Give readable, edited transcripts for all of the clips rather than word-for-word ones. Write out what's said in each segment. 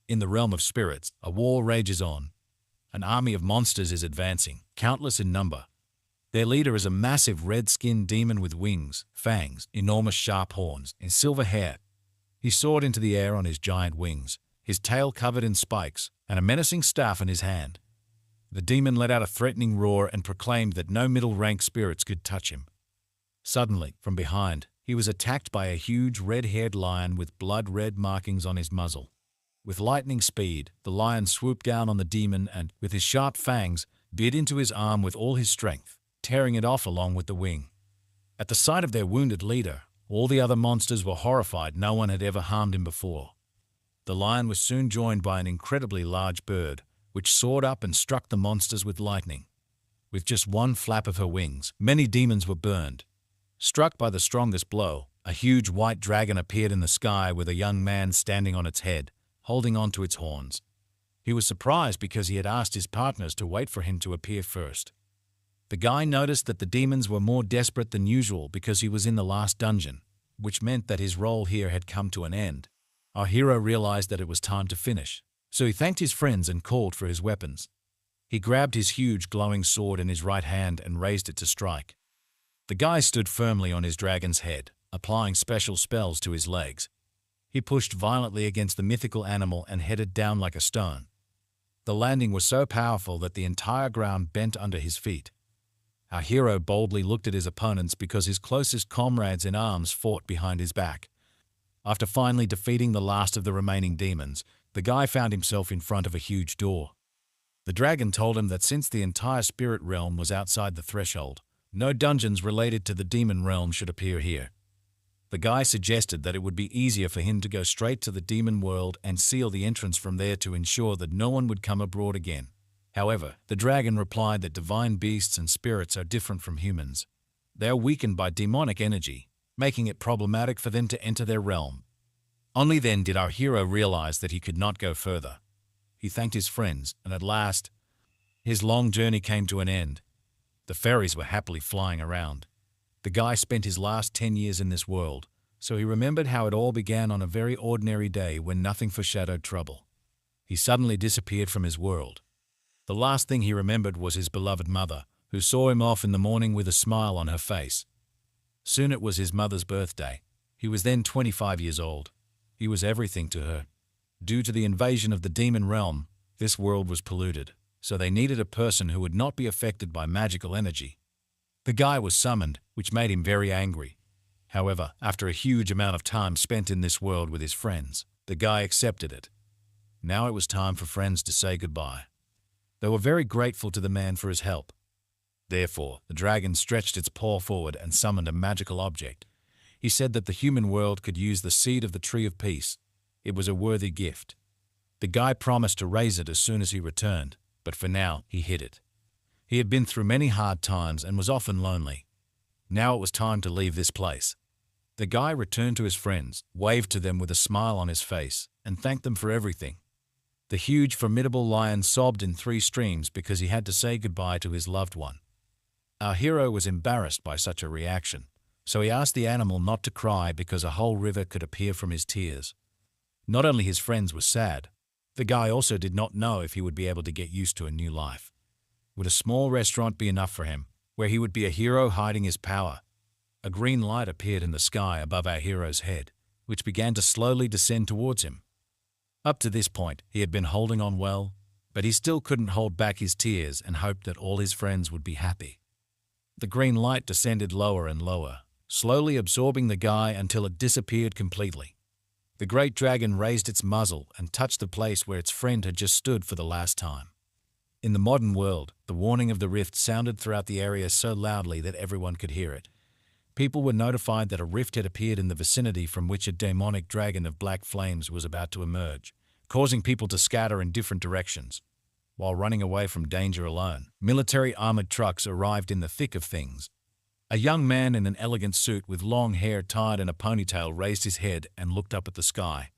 In the realm of spirits, a war rages on. An army of monsters is advancing, countless in number. Their leader is a massive red-skinned demon with wings, fangs, enormous sharp horns, and silver hair. He soared into the air on his giant wings, his tail covered in spikes, and a menacing staff in his hand. The demon let out a threatening roar and proclaimed that no middle-rank spirits could touch him. Suddenly, from behind, he was attacked by a huge red-haired lion with blood-red markings on his muzzle. With lightning speed, the lion swooped down on the demon and, with his sharp fangs, bit into his arm with all his strength, tearing it off along with the wing. At the sight of their wounded leader, all the other monsters were horrified. No one had ever harmed him before. The lion was soon joined by an incredibly large bird, which soared up and struck the monsters with lightning. With just one flap of her wings, many demons were burned. Struck by the strongest blow, a huge white dragon appeared in the sky with a young man standing on its head, holding on to its horns. He was surprised because he had asked his partners to wait for him to appear first. The guy noticed that the demons were more desperate than usual because he was in the last dungeon, which meant that his role here had come to an end. Our hero realized that it was time to finish, so he thanked his friends and called for his weapons. He grabbed his huge glowing sword in his right hand and raised it to strike. The guy stood firmly on his dragon's head, applying special spells to his legs. He pushed violently against the mythical animal and headed down like a stone. The landing was so powerful that the entire ground bent under his feet. Our hero boldly looked at his opponents because his closest comrades in arms fought behind his back. After finally defeating the last of the remaining demons, the guy found himself in front of a huge door. The dragon told him that since the entire spirit realm was outside the threshold, no dungeons related to the demon realm should appear here. The guy suggested that it would be easier for him to go straight to the demon world and seal the entrance from there to ensure that no one would come abroad again. However, the dragon replied that divine beasts and spirits are different from humans. They are weakened by demonic energy, making it problematic for them to enter their realm. Only then did our hero realize that he could not go further. He thanked his friends, and at last, his long journey came to an end. The fairies were happily flying around. The guy spent his last 10 years in this world, so he remembered how it all began on a very ordinary day when nothing foreshadowed trouble. He suddenly disappeared from his world. The last thing he remembered was his beloved mother, who saw him off in the morning with a smile on her face. Soon it was his mother's birthday. He was then 25 years old. He was everything to her. Due to the invasion of the demon realm, this world was polluted, so they needed a person who would not be affected by magical energy. The guy was summoned, which made him very angry. However, after a huge amount of time spent in this world with his friends, the guy accepted it. Now it was time for friends to say goodbye. They were very grateful to the man for his help. Therefore, the dragon stretched its paw forward and summoned a magical object. He said that the human world could use the seed of the tree of peace. It was a worthy gift. The guy promised to raise it as soon as he returned, but for now, he hid it. He had been through many hard times and was often lonely. Now it was time to leave this place. The guy returned to his friends, waved to them with a smile on his face, and thanked them for everything. The huge, formidable lion sobbed in 3 streams because he had to say goodbye to his loved one. Our hero was embarrassed by such a reaction, so he asked the animal not to cry because a whole river could appear from his tears. Not only his friends were sad, the guy also did not know if he would be able to get used to a new life. Would a small restaurant be enough for him, where he would be a hero hiding his power? A green light appeared in the sky above our hero's head, which began to slowly descend towards him. Up to this point, he had been holding on well, but he still couldn't hold back his tears and hoped that all his friends would be happy. The green light descended lower and lower, slowly absorbing the guy until it disappeared completely. The great dragon raised its muzzle and touched the place where its friend had just stood for the last time. In the modern world, the warning of the rift sounded throughout the area so loudly that everyone could hear it. People were notified that a rift had appeared in the vicinity from which a demonic dragon of black flames was about to emerge, causing people to scatter in different directions. While running away from danger alone, military armored trucks arrived in the thick of things. A young man in an elegant suit with long hair tied in a ponytail raised his head and looked up at the sky.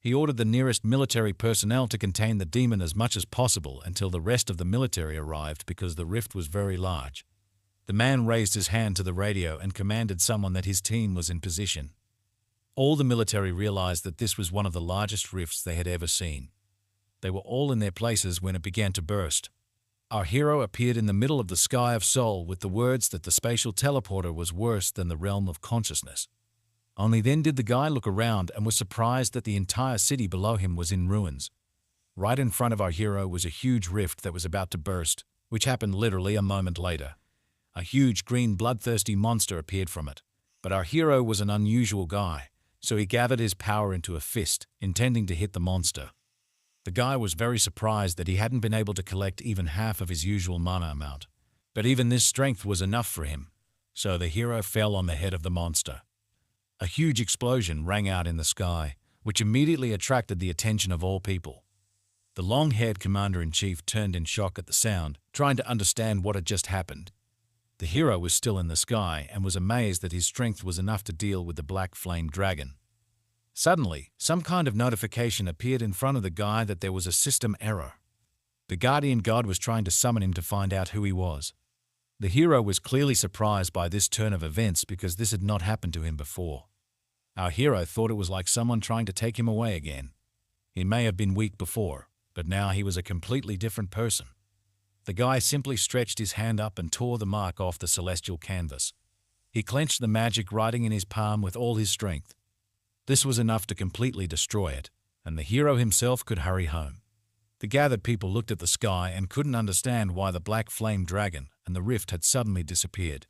He ordered the nearest military personnel to contain the demon as much as possible until the rest of the military arrived because the rift was very large. The man raised his hand to the radio and commanded someone that his team was in position. All the military realized that this was one of the largest rifts they had ever seen. They were all in their places when it began to burst. Our hero appeared in the middle of the sky of Seoul with the words that the spatial teleporter was worse than the realm of consciousness. Only then did the guy look around and was surprised that the entire city below him was in ruins. Right in front of our hero was a huge rift that was about to burst, which happened literally a moment later. A huge green bloodthirsty monster appeared from it. But our hero was an unusual guy, so he gathered his power into a fist, intending to hit the monster. The guy was very surprised that he hadn't been able to collect even half of his usual mana amount. But even this strength was enough for him, so the hero fell on the head of the monster. A huge explosion rang out in the sky, which immediately attracted the attention of all people. The long-haired commander-in-chief turned in shock at the sound, trying to understand what had just happened. The hero was still in the sky and was amazed that his strength was enough to deal with the black flame dragon. Suddenly, some kind of notification appeared in front of the guy that there was a system error. The guardian god was trying to summon him to find out who he was. The hero was clearly surprised by this turn of events because this had not happened to him before. Our hero thought it was like someone trying to take him away again. He may have been weak before, but now he was a completely different person. The guy simply stretched his hand up and tore the mark off the celestial canvas. He clenched the magic writing in his palm with all his strength. This was enough to completely destroy it, and the hero himself could hurry home. The gathered people looked at the sky and couldn't understand why the black flame dragon and the rift had suddenly disappeared.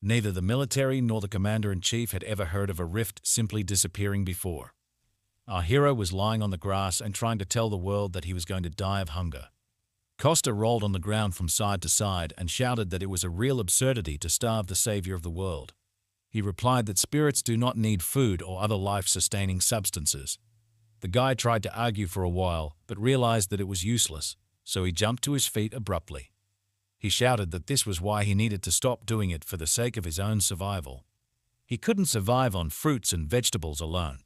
Neither the military nor the commander-in-chief had ever heard of a rift simply disappearing before. Our hero was lying on the grass and trying to tell the world that he was going to die of hunger. Costa rolled on the ground from side to side and shouted that it was a real absurdity to starve the savior of the world. He replied that spirits do not need food or other life-sustaining substances. The guy tried to argue for a while, but realized that it was useless, so he jumped to his feet abruptly. He shouted that this was why he needed to stop doing it for the sake of his own survival. He couldn't survive on fruits and vegetables alone.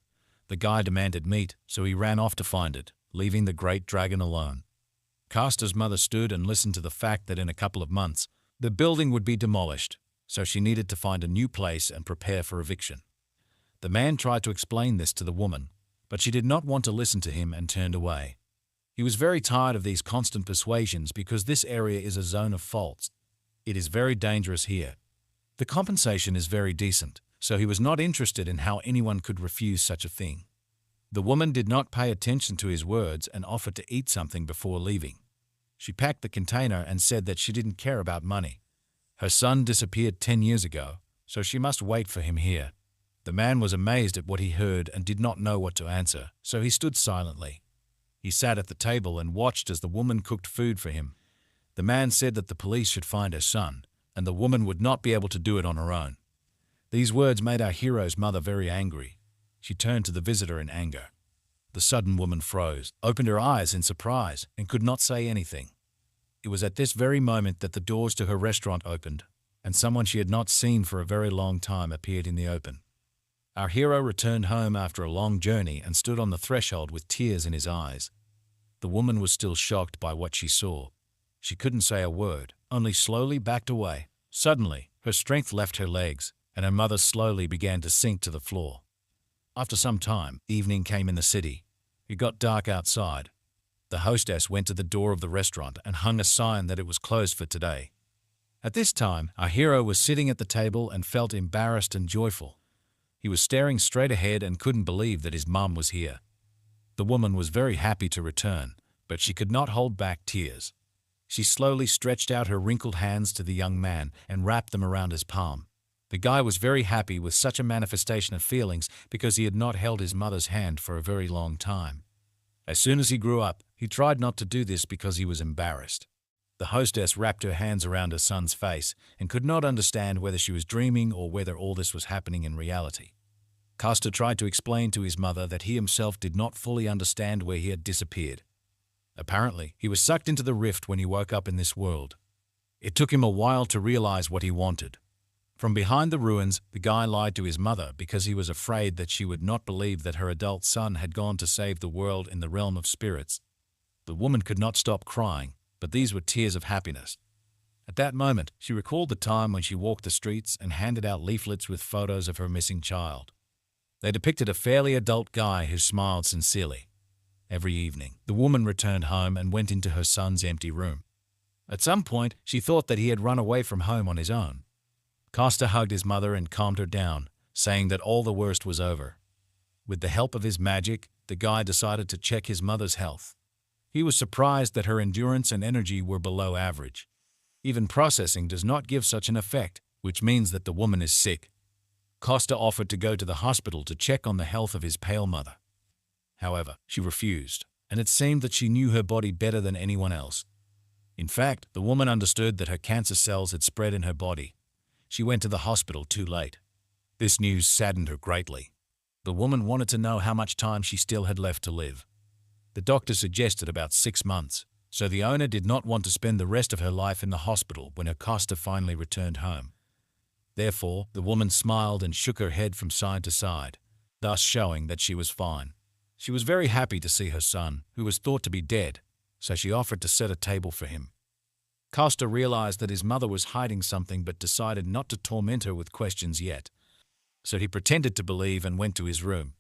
The guy demanded meat, so he ran off to find it, leaving the great dragon alone. Casta's mother stood and listened to the fact that in a couple of months, the building would be demolished, so she needed to find a new place and prepare for eviction. The man tried to explain this to the woman, but she did not want to listen to him and turned away. He was very tired of these constant persuasions because this area is a zone of faults. It is very dangerous here. The compensation is very decent, so he was not interested in how anyone could refuse such a thing. The woman did not pay attention to his words and offered to eat something before leaving. She packed the container and said that she didn't care about money. Her son disappeared 10 years ago, so she must wait for him here. The man was amazed at what he heard and did not know what to answer, so he stood silently. He sat at the table and watched as the woman cooked food for him. The man said that the police should find her son, and the woman would not be able to do it on her own. These words made our hero's mother very angry. She turned to the visitor in anger. The sudden woman froze, opened her eyes in surprise, and could not say anything. It was at this very moment that the doors to her restaurant opened, and someone she had not seen for a very long time appeared in the open. Our hero returned home after a long journey and stood on the threshold with tears in his eyes. The woman was still shocked by what she saw. She couldn't say a word, only slowly backed away. Suddenly, her strength left her legs, and her mother slowly began to sink to the floor. After some time, evening came in the city. It got dark outside. The hostess went to the door of the restaurant and hung a sign that it was closed for today. At this time, our hero was sitting at the table and felt embarrassed and joyful. He was staring straight ahead and couldn't believe that his mum was here. The woman was very happy to return, but she could not hold back tears. She slowly stretched out her wrinkled hands to the young man and wrapped them around his palm. The guy was very happy with such a manifestation of feelings because he had not held his mother's hand for a very long time. As soon as he grew up, he tried not to do this because he was embarrassed. The hostess wrapped her hands around her son's face and could not understand whether she was dreaming or whether all this was happening in reality. Costa tried to explain to his mother that he himself did not fully understand where he had disappeared. Apparently, he was sucked into the rift when he woke up in this world. It took him a while to realize what he wanted. From behind the ruins, the guy lied to his mother because he was afraid that she would not believe that her adult son had gone to save the world in the realm of spirits. The woman could not stop crying, but these were tears of happiness. At that moment, she recalled the time when she walked the streets and handed out leaflets with photos of her missing child. They depicted a fairly adult guy who smiled sincerely. Every evening, the woman returned home and went into her son's empty room. At some point, she thought that he had run away from home on his own. Costa hugged his mother and calmed her down, saying that all the worst was over. With the help of his magic, the guy decided to check his mother's health. He was surprised that her endurance and energy were below average. Even processing does not give such an effect, which means that the woman is sick. Costa offered to go to the hospital to check on the health of his pale mother. However, she refused, and it seemed that she knew her body better than anyone else. In fact, the woman understood that her cancer cells had spread in her body. She went to the hospital too late. This news saddened her greatly. The woman wanted to know how much time she still had left to live. The doctor suggested about 6 months, so the owner did not want to spend the rest of her life in the hospital when her Costa finally returned home. Therefore, the woman smiled and shook her head from side to side, thus showing that she was fine. She was very happy to see her son, who was thought to be dead, so she offered to set a table for him. Costa realized that his mother was hiding something but decided not to torment her with questions yet. So he pretended to believe and went to his room.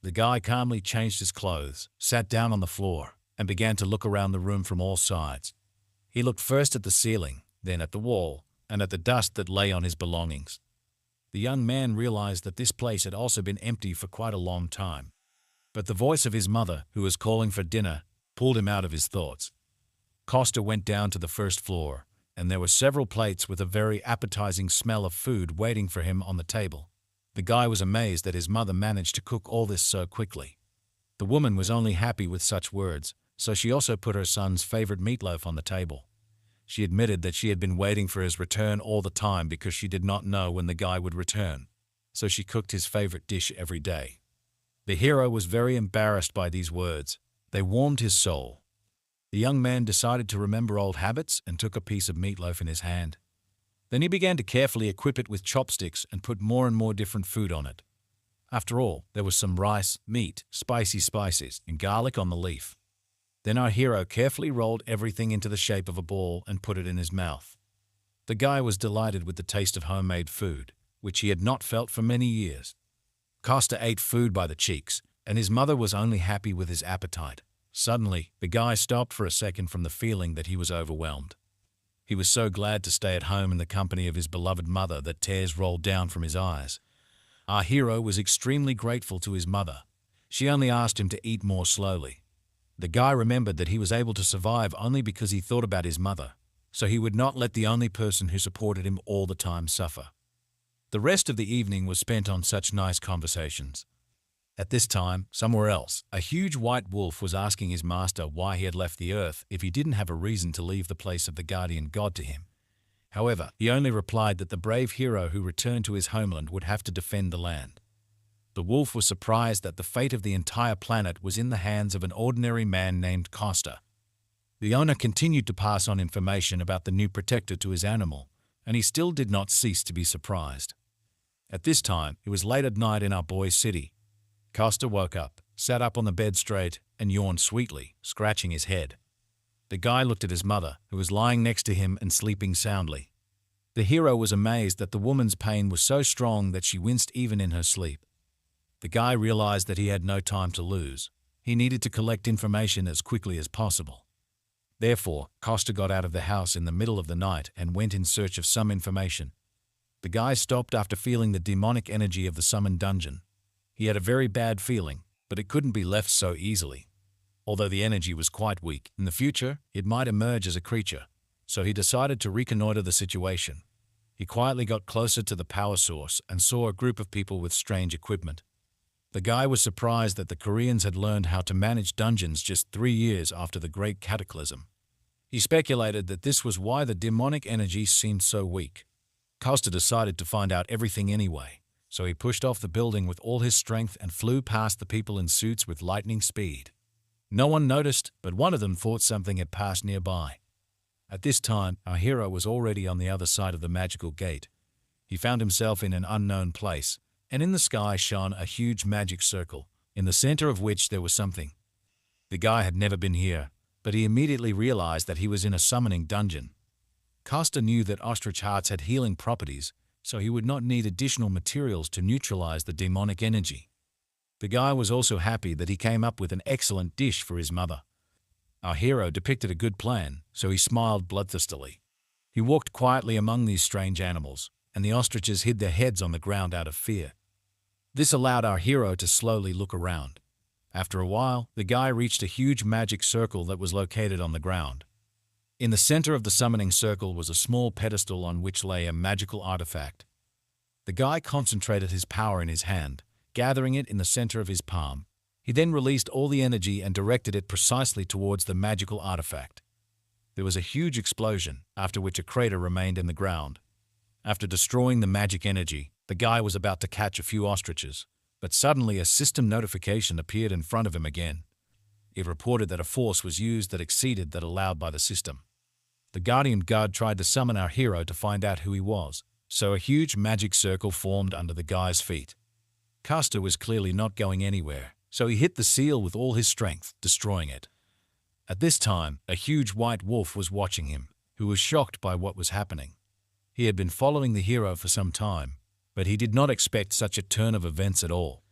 The guy calmly changed his clothes, sat down on the floor, and began to look around the room from all sides. He looked first at the ceiling, then at the wall, and at the dust that lay on his belongings. The young man realized that this place had also been empty for quite a long time. But the voice of his mother, who was calling for dinner, pulled him out of his thoughts. Costa went down to the first floor, and there were several plates with a very appetizing smell of food waiting for him on the table. The guy was amazed that his mother managed to cook all this so quickly. The woman was only happy with such words, so she also put her son's favorite meatloaf on the table. She admitted that she had been waiting for his return all the time because she did not know when the guy would return, so she cooked his favorite dish every day. The hero was very embarrassed by these words. They warmed his soul. The young man decided to remember old habits and took a piece of meatloaf in his hand. Then he began to carefully equip it with chopsticks and put more and more different food on it. After all, there was some rice, meat, spicy spices, and garlic on the leaf. Then our hero carefully rolled everything into the shape of a ball and put it in his mouth. The guy was delighted with the taste of homemade food, which he had not felt for many years. Costa ate food by the cheeks, and his mother was only happy with his appetite. Suddenly, the guy stopped for a second from the feeling that he was overwhelmed. He was so glad to stay at home in the company of his beloved mother that tears rolled down from his eyes. Our hero was extremely grateful to his mother. She only asked him to eat more slowly. The guy remembered that he was able to survive only because he thought about his mother, so he would not let the only person who supported him all the time suffer. The rest of the evening was spent on such nice conversations. At this time, somewhere else, a huge white wolf was asking his master why he had left the earth if he didn't have a reason to leave the place of the guardian god to him. However, he only replied that the brave hero who returned to his homeland would have to defend the land. The wolf was surprised that the fate of the entire planet was in the hands of an ordinary man named Costa. The owner continued to pass on information about the new protector to his animal, and he still did not cease to be surprised. At this time, it was late at night in our boy's city. Costa woke up, sat up on the bed straight, and yawned sweetly, scratching his head. The guy looked at his mother, who was lying next to him and sleeping soundly. The hero was amazed that the woman's pain was so strong that she winced even in her sleep. The guy realized that he had no time to lose. He needed to collect information as quickly as possible. Therefore, Costa got out of the house in the middle of the night and went in search of some information. The guy stopped after feeling the demonic energy of the summoned dungeon. He had a very bad feeling, but it couldn't be left so easily. Although the energy was quite weak, in the future, it might emerge as a creature, so he decided to reconnoiter the situation. He quietly got closer to the power source and saw a group of people with strange equipment. The guy was surprised that the Koreans had learned how to manage dungeons just 3 years after the Great Cataclysm. He speculated that this was why the demonic energy seemed so weak. Costa decided to find out everything anyway, so he pushed off the building with all his strength and flew past the people in suits with lightning speed. No one noticed, but one of them thought something had passed nearby. At this time, our hero was already on the other side of the magical gate. He found himself in an unknown place, and in the sky shone a huge magic circle, in the center of which there was something. The guy had never been here, but he immediately realized that he was in a summoning dungeon. Costa knew that ostrich hearts had healing properties, so he would not need additional materials to neutralize the demonic energy. The guy was also happy that he came up with an excellent dish for his mother. Our hero depicted a good plan, so he smiled bloodthirstily. He walked quietly among these strange animals, and the ostriches hid their heads on the ground out of fear. This allowed our hero to slowly look around. After a while, the guy reached a huge magic circle that was located on the ground. In the center of the summoning circle was a small pedestal on which lay a magical artifact. The guy concentrated his power in his hand, gathering it in the center of his palm. He then released all the energy and directed it precisely towards the magical artifact. There was a huge explosion, after which a crater remained in the ground. After destroying the magic energy, the guy was about to catch a few ostriches, but suddenly a system notification appeared in front of him again. It reported that a force was used that exceeded that allowed by the system. The guardian god tried to summon our hero to find out who he was, so a huge magic circle formed under the guy's feet. Castor was clearly not going anywhere, so he hit the seal with all his strength, destroying it. At this time, a huge white wolf was watching him, who was shocked by what was happening. He had been following the hero for some time, but he did not expect such a turn of events at all.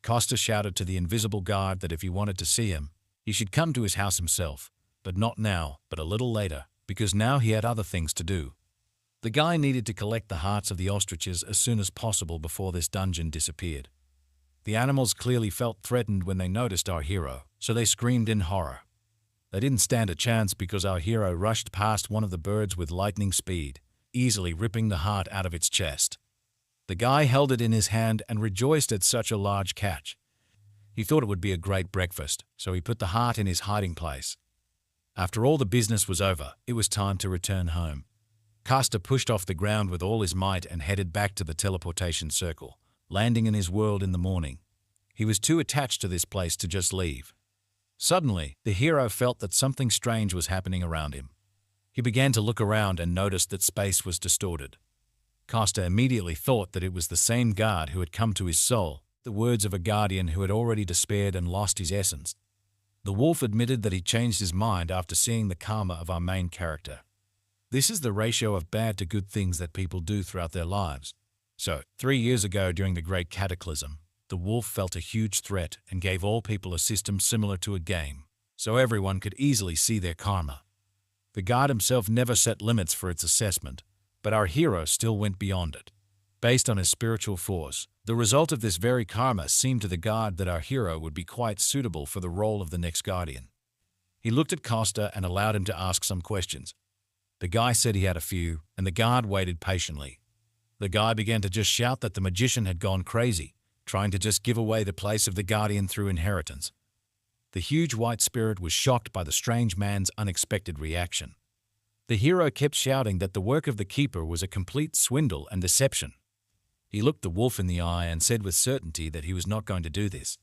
Castor shouted to the invisible guard that if he wanted to see him, he should come to his house himself, but not now, but a little later, because now he had other things to do. The guy needed to collect the hearts of the ostriches as soon as possible before this dungeon disappeared. The animals clearly felt threatened when they noticed our hero, so they screamed in horror. They didn't stand a chance because our hero rushed past one of the birds with lightning speed, easily ripping the heart out of its chest. The guy held it in his hand and rejoiced at such a large catch. He thought it would be a great breakfast, so he put the heart in his hiding place. After all the business was over, it was time to return home. Castor pushed off the ground with all his might and headed back to the teleportation circle, landing in his world in the morning. He was too attached to this place to just leave. Suddenly, the hero felt that something strange was happening around him. He began to look around and noticed that space was distorted. Castor immediately thought that it was the same guard who had come to his soul, the words of a guardian who had already despaired and lost his essence. The wolf admitted that he changed his mind after seeing the karma of our main character. This is the ratio of bad to good things that people do throughout their lives. So, 3 years ago during the Great Cataclysm, the wolf felt a huge threat and gave all people a system similar to a game, so everyone could easily see their karma. The god himself never set limits for its assessment, but our hero still went beyond it. Based on his spiritual force, the result of this very karma seemed to the god that our hero would be quite suitable for the role of the next guardian. He looked at Castor and allowed him to ask some questions. The guy said he had a few, and the guard waited patiently. The guy began to just shout that the magician had gone crazy, trying to just give away the place of the guardian through inheritance. The huge white spirit was shocked by the strange man's unexpected reaction. The hero kept shouting that the work of the keeper was a complete swindle and deception. He looked the wolf in the eye and said with certainty that he was not going to do this.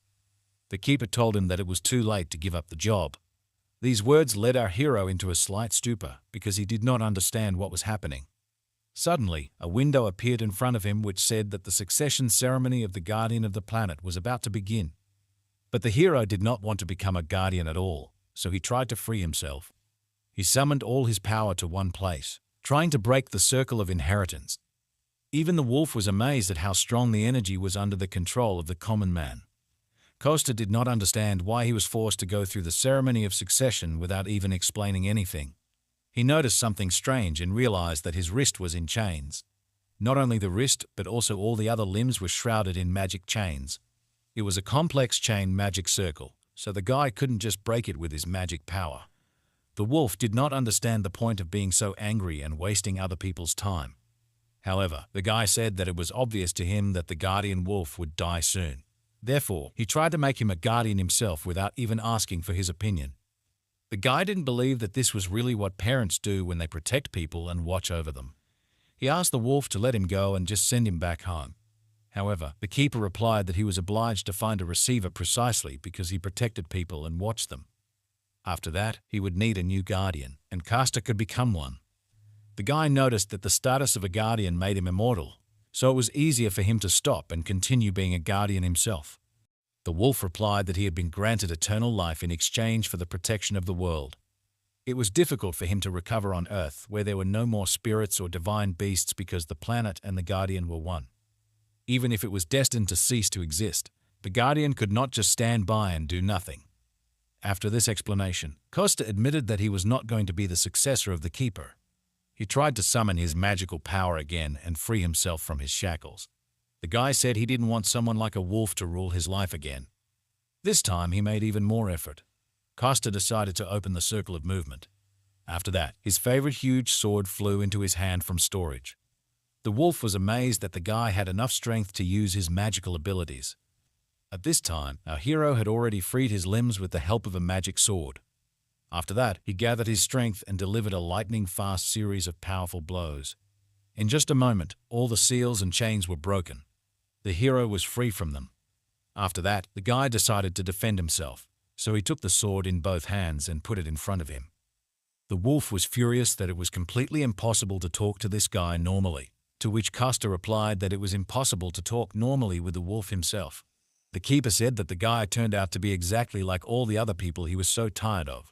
The keeper told him that it was too late to give up the job. These words led our hero into a slight stupor because he did not understand what was happening. Suddenly, a window appeared in front of him which said that the succession ceremony of the guardian of the planet was about to begin. But the hero did not want to become a guardian at all, so he tried to free himself. He summoned all his power to one place, trying to break the circle of inheritance. Even the wolf was amazed at how strong the energy was under the control of the common man. Castor did not understand why he was forced to go through the ceremony of succession without even explaining anything. He noticed something strange and realized that his wrist was in chains. Not only the wrist, but also all the other limbs were shrouded in magic chains. It was a complex chain magic circle, so the guy couldn't just break it with his magic power. The wolf did not understand the point of being so angry and wasting other people's time. However, the guy said that it was obvious to him that the guardian wolf would die soon. Therefore, he tried to make him a guardian himself without even asking for his opinion. The guy didn't believe that this was really what parents do when they protect people and watch over them. He asked the wolf to let him go and just send him back home. However, the keeper replied that he was obliged to find a receiver precisely because he protected people and watched them. After that, he would need a new guardian, and Castor could become one. The guy noticed that the status of a guardian made him immortal, so it was easier for him to stop and continue being a guardian himself. The wolf replied that he had been granted eternal life in exchange for the protection of the world. It was difficult for him to recover on Earth, where there were no more spirits or divine beasts because the planet and the guardian were one. Even if it was destined to cease to exist, the Guardian could not just stand by and do nothing. After this explanation, Costa admitted that he was not going to be the successor of the Keeper. He tried to summon his magical power again and free himself from his shackles. The guy said he didn't want someone like a wolf to rule his life again. This time he made even more effort. Costa decided to open the circle of movement. After that, his favorite huge sword flew into his hand from storage. The wolf was amazed that the guy had enough strength to use his magical abilities. At this time, our hero had already freed his limbs with the help of a magic sword. After that, he gathered his strength and delivered a lightning-fast series of powerful blows. In just a moment, all the seals and chains were broken. The hero was free from them. After that, the guy decided to defend himself, so he took the sword in both hands and put it in front of him. The wolf was furious that it was completely impossible to talk to this guy normally, to which Costa replied that it was impossible to talk normally with the wolf himself. The Keeper said that the guy turned out to be exactly like all the other people he was so tired of.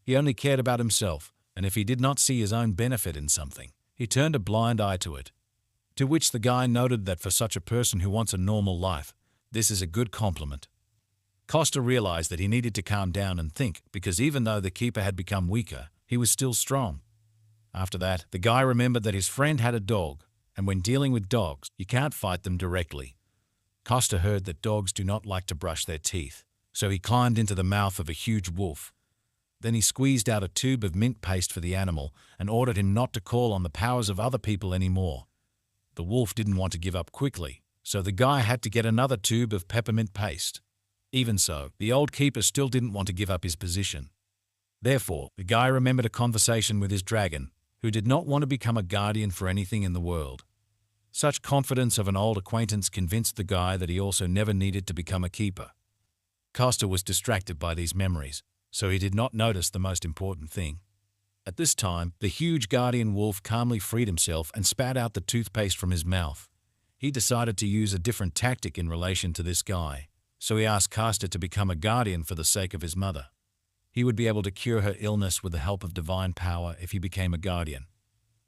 He only cared about himself, and if he did not see his own benefit in something, he turned a blind eye to it. To which the guy noted that for such a person who wants a normal life, this is a good compliment. Costa realized that he needed to calm down and think, because even though the Keeper had become weaker, he was still strong. After that, the guy remembered that his friend had a dog, and when dealing with dogs, you can't fight them directly. Costa heard that dogs do not like to brush their teeth, so he climbed into the mouth of a huge wolf. Then he squeezed out a tube of mint paste for the animal and ordered him not to call on the powers of other people anymore. The wolf didn't want to give up quickly, so the guy had to get another tube of peppermint paste. Even so, the old Keeper still didn't want to give up his position. Therefore, the guy remembered a conversation with his dragon, who did not want to become a guardian for anything in the world. Such confidence of an old acquaintance convinced the guy that he also never needed to become a keeper. Costa was distracted by these memories, so he did not notice the most important thing. At this time, the huge guardian wolf calmly freed himself and spat out the toothpaste from his mouth. He decided to use a different tactic in relation to this guy, so he asked Costa to become a guardian for the sake of his mother. He would be able to cure her illness with the help of divine power if he became a guardian.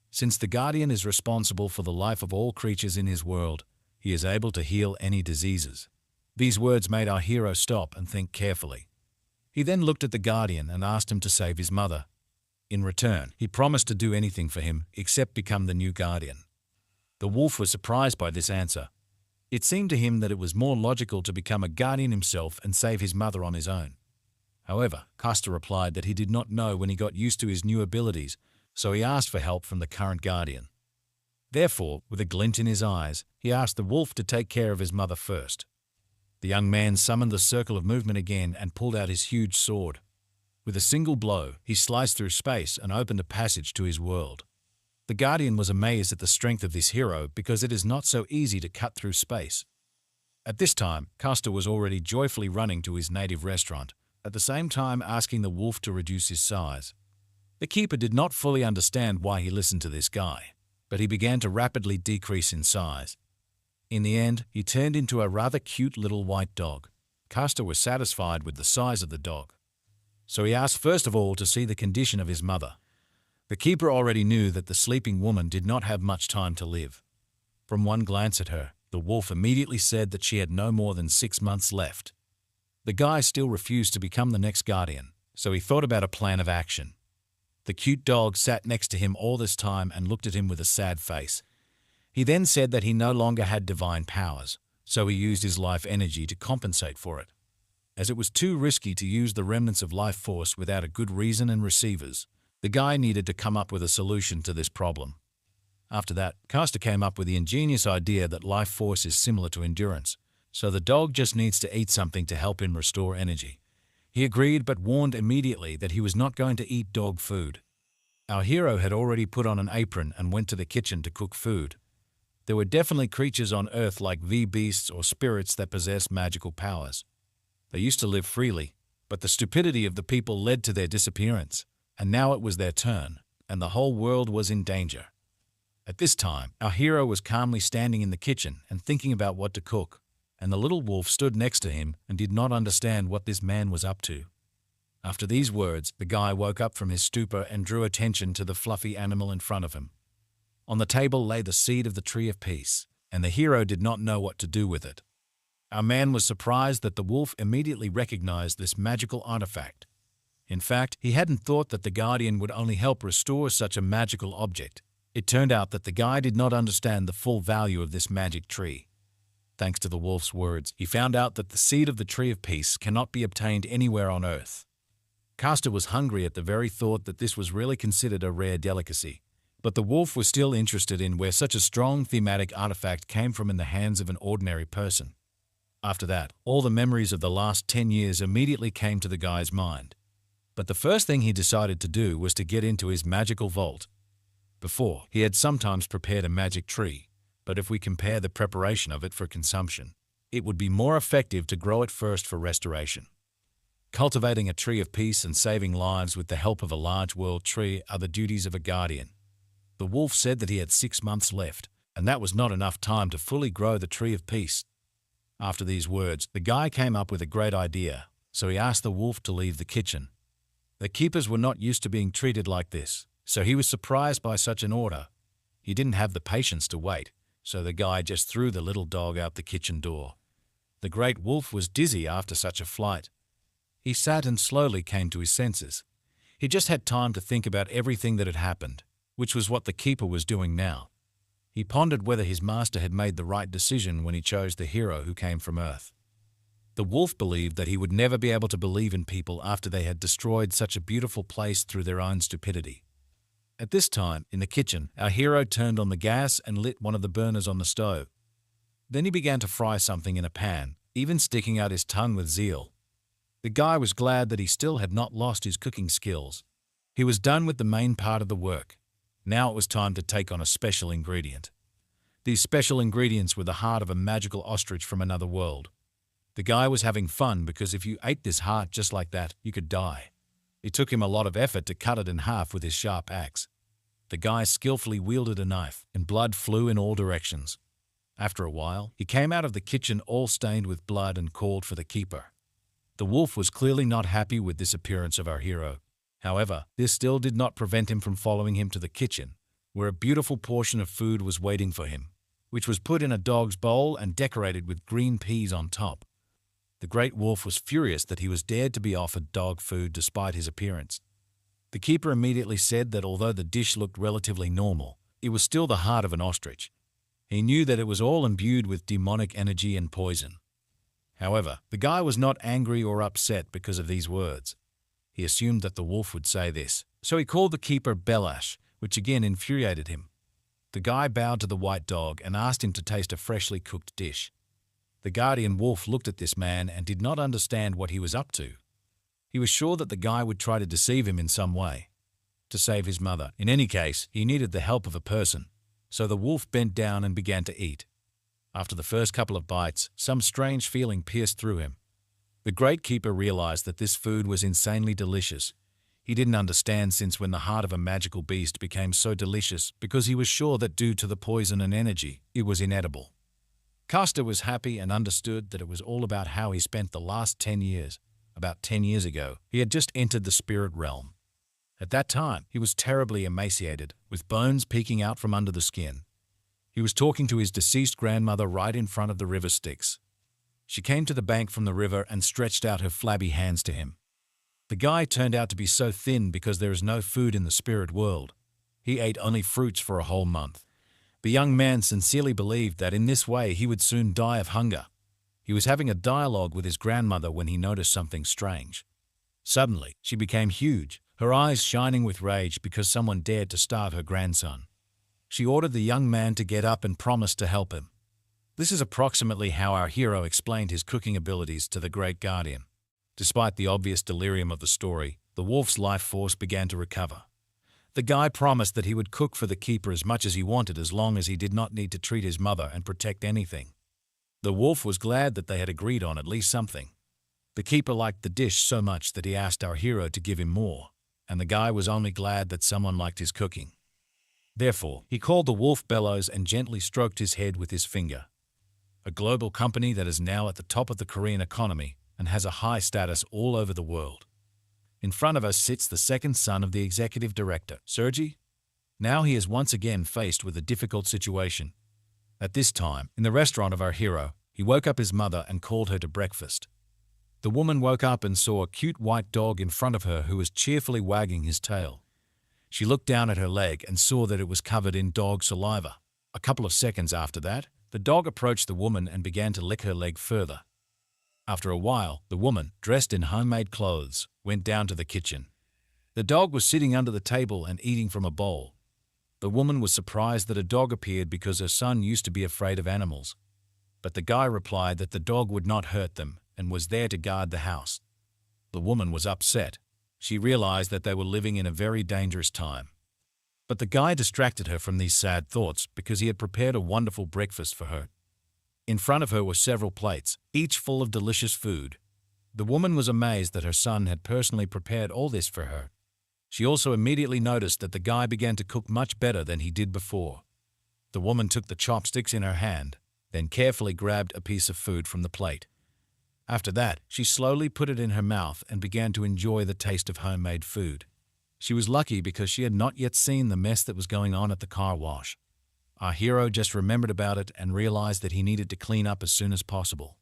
Since the guardian is responsible for the life of all creatures in his world, he is able to heal any diseases. These words made our hero stop and think carefully. He then looked at the guardian and asked him to save his mother. In return, he promised to do anything for him except become the new guardian. The wolf was surprised by this answer. It seemed to him that it was more logical to become a guardian himself and save his mother on his own. However, Costa replied that he did not know when he got used to his new abilities, so he asked for help from the current guardian. Therefore, with a glint in his eyes, he asked the wolf to take care of his mother first. The young man summoned the circle of movement again and pulled out his huge sword. With a single blow, he sliced through space and opened a passage to his world. The guardian was amazed at the strength of this hero because it is not so easy to cut through space. At this time, Costa was already joyfully running to his native restaurant, at the same time asking the wolf to reduce his size. The keeper did not fully understand why he listened to this guy, but he began to rapidly decrease in size. In the end, he turned into a rather cute little white dog. Costa was satisfied with the size of the dog, so he asked first of all to see the condition of his mother. The keeper already knew that the sleeping woman did not have much time to live. From one glance at her, the wolf immediately said that she had no more than 6 months left. The guy still refused to become the next guardian, so he thought about a plan of action. The cute dog sat next to him all this time and looked at him with a sad face. He then said that he no longer had divine powers, so he used his life energy to compensate for it. As it was too risky to use the remnants of life force without a good reason and receivers, the guy needed to come up with a solution to this problem. After that, Costa came up with the ingenious idea that life force is similar to endurance, so the dog just needs to eat something to help him restore energy. He agreed but warned immediately that he was not going to eat dog food. Our hero had already put on an apron and went to the kitchen to cook food. There were definitely creatures on Earth like beasts or spirits that possessed magical powers. They used to live freely, but the stupidity of the people led to their disappearance, and now it was their turn, and the whole world was in danger. At this time, our hero was calmly standing in the kitchen and thinking about what to cook, and the little wolf stood next to him and did not understand what this man was up to. After these words, the guy woke up from his stupor and drew attention to the fluffy animal in front of him. On the table lay the seed of the tree of peace, and the hero did not know what to do with it. Our man was surprised that the wolf immediately recognized this magical artifact. In fact, he hadn't thought that the guardian would only help restore such a magical object. It turned out that the guy did not understand the full value of this magic tree. Thanks to the wolf's words, he found out that the seed of the tree of peace cannot be obtained anywhere on earth. Castor was hungry at the very thought that this was really considered a rare delicacy. But the wolf was still interested in where such a strong thematic artifact came from in the hands of an ordinary person. After that, all the memories of the last 10 years immediately came to the guy's mind. But the first thing he decided to do was to get into his magical vault. Before, he had sometimes prepared a magic tree, but if we compare the preparation of it for consumption, it would be more effective to grow it first for restoration. Cultivating a tree of peace and saving lives with the help of a large world tree are the duties of a guardian. The wolf said that he had 6 months left, and that was not enough time to fully grow the tree of peace. After these words, the guy came up with a great idea, so he asked the wolf to leave the kitchen. The keepers were not used to being treated like this, so he was surprised by such an order. He didn't have the patience to wait, so the guy just threw the little dog out the kitchen door. The great wolf was dizzy after such a flight. He sat and slowly came to his senses. He just had time to think about everything that had happened, which was what the keeper was doing now. He pondered whether his master had made the right decision when he chose the hero who came from Earth. The wolf believed that he would never be able to believe in people after they had destroyed such a beautiful place through their own stupidity. At this time, in the kitchen, our hero turned on the gas and lit one of the burners on the stove. Then he began to fry something in a pan, even sticking out his tongue with zeal. The guy was glad that he still had not lost his cooking skills. He was done with the main part of the work. Now it was time to take on a special ingredient. These special ingredients were the heart of a magical ostrich from another world. The guy was having fun because if you ate this heart just like that, you could die. It took him a lot of effort to cut it in half with his sharp axe. The guy skillfully wielded a knife, and blood flew in all directions. After a while, he came out of the kitchen all stained with blood and called for the keeper. The wolf was clearly not happy with this appearance of our hero. However, this still did not prevent him from following him to the kitchen, where a beautiful portion of food was waiting for him, which was put in a dog's bowl and decorated with green peas on top. The great wolf was furious that he was dared to be offered dog food despite his appearance. The keeper immediately said that although the dish looked relatively normal, it was still the heart of an ostrich. He knew that it was all imbued with demonic energy and poison. However, the guy was not angry or upset because of these words. He assumed that the wolf would say this, so he called the keeper Belash, which again infuriated him. The guy bowed to the white dog and asked him to taste a freshly cooked dish. The guardian wolf looked at this man and did not understand what he was up to. He was sure that the guy would try to deceive him in some way, to save his mother. In any case, he needed the help of a person, so the wolf bent down and began to eat. After the first couple of bites, some strange feeling pierced through him. The great keeper realized that this food was insanely delicious. He didn't understand since when the heart of a magical beast became so delicious because he was sure that due to the poison and energy, it was inedible. Castor was happy and understood that it was all about how he spent the last 10 years. About 10 years ago, he had just entered the spirit realm. At that time, he was terribly emaciated, with bones peeking out from under the skin. He was talking to his deceased grandmother right in front of the river Styx. She came to the bank from the river and stretched out her flabby hands to him. The guy turned out to be so thin because there is no food in the spirit world. He ate only fruits for a whole month. The young man sincerely believed that in this way he would soon die of hunger. He was having a dialogue with his grandmother when he noticed something strange. Suddenly, she became huge, her eyes shining with rage because someone dared to starve her grandson. She ordered the young man to get up and promised to help him. This is approximately how our hero explained his cooking abilities to the great guardian. Despite the obvious delirium of the story, the wolf's life force began to recover. The guy promised that he would cook for the keeper as much as he wanted as long as he did not need to treat his mother and protect anything. The wolf was glad that they had agreed on at least something. The keeper liked the dish so much that he asked our hero to give him more, and the guy was only glad that someone liked his cooking. Therefore, he called the wolf Bellows and gently stroked his head with his finger. A global company that is now at the top of the Korean economy and has a high status all over the world. In front of us sits the second son of the executive director, Sergei. Now he is once again faced with a difficult situation. At this time, in the restaurant of our hero, He woke up his mother and called her to breakfast. The woman woke up and saw a cute white dog in front of her who was cheerfully wagging his tail. She looked down at her leg and saw that it was covered in dog saliva. A couple of seconds after that, the dog approached the woman and began to lick her leg further. After a while, the woman, dressed in homemade clothes, went down to the kitchen. The dog was sitting under the table and eating from a bowl. The woman was surprised that a dog appeared because her son used to be afraid of animals. But the guy replied that the dog would not hurt them and was there to guard the house. The woman was upset. She realized that they were living in a very dangerous time. But the guy distracted her from these sad thoughts because he had prepared a wonderful breakfast for her. In front of her were several plates, each full of delicious food. The woman was amazed that her son had personally prepared all this for her. She also immediately noticed that the guy began to cook much better than he did before. The woman took the chopsticks in her hand, then carefully grabbed a piece of food from the plate. After that, she slowly put it in her mouth and began to enjoy the taste of homemade food. She was lucky because she had not yet seen the mess that was going on at the car wash. Our hero just remembered about it and realized that he needed to clean up as soon as possible.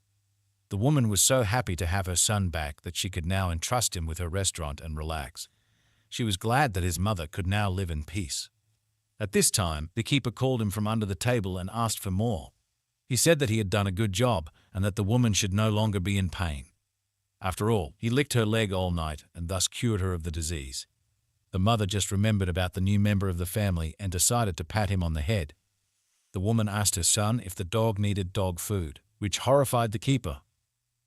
The woman was so happy to have her son back that she could now entrust him with her restaurant and relax. She was glad that his mother could now live in peace. At this time, the keeper called him from under the table and asked for more. He said that he had done a good job and that the woman should no longer be in pain. After all, he licked her leg all night and thus cured her of the disease. The mother just remembered about the new member of the family and decided to pat him on the head. The woman asked her son if the dog needed dog food, which horrified the keeper.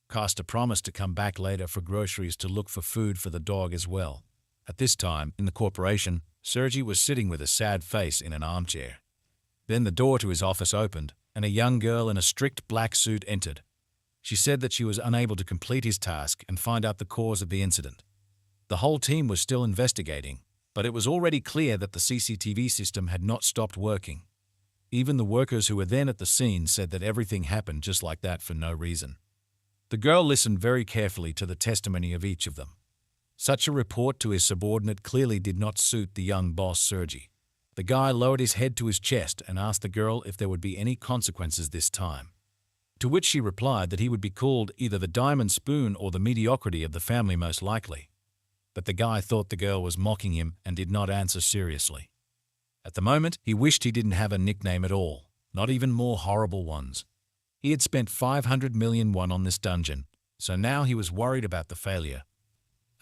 Costa promised to come back later for groceries to look for food for the dog as well. At this time, in the corporation, Sergi was sitting with a sad face in an armchair. Then the door to his office opened, and a young girl in a strict black suit entered. She said that she was unable to complete his task and find out the cause of the incident. The whole team was still investigating, but it was already clear that the CCTV system had not stopped working. Even the workers who were then at the scene said that everything happened just like that for no reason. The girl listened very carefully to the testimony of each of them. Such a report to his subordinate clearly did not suit the young boss Sergi. The guy lowered his head to his chest and asked the girl if there would be any consequences this time. To which she replied that he would be called either the diamond spoon or the mediocrity of the family most likely. But the guy thought the girl was mocking him and did not answer seriously. At the moment, he wished he didn't have a nickname at all, not even more horrible ones. He had spent 500 million won on this dungeon, so now he was worried about the failure.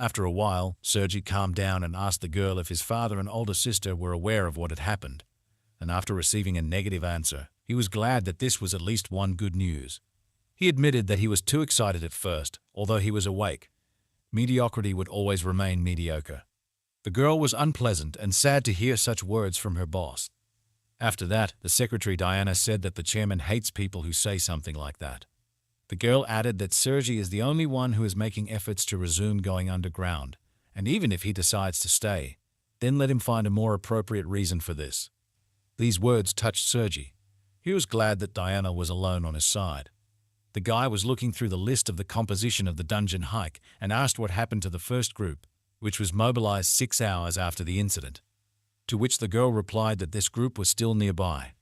After a while, Sergi calmed down and asked the girl if his father and older sister were aware of what had happened. And after receiving a negative answer, he was glad that this was at least one good news. He admitted that he was too excited at first, although he was awake. Mediocrity would always remain mediocre. The girl was unpleasant and sad to hear such words from her boss. After that, the secretary Diana said that the chairman hates people who say something like that. The girl added that Sergi is the only one who is making efforts to resume going underground, and even if he decides to stay, then let him find a more appropriate reason for this. These words touched Sergi. He was glad that Diana was alone on his side. The guy was looking through the list of the composition of the dungeon hike and asked what happened to the first group, which was mobilized 6 hours after the incident. To which the girl replied that this group was still nearby.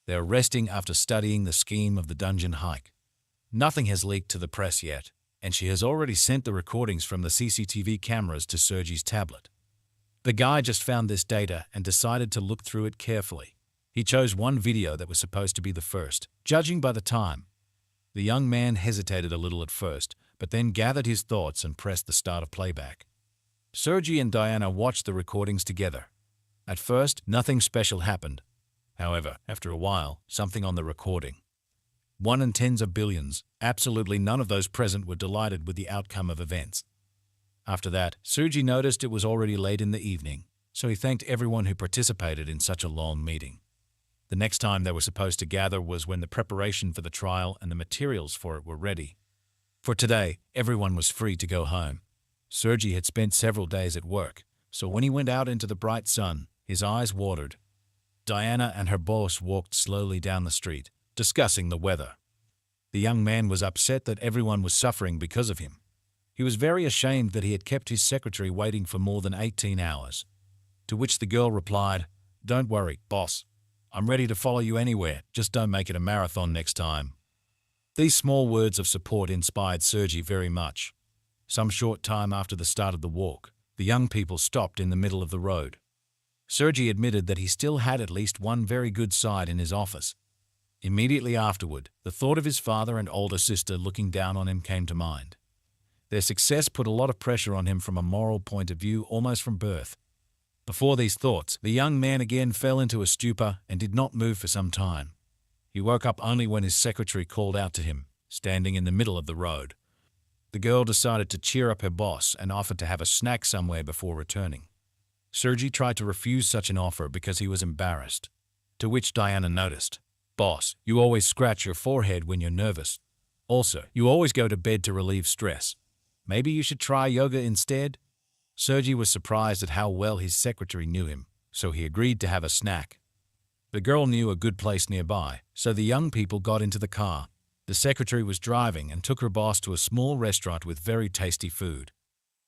They are resting after studying the scheme of the dungeon hike. Nothing has leaked to the press yet, and she has already sent the recordings from the CCTV cameras to Sergi's tablet. The guy just found this data and decided to look through it carefully. He chose one video that was supposed to be the first, judging by the time. The young man hesitated a little at first, but then gathered his thoughts and pressed the start of playback. Sergi and Diana watched the recordings together. At first, nothing special happened. However, after a while, something on the recording. 1 in tens of billions, absolutely none of those present were delighted with the outcome of events. After that, Sergi noticed it was already late in the evening, so he thanked everyone who participated in such a long meeting. The next time they were supposed to gather was when the preparation for the trial and the materials for it were ready. For today, everyone was free to go home. Sergi had spent several days at work, so when he went out into the bright sun, his eyes watered. Diana and her boss walked slowly down the street, discussing the weather. The young man was upset that everyone was suffering because of him. He was very ashamed that he had kept his secretary waiting for more than 18 hours. To which the girl replied, "Don't worry, boss. I'm ready to follow you anywhere, just don't make it a marathon next time." These small words of support inspired Sergi very much. Some short time after the start of the walk, the young people stopped in the middle of the road. Sergi admitted that he still had at least one very good side in his office. Immediately afterward, the thought of his father and older sister looking down on him came to mind. Their success put a lot of pressure on him from a moral point of view almost from birth. Before these thoughts, the young man again fell into a stupor and did not move for some time. He woke up only when his secretary called out to him, standing in the middle of the road. The girl decided to cheer up her boss and offered to have a snack somewhere before returning. Sergi tried to refuse such an offer because he was embarrassed, to which Diana noticed. "Boss, you always scratch your forehead when you're nervous. Also, you always go to bed to relieve stress. Maybe you should try yoga instead?" Sergi was surprised at how well his secretary knew him, so he agreed to have a snack. The girl knew a good place nearby, so the young people got into the car. The secretary was driving and took her boss to a small restaurant with very tasty food.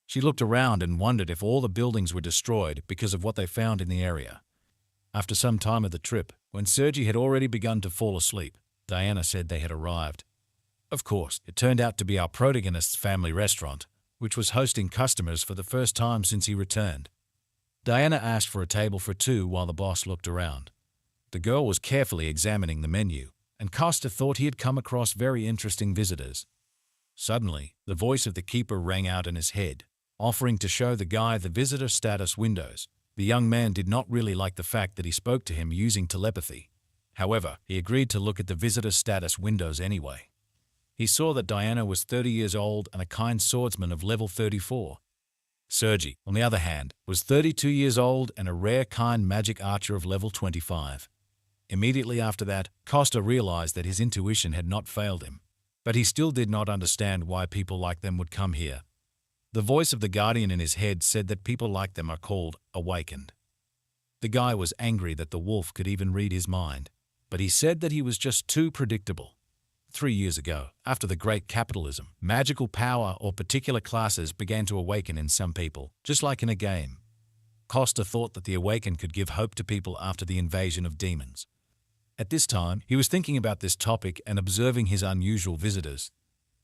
She looked around and wondered if all the buildings were destroyed because of what they found in the area. After some time of the trip, when Sergi had already begun to fall asleep, Diana said they had arrived. Of course, it turned out to be our protagonist's family restaurant, which was hosting customers for the first time since he returned. Diana asked for a table for two while the boss looked around. The girl was carefully examining the menu, and Costa thought he had come across very interesting visitors. Suddenly, the voice of the keeper rang out in his head, offering to show the guy the visitor status windows. The young man did not really like the fact that he spoke to him using telepathy. However, he agreed to look at the visitor status windows anyway. He saw that Diana was 30 years old and a kind swordsman of level 34. Sergi, on the other hand, was 32 years old and a rare kind magic archer of level 25. Immediately after that, Costa realized that his intuition had not failed him, but he still did not understand why people like them would come here. The voice of the guardian in his head said that people like them are called awakened. The guy was angry that the wolf could even read his mind, but he said that he was just too predictable. 3 years ago, after the great capitalism, magical power or particular classes began to awaken in some people, just like in a game. Costa thought that the awakened could give hope to people after the invasion of demons. At this time, he was thinking about this topic and observing his unusual visitors.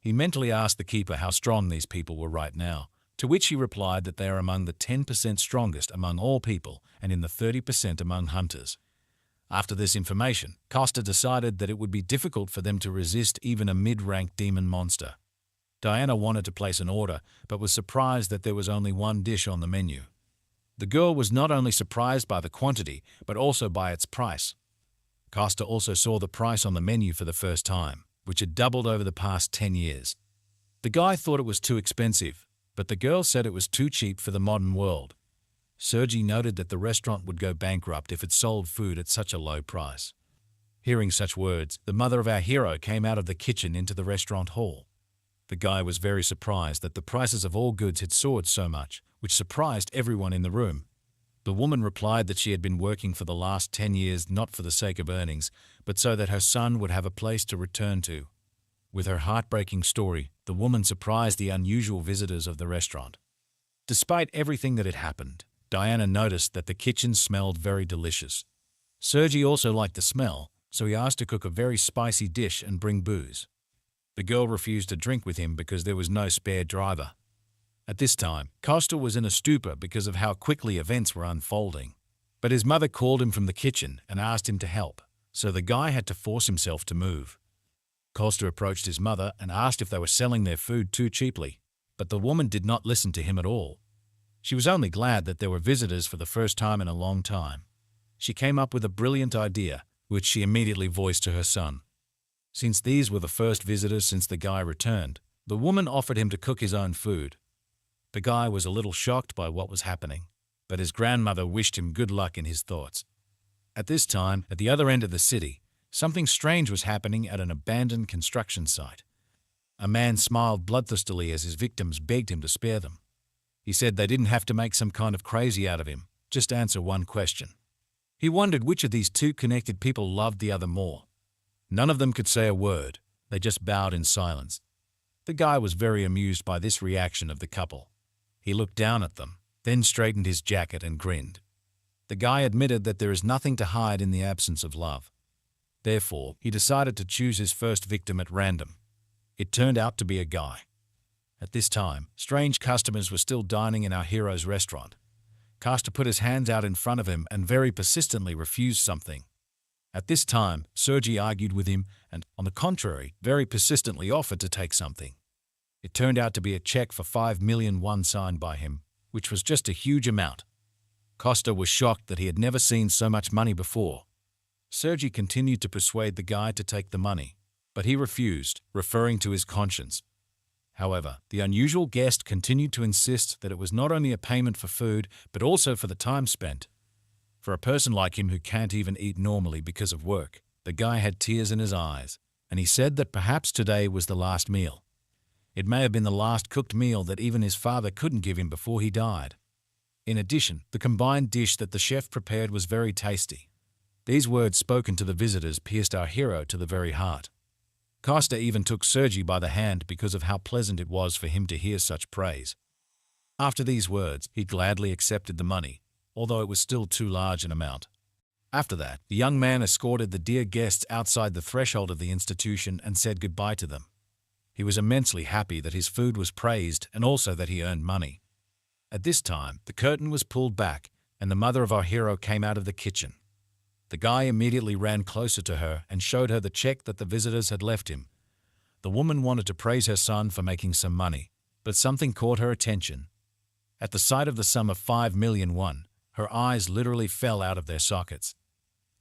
He mentally asked the keeper how strong these people were right now, to which he replied that they are among the 10% strongest among all people and in the 30% among hunters. After this information, Costa decided that it would be difficult for them to resist even a mid-ranked demon monster. Diana wanted to place an order, but was surprised that there was only one dish on the menu. The girl was not only surprised by the quantity, but also by its price. Costa also saw the price on the menu for the first time, which had doubled over the past 10 years. The guy thought it was too expensive, but the girl said it was too cheap for the modern world. Sergi noted that the restaurant would go bankrupt if it sold food at such a low price. Hearing such words, the mother of our hero came out of the kitchen into the restaurant hall. The guy was very surprised that the prices of all goods had soared so much, which surprised everyone in the room. The woman replied that she had been working for the last 10 years not for the sake of earnings, but so that her son would have a place to return to. With her heartbreaking story, the woman surprised the unusual visitors of the restaurant. Despite everything that had happened, Diana noticed that the kitchen smelled very delicious. Sergi also liked the smell, so he asked to cook a very spicy dish and bring booze. The girl refused to drink with him because there was no spare driver. At this time, Costa was in a stupor because of how quickly events were unfolding. But his mother called him from the kitchen and asked him to help, so the guy had to force himself to move. Costa approached his mother and asked if they were selling their food too cheaply, but the woman did not listen to him at all. She was only glad that there were visitors for the first time in a long time. She came up with a brilliant idea, which she immediately voiced to her son. Since these were the first visitors since the guy returned, the woman offered him to cook his own food. The guy was a little shocked by what was happening, but his grandmother wished him good luck in his thoughts. At this time, at the other end of the city, something strange was happening at an abandoned construction site. A man smiled bloodthirstily as his victims begged him to spare them. He said they didn't have to make some kind of crazy out of him, just answer one question. He wondered which of these two connected people loved the other more. None of them could say a word, they just bowed in silence. The guy was very amused by this reaction of the couple. He looked down at them, then straightened his jacket and grinned. The guy admitted that there is nothing to hide in the absence of love. Therefore, he decided to choose his first victim at random. It turned out to be a guy. At this time, strange customers were still dining in our hero's restaurant. Costa put his hands out in front of him and very persistently refused something. At this time, Sergi argued with him and, on the contrary, very persistently offered to take something. It turned out to be a check for 5 million won signed by him, which was just a huge amount. Costa was shocked that he had never seen so much money before. Sergi continued to persuade the guy to take the money, but he refused, referring to his conscience. However, the unusual guest continued to insist that it was not only a payment for food, but also for the time spent. For a person like him who can't even eat normally because of work, the guy had tears in his eyes, and he said that perhaps today was the last meal. It may have been the last cooked meal that even his father couldn't give him before he died. In addition, the combined dish that the chef prepared was very tasty. These words spoken to the visitors pierced our hero to the very heart. Costa even took Sergi by the hand because of how pleasant it was for him to hear such praise. After these words, he gladly accepted the money, although it was still too large an amount. After that, the young man escorted the dear guests outside the threshold of the institution and said goodbye to them. He was immensely happy that his food was praised and also that he earned money. At this time, the curtain was pulled back and the mother of our hero came out of the kitchen. The guy immediately ran closer to her and showed her the check that the visitors had left him. The woman wanted to praise her son for making some money, but something caught her attention. At the sight of the sum of 5 million won, her eyes literally fell out of their sockets.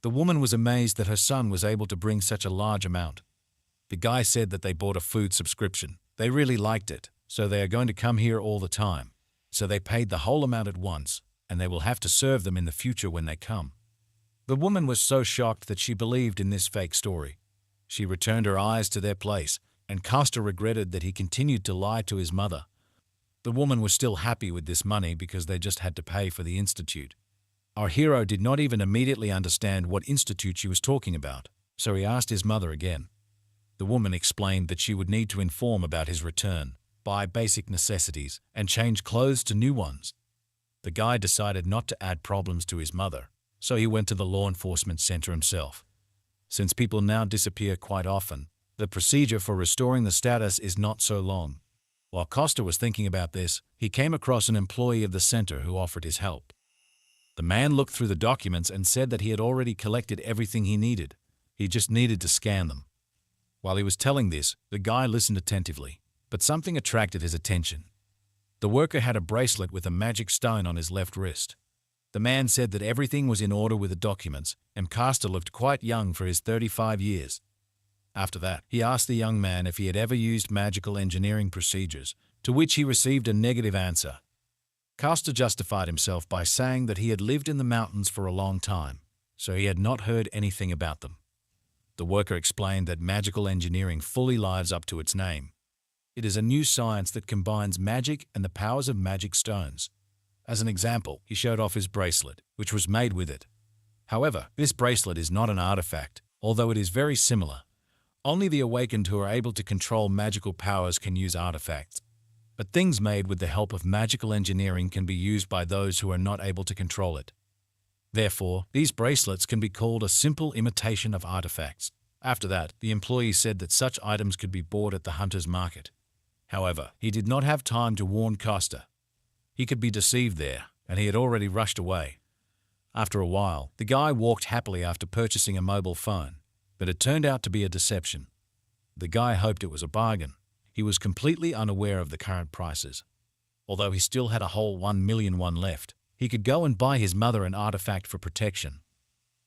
The woman was amazed that her son was able to bring such a large amount. The guy said that they bought a food subscription. They really liked it, so they are going to come here all the time. So they paid the whole amount at once, and they will have to serve them in the future when they come. The woman was so shocked that she believed in this fake story. She returned her eyes to their place, and Costa regretted that he continued to lie to his mother. The woman was still happy with this money because they just had to pay for the institute. Our hero did not even immediately understand what institute she was talking about, so he asked his mother again. The woman explained that she would need to inform about his return, buy basic necessities, and change clothes to new ones. The guy decided not to add problems to his mother, so he went to the law enforcement center himself. Since people now disappear quite often, the procedure for restoring the status is not so long. While Costa was thinking about this, he came across an employee of the center who offered his help. The man looked through the documents and said that he had already collected everything he needed. He just needed to scan them. While he was telling this, the guy listened attentively, but something attracted his attention. The worker had a bracelet with a magic stone on his left wrist. The man said that everything was in order with the documents, and Costa looked quite young for his 35 years. After that, he asked the young man if he had ever used magical engineering procedures, to which he received a negative answer. Costa justified himself by saying that he had lived in the mountains for a long time, so he had not heard anything about them. The worker explained that magical engineering fully lives up to its name. It is a new science that combines magic and the powers of magic stones. As an example, he showed off his bracelet, which was made with it. However, this bracelet is not an artifact, although it is very similar. Only the awakened who are able to control magical powers can use artifacts. But things made with the help of magical engineering can be used by those who are not able to control it. Therefore, these bracelets can be called a simple imitation of artifacts. After that, the employee said that such items could be bought at the hunter's market. However, he did not have time to warn Costa. He could be deceived there, and he had already rushed away. After a while, the guy walked happily after purchasing a mobile phone, but it turned out to be a deception. The guy hoped it was a bargain. He was completely unaware of the current prices. Although he still had a whole 1 million won left, he could go and buy his mother an artifact for protection.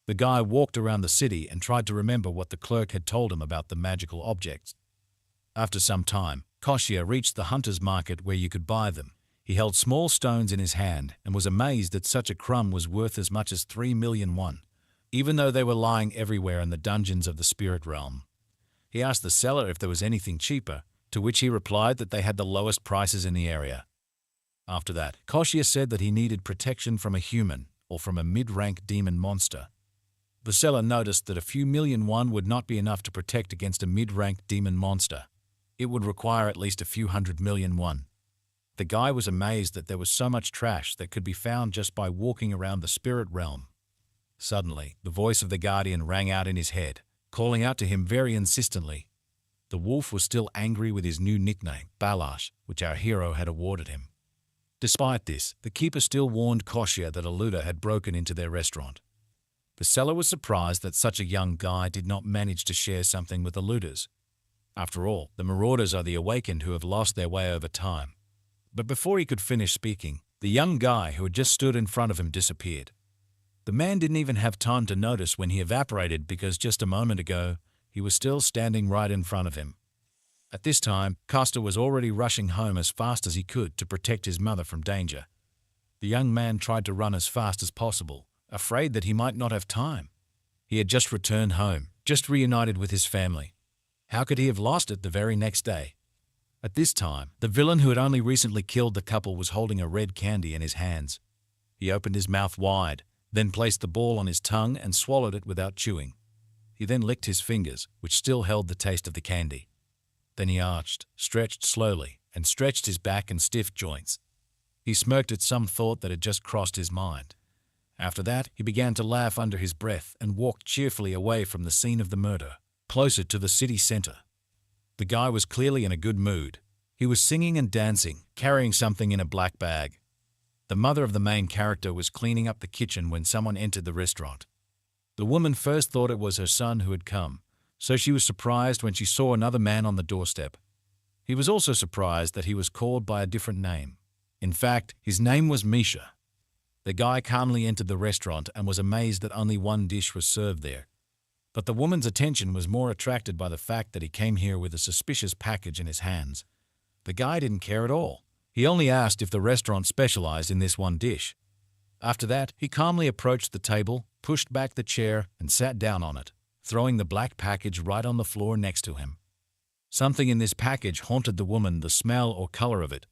The guy walked around the city and tried to remember what the clerk had told him about the magical objects. After some time, Koshia reached the hunter's market where you could buy them. He held small stones in his hand and was amazed that such a crumb was worth as much as 3 million won, even though they were lying everywhere in the dungeons of the spirit realm. He asked the seller if there was anything cheaper, to which he replied that they had the lowest prices in the area. After that, Koshia said that he needed protection from a human or from a mid-rank demon monster. The seller noticed that a few million won would not be enough to protect against a mid-rank demon monster. It would require at least a few 100 million won. The guy was amazed that there was so much trash that could be found just by walking around the spirit realm. Suddenly, the voice of the guardian rang out in his head. calling out to him very insistently. The wolf was still angry with his new nickname, Balash, which our hero had awarded him. Despite this, the keeper still warned Koshia that a looter had broken into their restaurant. The seller was surprised that such a young guy did not manage to share something with the looters. After all, the marauders are the awakened who have lost their way over time. But before he could finish speaking, the young guy who had just stood in front of him disappeared. The man didn't even have time to notice when he evaporated because just a moment ago, he was still standing right in front of him. At this time, Costa was already rushing home as fast as he could to protect his mother from danger. The young man tried to run as fast as possible, afraid that he might not have time. He had just returned home, just reunited with his family. How could he have lost it the very next day? At this time, the villain who had only recently killed the couple was holding a red candy in his hands. He opened his mouth wide, then placed the ball on his tongue and swallowed it without chewing. He then licked his fingers, which still held the taste of the candy. Then he arched, stretched slowly, and stretched his back and stiff joints. He smirked at some thought that had just crossed his mind. After that, he began to laugh under his breath and walked cheerfully away from the scene of the murder, closer to the city center. The guy was clearly in a good mood. He was singing and dancing, carrying something in a black bag. The mother of the main character was cleaning up the kitchen when someone entered the restaurant. The woman first thought it was her son who had come, so she was surprised when she saw another man on the doorstep. He was also surprised that he was called by a different name. In fact, his name was Misha. The guy calmly entered the restaurant and was amazed that only one dish was served there. But the woman's attention was more attracted by the fact that he came here with a suspicious package in his hands. The guy didn't care at all. He only asked if the restaurant specialized in this one dish. After that, he calmly approached the table, pushed back the chair, and sat down on it, throwing the black package right on the floor next to him. Something in this package haunted the woman, the smell or color of it.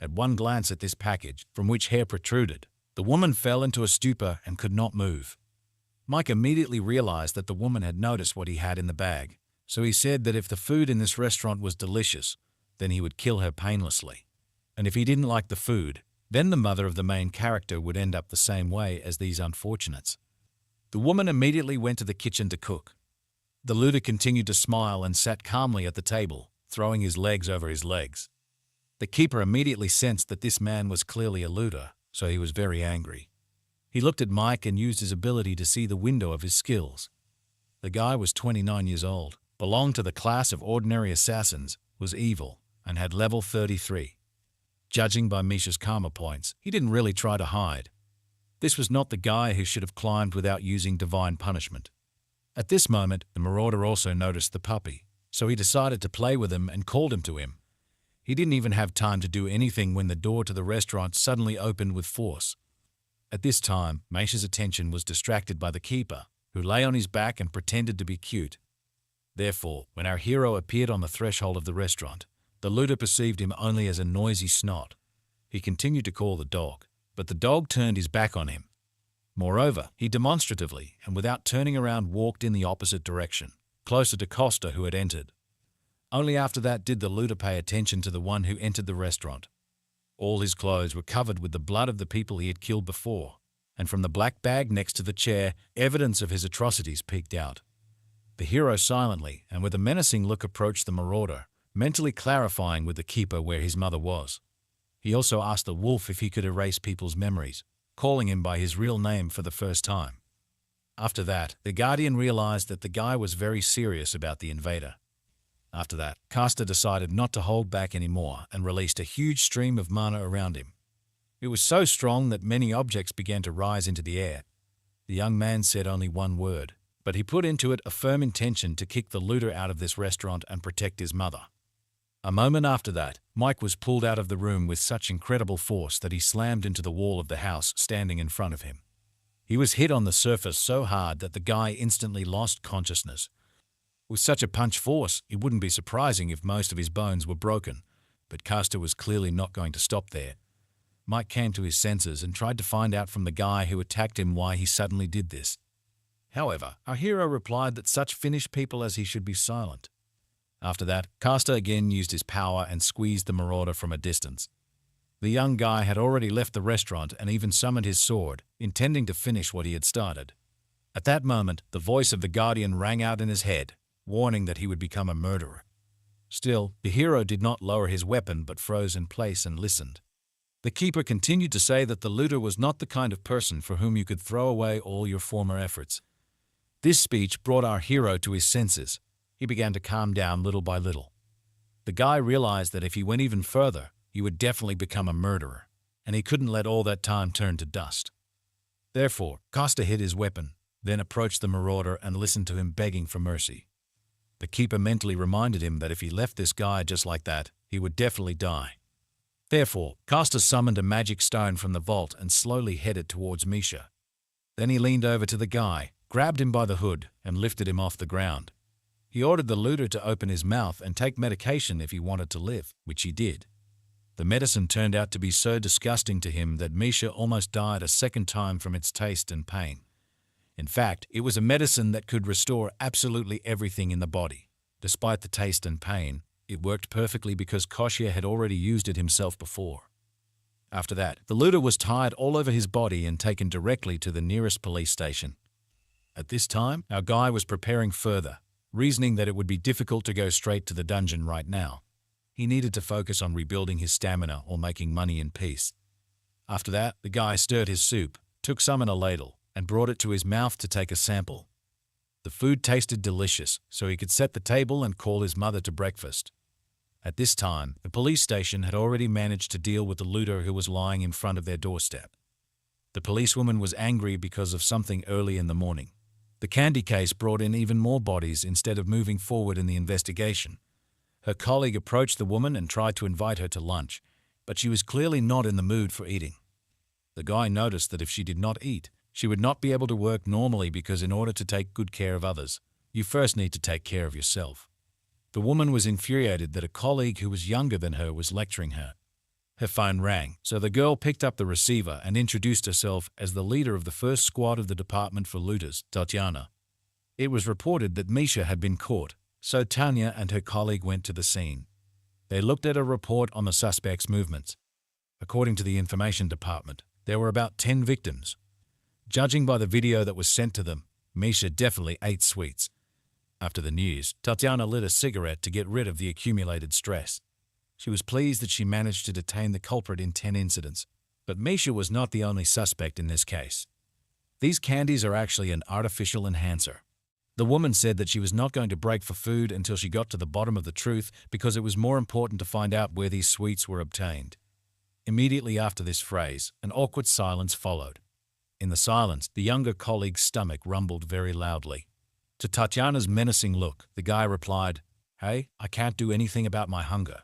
At one glance at this package, from which hair protruded, the woman fell into a stupor and could not move. Mike immediately realized that the woman had noticed what he had in the bag, so he said that if the food in this restaurant was delicious, then he would kill her painlessly. And if he didn't like the food, then the mother of the main character would end up the same way as these unfortunates. The woman immediately went to the kitchen to cook. The looter continued to smile and sat calmly at the table, throwing his legs over his legs. The keeper immediately sensed that this man was clearly a looter, so he was very angry. He looked at Mike and used his ability to see the window of his skills. The guy was 29 years old, belonged to the class of ordinary assassins, was evil, and had level 33. Judging by Misha's karma points, he didn't really try to hide. This was not the guy who should have climbed without using divine punishment. At this moment, the marauder also noticed the puppy, so he decided to play with him and called him to him. He didn't even have time to do anything when the door to the restaurant suddenly opened with force. At this time, Misha's attention was distracted by the keeper, who lay on his back and pretended to be cute. Therefore, when our hero appeared on the threshold of the restaurant, the looter perceived him only as a noisy snot. He continued to call the dog, but the dog turned his back on him. Moreover, he demonstratively and without turning around walked in the opposite direction, closer to Costa, who had entered. Only after that did the looter pay attention to the one who entered the restaurant. All his clothes were covered with the blood of the people he had killed before, and from the black bag next to the chair, evidence of his atrocities peeked out. The hero silently and with a menacing look approached the marauder, mentally clarifying with the keeper where his mother was. He also asked the wolf if he could erase people's memories, calling him by his real name for the first time. After that, the guardian realized that the guy was very serious about the invader. After that, Costa decided not to hold back anymore and released a huge stream of mana around him. It was so strong that many objects began to rise into the air. The young man said only one word, but he put into it a firm intention to kick the looter out of this restaurant and protect his mother. A moment after that, Mike was pulled out of the room with such incredible force that he slammed into the wall of the house standing in front of him. He was hit on the surface so hard that the guy instantly lost consciousness. With such a punch force, it wouldn't be surprising if most of his bones were broken, but Costa was clearly not going to stop there. Mike came to his senses and tried to find out from the guy who attacked him why he suddenly did this. However, our hero replied that such finished people as he should be silent. After that, Costa again used his power and squeezed the marauder from a distance. The young guy had already left the restaurant and even summoned his sword, intending to finish what he had started. At that moment, the voice of the guardian rang out in his head, warning that he would become a murderer. Still, the hero did not lower his weapon but froze in place and listened. The keeper continued to say that the looter was not the kind of person for whom you could throw away all your former efforts. This speech brought our hero to his senses. He began to calm down little by little. The guy realized that if he went even further, he would definitely become a murderer, and he couldn't let all that time turn to dust. Therefore, Costa hid his weapon, then approached the marauder and listened to him begging for mercy. The keeper mentally reminded him that if he left this guy just like that, he would definitely die. Therefore, Costa summoned a magic stone from the vault and slowly headed towards Misha. Then he leaned over to the guy, grabbed him by the hood, and lifted him off the ground. He ordered the looter to open his mouth and take medication if he wanted to live, which he did. The medicine turned out to be so disgusting to him that Misha almost died a second time from its taste and pain. In fact, it was a medicine that could restore absolutely everything in the body. Despite the taste and pain, it worked perfectly because Koshia had already used it himself before. After that, the looter was tied all over his body and taken directly to the nearest police station. At this time, our guy was preparing further, reasoning that it would be difficult to go straight to the dungeon right now. He needed to focus on rebuilding his stamina or making money in peace. After that, the guy stirred his soup, took some in a ladle, and brought it to his mouth to take a sample. The food tasted delicious, so he could set the table and call his mother to breakfast. At this time, the police station had already managed to deal with the looter who was lying in front of their doorstep. The policewoman was angry because of something early in the morning. The candy case brought in even more bodies instead of moving forward in the investigation. Her colleague approached the woman and tried to invite her to lunch, but she was clearly not in the mood for eating. The guy noticed that if she did not eat, she would not be able to work normally because in order to take good care of others, you first need to take care of yourself. The woman was infuriated that a colleague who was younger than her was lecturing her. Her phone rang, so the girl picked up the receiver and introduced herself as the leader of the first squad of the Department for Looters, Tatiana. It was reported that Misha had been caught, so Tanya and her colleague went to the scene. They looked at a report on the suspect's movements. According to the information department, there were about 10 victims. Judging by the video that was sent to them, Misha definitely ate sweets. After the news, Tatiana lit a cigarette to get rid of the accumulated stress. She was pleased that she managed to detain the culprit in 10 incidents. But Misha was not the only suspect in this case. These candies are actually an artificial enhancer. The woman said that she was not going to break for food until she got to the bottom of the truth because it was more important to find out where these sweets were obtained. Immediately after this phrase, an awkward silence followed. In the silence, the younger colleague's stomach rumbled very loudly. To Tatiana's menacing look, the guy replied, "Hey, I can't do anything about my hunger.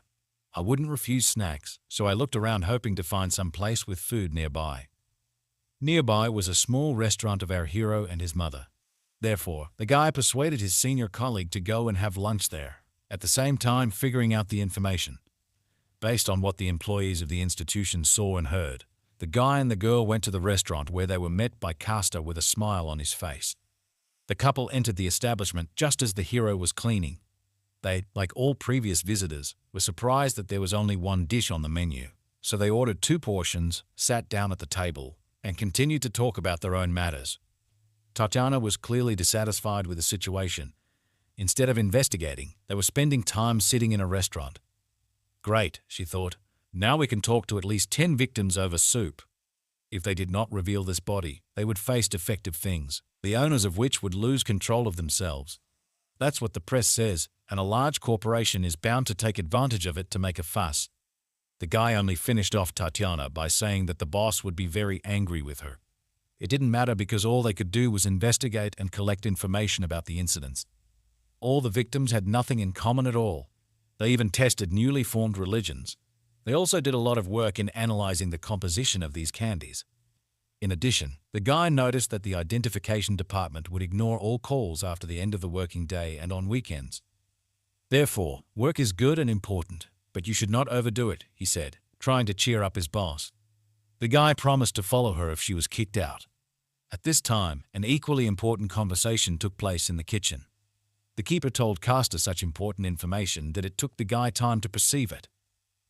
I wouldn't refuse snacks, so I looked around hoping to find some place with food nearby." Nearby was a small restaurant of our hero and his mother. Therefore, the guy persuaded his senior colleague to go and have lunch there, at the same time figuring out the information. Based on what the employees of the institution saw and heard, the guy and the girl went to the restaurant where they were met by Costa with a smile on his face. The couple entered the establishment just as the hero was cleaning. They, like all previous visitors, were surprised that there was only one dish on the menu, so they ordered 2 portions, sat down at the table, and continued to talk about their own matters. Tatiana was clearly dissatisfied with the situation. Instead of investigating, they were spending time sitting in a restaurant. Great, she thought. Now we can talk to at least 10 victims over soup. If they did not reveal this body, they would face defective things, the owners of which would lose control of themselves. That's what the press says, and a large corporation is bound to take advantage of it to make a fuss. The guy only finished off Tatiana by saying that the boss would be very angry with her. It didn't matter because all they could do was investigate and collect information about the incidents. All the victims had nothing in common at all. They even tested newly formed religions. They also did a lot of work in analyzing the composition of these candies. In addition, the guy noticed that the identification department would ignore all calls after the end of the working day and on weekends. Therefore, work is good and important, but you should not overdo it, he said, trying to cheer up his boss. The guy promised to follow her if she was kicked out. At this time, an equally important conversation took place in the kitchen. The keeper told Costa such important information that it took the guy time to perceive it.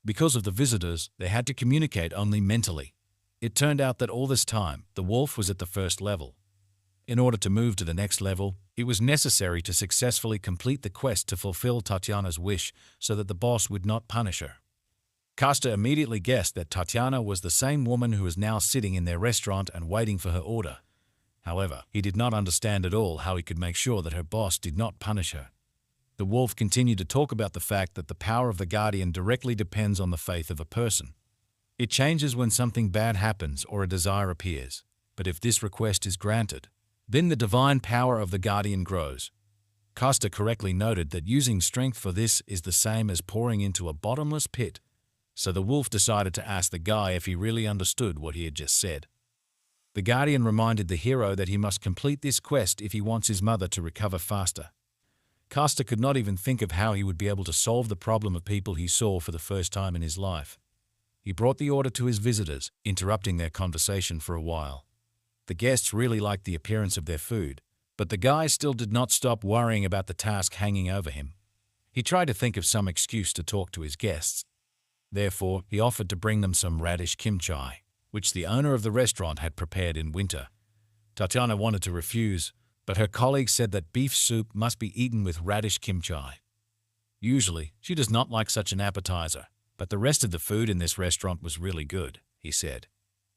Because of the visitors, they had to communicate only mentally. It turned out that all this time, the wolf was at the first level. In order to move to the next level, it was necessary to successfully complete the quest to fulfill Tatiana's wish so that the boss would not punish her. Costa immediately guessed that Tatiana was the same woman who was now sitting in their restaurant and waiting for her order. However, he did not understand at all how he could make sure that her boss did not punish her. The wolf continued to talk about the fact that the power of the guardian directly depends on the faith of a person. It changes when something bad happens or a desire appears, but if this request is granted, then the divine power of the guardian grows. Costa correctly noted that using strength for this is the same as pouring into a bottomless pit, so the wolf decided to ask the guy if he really understood what he had just said. The guardian reminded the hero that he must complete this quest if he wants his mother to recover faster. Costa could not even think of how he would be able to solve the problem of people he saw for the first time in his life. He brought the order to his visitors, interrupting their conversation for a while. The guests really liked the appearance of their food, but the guy still did not stop worrying about the task hanging over him. He tried to think of some excuse to talk to his guests. Therefore, he offered to bring them some radish kimchi, which the owner of the restaurant had prepared in winter. Tatiana wanted to refuse, but her colleague said that beef soup must be eaten with radish kimchi. Usually, she does not like such an appetizer, but the rest of the food in this restaurant was really good, he said.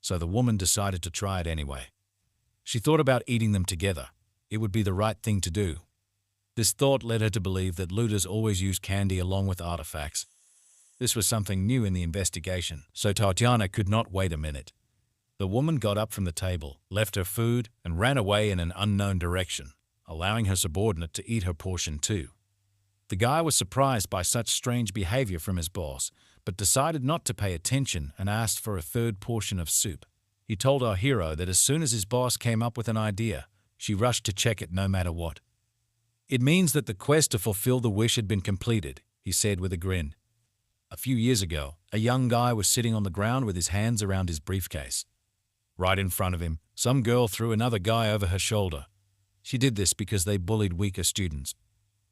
So the woman decided to try it anyway. She thought about eating them together. It would be the right thing to do. This thought led her to believe that looters always use candy along with artifacts. This was something new in the investigation, so Tatiana could not wait a minute. The woman got up from the table, left her food, and ran away in an unknown direction, allowing her subordinate to eat her portion too. The guy was surprised by such strange behavior from his boss, but decided not to pay attention and asked for a third portion of soup. He told our hero that as soon as his boss came up with an idea, she rushed to check it no matter what. It means that the quest to fulfill the wish had been completed, he said with a grin. A few years ago, a young guy was sitting on the ground with his hands around his briefcase. Right in front of him, some girl threw another guy over her shoulder. She did this because they bullied weaker students.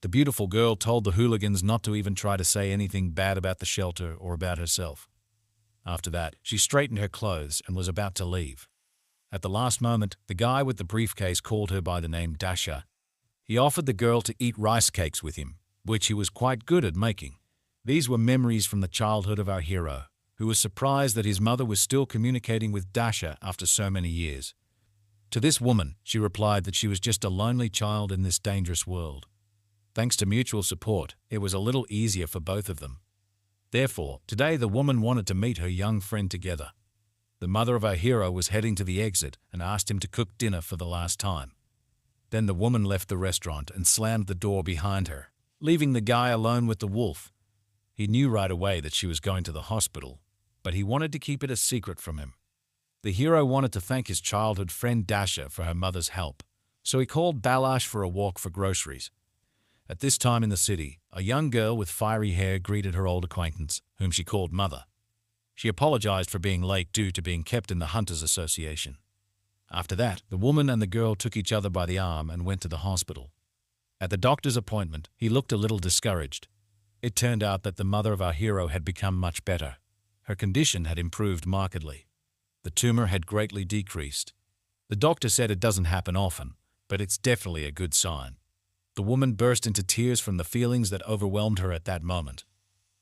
The beautiful girl told the hooligans not to even try to say anything bad about the shelter or about herself. After that, she straightened her clothes and was about to leave. At the last moment, the guy with the briefcase called her by the name Dasha. He offered the girl to eat rice cakes with him, which he was quite good at making. These were memories from the childhood of our hero, who was surprised that his mother was still communicating with Dasha after so many years. To this woman, she replied that she was just a lonely child in this dangerous world. Thanks to mutual support, it was a little easier for both of them. Therefore, today the woman wanted to meet her young friend together. The mother of our hero was heading to the exit and asked him to cook dinner for the last time. Then the woman left the restaurant and slammed the door behind her, leaving the guy alone with the wolf. He knew right away that she was going to the hospital, but he wanted to keep it a secret from him. The hero wanted to thank his childhood friend Dasha for her mother's help, so he called Balash for a walk for groceries. At this time in the city, a young girl with fiery hair greeted her old acquaintance, whom she called Mother. She apologized for being late due to being kept in the Hunters Association. After that, the woman and the girl took each other by the arm and went to the hospital. At the doctor's appointment, he looked a little discouraged. It turned out that the mother of our hero had become much better. Her condition had improved markedly. The tumor had greatly decreased. The doctor said it doesn't happen often, but it's definitely a good sign. The woman burst into tears from the feelings that overwhelmed her at that moment.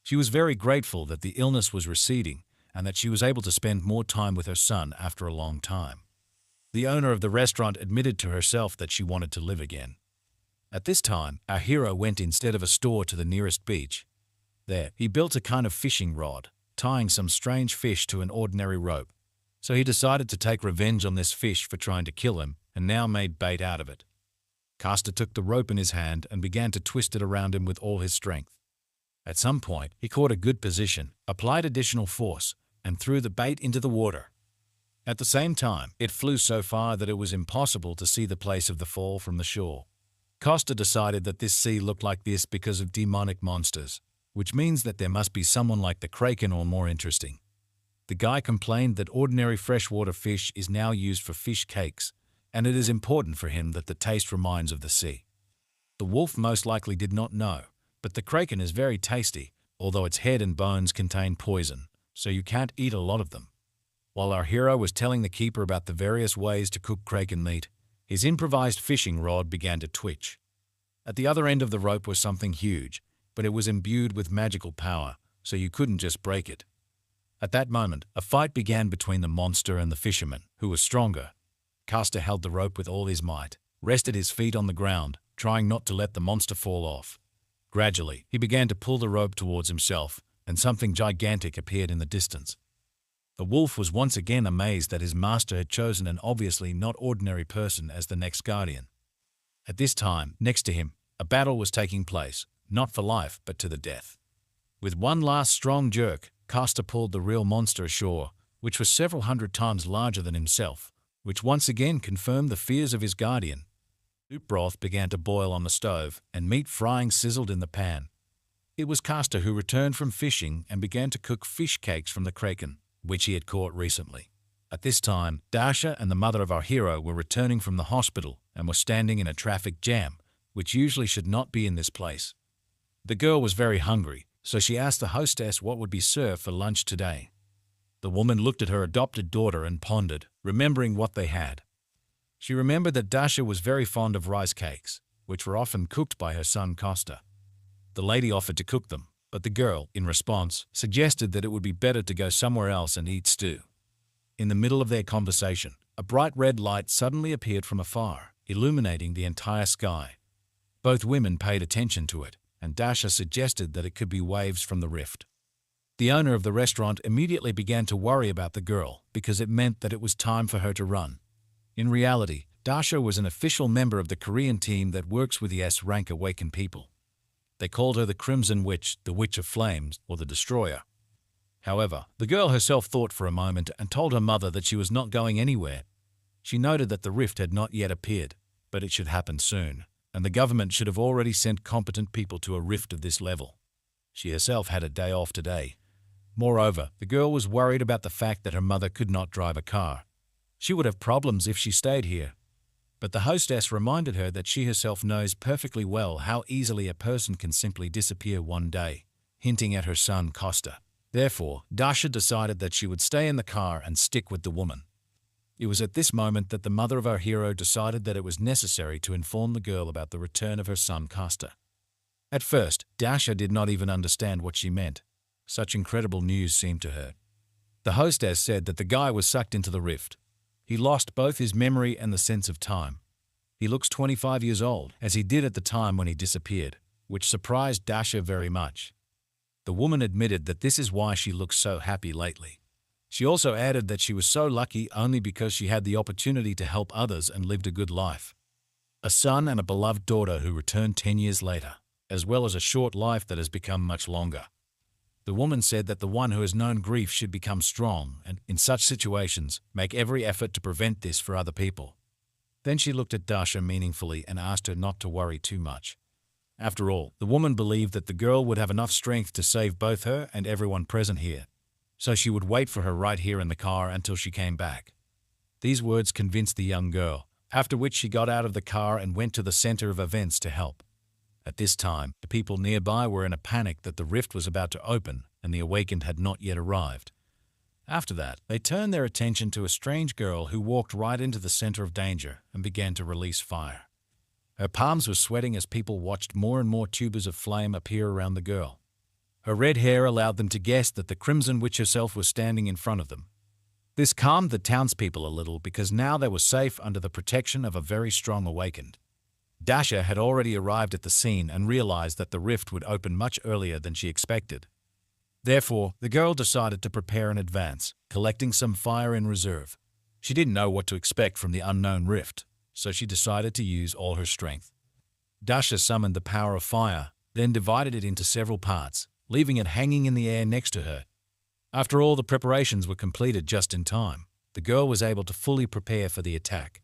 She was very grateful that the illness was receding and that she was able to spend more time with her son after a long time. The owner of the restaurant admitted to herself that she wanted to live again. At this time, our hero went instead of a store to the nearest beach. There, he built a kind of fishing rod, tying some strange fish to an ordinary rope. So he decided to take revenge on this fish for trying to kill him and now made bait out of it. Costa took the rope in his hand and began to twist it around him with all his strength. At some point, he caught a good position, applied additional force, and threw the bait into the water. At the same time, it flew so far that it was impossible to see the place of the fall from the shore. Costa decided that this sea looked like this because of demonic monsters, which means that there must be someone like the kraken or more interesting. The guy complained that ordinary freshwater fish is now used for fish cakes, and it is important for him that the taste reminds of the sea. The wolf most likely did not know, but the kraken is very tasty, although its head and bones contain poison, so you can't eat a lot of them. While our hero was telling the keeper about the various ways to cook kraken meat, His improvised fishing rod began to twitch. At the other end of the rope was something huge, but it was imbued with magical power, so you couldn't just break it. At that moment, a fight began between the monster and the fisherman, who was stronger. Castor held the rope with all his might, rested his feet on the ground, trying not to let the monster fall off. Gradually, he began to pull the rope towards himself, and something gigantic appeared in the distance. The wolf was once again amazed that his master had chosen an obviously not ordinary person as the next guardian. At this time, next to him, a battle was taking place, not for life but to the death. With one last strong jerk, Castor pulled the real monster ashore, which was several hundred times larger than himself, which once again confirmed the fears of his guardian. Soup broth began to boil on the stove, and meat frying sizzled in the pan. It was Castor who returned from fishing and began to cook fish cakes from the kraken, which he had caught recently. At this time, Dasha and the mother of our hero were returning from the hospital and were standing in a traffic jam, which usually should not be in this place. The girl was very hungry, so she asked the hostess what would be served for lunch today. The woman looked at her adopted daughter and pondered, remembering what they had. She remembered that Dasha was very fond of rice cakes, which were often cooked by her son Costa. The lady offered to cook them, but the girl, in response, suggested that it would be better to go somewhere else and eat stew. In the middle of their conversation, a bright red light suddenly appeared from afar, illuminating the entire sky. Both women paid attention to it, and Dasha suggested that it could be waves from the rift. The owner of the restaurant immediately began to worry about the girl because it meant that it was time for her to run. In reality, Dasha was an official member of the Korean team that works with the S-rank awakened people. They called her the Crimson Witch, the Witch of Flames, or the Destroyer. However, the girl herself thought for a moment and told her mother that she was not going anywhere. She noted that the rift had not yet appeared, but it should happen soon, and the government should have already sent competent people to a rift of this level. She herself had a day off today. Moreover, the girl was worried about the fact that her mother could not drive a car. She would have problems if she stayed here. But the hostess reminded her that she herself knows perfectly well how easily a person can simply disappear one day, hinting at her son Costa. Therefore, Dasha decided that she would stay in the car and stick with the woman. It was at this moment that the mother of our hero decided that it was necessary to inform the girl about the return of her son Costa. At first, Dasha did not even understand what she meant. Such incredible news seemed to her. The hostess said that the guy was sucked into the rift. He lost both his memory and the sense of time. He looks 25 years old, as he did at the time when he disappeared, which surprised Dasha very much. The woman admitted that this is why she looks so happy lately. She also added that she was so lucky only because she had the opportunity to help others and lived a good life. A son and a beloved daughter who returned 10 years later, as well as a short life that has become much longer. The woman said that the one who has known grief should become strong and, in such situations, make every effort to prevent this for other people. Then she looked at Dasha meaningfully and asked her not to worry too much. After all, the woman believed that the girl would have enough strength to save both her and everyone present here, so she would wait for her right here in the car until she came back. These words convinced the young girl, after which she got out of the car and went to the center of events to help. At this time, the people nearby were in a panic that the rift was about to open and the awakened had not yet arrived. After that, they turned their attention to a strange girl who walked right into the center of danger and began to release fire. Her palms were sweating as people watched more and more tubers of flame appear around the girl. Her red hair allowed them to guess that the Crimson Witch herself was standing in front of them. This calmed the townspeople a little because now they were safe under the protection of a very strong awakened. Dasha had already arrived at the scene and realized that the rift would open much earlier than she expected. Therefore, the girl decided to prepare in advance, collecting some fire in reserve. She didn't know what to expect from the unknown rift, so she decided to use all her strength. Dasha summoned the power of fire, then divided it into several parts, leaving it hanging in the air next to her. After all the preparations were completed just in time, the girl was able to fully prepare for the attack.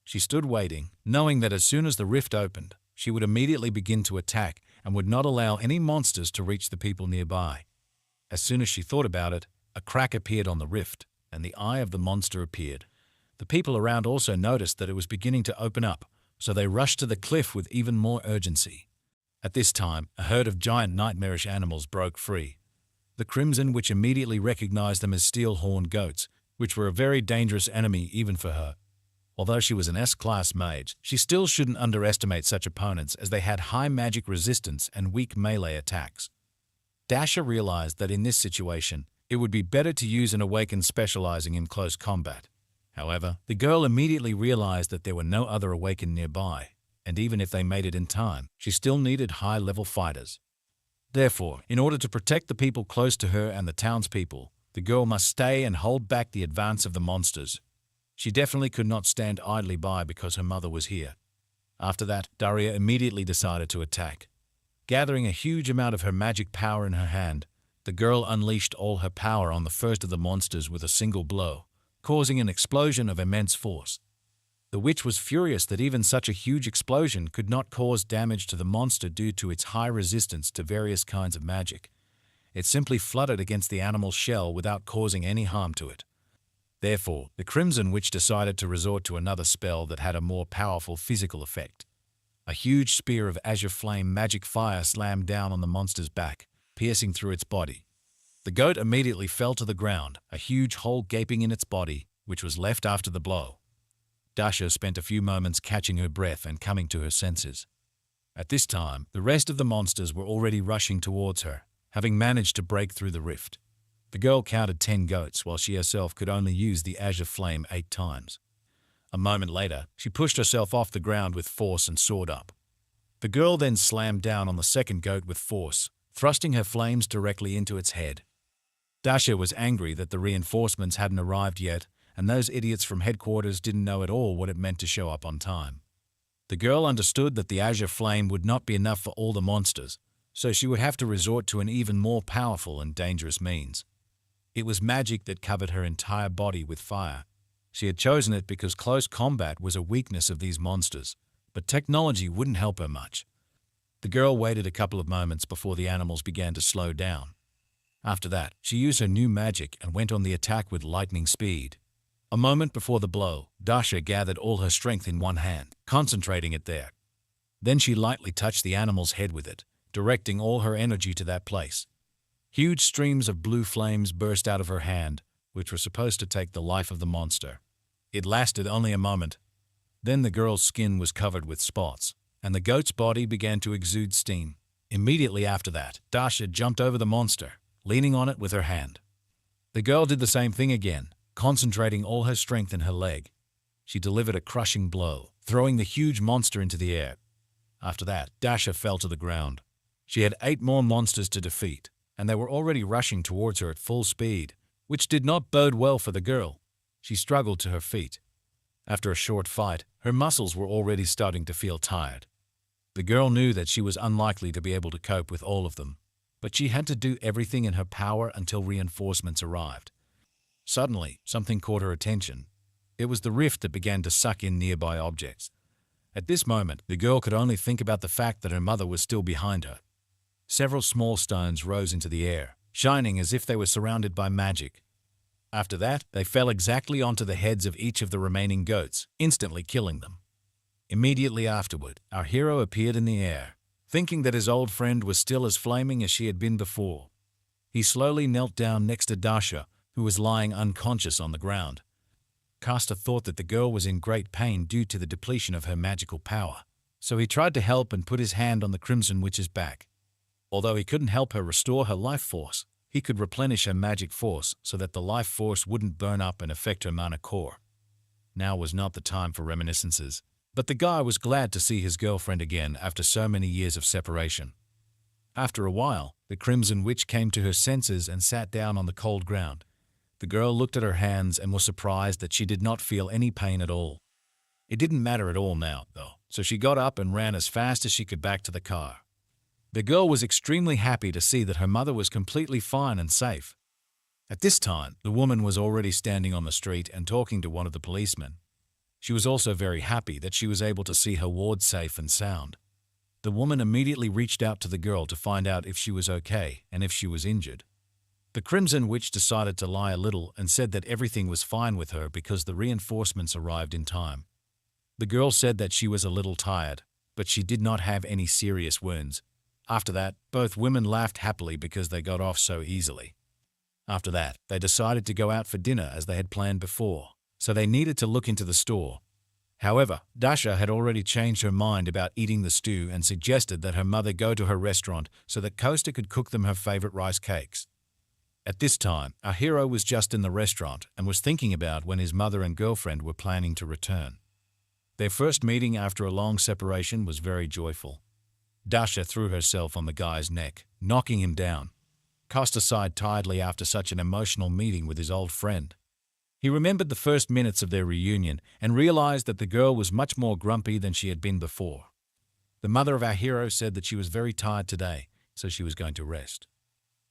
She stood waiting, knowing that as soon as the rift opened, she would immediately begin to attack and would not allow any monsters to reach the people nearby. As soon as she thought about it, a crack appeared on the rift, and the eye of the monster appeared. The people around also noticed that it was beginning to open up, so they rushed to the cliff with even more urgency. At this time, a herd of giant nightmarish animals broke free. The Crimson Witch immediately recognized them as steel-horned goats, which were a very dangerous enemy even for her. Although she was an S-class mage, she still shouldn't underestimate such opponents as they had high magic resistance and weak melee attacks. Dasha realized that in this situation, it would be better to use an awakened specializing in close combat. However, the girl immediately realized that there were no other awakened nearby, and even if they made it in time, she still needed high-level fighters. Therefore, in order to protect the people close to her and the townspeople, the girl must stay and hold back the advance of the monsters. She definitely could not stand idly by because her mother was here. After that, Daria immediately decided to attack. Gathering a huge amount of her magic power in her hand, the girl unleashed all her power on the first of the monsters with a single blow, causing an explosion of immense force. The witch was furious that even such a huge explosion could not cause damage to the monster due to its high resistance to various kinds of magic. It simply flooded against the animal's shell without causing any harm to it. Therefore, the Crimson Witch decided to resort to another spell that had a more powerful physical effect. A huge spear of azure flame magic fire slammed down on the monster's back, piercing through its body. The goat immediately fell to the ground, a huge hole gaping in its body, which was left after the blow. Dasha spent a few moments catching her breath and coming to her senses. At this time, the rest of the monsters were already rushing towards her, having managed to break through the rift. The girl counted 10 goats while she herself could only use the azure flame 8 times. A moment later, she pushed herself off the ground with force and soared up. The girl then slammed down on the second goat with force, thrusting her flames directly into its head. Dasha was angry that the reinforcements hadn't arrived yet, and those idiots from headquarters didn't know at all what it meant to show up on time. The girl understood that the azure flame would not be enough for all the monsters, so she would have to resort to an even more powerful and dangerous means. It was magic that covered her entire body with fire. She had chosen it because close combat was a weakness of these monsters, but technology wouldn't help her much. The girl waited a couple of moments before the animals began to slow down. After that, she used her new magic and went on the attack with lightning speed. A moment before the blow, Dasha gathered all her strength in one hand, concentrating it there. Then she lightly touched the animal's head with it, directing all her energy to that place. Huge streams of blue flames burst out of her hand, which were supposed to take the life of the monster. It lasted only a moment. Then the girl's skin was covered with spots, and the goat's body began to exude steam. Immediately after that, Dasha jumped over the monster, leaning on it with her hand. The girl did the same thing again, concentrating all her strength in her leg. She delivered a crushing blow, throwing the huge monster into the air. After that, Dasha fell to the ground. She had 8 more monsters to defeat, and they were already rushing towards her at full speed, which did not bode well for the girl. She struggled to her feet. After a short fight, her muscles were already starting to feel tired. The girl knew that she was unlikely to be able to cope with all of them, but she had to do everything in her power until reinforcements arrived. Suddenly, something caught her attention. It was the rift that began to suck in nearby objects. At this moment, the girl could only think about the fact that her mother was still behind her. Several small stones rose into the air, shining as if they were surrounded by magic. After that, they fell exactly onto the heads of each of the remaining goats, instantly killing them. Immediately afterward, our hero appeared in the air, thinking that his old friend was still as flaming as she had been before. He slowly knelt down next to Dasha, who was lying unconscious on the ground. Castor thought that the girl was in great pain due to the depletion of her magical power, so he tried to help and put his hand on the Crimson Witch's back. Although he couldn't help her restore her life force, he could replenish her magic force so that the life force wouldn't burn up and affect her mana core. Now was not the time for reminiscences, but the guy was glad to see his girlfriend again after so many years of separation. After a while, the Crimson Witch came to her senses and sat down on the cold ground. The girl looked at her hands and was surprised that she did not feel any pain at all. It didn't matter at all now, though, so she got up and ran as fast as she could back to the car. The girl was extremely happy to see that her mother was completely fine and safe. At this time, the woman was already standing on the street and talking to one of the policemen. She was also very happy that she was able to see her ward safe and sound. The woman immediately reached out to the girl to find out if she was okay and if she was injured. The Crimson Witch decided to lie a little and said that everything was fine with her because the reinforcements arrived in time. The girl said that she was a little tired, but she did not have any serious wounds. After that, both women laughed happily because they got off so easily. After that, they decided to go out for dinner as they had planned before, so they needed to look into the store. However, Dasha had already changed her mind about eating the stew and suggested that her mother go to her restaurant so that Costa could cook them her favorite rice cakes. At this time, our hero was just in the restaurant and was thinking about when his mother and girlfriend were planning to return. Their first meeting after a long separation was very joyful. Dasha threw herself on the guy's neck, knocking him down. Costa sighed tiredly after such an emotional meeting with his old friend. He remembered the first minutes of their reunion and realized that the girl was much more grumpy than she had been before. The mother of our hero said that she was very tired today, so she was going to rest.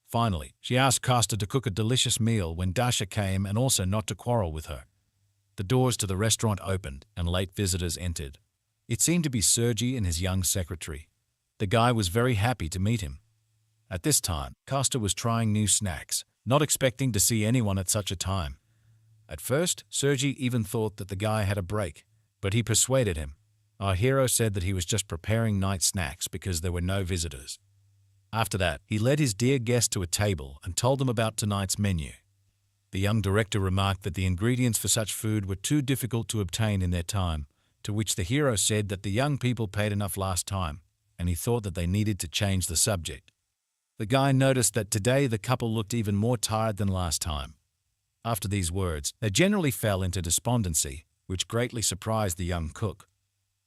Finally, she asked Costa to cook a delicious meal when Dasha came and also not to quarrel with her. The doors to the restaurant opened and late visitors entered. It seemed to be Sergei and his young secretary. The guy was very happy to meet him. At this time, Costa was trying new snacks, not expecting to see anyone at such a time. At first, Sergei even thought that the guy had a break, but he persuaded him. Our hero said that he was just preparing night snacks because there were no visitors. After that, he led his dear guest to a table and told them about tonight's menu. The young director remarked that the ingredients for such food were too difficult to obtain in their time, to which the hero said that the young people paid enough last time, and he thought that they needed to change the subject. The guy noticed that today the couple looked even more tired than last time. After these words, they generally fell into despondency, which greatly surprised the young cook.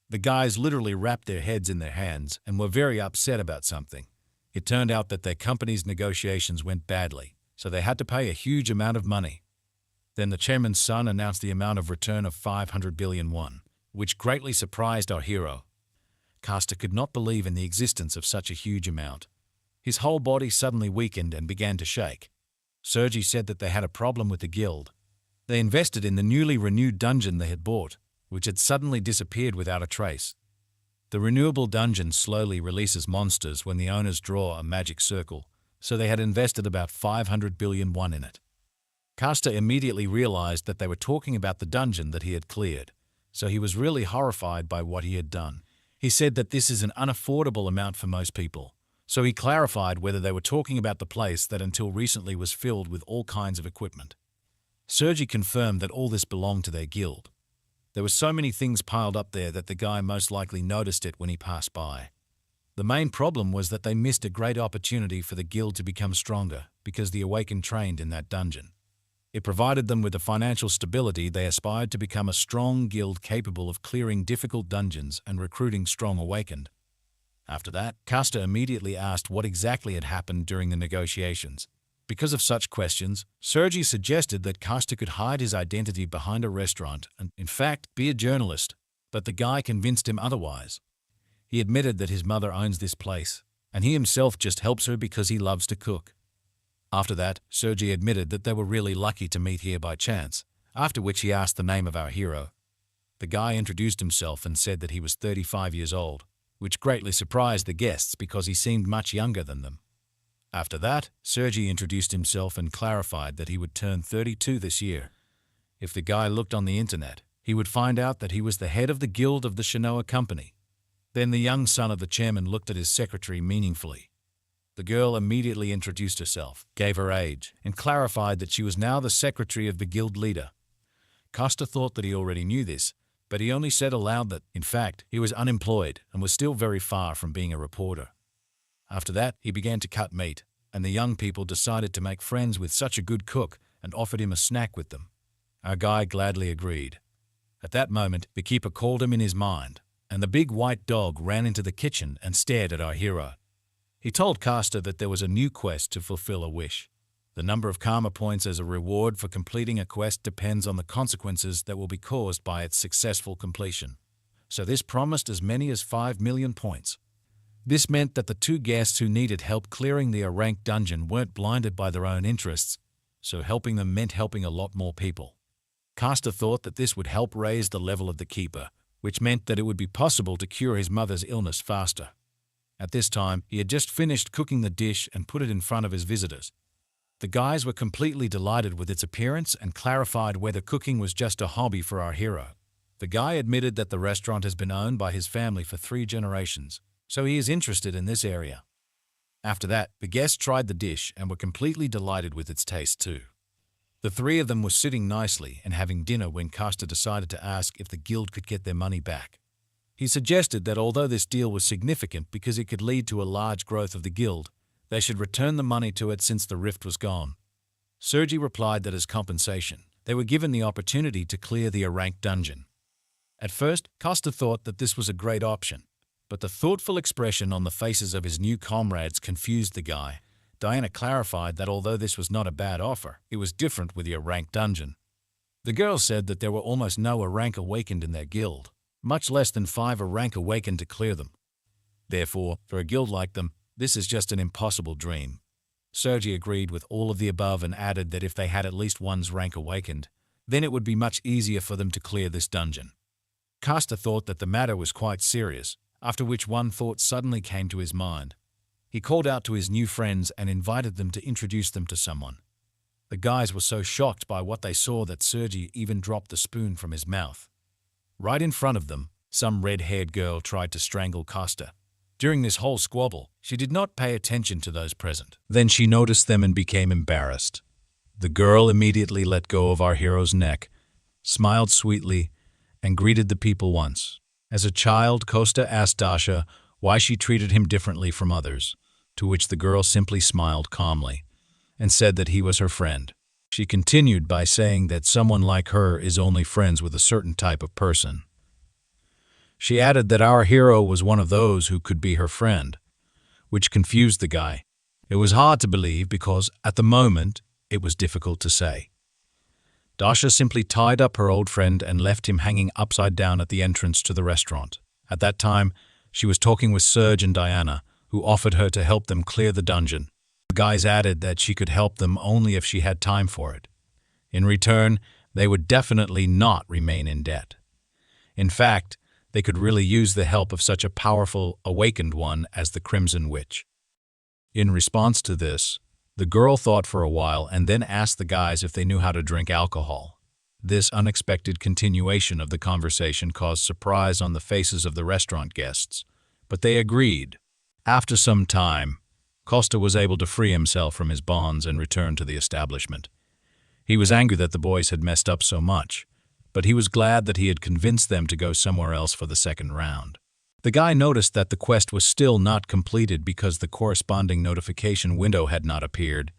The guys literally wrapped their heads in their hands and were very upset about something. It turned out that their company's negotiations went badly, so they had to pay a huge amount of money. Then the chairman's son announced the amount of return of 500 billion won, which greatly surprised our hero. Costa could not believe in the existence of such a huge amount. His whole body suddenly weakened and began to shake. Sergei said that they had a problem with the guild. They invested in the newly renewed dungeon they had bought, which had suddenly disappeared without a trace. The renewable dungeon slowly releases monsters when the owners draw a magic circle, so they had invested about 500 billion won in it. Costa immediately realized that they were talking about the dungeon that he had cleared, so he was really horrified by what he had done. He said that this is an unaffordable amount for most people, so he clarified whether they were talking about the place that until recently was filled with all kinds of equipment. Sergei confirmed that all this belonged to their guild. There were so many things piled up there that the guy most likely noticed it when he passed by. The main problem was that they missed a great opportunity for the guild to become stronger because the Awakened trained in that dungeon. It provided them with the financial stability they aspired to become a strong guild capable of clearing difficult dungeons and recruiting strong Awakened. After that, Costa immediately asked what exactly had happened during the negotiations. Because of such questions, Sergei suggested that Costa could hide his identity behind a restaurant and, in fact, be a journalist, but the guy convinced him otherwise. He admitted that his mother owns this place, and he himself just helps her because he loves to cook. After that, Sergei admitted that they were really lucky to meet here by chance, after which he asked the name of our hero. The guy introduced himself and said that he was 35 years old, which greatly surprised the guests because he seemed much younger than them. After that, Sergei introduced himself and clarified that he would turn 32 this year. If the guy looked on the internet, he would find out that he was the head of the guild of the Shinoa company. Then the young son of the chairman looked at his secretary meaningfully. The girl immediately introduced herself, gave her age, and clarified that she was now the secretary of the guild leader. Costa thought that he already knew this, but he only said aloud that, in fact, he was unemployed and was still very far from being a reporter. After that, he began to cut meat, and the young people decided to make friends with such a good cook and offered him a snack with them. Our guy gladly agreed. At that moment, the keeper called him in his mind, and the big white dog ran into the kitchen and stared at our hero. He told Costa that there was a new quest to fulfill a wish. The number of karma points as a reward for completing a quest depends on the consequences that will be caused by its successful completion. So this promised as many as 5 million points. This meant that the two guests who needed help clearing the A-rank dungeon weren't blinded by their own interests, so helping them meant helping a lot more people. Costa thought that this would help raise the level of the keeper, which meant that it would be possible to cure his mother's illness faster. At this time, he had just finished cooking the dish and put it in front of his visitors. The guys were completely delighted with its appearance and clarified whether cooking was just a hobby for our hero. The guy admitted that the restaurant has been owned by his family for 3 generations, so he is interested in this area. After that, the guests tried the dish and were completely delighted with its taste too. The three of them were sitting nicely and having dinner when Costa decided to ask if the guild could get their money back. He suggested that although this deal was significant because it could lead to a large growth of the guild, they should return the money to it since the rift was gone. Sergi replied that as compensation, they were given the opportunity to clear the A-rank dungeon. At first, Costa thought that this was a great option, but the thoughtful expression on the faces of his new comrades confused the guy. Diana clarified that although this was not a bad offer, it was different with the A-rank dungeon. The girls said that there were almost no A-rank awakened in their guild, much less than 5 A-rank awakened to clear them. Therefore, for a guild like them, this is just an impossible dream. Sergi agreed with all of the above and added that if they had at least one's rank awakened, then it would be much easier for them to clear this dungeon. Costa thought that the matter was quite serious, after which one thought suddenly came to his mind. He called out to his new friends and invited them to introduce them to someone. The guys were so shocked by what they saw that Sergi even dropped the spoon from his mouth. Right in front of them, some red-haired girl tried to strangle Costa. During this whole squabble, she did not pay attention to those present. Then she noticed them and became embarrassed. The girl immediately let go of our hero's neck, smiled sweetly, and greeted the people once. As a child, Costa asked Dasha why she treated him differently from others, to which the girl simply smiled calmly and said that he was her friend. She continued by saying that someone like her is only friends with a certain type of person. She added that our hero was one of those who could be her friend, which confused the guy. It was hard to believe because, at the moment, it was difficult to say. Dasha simply tied up her old friend and left him hanging upside down at the entrance to the restaurant. At that time, she was talking with Serge and Diana, who offered her to help them clear the dungeon. The guys added that she could help them only if she had time for it. In return, they would definitely not remain in debt. In fact, they could really use the help of such a powerful, awakened one as the Crimson Witch. In response to this, the girl thought for a while and then asked the guys if they knew how to drink alcohol. This unexpected continuation of the conversation caused surprise on the faces of the restaurant guests, but they agreed. After some time, Costa was able to free himself from his bonds and return to the establishment. He was angry that the boys had messed up so much, but he was glad that he had convinced them to go somewhere else for the second round. The guy noticed that the quest was still not completed because the corresponding notification window had not appeared,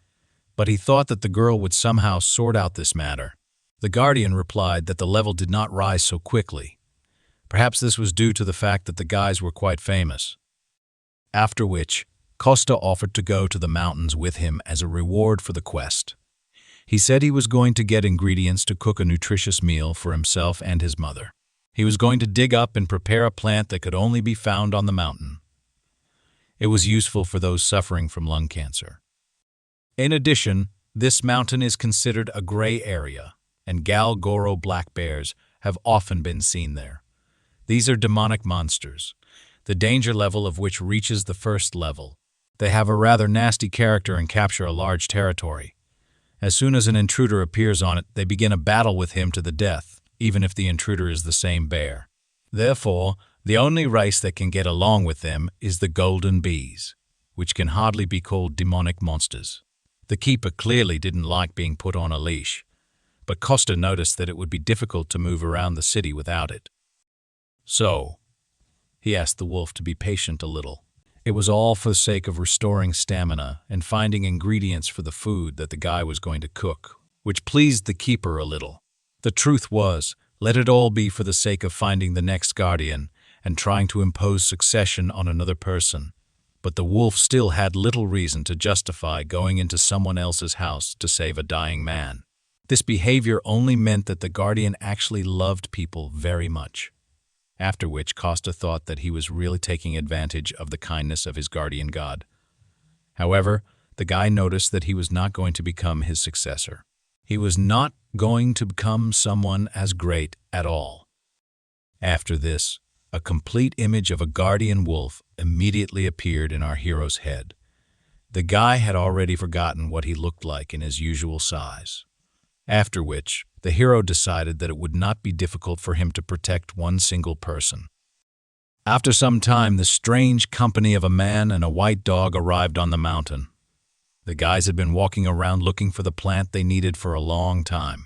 but he thought that the girl would somehow sort out this matter. The Guardian replied that the level did not rise so quickly. Perhaps this was due to the fact that the guys were quite famous. After which, Costa offered to go to the mountains with him as a reward for the quest. He said he was going to get ingredients to cook a nutritious meal for himself and his mother. He was going to dig up and prepare a plant that could only be found on the mountain. It was useful for those suffering from lung cancer. In addition, this mountain is considered a gray area, and Galgoro black bears have often been seen there. These are demonic monsters, the danger level of which reaches the first level. They have a rather nasty character and capture a large territory. As soon as an intruder appears on it, they begin a battle with him to the death, even if the intruder is the same bear. Therefore, the only race that can get along with them is the golden bees, which can hardly be called demonic monsters. The keeper clearly didn't like being put on a leash, but Costa noticed that it would be difficult to move around the city without it. So, he asked the wolf to be patient a little. It was all for the sake of restoring stamina and finding ingredients for the food that the guy was going to cook, which pleased the keeper a little. The truth was, let it all be for the sake of finding the next guardian and trying to impose succession on another person. But the wolf still had little reason to justify going into someone else's house to save a dying man. This behavior only meant that the guardian actually loved people very much. After which Costa thought that he was really taking advantage of the kindness of his guardian god. However, the guy noticed that he was not going to become his successor. He was not going to become someone as great at all. After this, a complete image of a guardian wolf immediately appeared in our hero's head. The guy had already forgotten what he looked like in his usual size. After which, the hero decided that it would not be difficult for him to protect one single person. After some time, the strange company of a man and a white dog arrived on the mountain. The guys had been walking around looking for the plant they needed for a long time.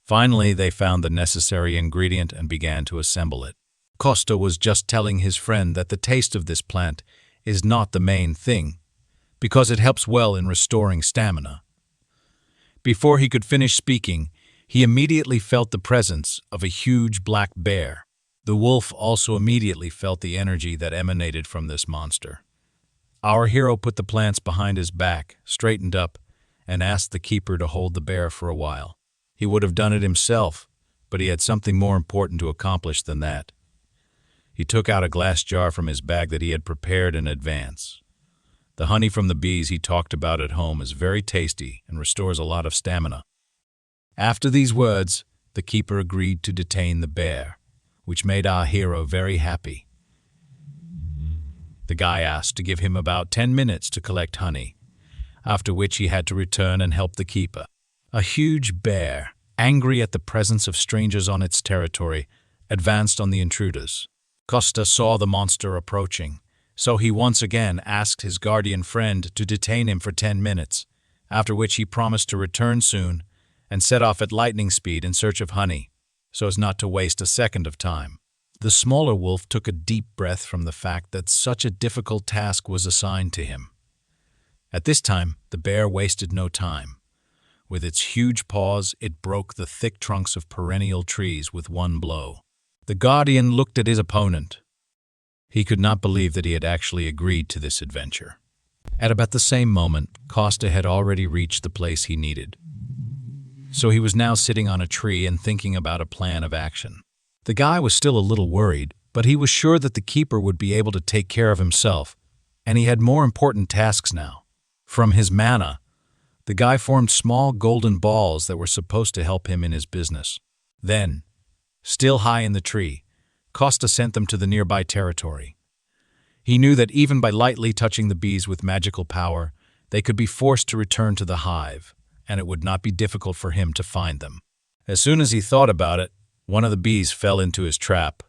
Finally, they found the necessary ingredient and began to assemble it. Costa was just telling his friend that the taste of this plant is not the main thing, because it helps well in restoring stamina. Before he could finish speaking, he immediately felt the presence of a huge black bear. The wolf also immediately felt the energy that emanated from this monster. Our hero put the plants behind his back, straightened up, and asked the keeper to hold the bear for a while. He would have done it himself, but he had something more important to accomplish than that. He took out a glass jar from his bag that he had prepared in advance. The honey from the bees he talked about at home is very tasty and restores a lot of stamina. After these words, the keeper agreed to detain the bear, which made our hero very happy. The guy asked to give him about 10 minutes to collect honey, after which he had to return and help the keeper. A huge bear, angry at the presence of strangers on its territory, advanced on the intruders. Costa saw the monster approaching, so he once again asked his guardian friend to detain him for 10 minutes, after which he promised to return soon and set off at lightning speed in search of honey, so as not to waste a second of time. The smaller wolf took a deep breath from the fact that such a difficult task was assigned to him. At this time, the bear wasted no time. With its huge paws, it broke the thick trunks of perennial trees with one blow. The guardian looked at his opponent. He could not believe that he had actually agreed to this adventure. At about the same moment, Costa had already reached the place he needed. So he was now sitting on a tree and thinking about a plan of action. The guy was still a little worried, but he was sure that the keeper would be able to take care of himself, and he had more important tasks now. From his mana, the guy formed small golden balls that were supposed to help him in his business. Then, still high in the tree, Costa sent them to the nearby territory. He knew that even by lightly touching the bees with magical power, they could be forced to return to the hive, and it would not be difficult for him to find them. As soon as he thought about it, one of the bees fell into his trap.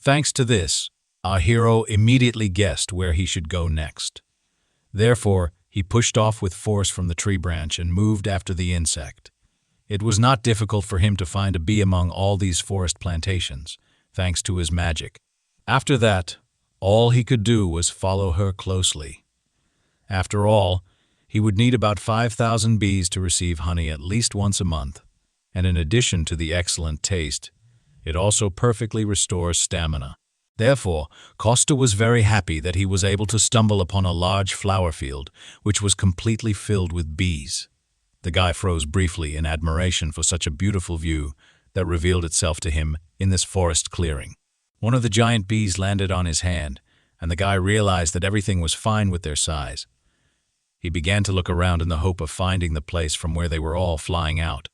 Thanks to this, our hero immediately guessed where he should go next. Therefore, he pushed off with force from the tree branch and moved after the insect. It was not difficult for him to find a bee among all these forest plantations, thanks to his magic. After that, all he could do was follow her closely. After all, he would need about 5,000 bees to receive honey at least once a month, and in addition to the excellent taste, it also perfectly restores stamina. Therefore, Costa was very happy that he was able to stumble upon a large flower field, which was completely filled with bees. The guy froze briefly in admiration for such a beautiful view that revealed itself to him in this forest clearing. One of the giant bees landed on his hand, and the guy realized that everything was fine with their size. He began to look around in the hope of finding the place from where they were all flying out.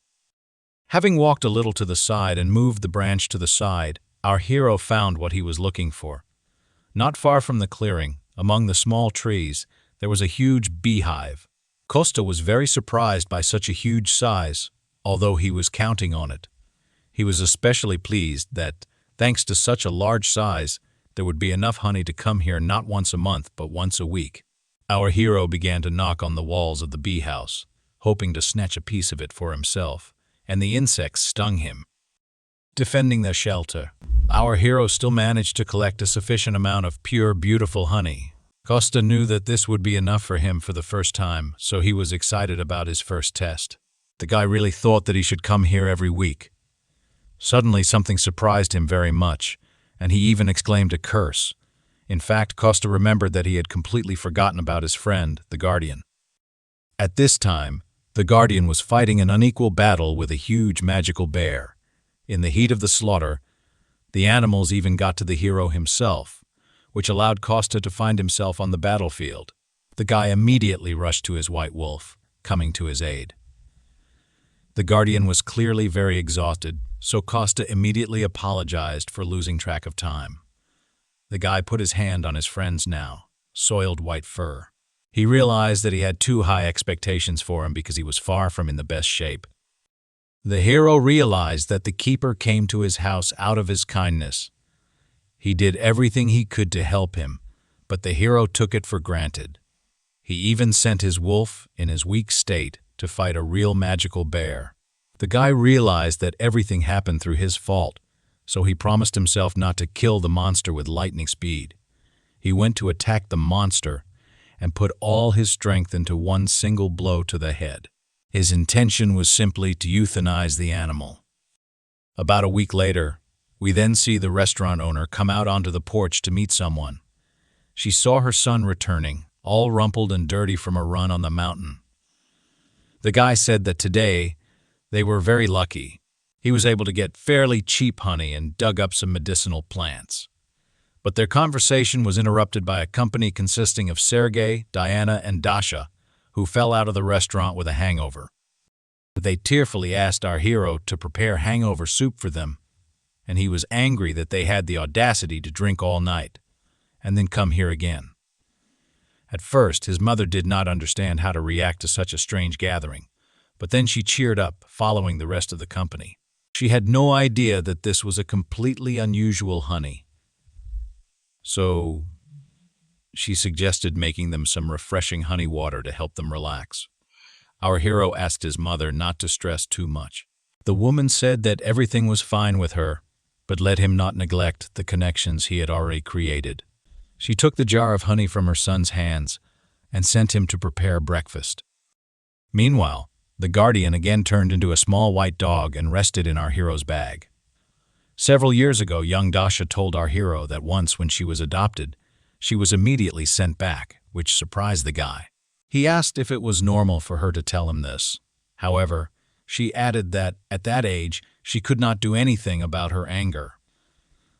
Having walked a little to the side and moved the branch to the side, our hero found what he was looking for. Not far from the clearing, among the small trees, there was a huge beehive. Costa was very surprised by such a huge size, although he was counting on it. He was especially pleased that, thanks to such a large size, there would be enough honey to come here not once a month but once a week. Our hero began to knock on the walls of the bee house, hoping to snatch a piece of it for himself, and the insects stung him. Defending their shelter, our hero still managed to collect a sufficient amount of pure, beautiful honey. Costa knew that this would be enough for him for the first time, so he was excited about his first test. The guy really thought that he should come here every week. Suddenly, something surprised him very much, and he even exclaimed a curse. In fact, Costa remembered that he had completely forgotten about his friend, the Guardian. At this time, the Guardian was fighting an unequal battle with a huge magical bear. In the heat of the slaughter, the animals even got to the hero himself, which allowed Costa to find himself on the battlefield. The guy immediately rushed to his white wolf, coming to his aid. The Guardian was clearly very exhausted, so Costa immediately apologized for losing track of time. The guy put his hand on his friend's now soiled white fur. He realized that he had too high expectations for him because he was far from in the best shape. The hero realized that the keeper came to his house out of his kindness. He did everything he could to help him, but the hero took it for granted. He even sent his wolf, in his weak state, to fight a real magical bear. The guy realized that everything happened through his fault, so he promised himself not to kill the monster with lightning speed. He went to attack the monster and put all his strength into one single blow to the head. His intention was simply to euthanize the animal. About a week later, we then see the restaurant owner come out onto the porch to meet someone. She saw her son returning, all rumpled and dirty from a run on the mountain. The guy said that today they were very lucky. He was able to get fairly cheap honey and dug up some medicinal plants. But their conversation was interrupted by a company consisting of Sergei, Diana, and Dasha, who fell out of the restaurant with a hangover. They tearfully asked our hero to prepare hangover soup for them, and he was angry that they had the audacity to drink all night, and then come here again. At first, his mother did not understand how to react to such a strange gathering, but then she cheered up, following the rest of the company. She had no idea that this was a completely unusual honey. So she suggested making them some refreshing honey water to help them relax. Our hero asked his mother not to stress too much. The woman said that everything was fine with her, but let him not neglect the connections he had already created. She took the jar of honey from her son's hands and sent him to prepare breakfast. Meanwhile, the guardian again turned into a small white dog and rested in our hero's bag. Several years ago, young Dasha told our hero that once when she was adopted, she was immediately sent back, which surprised the guy. He asked if it was normal for her to tell him this. However, she added that at that age, she could not do anything about her anger.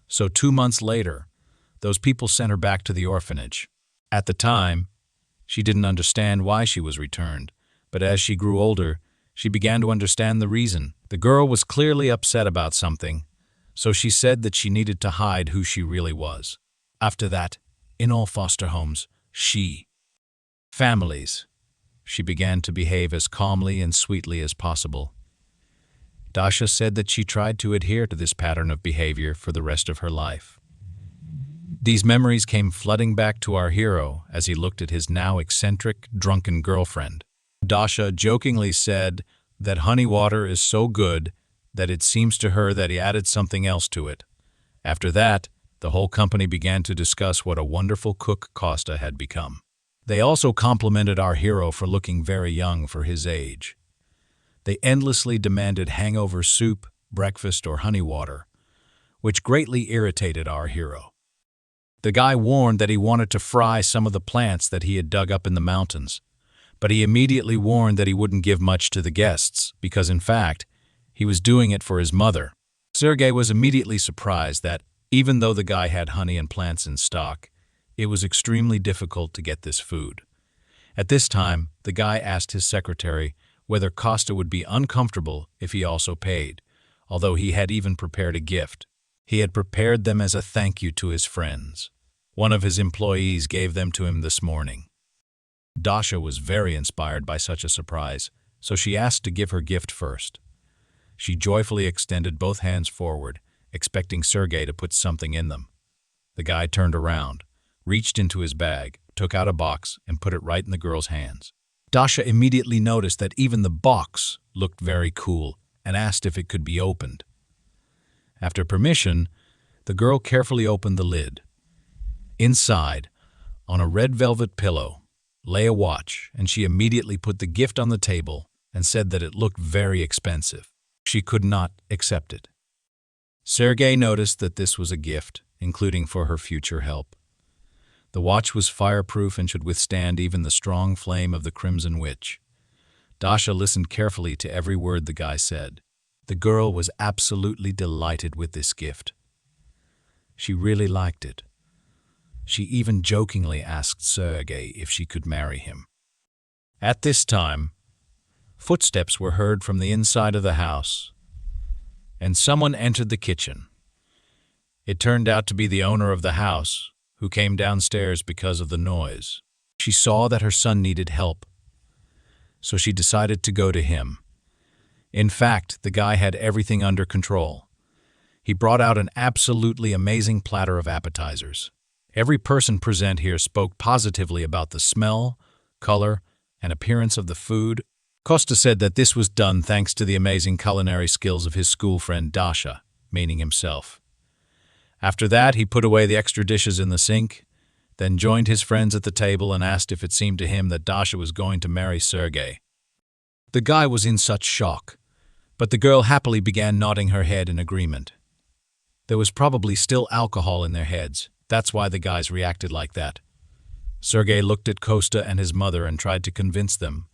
So 2 months later, those people sent her back to the orphanage. At the time, she didn't understand why she was returned, but as she grew older, she began to understand the reason. The girl was clearly upset about something, so she said that she needed to hide who she really was. After that, in all foster homes, families, she began to behave as calmly and sweetly as possible. Dasha said that she tried to adhere to this pattern of behavior for the rest of her life. These memories came flooding back to our hero as he looked at his now eccentric, drunken girlfriend. Dasha jokingly said that honey water is so good that it seems to her that he added something else to it. After that, the whole company began to discuss what a wonderful cook Costa had become. They also complimented our hero for looking very young for his age. They endlessly demanded hangover soup, breakfast, or honey water, which greatly irritated our hero. The guy warned that he wanted to fry some of the plants that he had dug up in the mountains, but he immediately warned that he wouldn't give much to the guests because, in fact, he was doing it for his mother. Sergei was immediately surprised that, even though the guy had honey and plants in stock, it was extremely difficult to get this food. At this time, the guy asked his secretary whether Costa would be uncomfortable if he also paid, although he had even prepared a gift. He had prepared them as a thank you to his friends. One of his employees gave them to him this morning. Dasha was very inspired by such a surprise, so she asked to give her gift first. She joyfully extended both hands forward, expecting Sergei to put something in them. The guy turned around, reached into his bag, took out a box, and put it right in the girl's hands. Dasha immediately noticed that even the box looked very cool and asked if it could be opened. After permission, the girl carefully opened the lid. Inside, on a red velvet pillow, lay a watch, and she immediately put the gift on the table and said that it looked very expensive. She could not accept it. Sergei noticed that this was a gift, including for her future help. The watch was fireproof and should withstand even the strong flame of the Crimson Witch. Dasha listened carefully to every word the guy said. The girl was absolutely delighted with this gift. She really liked it. She even jokingly asked Sergei if she could marry him. At this time, footsteps were heard from the inside of the house, and someone entered the kitchen. It turned out to be the owner of the house, who came downstairs because of the noise. She saw that her son needed help, so she decided to go to him. In fact, the guy had everything under control. He brought out an absolutely amazing platter of appetizers. Every person present here spoke positively about the smell, color, and appearance of the food. Costa said that this was done thanks to the amazing culinary skills of his school friend Dasha, meaning himself. After that, he put away the extra dishes in the sink, then joined his friends at the table and asked if it seemed to him that Dasha was going to marry Sergei. The guy was in such shock, but the girl happily began nodding her head in agreement. There was probably still alcohol in their heads. That's why the guys reacted like that. Sergei looked at Costa and his mother and tried to convince them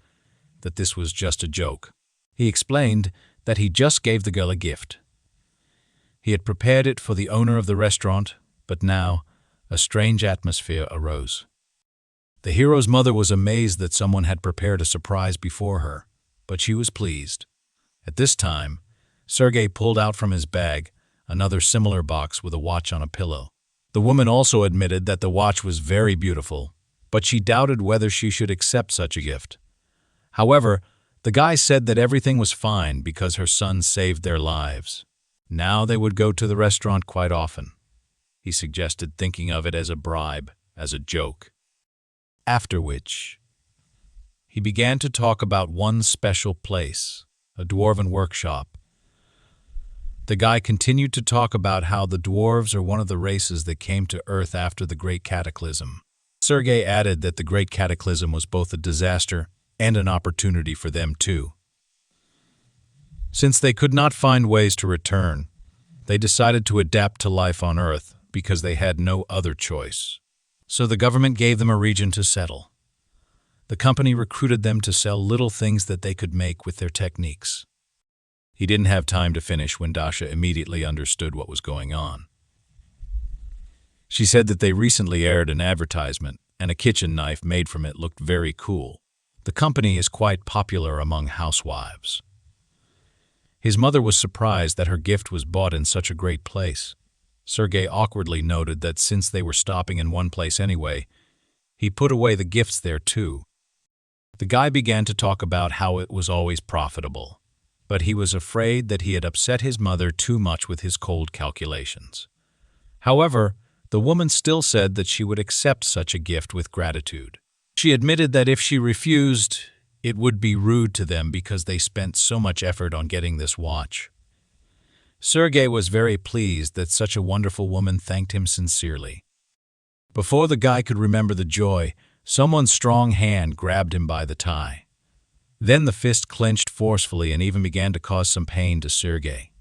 that this was just a joke. He explained that he just gave the girl a gift. He had prepared it for the owner of the restaurant, but now a strange atmosphere arose. The hero's mother was amazed that someone had prepared a surprise before her, but she was pleased. At this time, Sergei pulled out from his bag another similar box with a watch on a pillow. The woman also admitted that the watch was very beautiful, but she doubted whether she should accept such a gift. However, the guy said that everything was fine because her son saved their lives. Now they would go to the restaurant quite often. He suggested thinking of it as a bribe, as a joke. After which, he began to talk about one special place, a dwarven workshop. The guy continued to talk about how the dwarves are one of the races that came to Earth after the Great Cataclysm. Sergei added that the Great Cataclysm was both a disaster and an opportunity for them too. Since they could not find ways to return, they decided to adapt to life on Earth because they had no other choice. So the government gave them a region to settle. The company recruited them to sell little things that they could make with their techniques. He didn't have time to finish when Dasha immediately understood what was going on. She said that they recently aired an advertisement, and a kitchen knife made from it looked very cool. The company is quite popular among housewives. His mother was surprised that her gift was bought in such a great place. Sergei awkwardly noted that since they were stopping in one place anyway, he put away the gifts there too. The guy began to talk about how it was always profitable, but he was afraid that he had upset his mother too much with his cold calculations. However, the woman still said that she would accept such a gift with gratitude. She admitted that if she refused, it would be rude to them because they spent so much effort on getting this watch. Sergei was very pleased that such a wonderful woman thanked him sincerely. Before the guy could remember the joy, someone's strong hand grabbed him by the tie. Then the fist clenched forcefully and even began to cause some pain to Sergei.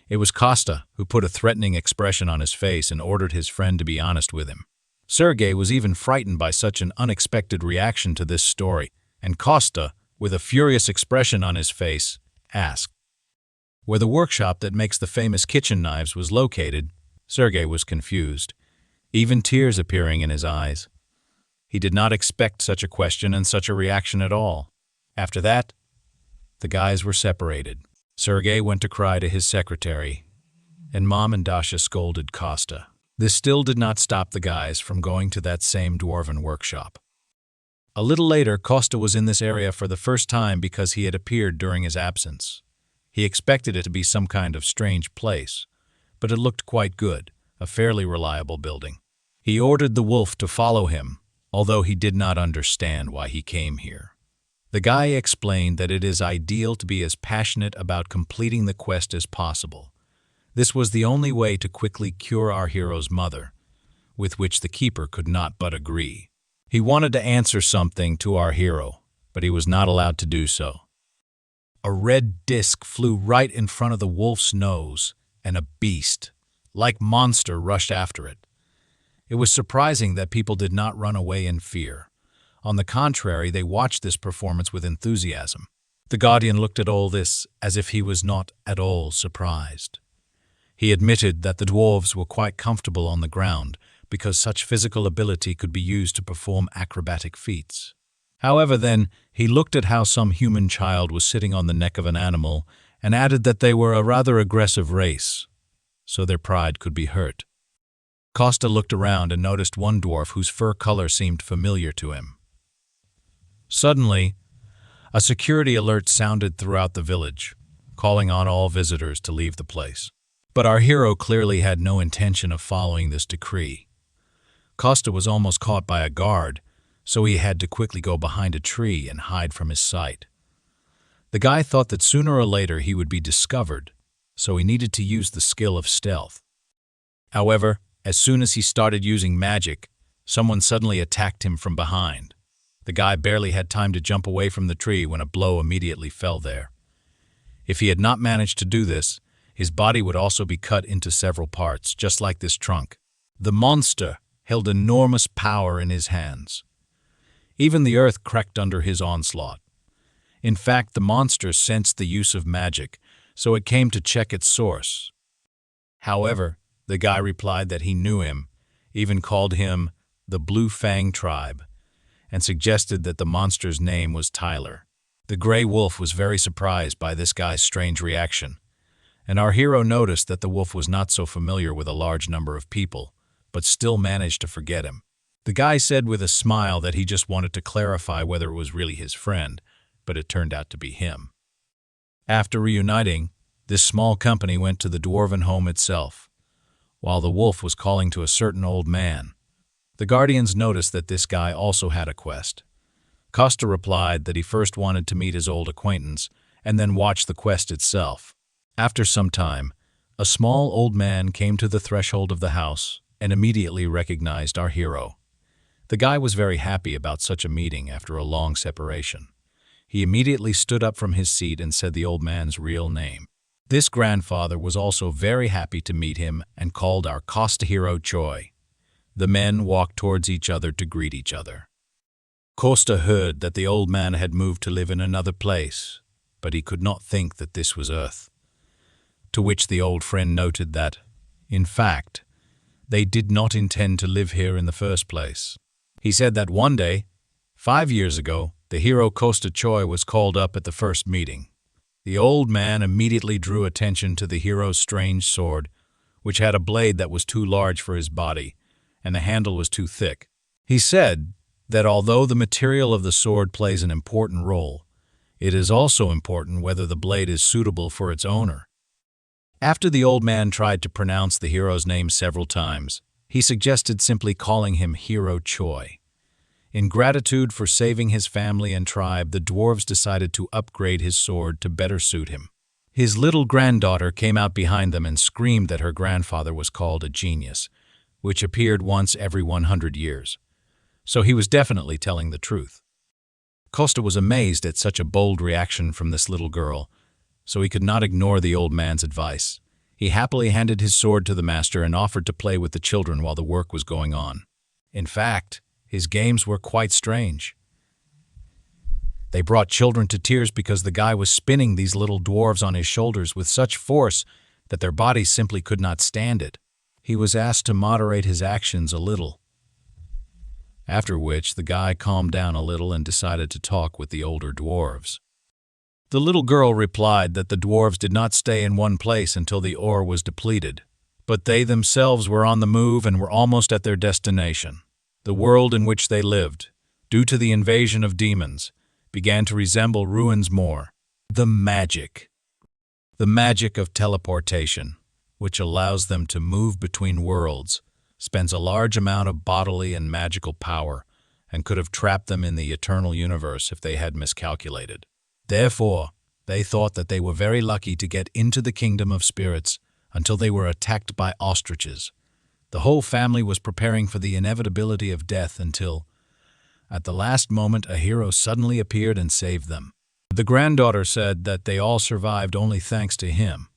It was Costa who put a threatening expression on his face and ordered his friend to be honest with him. Sergei was even frightened by such an unexpected reaction to this story, and Costa, with a furious expression on his face, asked where the workshop that makes the famous kitchen knives was located. Sergei was confused, even tears appearing in his eyes. He did not expect such a question and such a reaction at all. After that, the guys were separated. Sergei went to cry to his secretary, and Mom and Dasha scolded Costa. This still did not stop the guys from going to that same dwarven workshop. A little later, Costa was in this area for the first time because he had appeared during his absence. He expected it to be some kind of strange place, but it looked quite good, a fairly reliable building. He ordered the wolf to follow him, although he did not understand why he came here. The guy explained that it is ideal to be as passionate about completing the quest as possible. This was the only way to quickly cure our hero's mother, with which the keeper could not but agree. He wanted to answer something to our hero, but he was not allowed to do so. A red disc flew right in front of the wolf's nose, and a beast, like monster, rushed after it. It was surprising that people did not run away in fear. On the contrary, they watched this performance with enthusiasm. The Guardian looked at all this as if he was not at all surprised. He admitted that the dwarves were quite comfortable on the ground because such physical ability could be used to perform acrobatic feats. However, then, he looked at how some human child was sitting on the neck of an animal and added that they were a rather aggressive race, so their pride could be hurt. Costa looked around and noticed one dwarf whose fur color seemed familiar to him. Suddenly, a security alert sounded throughout the village, calling on all visitors to leave the place. But our hero clearly had no intention of following this decree. Costa was almost caught by a guard, so he had to quickly go behind a tree and hide from his sight. The guy thought that sooner or later he would be discovered, so he needed to use the skill of stealth. However, as soon as he started using magic, someone suddenly attacked him from behind. The guy barely had time to jump away from the tree when a blow immediately fell there. If he had not managed to do this, his body would also be cut into several parts, just like this trunk. The monster held enormous power in his hands. Even the earth cracked under his onslaught. In fact, the monster sensed the use of magic, so it came to check its source. However, the guy replied that he knew him, even called him the Blue Fang Tribe, and suggested that the monster's name was Tyler. The gray wolf was very surprised by this guy's strange reaction, and our hero noticed that the wolf was not so familiar with a large number of people, but still managed to forget him. The guy said with a smile that he just wanted to clarify whether it was really his friend, but it turned out to be him. After reuniting, this small company went to the dwarven home itself. While the wolf was calling to a certain old man, the guardians noticed that this guy also had a quest. Costa replied that he first wanted to meet his old acquaintance and then watch the quest itself. After some time, a small old man came to the threshold of the house and immediately recognized our hero. The guy was very happy about such a meeting after a long separation. He immediately stood up from his seat and said the old man's real name. This grandfather was also very happy to meet him and called our Costa hero Choi. The men walked towards each other to greet each other. Costa heard that the old man had moved to live in another place, but he could not think that this was Earth. To which the old friend noted that, in fact, they did not intend to live here in the first place. He said that one day, 5 years ago, the hero Costa Choi was called up at the first meeting. The old man immediately drew attention to the hero's strange sword, which had a blade that was too large for his body, and the handle was too thick. He said that although the material of the sword plays an important role, it is also important whether the blade is suitable for its owner. After the old man tried to pronounce the hero's name several times, he suggested simply calling him Hero Choi. In gratitude for saving his family and tribe, the dwarves decided to upgrade his sword to better suit him. His little granddaughter came out behind them and screamed that her grandfather was called a genius, which appeared once every 100 years. So he was definitely telling the truth. Costa was amazed at such a bold reaction from this little girl, so he could not ignore the old man's advice. He happily handed his sword to the master and offered to play with the children while the work was going on. In fact, his games were quite strange. They brought children to tears because the guy was spinning these little dwarves on his shoulders with such force that their bodies simply could not stand it. He was asked to moderate his actions a little, after which the guy calmed down a little and decided to talk with the older dwarves. The little girl replied that the dwarves did not stay in one place until the ore was depleted, but they themselves were on the move and were almost at their destination. The world in which they lived, due to the invasion of demons, began to resemble ruins more. The magic of teleportation, which allows them to move between worlds, spends a large amount of bodily and magical power and could have trapped them in the eternal universe if they had miscalculated. Therefore, they thought that they were very lucky to get into the kingdom of spirits until they were attacked by ostriches. The whole family was preparing for the inevitability of death until, at the last moment, a hero suddenly appeared and saved them. The granddaughter said that they all survived only thanks to him,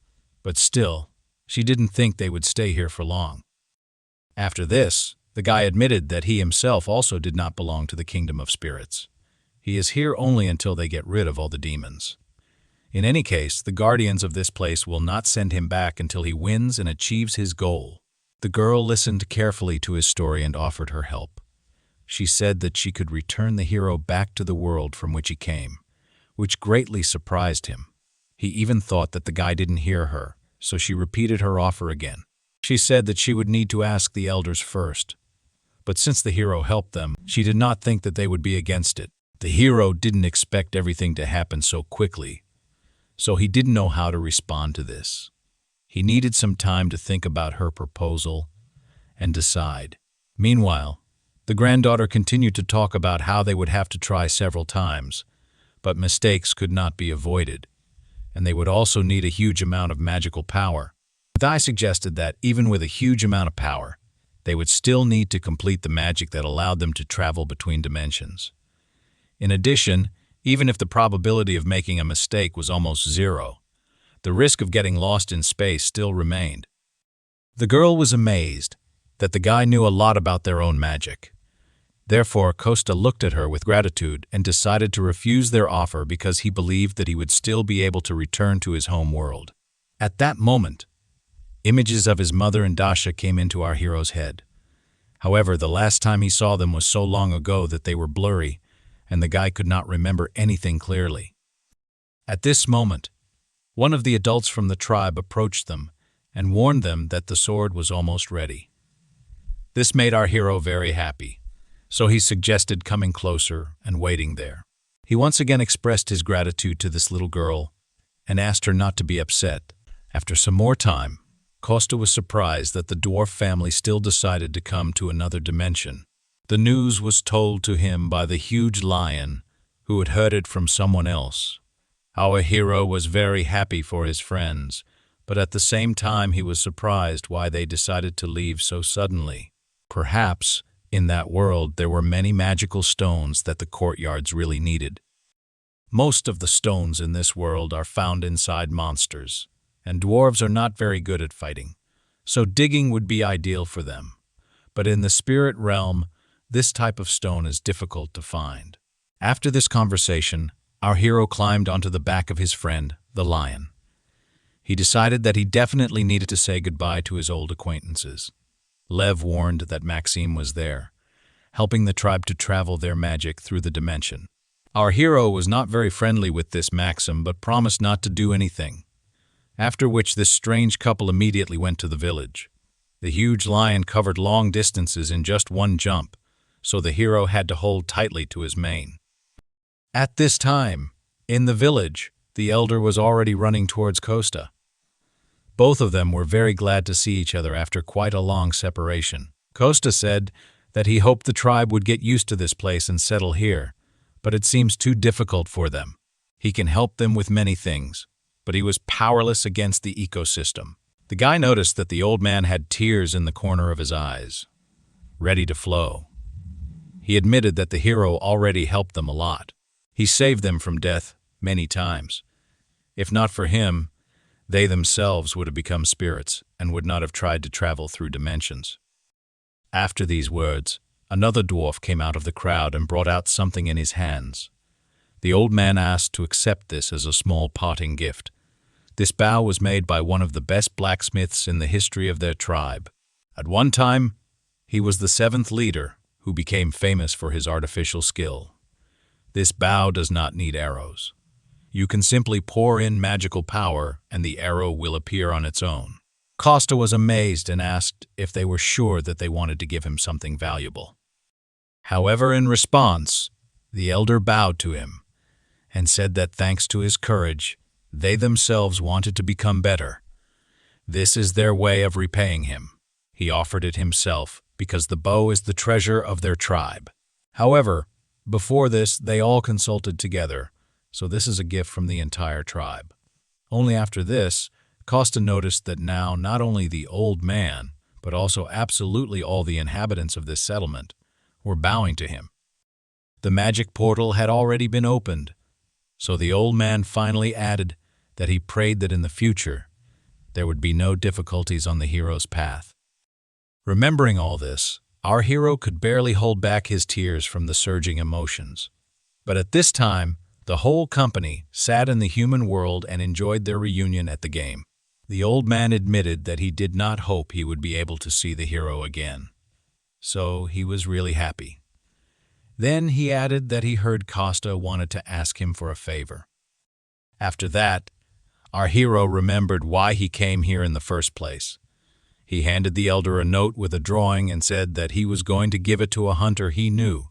but still, she didn't think they would stay here for long. After this, the guy admitted that he himself also did not belong to the kingdom of spirits. He is here only until they get rid of all the demons. In any case, the guardians of this place will not send him back until he wins and achieves his goal. The girl listened carefully to his story and offered her help. She said that she could return the hero back to the world from which he came, which greatly surprised him. He even thought that the guy didn't hear her, so she repeated her offer again. She said that she would need to ask the elders first, but since the hero helped them, she did not think that they would be against it. The hero didn't expect everything to happen so quickly, so he didn't know how to respond to this. He needed some time to think about her proposal and decide. Meanwhile, The granddaughter continued to talk about how they would have to try several times, but mistakes could not be avoided, and they would also need a huge amount of magical power. But I suggested that even with a huge amount of power, they would still need to complete the magic that allowed them to travel between dimensions. In addition, even if the probability of making a mistake was almost zero, the risk of getting lost in space still remained. The girl was amazed that the guy knew a lot about their own magic. Therefore, Costa looked at her with gratitude and decided to refuse their offer because he believed that he would still be able to return to his home world. At that moment, images of his mother and Dasha came into our hero's head. However, the last time he saw them was so long ago that they were blurry, and the guy could not remember anything clearly. At this moment, one of the adults from the tribe approached them and warned them that the sword was almost ready. This made our hero very happy, so he suggested coming closer and waiting there. He once again expressed his gratitude to this little girl and asked her not to be upset. After some more time, Costa was surprised that the dwarf family still decided to come to another dimension. The news was told to him by the huge lion, who had heard it from someone else. Our hero was very happy for his friends, but at the same time he was surprised why they decided to leave so suddenly. Perhaps, in that world, there were many magical stones that the courtyards really needed. Most of the stones in this world are found inside monsters, and dwarves are not very good at fighting, so digging would be ideal for them. But in the spirit realm, this type of stone is difficult to find. After this conversation, our hero climbed onto the back of his friend, the lion. He decided that he definitely needed to say goodbye to his old acquaintances. Lev warned that Maxime was there, helping the tribe to travel their magic through the dimension. Our hero was not very friendly with this Maxim, but promised not to do anything, after which this strange couple immediately went to the village. The huge lion covered long distances in just one jump, so the hero had to hold tightly to his mane. At this time, in the village, the elder was already running towards Costa. Both of them were very glad to see each other after quite a long separation. Costa said that he hoped the tribe would get used to this place and settle here, but it seems too difficult for them. He can help them with many things, but he was powerless against the ecosystem. The guy noticed that the old man had tears in the corner of his eyes, ready to flow. He admitted that the hero already helped them a lot. He saved them from death many times. If not for him, they themselves would have become spirits and would not have tried to travel through dimensions. After these words, another dwarf came out of the crowd and brought out something in his hands. The old man asked to accept this as a small parting gift. This bow was made by one of the best blacksmiths in the history of their tribe. At one time, he was the 7th leader who became famous for his artificial skill. This bow does not need arrows. You can simply pour in magical power and the arrow will appear on its own. Costa was amazed and asked if they were sure that they wanted to give him something valuable. However, in response, the elder bowed to him and said that thanks to his courage, they themselves wanted to become better. This is their way of repaying him. He offered it himself because the bow is the treasure of their tribe. However, before this, they all consulted together, so this is a gift from the entire tribe. Only after this, Costa noticed that now not only the old man, but also absolutely all the inhabitants of this settlement were bowing to him. The magic portal had already been opened, so the old man finally added that he prayed that in the future there would be no difficulties on the hero's path. Remembering all this, our hero could barely hold back his tears from the surging emotions. But at this time, the whole company sat in the human world and enjoyed their reunion at the game. The old man admitted that he did not hope he would be able to see the hero again, so he was really happy. Then he added that he heard Costa wanted to ask him for a favor. After that, our hero remembered why he came here in the first place. He handed the elder a note with a drawing and said that he was going to give it to a hunter he knew,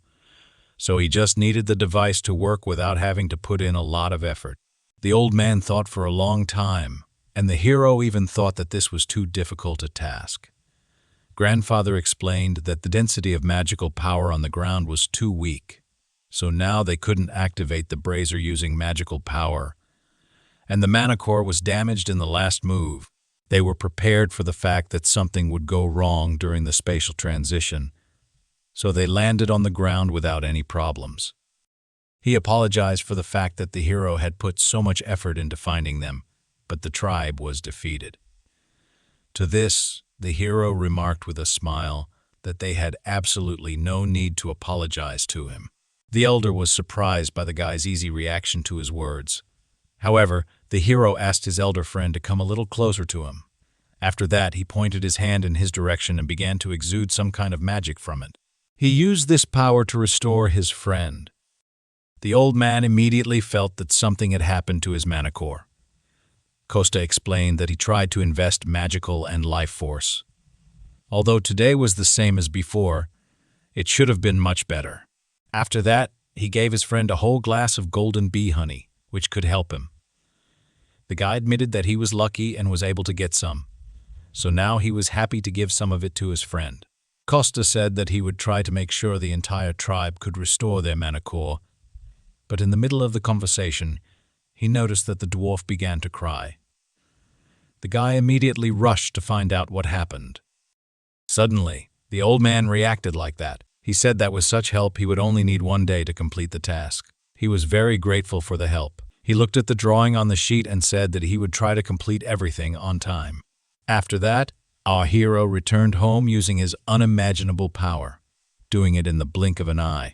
so he just needed the device to work without having to put in a lot of effort. The old man thought for a long time, and the hero even thought that this was too difficult a task. Grandfather explained that the density of magical power on the ground was too weak, so now they couldn't activate the brazier using magical power, and the mana core was damaged in the last move. They were prepared for the fact that something would go wrong during the spatial transition, so they landed on the ground without any problems. He apologized for the fact that the hero had put so much effort into finding them, but the tribe was defeated. To this, the hero remarked with a smile that they had absolutely no need to apologize to him. The elder was surprised by the guy's easy reaction to his words. However, the hero asked his elder friend to come a little closer to him. After that, he pointed his hand in his direction and began to exude some kind of magic from it. He used this power to restore his friend. The old man immediately felt that something had happened to his mana core. Costa explained that he tried to invest magical and life force. Although today was the same as before, it should have been much better. After that, he gave his friend a whole glass of golden bee honey, which could help him. The guy admitted that he was lucky and was able to get some, so now he was happy to give some of it to his friend. Costa said that he would try to make sure the entire tribe could restore their mana core, but in the middle of the conversation, he noticed that the dwarf began to cry. The guy immediately rushed to find out what happened. Suddenly, the old man reacted like that. He said that with such help he would only need 1 day to complete the task. He was very grateful for the help. He looked at the drawing on the sheet and said that he would try to complete everything on time. After that, our hero returned home using his unimaginable power, doing it in the blink of an eye.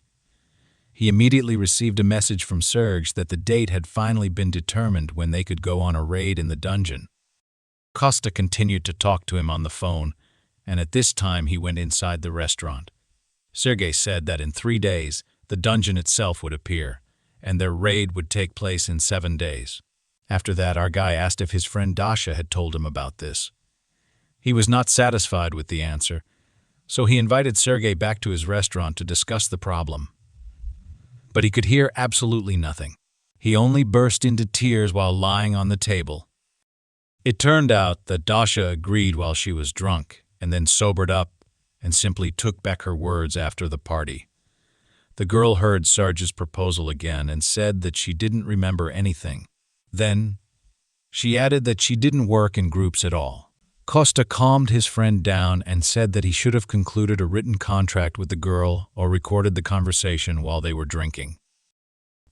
He immediately received a message from Serge that the date had finally been determined when they could go on a raid in the dungeon. Costa continued to talk to him on the phone, and at this time he went inside the restaurant. Sergei said that in 3 days, the dungeon itself would appear, and their raid would take place in 7 days. After that, our guy asked if his friend Dasha had told him about this. He was not satisfied with the answer, so he invited Sergei back to his restaurant to discuss the problem. But he could hear absolutely nothing. He only burst into tears while lying on the table. It turned out that Dasha agreed while she was drunk, and then sobered up and simply took back her words after the party. The girl heard Serge's proposal again and said that she didn't remember anything. Then, she added that she didn't work in groups at all. Costa calmed his friend down and said that he should have concluded a written contract with the girl or recorded the conversation while they were drinking.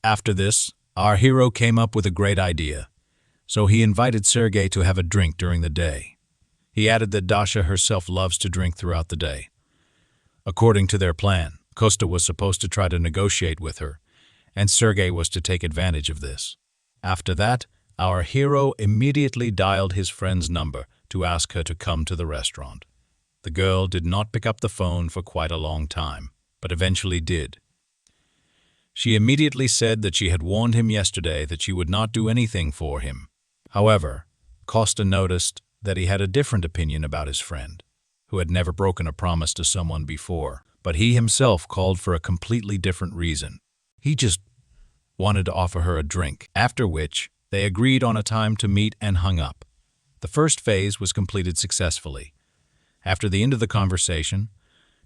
After this, our hero came up with a great idea, so he invited Sergei to have a drink during the day. He added that Dasha herself loves to drink throughout the day. According to their plan, Costa was supposed to try to negotiate with her, and Sergei was to take advantage of this. After that, our hero immediately dialed his friend's number to ask her to come to the restaurant. The girl did not pick up the phone for quite a long time, but eventually did. She immediately said that she had warned him yesterday that she would not do anything for him. However, Costa noticed that he had a different opinion about his friend, who had never broken a promise to someone before, but he himself called for a completely different reason. He just wanted to offer her a drink, after which they agreed on a time to meet and hung up. The first phase was completed successfully. After the end of the conversation,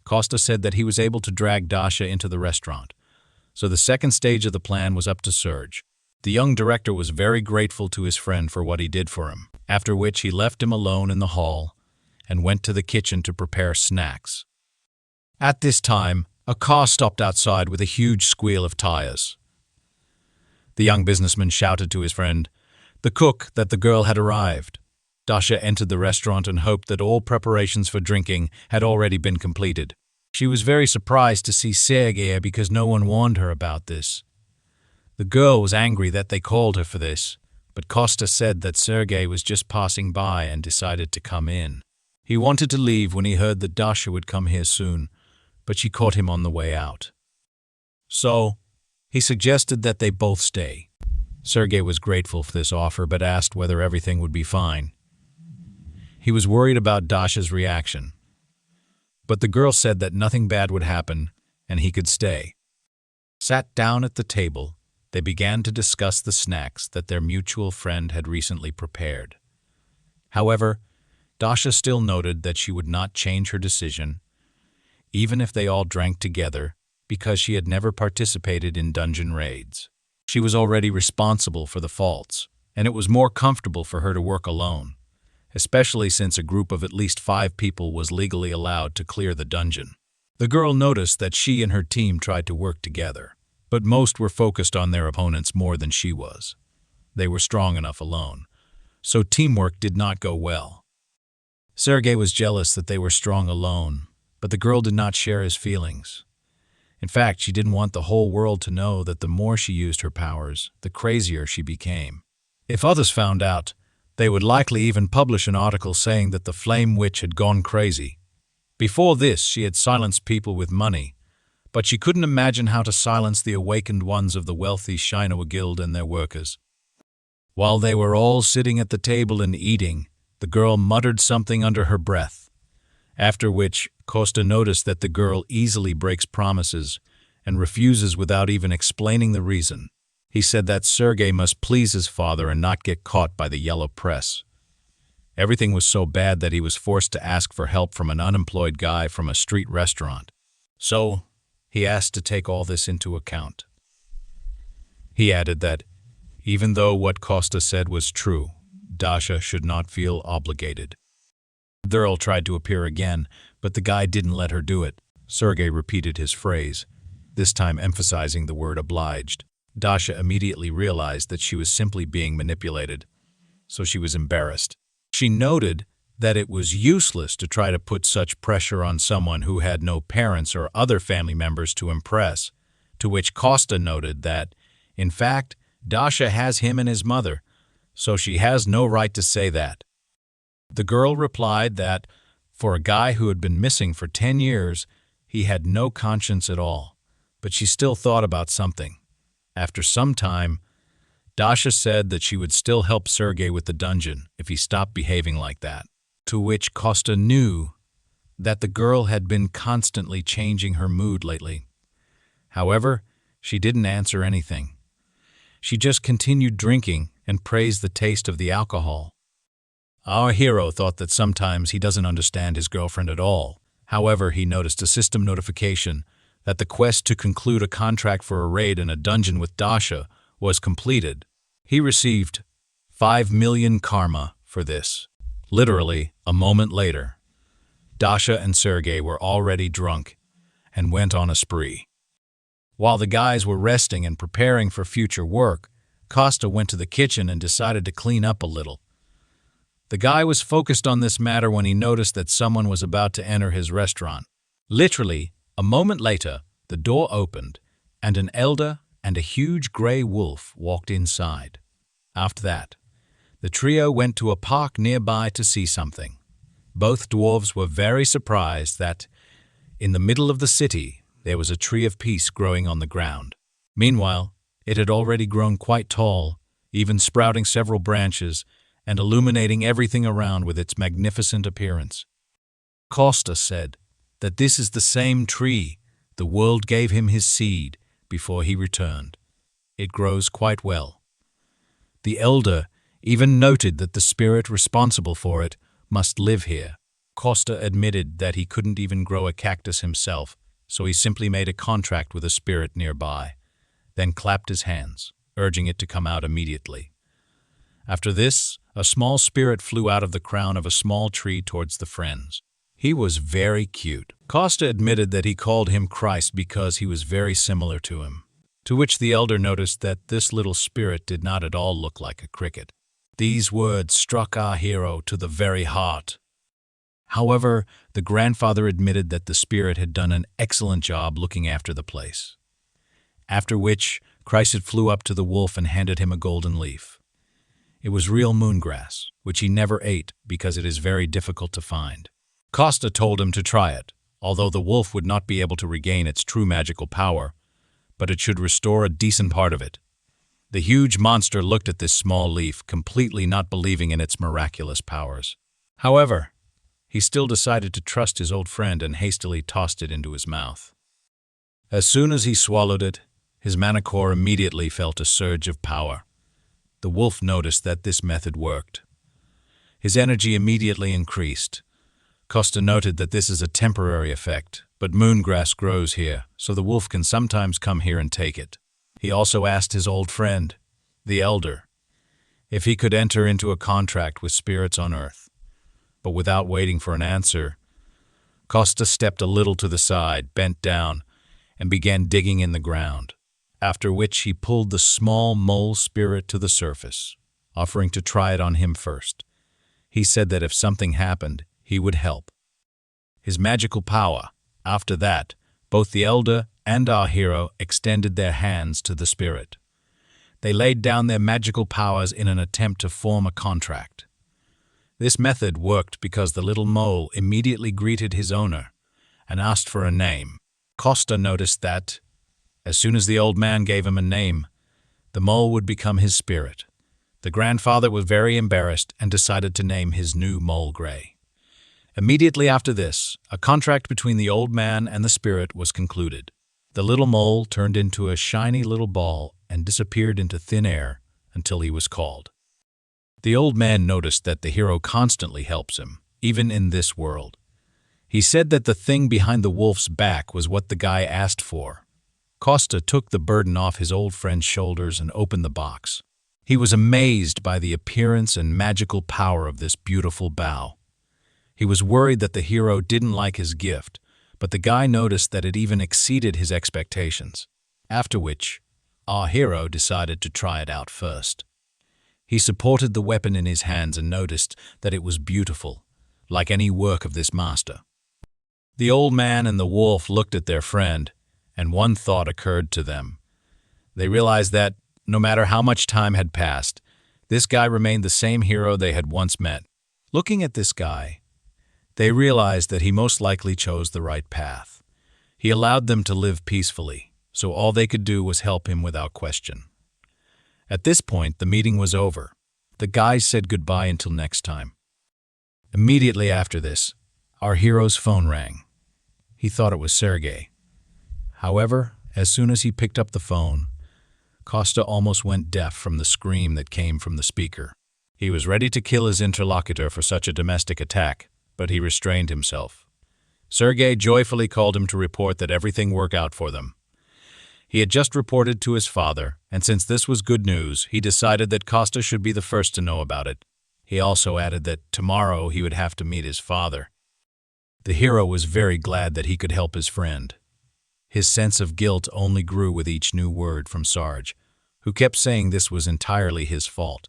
Costa said that he was able to drag Dasha into the restaurant, so the second stage of the plan was up to Serge. The young director was very grateful to his friend for what he did for him, after which he left him alone in the hall and went to the kitchen to prepare snacks. At this time, a car stopped outside with a huge squeal of tires. The young businessman shouted to his friend, the cook, that the girl had arrived. Dasha entered the restaurant and hoped that all preparations for drinking had already been completed. She was very surprised to see Sergei because no one warned her about this. The girl was angry that they called her for this, but Costa said that Sergei was just passing by and decided to come in. He wanted to leave when he heard that Dasha would come here soon, but she caught him on the way out. So, he suggested that they both stay. Sergei was grateful for this offer but asked whether everything would be fine. He was worried about Dasha's reaction, but the girl said that nothing bad would happen and he could stay. Sat down at the table, they began to discuss the snacks that their mutual friend had recently prepared. However, Dasha still noted that she would not change her decision, even if they all drank together, because she had never participated in dungeon raids. She was already responsible for the faults, and it was more comfortable for her to work alone, especially since a group of at least 5 people was legally allowed to clear the dungeon. The girl noticed that she and her team tried to work together, but most were focused on their opponents more than she was. They were strong enough alone, so teamwork did not go well. Sergei was jealous that they were strong alone, but the girl did not share his feelings. In fact, she didn't want the whole world to know that the more she used her powers, the crazier she became. If others found out, they would likely even publish an article saying that the Flame Witch had gone crazy. Before this, she had silenced people with money, but she couldn't imagine how to silence the awakened ones of the wealthy Shinoa Guild and their workers. While they were all sitting at the table and eating, the girl muttered something under her breath, after which Costa noticed that the girl easily breaks promises and refuses without even explaining the reason. He said that Sergei must please his father and not get caught by the yellow press. Everything was so bad that he was forced to ask for help from an unemployed guy from a street restaurant. So, he asked to take all this into account. He added that, even though what Costa said was true, Dasha should not feel obligated. The girl tried to appear again, but the guy didn't let her do it. Sergei repeated his phrase, this time emphasizing the word obliged. Dasha immediately realized that she was simply being manipulated, so she was embarrassed. She noted that it was useless to try to put such pressure on someone who had no parents or other family members to impress, to which Costa noted that, in fact, Dasha has him and his mother, so she has no right to say that. The girl replied that, for a guy who had been missing for 10 years, he had no conscience at all, but she still thought about something. After some time, Dasha said that she would still help Sergei with the dungeon if he stopped behaving like that, to which Costa knew that the girl had been constantly changing her mood lately. However, she didn't answer anything. She just continued drinking and praised the taste of the alcohol. Our hero thought that sometimes he doesn't understand his girlfriend at all. However, he noticed a system notification that the quest to conclude a contract for a raid in a dungeon with Dasha was completed. He received 5 million karma for this. Literally, a moment later, Dasha and Sergei were already drunk and went on a spree. While the guys were resting and preparing for future work, Costa went to the kitchen and decided to clean up a little. The guy was focused on this matter when he noticed that someone was about to enter his restaurant. Literally, a moment later, the door opened, and an elder and a huge gray wolf walked inside. After that, the trio went to a park nearby to see something. Both dwarves were very surprised that, in the middle of the city, there was a tree of peace growing on the ground. Meanwhile, it had already grown quite tall, even sprouting several branches and illuminating everything around with its magnificent appearance. Costa said that this is the same tree the world gave him his seed before he returned. It grows quite well. The elder even noted that the spirit responsible for it must live here. Costa admitted that he couldn't even grow a cactus himself, so he simply made a contract with a spirit nearby, then clapped his hands, urging it to come out immediately. After this, a small spirit flew out of the crown of a small tree towards the friends. He was very cute. Costa admitted that he called him Christ because he was very similar to him, to which the elder noticed that this little spirit did not at all look like a cricket. These words struck our hero to the very heart. However, the grandfather admitted that the spirit had done an excellent job looking after the place. After which, Christ flew up to the wolf and handed him a golden leaf. It was real moongrass, which he never ate because it is very difficult to find. Costa told him to try it, although the wolf would not be able to regain its true magical power, but it should restore a decent part of it. The huge monster looked at this small leaf, completely not believing in its miraculous powers. However, he still decided to trust his old friend and hastily tossed it into his mouth. As soon as he swallowed it, his mana core immediately felt a surge of power. The wolf noticed that this method worked. His energy immediately increased. Costa noted that this is a temporary effect, but moongrass grows here, so the wolf can sometimes come here and take it. He also asked his old friend, the elder, if he could enter into a contract with spirits on earth. But without waiting for an answer, Costa stepped a little to the side, bent down, and began digging in the ground, after which he pulled the small mole spirit to the surface, offering to try it on him first. He said that if something happened, he would help. His magical power. After that, both the elder and our hero extended their hands to the spirit. They laid down their magical powers in an attempt to form a contract. This method worked because the little mole immediately greeted his owner and asked for a name. Costa noticed that, as soon as the old man gave him a name, the mole would become his spirit. The grandfather was very embarrassed and decided to name his new mole Gray. Immediately after this, a contract between the old man and the spirit was concluded. The little mole turned into a shiny little ball and disappeared into thin air until he was called. The old man noticed that the hero constantly helps him, even in this world. He said that the thing behind the wolf's back was what the guy asked for. Costa took the burden off his old friend's shoulders and opened the box. He was amazed by the appearance and magical power of this beautiful bow. He was worried that the hero didn't like his gift, but the guy noticed that it even exceeded his expectations. After which, our hero decided to try it out first. He supported the weapon in his hands and noticed that it was beautiful, like any work of this master. The old man and the wolf looked at their friend, and one thought occurred to them. They realized that, no matter how much time had passed, this guy remained the same hero they had once met. Looking at this guy, they realized that he most likely chose the right path. He allowed them to live peacefully, so all they could do was help him without question. At this point, the meeting was over. The guys said goodbye until next time. Immediately after this, our hero's phone rang. He thought it was Sergei. However, as soon as he picked up the phone, Costa almost went deaf from the scream that came from the speaker. He was ready to kill his interlocutor for such a domestic attack, but he restrained himself. Sergei joyfully called him to report that everything worked out for them. He had just reported to his father, and since this was good news, he decided that Costa should be the first to know about it. He also added that tomorrow he would have to meet his father. The hero was very glad that he could help his friend. His sense of guilt only grew with each new word from Sarge, who kept saying this was entirely his fault.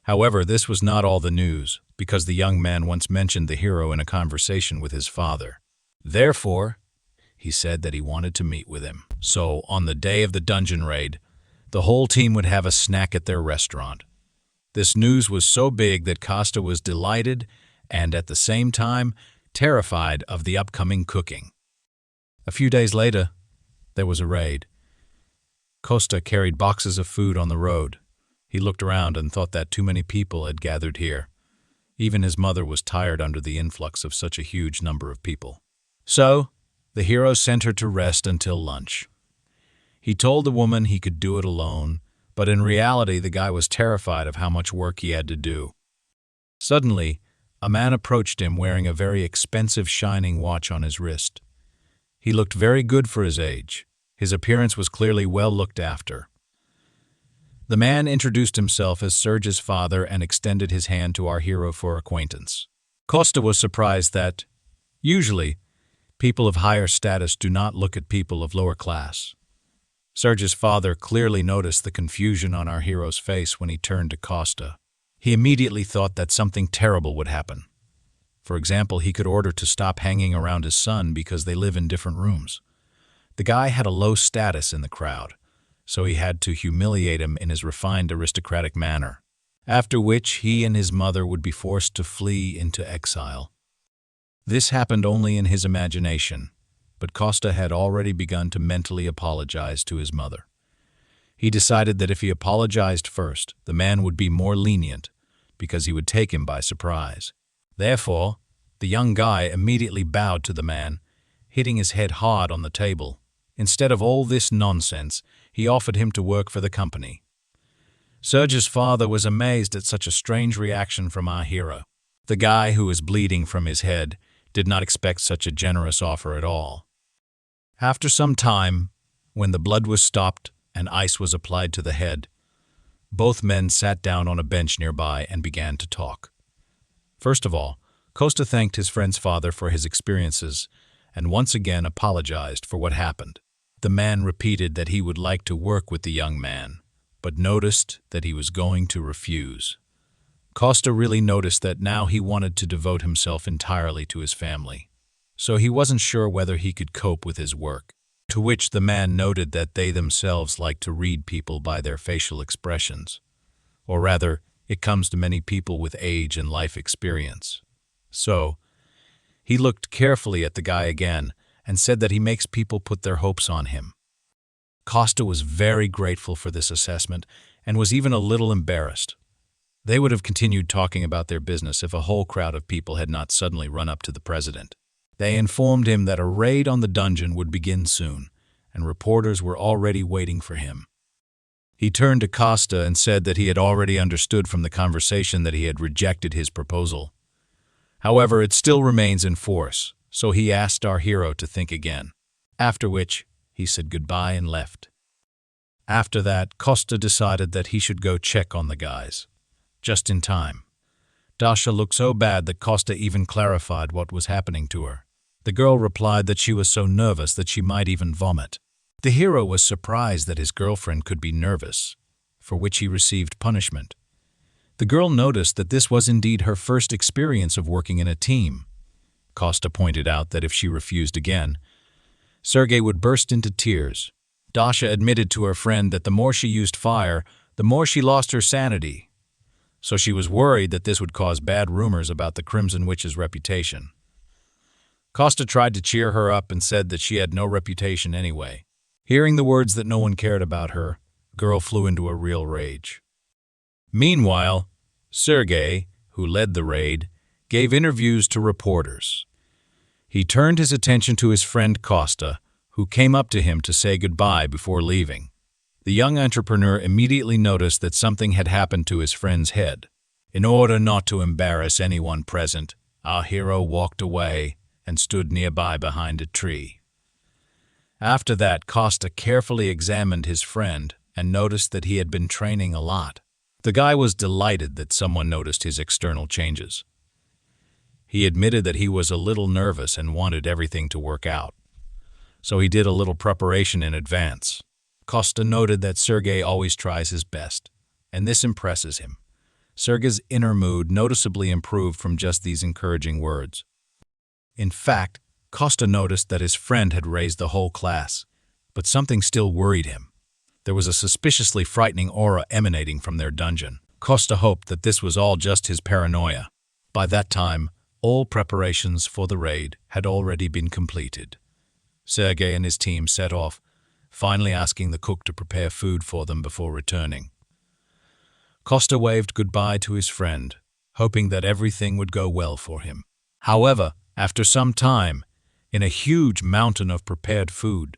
However, this was not all the news, because the young man once mentioned the hero in a conversation with his father. Therefore, he said that he wanted to meet with him. So, on the day of the dungeon raid, the whole team would have a snack at their restaurant. This news was so big that Costa was delighted and, at the same time, terrified of the upcoming cooking. A few days later, there was a raid. Costa carried boxes of food on the road. He looked around and thought that too many people had gathered here. Even his mother was tired under the influx of such a huge number of people. So, the hero sent her to rest until lunch. He told the woman he could do it alone, but in reality the guy was terrified of how much work he had to do. Suddenly, a man approached him wearing a very expensive shining watch on his wrist. He looked very good for his age. His appearance was clearly well looked after. The man introduced himself as Serge's father and extended his hand to our hero for acquaintance. Costa was surprised that, usually, people of higher status do not look at people of lower class. Serge's father clearly noticed the confusion on our hero's face when he turned to Costa. He immediately thought that something terrible would happen. For example, he could order to stop hanging around his son because they live in different rooms. The guy had a low status in the crowd, so he had to humiliate him in his refined aristocratic manner, after which he and his mother would be forced to flee into exile. This happened only in his imagination, but Costa had already begun to mentally apologize to his mother. He decided that if he apologized first, the man would be more lenient because he would take him by surprise. Therefore, the young guy immediately bowed to the man, hitting his head hard on the table. Instead of all this nonsense, he offered him to work for the company. Serge's father was amazed at such a strange reaction from our hero. The guy, who was bleeding from his head, did not expect such a generous offer at all. After some time, when the blood was stopped and ice was applied to the head, both men sat down on a bench nearby and began to talk. First of all, Costa thanked his friend's father for his experiences and once again apologized for what happened. The man repeated that he would like to work with the young man, but noticed that he was going to refuse. Costa really noticed that now he wanted to devote himself entirely to his family, so he wasn't sure whether he could cope with his work. To which the man noted that they themselves like to read people by their facial expressions, or rather, it comes to many people with age and life experience. So, he looked carefully at the guy again and said that he makes people put their hopes on him. Costa was very grateful for this assessment and was even a little embarrassed. They would have continued talking about their business if a whole crowd of people had not suddenly run up to the president. They informed him that a raid on the dungeon would begin soon, and reporters were already waiting for him. He turned to Costa and said that he had already understood from the conversation that he had rejected his proposal. However, it still remains in force, so he asked our hero to think again. After which, he said goodbye and left. After that, Costa decided that he should go check on the guys. Just in time. Dasha looked so bad that Costa even clarified what was happening to her. The girl replied that she was so nervous that she might even vomit. The hero was surprised that his girlfriend could be nervous, for which he received punishment. The girl noticed that this was indeed her first experience of working in a team. Costa pointed out that if she refused again, Sergei would burst into tears. Dasha admitted to her friend that the more she used fire, the more she lost her sanity. So she was worried that this would cause bad rumors about the Crimson Witch's reputation. Costa tried to cheer her up and said that she had no reputation anyway. Hearing the words that no one cared about her, the girl flew into a real rage. Meanwhile, Sergei, who led the raid, gave interviews to reporters. He turned his attention to his friend Costa, who came up to him to say goodbye before leaving. The young entrepreneur immediately noticed that something had happened to his friend's head. In order not to embarrass anyone present, our hero walked away and stood nearby behind a tree. After that, Costa carefully examined his friend and noticed that he had been training a lot. The guy was delighted that someone noticed his external changes. He admitted that he was a little nervous and wanted everything to work out, so he did a little preparation in advance. Costa noted that Sergei always tries his best, and this impresses him. Sergei's inner mood noticeably improved from just these encouraging words. In fact, Costa noticed that his friend had raised the whole class, but something still worried him. There was a suspiciously frightening aura emanating from their dungeon. Costa hoped that this was all just his paranoia. By that time, all preparations for the raid had already been completed. Sergei and his team set off, finally asking the cook to prepare food for them before returning. Costa waved goodbye to his friend, hoping that everything would go well for him. However, after some time, in a huge mountain of prepared food,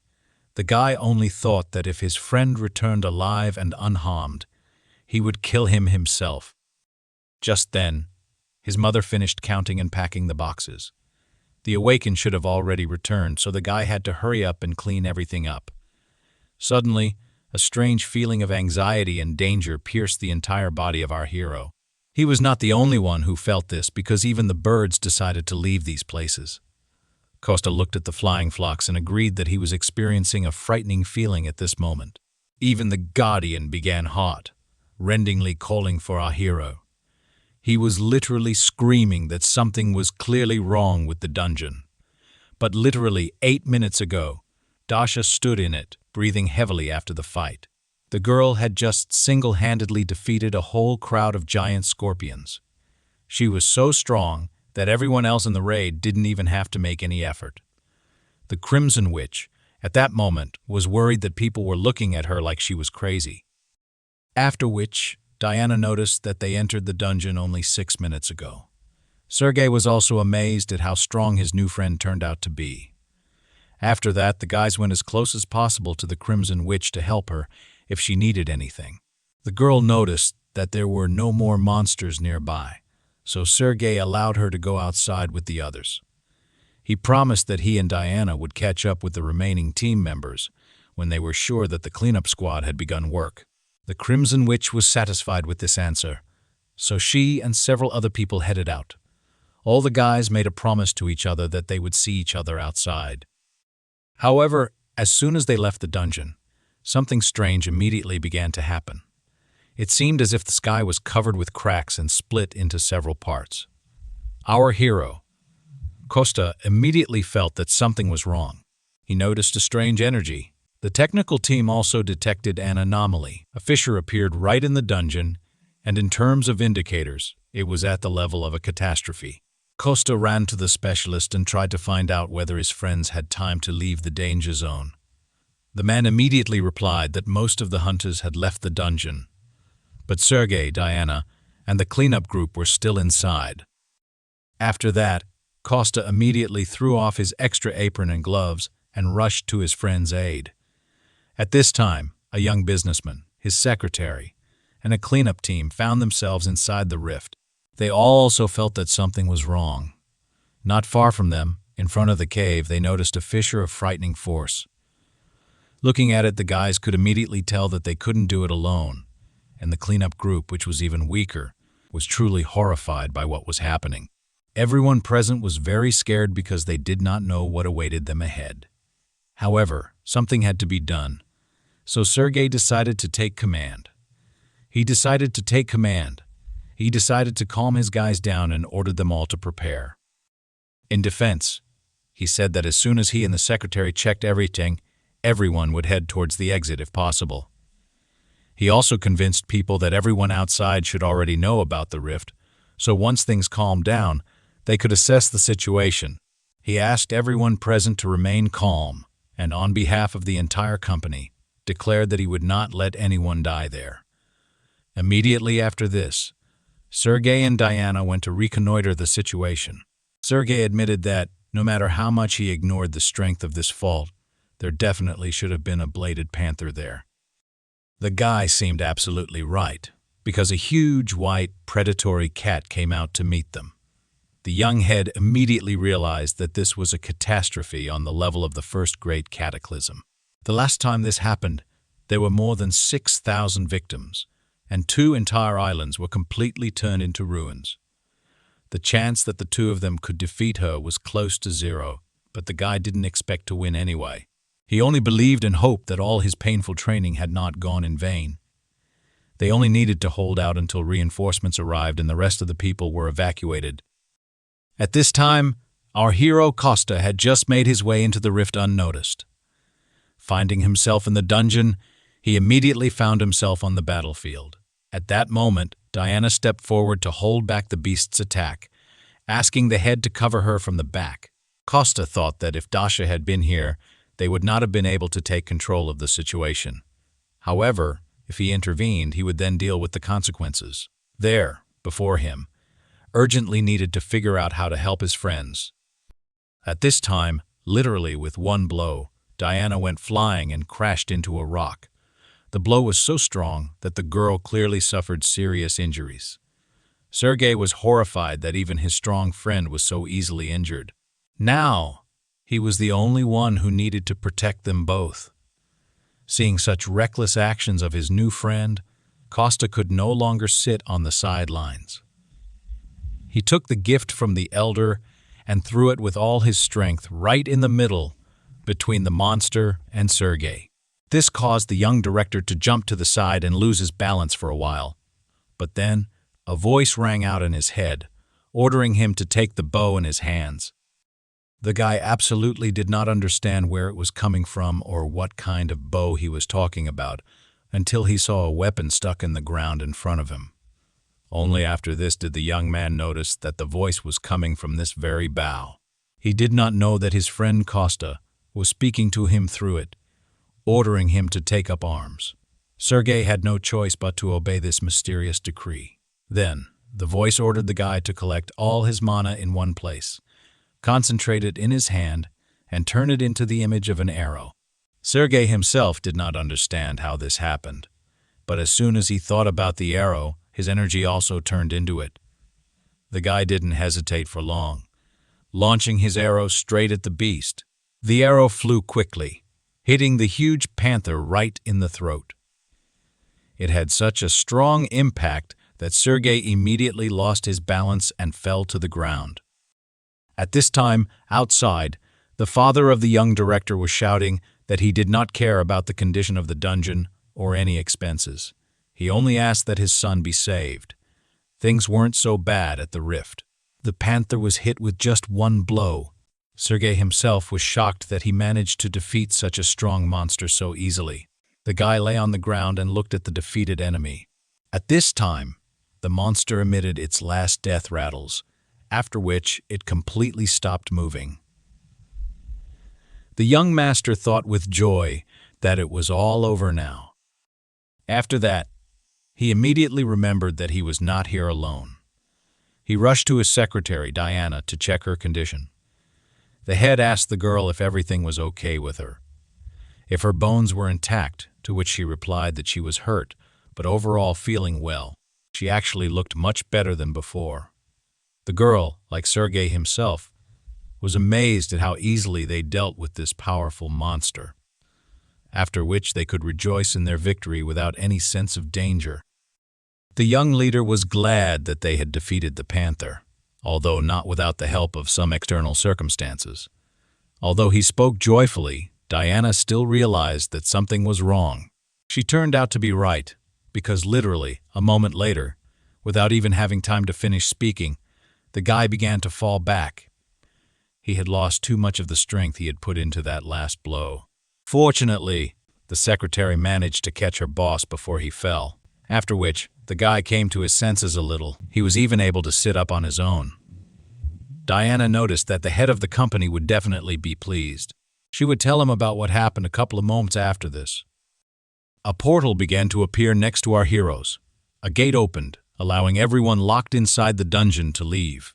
the guy only thought that if his friend returned alive and unharmed, he would kill him himself. Just then, his mother finished counting and packing the boxes. The awakened should have already returned, so the guy had to hurry up and clean everything up. Suddenly, a strange feeling of anxiety and danger pierced the entire body of our hero. He was not the only one who felt this, because even the birds decided to leave these places. Costa looked at the flying flocks and agreed that he was experiencing a frightening feeling at this moment. Even the guardian began hot, rendingly calling for our hero. He was literally screaming that something was clearly wrong with the dungeon. But literally 8 minutes ago, Dasha stood in it, breathing heavily after the fight. The girl had just single-handedly defeated a whole crowd of giant scorpions. She was so strong that everyone else in the raid didn't even have to make any effort. The Crimson Witch, at that moment, was worried that people were looking at her like she was crazy. After which, Diana noticed that they entered the dungeon only 6 minutes ago. Sergei was also amazed at how strong his new friend turned out to be. After that, the guys went as close as possible to the Crimson Witch to help her if she needed anything. The girl noticed that there were no more monsters nearby, so Sergei allowed her to go outside with the others. He promised that he and Diana would catch up with the remaining team members when they were sure that the cleanup squad had begun work. The Crimson Witch was satisfied with this answer, so she and several other people headed out. All the guys made a promise to each other that they would see each other outside. However, as soon as they left the dungeon, something strange immediately began to happen. It seemed as if the sky was covered with cracks and split into several parts. Our hero, Costa, immediately felt that something was wrong. He noticed a strange energy. The technical team also detected an anomaly. A fissure appeared right in the dungeon, and in terms of indicators, it was at the level of a catastrophe. Costa ran to the specialist and tried to find out whether his friends had time to leave the danger zone. The man immediately replied that most of the hunters had left the dungeon, but Sergei, Diana, and the cleanup group were still inside. After that, Costa immediately threw off his extra apron and gloves and rushed to his friend's aid. At this time, a young businessman, his secretary, and a cleanup team found themselves inside the rift. They all also felt that something was wrong. Not far from them, in front of the cave, they noticed a fissure of frightening force. Looking at it, the guys could immediately tell that they couldn't do it alone, and the cleanup group, which was even weaker, was truly horrified by what was happening. Everyone present was very scared because they did not know what awaited them ahead. However, something had to be done, so Sergei decided to take command. He decided to calm his guys down and ordered them all to prepare. In defense, he said that as soon as he and the secretary checked everything, everyone would head towards the exit if possible. He also convinced people that everyone outside should already know about the rift, so once things calmed down, they could assess the situation. He asked everyone present to remain calm, and on behalf of the entire company, declared that he would not let anyone die there. Immediately after this, Sergei and Diana went to reconnoiter the situation. Sergei admitted that, no matter how much he ignored the strength of this fault, there definitely should have been a bladed panther there. The guy seemed absolutely right, because a huge, white, predatory cat came out to meet them. The young head immediately realized that this was a catastrophe on the level of the first great cataclysm. The last time this happened, there were more than 6,000 victims, and 2 entire islands were completely turned into ruins. The chance that the 2 of them could defeat her was close to 0, but the guy didn't expect to win anyway. He only believed and hoped that all his painful training had not gone in vain. They only needed to hold out until reinforcements arrived and the rest of the people were evacuated. At this time, our hero Costa had just made his way into the rift unnoticed. Finding himself in the dungeon, he immediately found himself on the battlefield. At that moment, Diana stepped forward to hold back the beast's attack, asking the head to cover her from the back. Costa thought that if Dasha had been here, they would not have been able to take control of the situation. However, if he intervened, he would then deal with the consequences. There, before him, urgently needed to figure out how to help his friends. At this time, literally with one blow, Diana went flying and crashed into a rock. The blow was so strong that the girl clearly suffered serious injuries. Sergei was horrified that even his strong friend was so easily injured. Now, he was the only one who needed to protect them both. Seeing such reckless actions of his new friend, Costa could no longer sit on the sidelines. He took the gift from the elder and threw it with all his strength right in the middle between the monster and Sergei. This caused the young director to jump to the side and lose his balance for a while. But then, a voice rang out in his head, ordering him to take the bow in his hands. The guy absolutely did not understand where it was coming from or what kind of bow he was talking about until he saw a weapon stuck in the ground in front of him. Only after this did the young man notice that the voice was coming from this very bow. He did not know that his friend Costa was speaking to him through it, ordering him to take up arms. Sergei had no choice but to obey this mysterious decree. Then, the voice ordered the guy to collect all his mana in one place, concentrate it in his hand, and turn it into the image of an arrow. Sergei himself did not understand how this happened, but as soon as he thought about the arrow, his energy also turned into it. The guy didn't hesitate for long, launching his arrow straight at the beast. The arrow flew quickly, hitting the huge panther right in the throat. It had such a strong impact that Sergei immediately lost his balance and fell to the ground. At this time, outside, the father of the young director was shouting that he did not care about the condition of the dungeon or any expenses. He only asked that his son be saved. Things weren't so bad at the rift. The panther was hit with just one blow. Sergei himself was shocked that he managed to defeat such a strong monster so easily. The guy lay on the ground and looked at the defeated enemy. At this time, the monster emitted its last death rattles, after which it completely stopped moving. The young master thought with joy that it was all over now. After that, he immediately remembered that he was not here alone. He rushed to his secretary, Diana, to check her condition. The head asked the girl if everything was okay with her, if her bones were intact, to which she replied that she was hurt, but overall feeling well. She actually looked much better than before. The girl, like Sergei himself, was amazed at how easily they dealt with this powerful monster, after which they could rejoice in their victory without any sense of danger. The young leader was glad that they had defeated the panther, although not without the help of some external circumstances. Although he spoke joyfully, Diana still realized that something was wrong. She turned out to be right, because literally, a moment later, without even having time to finish speaking, the guy began to fall back. He had lost too much of the strength he had put into that last blow. Fortunately, the secretary managed to catch her boss before he fell, after which the guy came to his senses a little. He was even able to sit up on his own. Diana noticed that the head of the company would definitely be pleased. She would tell him about what happened a couple of moments after this. A portal began to appear next to our heroes. A gate opened, allowing everyone locked inside the dungeon to leave.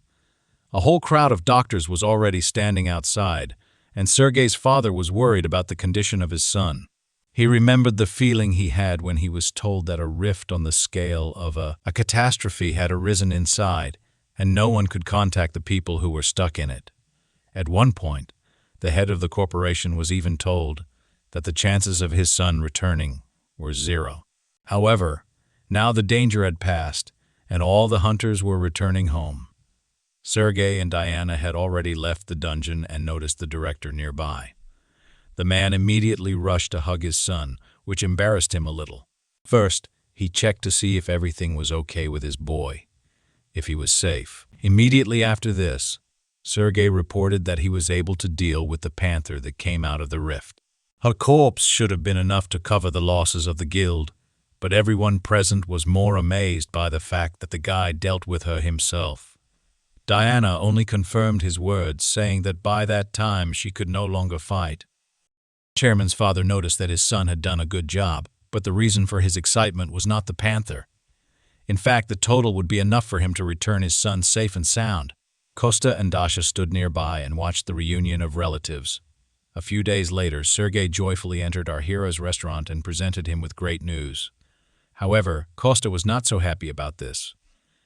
A whole crowd of doctors was already standing outside, and Sergei's father was worried about the condition of his son. He remembered the feeling he had when he was told that a rift on the scale of a catastrophe had arisen inside, and no one could contact the people who were stuck in it. At one point, the head of the corporation was even told that the chances of his son returning were 0. However, now the danger had passed, and all the hunters were returning home. Sergei and Diana had already left the dungeon and noticed the director nearby. The man immediately rushed to hug his son, which embarrassed him a little. First, he checked to see if everything was okay with his boy, if he was safe. Immediately after this, Sergei reported that he was able to deal with the panther that came out of the rift. Her corpse should have been enough to cover the losses of the guild, but everyone present was more amazed by the fact that the guy dealt with her himself. Diana only confirmed his words, saying that by that time she could no longer fight. Chairman's father noticed that his son had done a good job, but the reason for his excitement was not the panther. In fact, the total would be enough for him to return his son safe and sound. Costa and Dasha stood nearby and watched the reunion of relatives. A few days later, Sergei joyfully entered our hero's restaurant and presented him with great news. However, Costa was not so happy about this.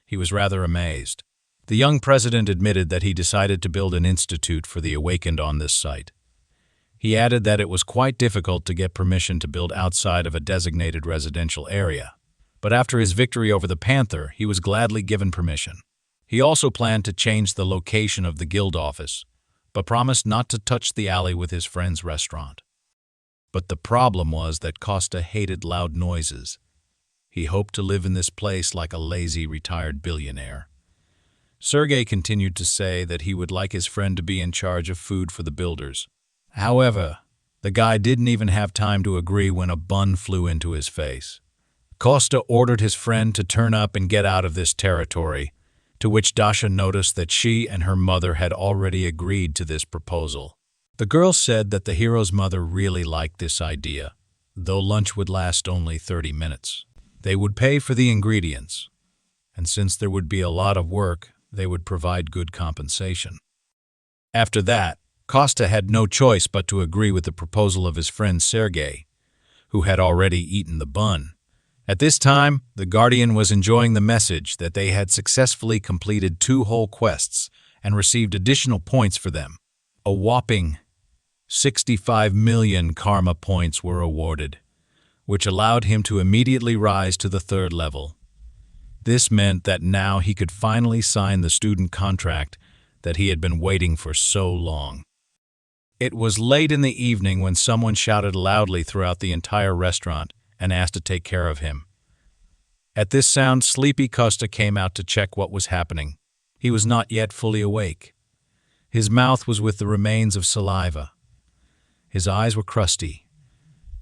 He was rather amazed. The young president admitted that he decided to build an institute for the awakened on this site. He added that it was quite difficult to get permission to build outside of a designated residential area. But after his victory over the panther, he was gladly given permission. He also planned to change the location of the guild office, but promised not to touch the alley with his friend's restaurant. But the problem was that Costa hated loud noises. He hoped to live in this place like a lazy, retired billionaire. Sergei continued to say that he would like his friend to be in charge of food for the builders. However, the guy didn't even have time to agree when a bun flew into his face. Costa ordered his friend to turn up and get out of this territory, to which Dasha noticed that she and her mother had already agreed to this proposal. The girl said that the hero's mother really liked this idea, though lunch would last only 30 minutes. They would pay for the ingredients, and since there would be a lot of work, they would provide good compensation. After that, Costa had no choice but to agree with the proposal of his friend Sergei, who had already eaten the bun. At this time, the Guardian was enjoying the message that they had successfully completed 2 whole quests and received additional points for them. A whopping 65 million karma points were awarded, which allowed him to immediately rise to the 3rd level. This meant that now he could finally sign the student contract that he had been waiting for so long. It was late in the evening when someone shouted loudly throughout the entire restaurant and asked to take care of him. At this sound, sleepy Costa came out to check what was happening. He was not yet fully awake. His mouth was with the remains of saliva. His eyes were crusty.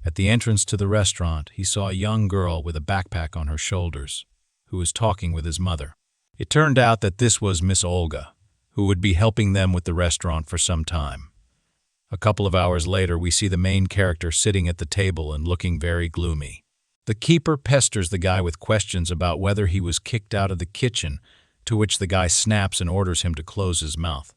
At the entrance to the restaurant, he saw a young girl with a backpack on her shoulders, who was talking with his mother. It turned out that this was Miss Olga, who would be helping them with the restaurant for some time. A couple of hours later, we see the main character sitting at the table and looking very gloomy. The keeper pesters the guy with questions about whether he was kicked out of the kitchen, to which the guy snaps and orders him to close his mouth.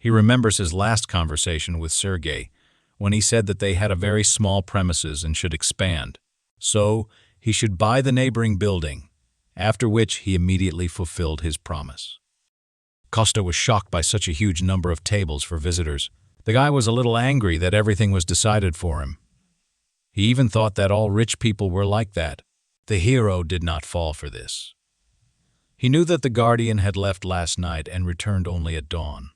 He remembers his last conversation with Sergei, when he said that they had a very small premises and should expand. So, he should buy the neighboring building, after which he immediately fulfilled his promise. Costa was shocked by such a huge number of tables for visitors. The guy was a little angry that everything was decided for him. He even thought that all rich people were like that. The hero did not fall for this. He knew that the Guardian had left last night and returned only at dawn.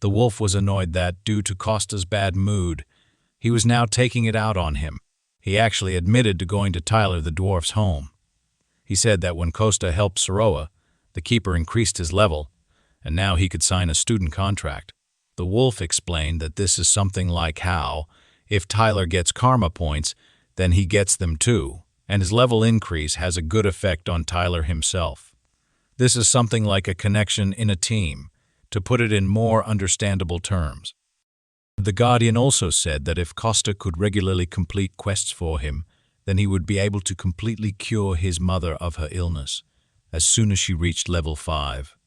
The wolf was annoyed that, due to Costa's bad mood, he was now taking it out on him. He actually admitted to going to Tyler the dwarf's home. He said that when Costa helped Saroa, the keeper increased his level, and now he could sign a student contract. The wolf explained that this is something like how, if Tyler gets karma points, then he gets them too, and his level increase has a good effect on Tyler himself. This is something like a connection in a team, to put it in more understandable terms. The Guardian also said that if Costa could regularly complete quests for him, then he would be able to completely cure his mother of her illness, as soon as she reached level 5.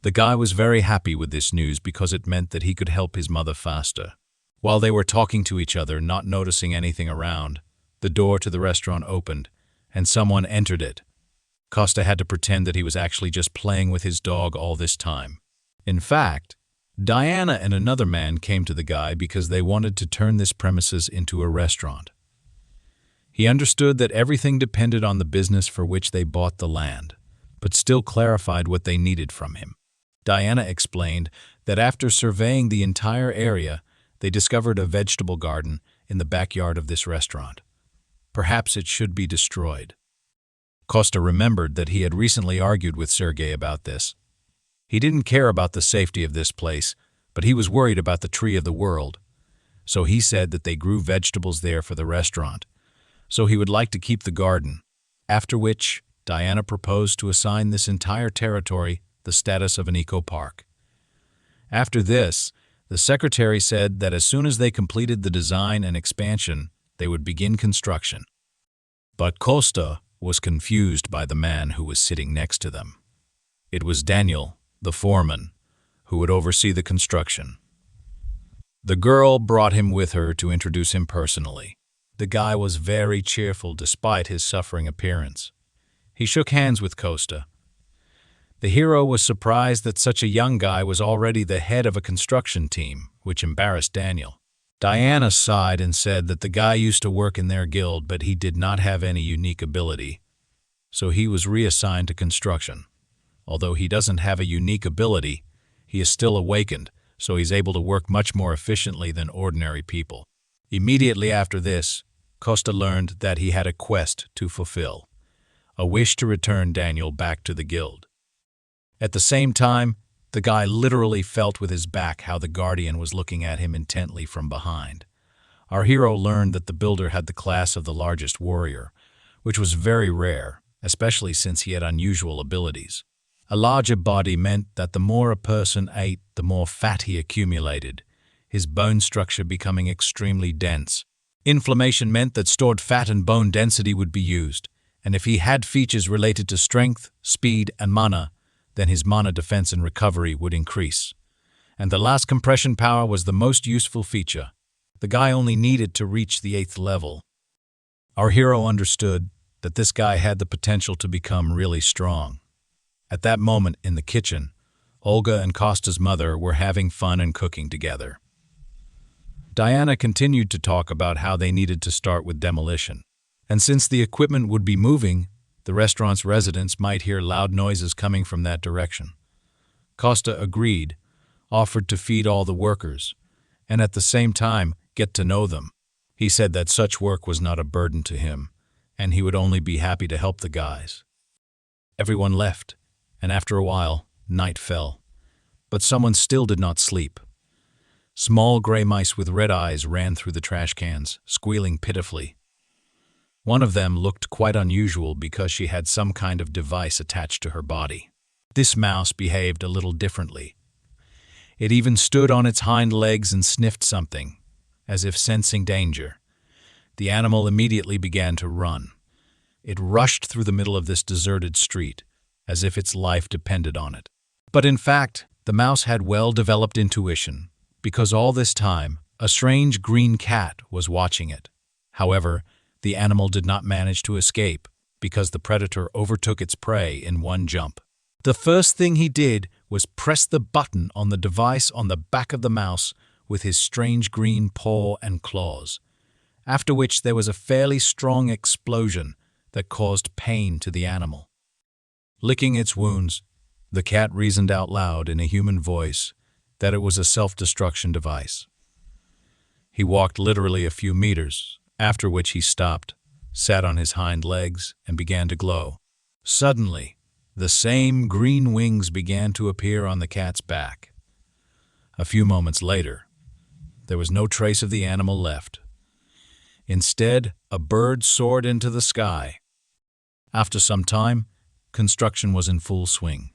The guy was very happy with this news because it meant that he could help his mother faster. While they were talking to each other, not noticing anything around, the door to the restaurant opened, and someone entered it. Costa had to pretend that he was actually just playing with his dog all this time. In fact, Diana and another man came to the guy because they wanted to turn this premises into a restaurant. He understood that everything depended on the business for which they bought the land, but still clarified what they needed from him. Diana explained that after surveying the entire area, they discovered a vegetable garden in the backyard of this restaurant. Perhaps it should be destroyed. Costa remembered that he had recently argued with Sergei about this. He didn't care about the safety of this place, but he was worried about the tree of the world. So he said that they grew vegetables there for the restaurant, so he would like to keep the garden. After which, Diana proposed to assign this entire territory the status of an eco-park. After this, the secretary said that as soon as they completed the design and expansion, they would begin construction. But Costa was confused by the man who was sitting next to them. It was Daniel, the foreman, who would oversee the construction. The girl brought him with her to introduce him personally. The guy was very cheerful despite his suffering appearance. He shook hands with Costa. The hero was surprised that such a young guy was already the head of a construction team, which embarrassed Daniel. Diana sighed and said that the guy used to work in their guild, but he did not have any unique ability, so he was reassigned to construction. Although he doesn't have a unique ability, he is still awakened, so he's able to work much more efficiently than ordinary people. Immediately after this, Costa learned that he had a quest to fulfill, a wish to return Daniel back to the guild. At the same time, the guy literally felt with his back how the Guardian was looking at him intently from behind. Our hero learned that the builder had the class of the largest warrior, which was very rare, especially since he had unusual abilities. A larger body meant that the more a person ate, the more fat he accumulated, his bone structure becoming extremely dense. Inflammation meant that stored fat and bone density would be used, and if he had features related to strength, speed, and mana, then his mana defense and recovery would increase. And the last compression power was the most useful feature. The guy only needed to reach the 8th level. Our hero understood that this guy had the potential to become really strong. At that moment in the kitchen, Olga and Costa's mother were having fun and cooking together. Diana continued to talk about how they needed to start with demolition. And since the equipment would be moving, the restaurant's residents might hear loud noises coming from that direction. Costa agreed, offered to feed all the workers, and at the same time get to know them. He said that such work was not a burden to him, and he would only be happy to help the guys. Everyone left, and after a while, night fell. But someone still did not sleep. Small gray mice with red eyes ran through the trash cans, squealing pitifully. One of them looked quite unusual because she had some kind of device attached to her body. This mouse behaved a little differently. It even stood on its hind legs and sniffed something, as if sensing danger. The animal immediately began to run. It rushed through the middle of this deserted street, as if its life depended on it. But in fact, the mouse had well-developed intuition, because all this time, a strange green cat was watching it. However, the animal did not manage to escape, because the predator overtook its prey in one jump. The first thing he did was press the button on the device on the back of the mouse with his strange green paw and claws, after which there was a fairly strong explosion that caused pain to the animal. Licking its wounds, the cat reasoned out loud in a human voice that it was a self-destruction device. He walked literally a few meters, after which he stopped, sat on his hind legs, and began to glow. Suddenly, the same green wings began to appear on the cat's back. A few moments later, there was no trace of the animal left. Instead, a bird soared into the sky. After some time, construction was in full swing.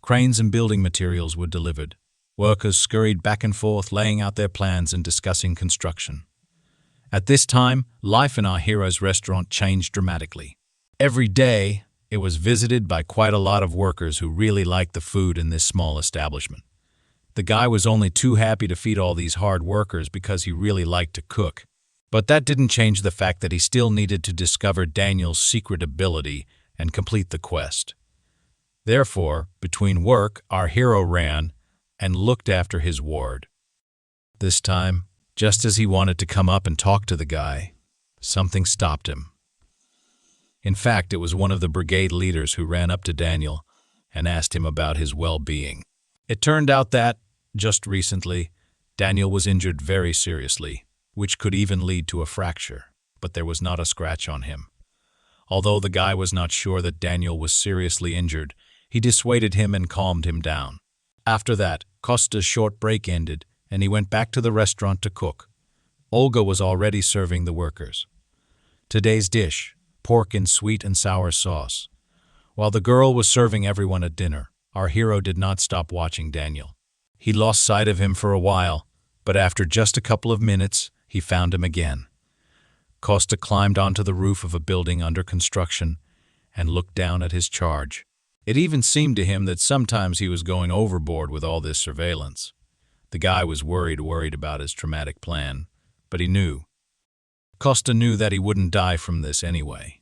Cranes and building materials were delivered. Workers scurried back and forth, laying out their plans and discussing construction. At this time, life in our hero's restaurant changed dramatically. Every day, it was visited by quite a lot of workers who really liked the food in this small establishment. The guy was only too happy to feed all these hard workers because he really liked to cook. But that didn't change the fact that he still needed to discover Daniel's secret ability and complete the quest. Therefore, between work, our hero ran and looked after his ward. This time, just as he wanted to come up and talk to the guy, something stopped him. In fact, it was one of the brigade leaders who ran up to Daniel and asked him about his well-being. It turned out that, just recently, Daniel was injured very seriously, which could even lead to a fracture, but there was not a scratch on him. Although the guy was not sure that Daniel was seriously injured, he dissuaded him and calmed him down. After that, Costa's short break ended, and he went back to the restaurant to cook. Olga was already serving the workers. Today's dish, pork in sweet and sour sauce. While the girl was serving everyone at dinner, our hero did not stop watching Daniel. He lost sight of him for a while, but after just a couple of minutes, he found him again. Costa climbed onto the roof of a building under construction and looked down at his charge. It even seemed to him that sometimes he was going overboard with all this surveillance. The guy was worried about his traumatic plan, but he knew. Costa knew that he wouldn't die from this anyway.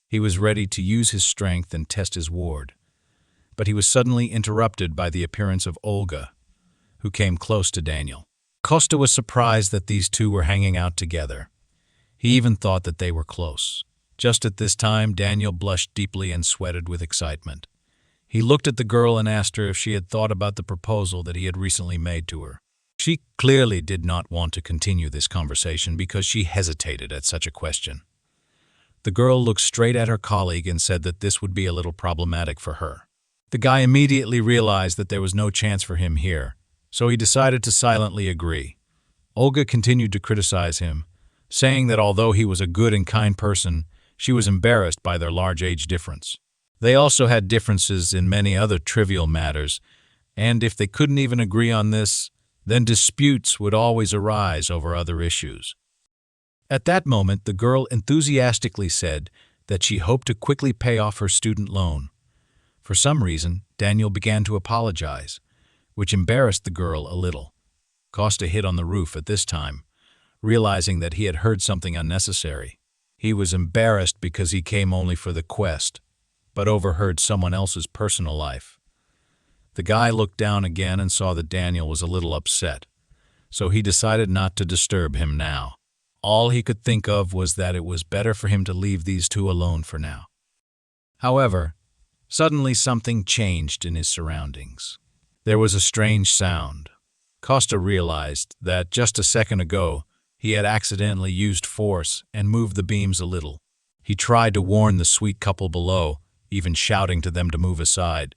He was ready to use his strength and test his ward, but he was suddenly interrupted by the appearance of Olga, who came close to Daniel. Costa was surprised that these two were hanging out together. He even thought that they were close. Just at this time, Daniel blushed deeply and sweated with excitement. He looked at the girl and asked her if she had thought about the proposal that he had recently made to her. She clearly did not want to continue this conversation because she hesitated at such a question. The girl looked straight at her colleague and said that this would be a little problematic for her. The guy immediately realized that there was no chance for him here, so he decided to silently agree. Olga continued to criticize him, saying that although he was a good and kind person, she was embarrassed by their large age difference. They also had differences in many other trivial matters, and if they couldn't even agree on this, then disputes would always arise over other issues. At that moment, the girl enthusiastically said that she hoped to quickly pay off her student loan. For some reason, Daniel began to apologize, which embarrassed the girl a little. Costa hid on the roof at this time, realizing that he had heard something unnecessary. He was embarrassed because he came only for the quest, but overheard someone else's personal life. The guy looked down again and saw that Daniel was a little upset, so he decided not to disturb him now. All he could think of was that it was better for him to leave these two alone for now. However, suddenly something changed in his surroundings. There was a strange sound. Costa realized that just a second ago, he had accidentally used force and moved the beams a little. He tried to warn the sweet couple below, even shouting to them to move aside.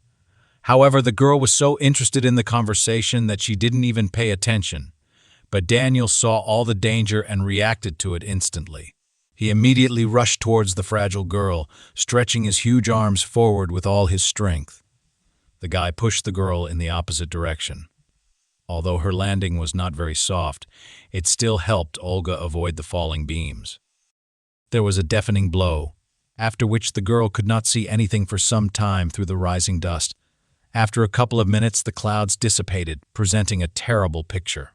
However, the girl was so interested in the conversation that she didn't even pay attention. But Daniel saw all the danger and reacted to it instantly. He immediately rushed towards the fragile girl, stretching his huge arms forward with all his strength. The guy pushed the girl in the opposite direction. Although her landing was not very soft, it still helped Olga avoid the falling beams. There was a deafening blow, after which the girl could not see anything for some time through the rising dust. After a couple of minutes, the clouds dissipated, presenting a terrible picture.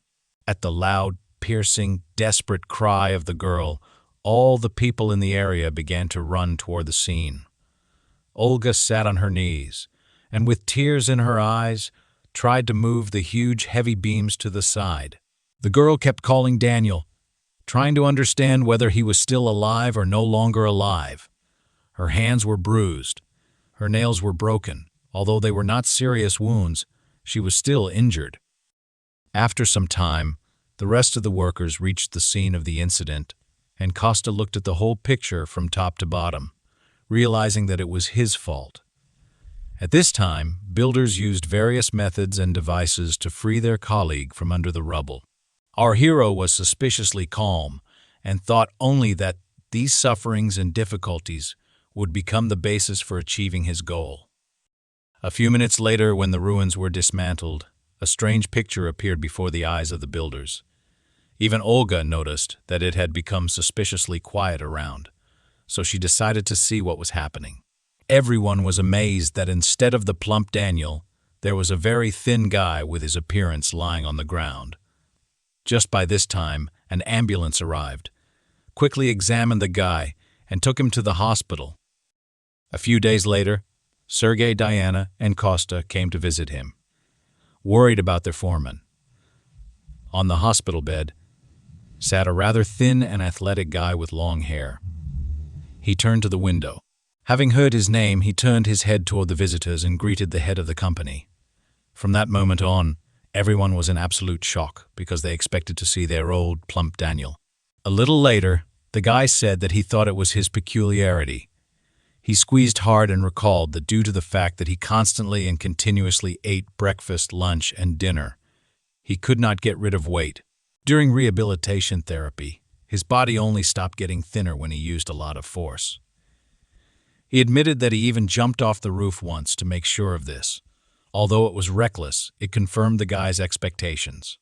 At the loud, piercing, desperate cry of the girl, all the people in the area began to run toward the scene. Olga sat on her knees, and with tears in her eyes, tried to move the huge, heavy beams to the side. The girl kept calling Daniel, trying to understand whether he was still alive or no longer alive. Her hands were bruised. Her nails were broken. Although they were not serious wounds, she was still injured. After some time, the rest of the workers reached the scene of the incident, and Costa looked at the whole picture from top to bottom, realizing that it was his fault. At this time, builders used various methods and devices to free their colleague from under the rubble. Our hero was suspiciously calm and thought only that these sufferings and difficulties would become the basis for achieving his goal. A few minutes later, when the ruins were dismantled, a strange picture appeared before the eyes of the builders. Even Olga noticed that it had become suspiciously quiet around, so she decided to see what was happening. Everyone was amazed that instead of the plump Daniel, there was a very thin guy with his appearance lying on the ground. Just by this time, an ambulance arrived, quickly examined the guy, and took him to the hospital. A few days later, Sergei, Diana, and Costa came to visit him, worried about their foreman. On the hospital bed sat a rather thin and athletic guy with long hair. He turned to the window. Having heard his name, he turned his head toward the visitors and greeted the head of the company. From that moment on, everyone was in absolute shock because they expected to see their old, plump Daniel. A little later, the guy said that he thought it was his peculiarity. He squeezed hard and recalled that due to the fact that he constantly and continuously ate breakfast, lunch, and dinner, he could not get rid of weight. During rehabilitation therapy, his body only stopped getting thinner when he used a lot of force. He admitted that he even jumped off the roof once to make sure of this. Although it was reckless, it confirmed the guy's expectations.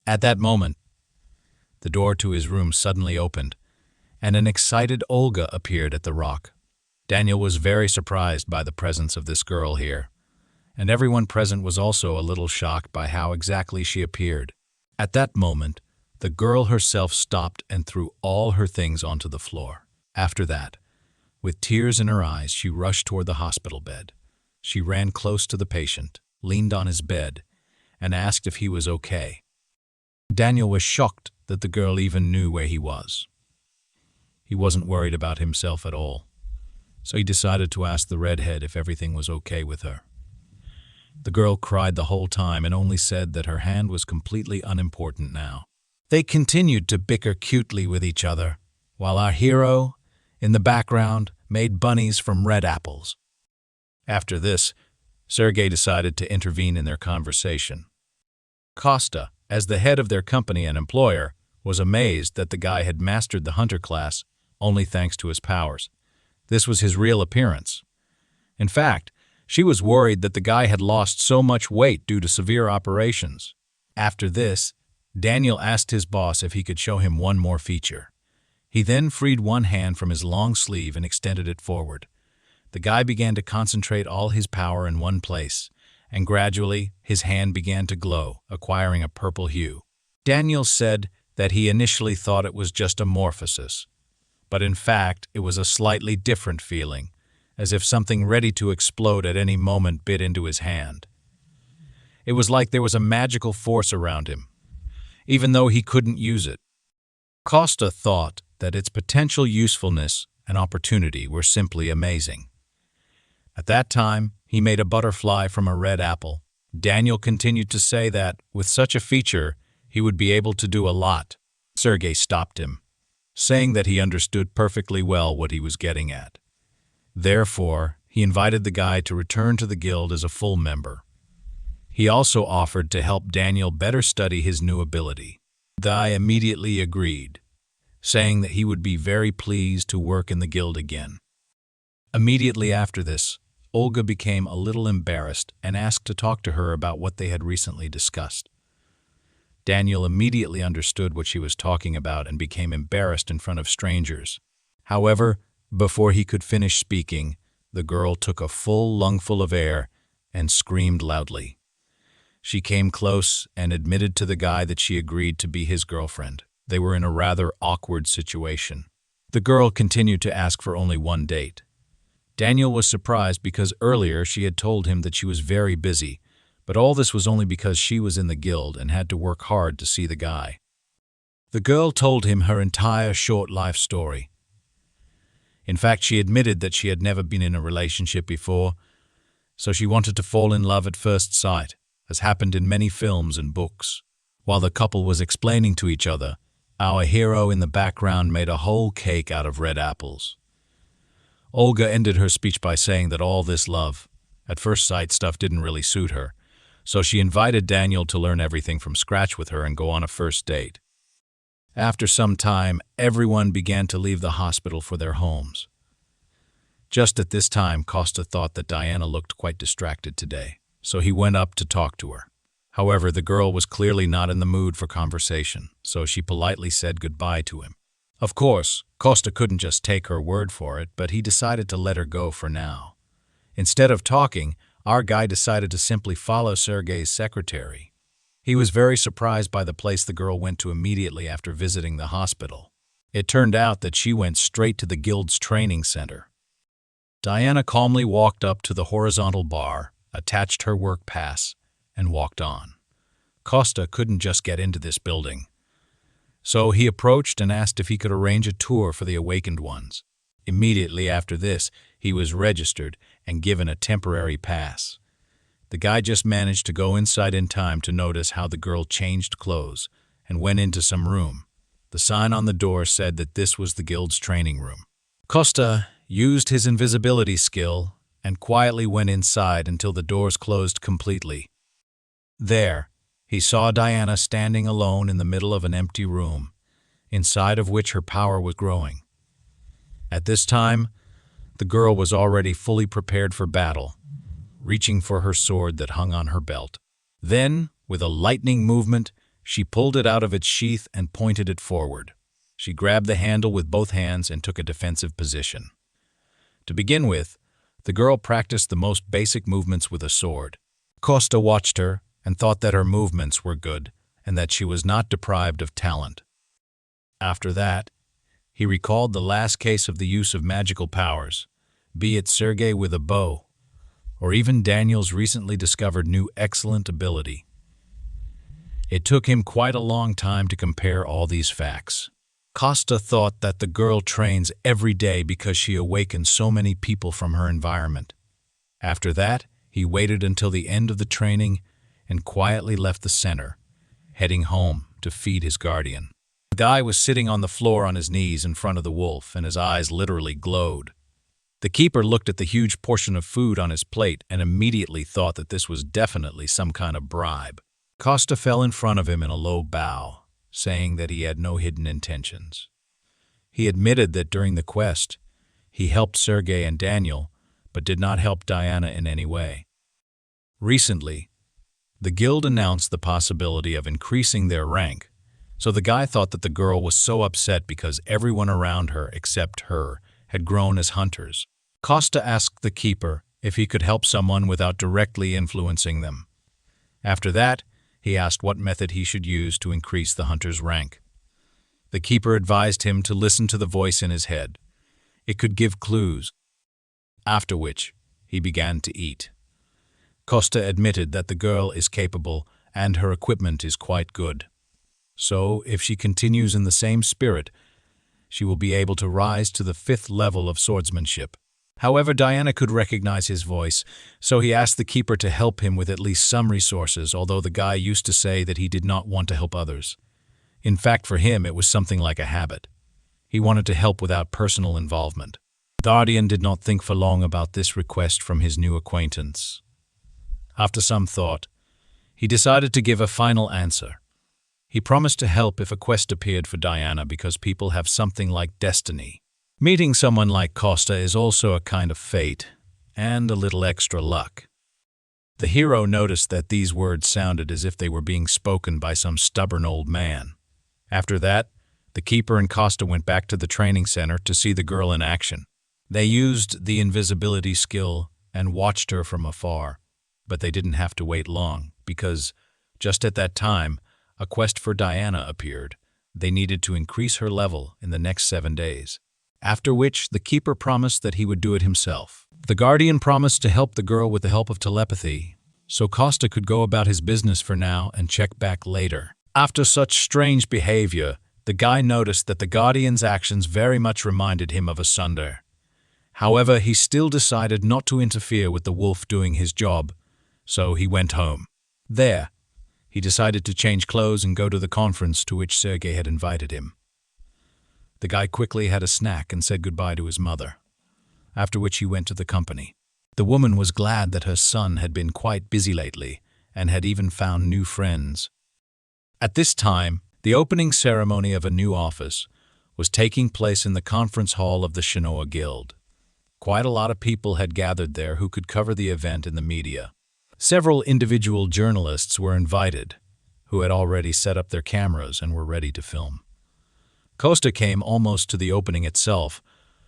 At that moment, the door to his room suddenly opened, and an excited Olga appeared at the rock. Daniel was very surprised by the presence of this girl here, and everyone present was also a little shocked by how exactly she appeared. At that moment, the girl herself stopped and threw all her things onto the floor. After that, with tears in her eyes, she rushed toward the hospital bed. She ran close to the patient, leaned on his bed, and asked if he was okay. Daniel was shocked that the girl even knew where he was. He wasn't worried about himself at all, so he decided to ask the redhead if everything was okay with her. The girl cried the whole time and only said that her hand was completely unimportant now. They continued to bicker cutely with each other, while our hero, in the background, made bunnies from red apples. After this, Sergei decided to intervene in their conversation. Costa, as the head of their company and employer, was amazed that the guy had mastered the hunter class only thanks to his powers. This was his real appearance. In fact, she was worried that the guy had lost so much weight due to severe operations. After this, Daniel asked his boss if he could show him one more feature. He then freed one hand from his long sleeve and extended it forward. The guy began to concentrate all his power in one place, and gradually his hand began to glow, acquiring a purple hue. Daniel said that he initially thought it was just a morphosis, but in fact it was a slightly different feeling, as if something ready to explode at any moment bit into his hand. It was like there was a magical force around him, even though he couldn't use it. Costa thought that its potential usefulness and opportunity were simply amazing. At that time, he made a butterfly from a red apple. Daniel continued to say that, with such a feature, he would be able to do a lot. Sergei stopped him, saying that he understood perfectly well what he was getting at. Therefore, he invited the guy to return to the guild as a full member. He also offered to help Daniel better study his new ability. The guy immediately agreed, saying that he would be very pleased to work in the guild again. Immediately after this, Olga became a little embarrassed and asked to talk to her about what they had recently discussed. Daniel immediately understood what she was talking about and became embarrassed in front of strangers. However, before he could finish speaking, the girl took a full lungful of air and screamed loudly. She came close and admitted to the guy that she agreed to be his girlfriend. They were in a rather awkward situation. The girl continued to ask for only one date. Daniel was surprised because earlier she had told him that she was very busy, but all this was only because she was in the guild and had to work hard to see the guy. The girl told him her entire short life story. In fact, she admitted that she had never been in a relationship before, so she wanted to fall in love at first sight, as happened in many films and books. While the couple was explaining to each other, our hero in the background made a whole cake out of red apples. Olga ended her speech by saying that all this love at first sight stuff didn't really suit her, so she invited Daniel to learn everything from scratch with her and go on a first date. After some time, everyone began to leave the hospital for their homes. Just at this time, Costa thought that Diana looked quite distracted today, so he went up to talk to her. However, the girl was clearly not in the mood for conversation, so she politely said goodbye to him. Of course, Costa couldn't just take her word for it, but he decided to let her go for now. Instead of talking, our guy decided to simply follow Sergei's secretary. He was very surprised by the place the girl went to immediately after visiting the hospital. It turned out that she went straight to the guild's training center. Diana calmly walked up to the horizontal bar, attached her work pass, and walked on. Costa couldn't just get into this building, so he approached and asked if he could arrange a tour for the awakened ones. Immediately after this, he was registered and given a temporary pass. The guy just managed to go inside in time to notice how the girl changed clothes and went into some room. The sign on the door said that this was the guild's training room. Costa used his invisibility skill and quietly went inside until the doors closed completely. There, he saw Diana standing alone in the middle of an empty room, inside of which her power was growing. At this time, the girl was already fully prepared for battle, reaching for her sword that hung on her belt. Then, with a lightning movement, she pulled it out of its sheath and pointed it forward. She grabbed the handle with both hands and took a defensive position. To begin with, the girl practiced the most basic movements with a sword. Costa watched her and thought that her movements were good and that she was not deprived of talent. After that, he recalled the last case of the use of magical powers, be it Sergei with a bow, or even Daniel's recently discovered new excellent ability. It took him quite a long time to compare all these facts. Costa thought that the girl trains every day because she awakens so many people from her environment. After that, he waited until the end of the training and quietly left the center, heading home to feed his guardian. The guy was sitting on the floor on his knees in front of the wolf, and his eyes literally glowed. The keeper looked at the huge portion of food on his plate and immediately thought that this was definitely some kind of bribe. Costa fell in front of him in a low bow, saying that he had no hidden intentions. He admitted that during the quest, he helped Sergei and Daniel, but did not help Diana in any way. Recently, the guild announced the possibility of increasing their rank, so the guy thought that the girl was so upset because everyone around her except her had grown as hunters. Costa asked the keeper if he could help someone without directly influencing them. After that, he asked what method he should use to increase the hunter's rank. The keeper advised him to listen to the voice in his head. It could give clues. After which, he began to eat. Costa admitted that the girl is capable and her equipment is quite good. So, if she continues in the same spirit, she will be able to rise to the 5th level of swordsmanship. However, Diana could recognize his voice, so he asked the keeper to help him with at least some resources, although the guy used to say that he did not want to help others. In fact, for him, it was something like a habit. He wanted to help without personal involvement. The Guardian did not think for long about this request from his new acquaintance. After some thought, he decided to give a final answer. He promised to help if a quest appeared for Diana because people have something like destiny. Meeting someone like Costa is also a kind of fate, and a little extra luck. The hero noticed that these words sounded as if they were being spoken by some stubborn old man. After that, the keeper and Costa went back to the training center to see the girl in action. They used the invisibility skill and watched her from afar, but they didn't have to wait long, because just at that time, a quest for Diana appeared. They needed to increase her level in the next 7 days. After which, the keeper promised that he would do it himself. The Guardian promised to help the girl with the help of telepathy, so Costa could go about his business for now and check back later. After such strange behavior, the guy noticed that the Guardian's actions very much reminded him of Asunder. However, he still decided not to interfere with the wolf doing his job, so he went home. There, he decided to change clothes and go to the conference to which Sergei had invited him. The guy quickly had a snack and said goodbye to his mother, after which he went to the company. The woman was glad that her son had been quite busy lately and had even found new friends. At this time, the opening ceremony of a new office was taking place in the conference hall of the Shinoa Guild. Quite a lot of people had gathered there who could cover the event in the media. Several individual journalists were invited, who had already set up their cameras and were ready to film. Costa came almost to the opening itself,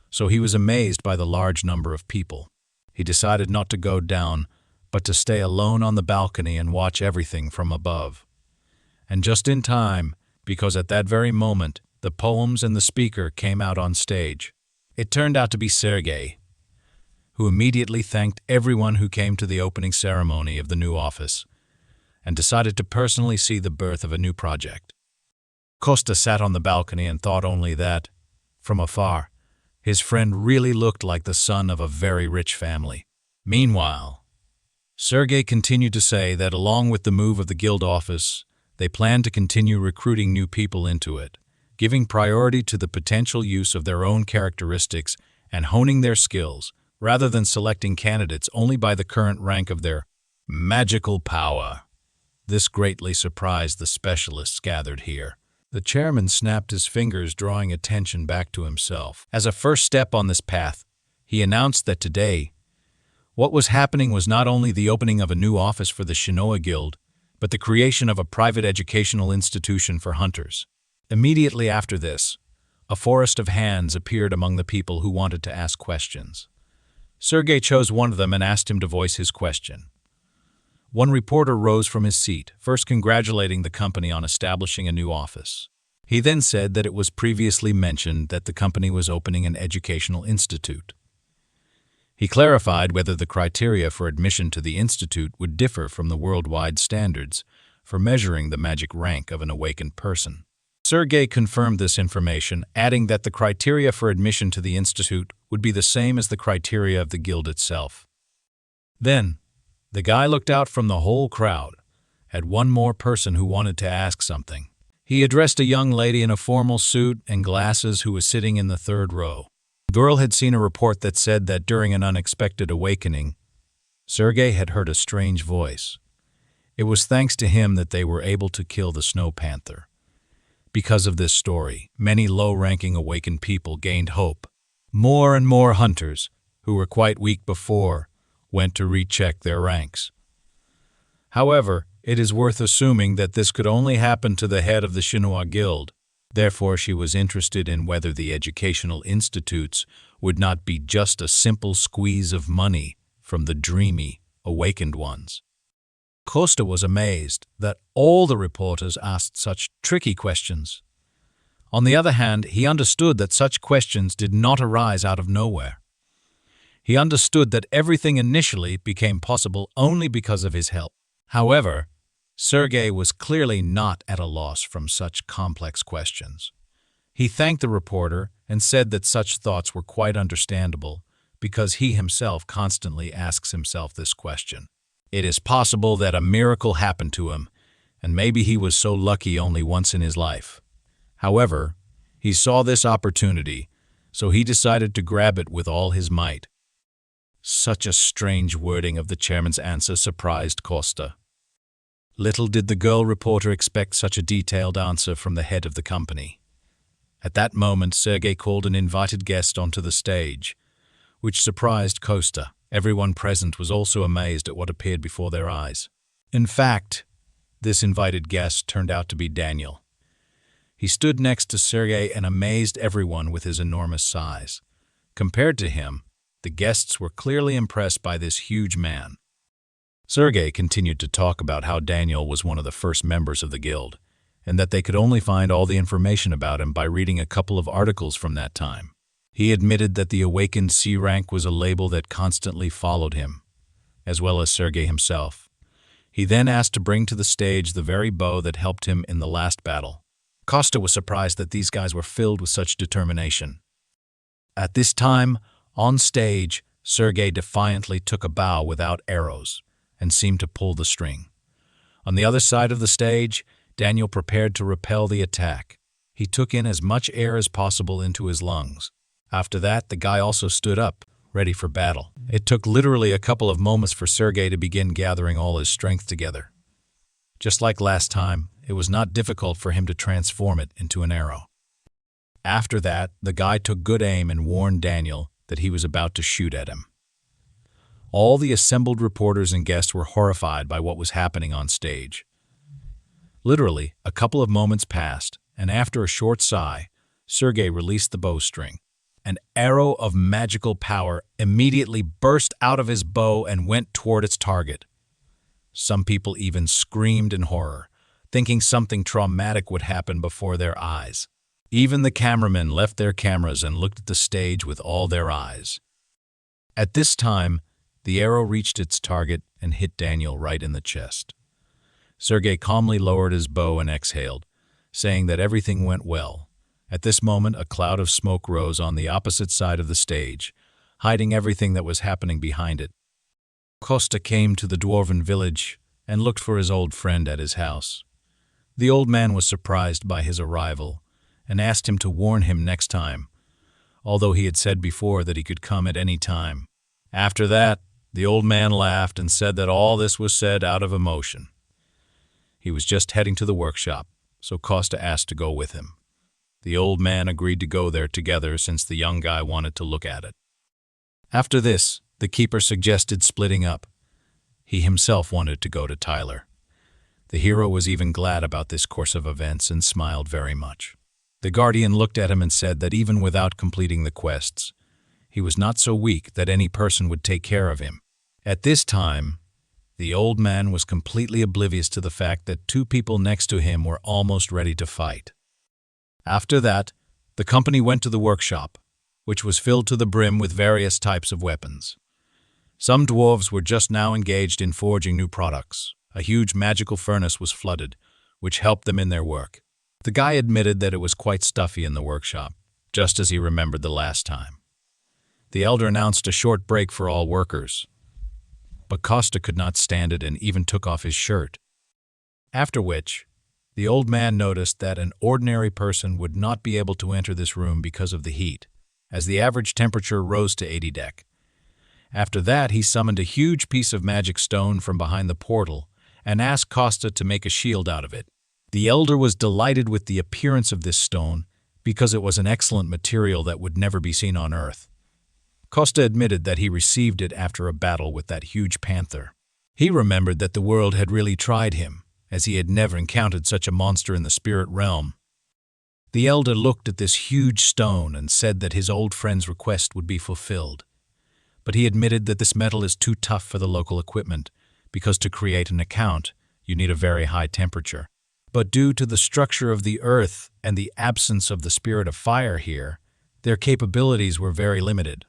so he was amazed by the large number of people. He decided not to go down, but to stay alone on the balcony and watch everything from above. And just in time, because at that very moment, the poems and the speaker came out on stage. It turned out to be Sergei, who immediately thanked everyone who came to the opening ceremony of the new office and decided to personally see the birth of a new project. Costa sat on the balcony and thought only that, from afar, his friend really looked like the son of a very rich family. Meanwhile, Sergei continued to say that along with the move of the guild office, they planned to continue recruiting new people into it, giving priority to the potential use of their own characteristics and honing their skills, rather than selecting candidates only by the current rank of their magical power. This greatly surprised the specialists gathered here. The chairman snapped his fingers, drawing attention back to himself. As a first step on this path, he announced that today, what was happening was not only the opening of a new office for the Shinoa Guild, but the creation of a private educational institution for hunters. Immediately after this, a forest of hands appeared among the people who wanted to ask questions. Sergei chose one of them and asked him to voice his question. One reporter rose from his seat, first congratulating the company on establishing a new office. He then said that it was previously mentioned that the company was opening an educational institute. He clarified whether the criteria for admission to the institute would differ from the worldwide standards for measuring the magic rank of an awakened person. Sergei confirmed this information, adding that the criteria for admission to the institute would be the same as the criteria of the guild itself. Then, the guy looked out from the whole crowd at one more person who wanted to ask something. He addressed a young lady in a formal suit and glasses who was sitting in the 3rd row. The girl had seen a report that said that during an unexpected awakening, Sergei had heard a strange voice. It was thanks to him that they were able to kill the snow panther. Because of this story, many low-ranking awakened people gained hope. More and more hunters, who were quite weak before, went to recheck their ranks. However, it is worth assuming that this could only happen to the head of the Shinoa Guild. Therefore, she was interested in whether the educational institutes would not be just a simple squeeze of money from the dreamy, awakened ones. Costa was amazed that all the reporters asked such tricky questions. On the other hand, he understood that such questions did not arise out of nowhere. He understood that everything initially became possible only because of his help. However, Sergei was clearly not at a loss from such complex questions. He thanked the reporter and said that such thoughts were quite understandable because he himself constantly asks himself this question. It is possible that a miracle happened to him, and maybe he was so lucky only once in his life. However, he saw this opportunity, so he decided to grab it with all his might. Such a strange wording of the chairman's answer surprised Costa. Little did the girl reporter expect such a detailed answer from the head of the company. At that moment, Sergei called an invited guest onto the stage, which surprised Costa. Everyone present was also amazed at what appeared before their eyes. In fact, this invited guest turned out to be Daniel. He stood next to Sergei and amazed everyone with his enormous size. Compared to him, the guests were clearly impressed by this huge man. Sergei continued to talk about how Daniel was one of the first members of the guild, and that they could only find all the information about him by reading a couple of articles from that time. He admitted that the awakened C rank was a label that constantly followed him, as well as Sergei himself. He then asked to bring to the stage the very bow that helped him in the last battle. Costa was surprised that these guys were filled with such determination. At this time, on stage, Sergei defiantly took a bow without arrows and seemed to pull the string. On the other side of the stage, Daniel prepared to repel the attack. He took in as much air as possible into his lungs. After that, the guy also stood up, ready for battle. It took literally a couple of moments for Sergei to begin gathering all his strength together. Just like last time, it was not difficult for him to transform it into an arrow. After that, the guy took good aim and warned Daniel that he was about to shoot at him. All the assembled reporters and guests were horrified by what was happening on stage. Literally, a couple of moments passed, and after a short sigh, Sergei released the bowstring. An arrow of magical power immediately burst out of his bow and went toward its target. Some people even screamed in horror, thinking something traumatic would happen before their eyes. Even the cameramen left their cameras and looked at the stage with all their eyes. At this time, the arrow reached its target and hit Daniel right in the chest. Sergei calmly lowered his bow and exhaled, saying that everything went well. At this moment, a cloud of smoke rose on the opposite side of the stage, hiding everything that was happening behind it. Costa came to the dwarven village and looked for his old friend at his house. The old man was surprised by his arrival and asked him to warn him next time, although he had said before that he could come at any time. After that, the old man laughed and said that all this was said out of emotion. He was just heading to the workshop, so Costa asked to go with him. The old man agreed to go there together since the young guy wanted to look at it. After this, the keeper suggested splitting up. He himself wanted to go to Tyler. The hero was even glad about this course of events and smiled very much. The guardian looked at him and said that even without completing the quests, he was not so weak that any person would take care of him. At this time, the old man was completely oblivious to the fact that two people next to him were almost ready to fight. After that, the company went to the workshop, which was filled to the brim with various types of weapons. Some dwarves were just now engaged in forging new products. A huge magical furnace was flooded, which helped them in their work. The guy admitted that it was quite stuffy in the workshop, just as he remembered the last time. The elder announced a short break for all workers, but Costa could not stand it and even took off his shirt. After which, the old man noticed that an ordinary person would not be able to enter this room because of the heat, as the average temperature rose to 80 dec. After that, he summoned a huge piece of magic stone from behind the portal and asked Costa to make a shield out of it. The elder was delighted with the appearance of this stone because it was an excellent material that would never be seen on Earth. Costa admitted that he received it after a battle with that huge panther. He remembered that the world had really tried him, as he had never encountered such a monster in the spirit realm. The elder looked at this huge stone and said that his old friend's request would be fulfilled. But he admitted that this metal is too tough for the local equipment, because to create an account, you need a very high temperature. But due to the structure of the earth and the absence of the spirit of fire here, their capabilities were very limited.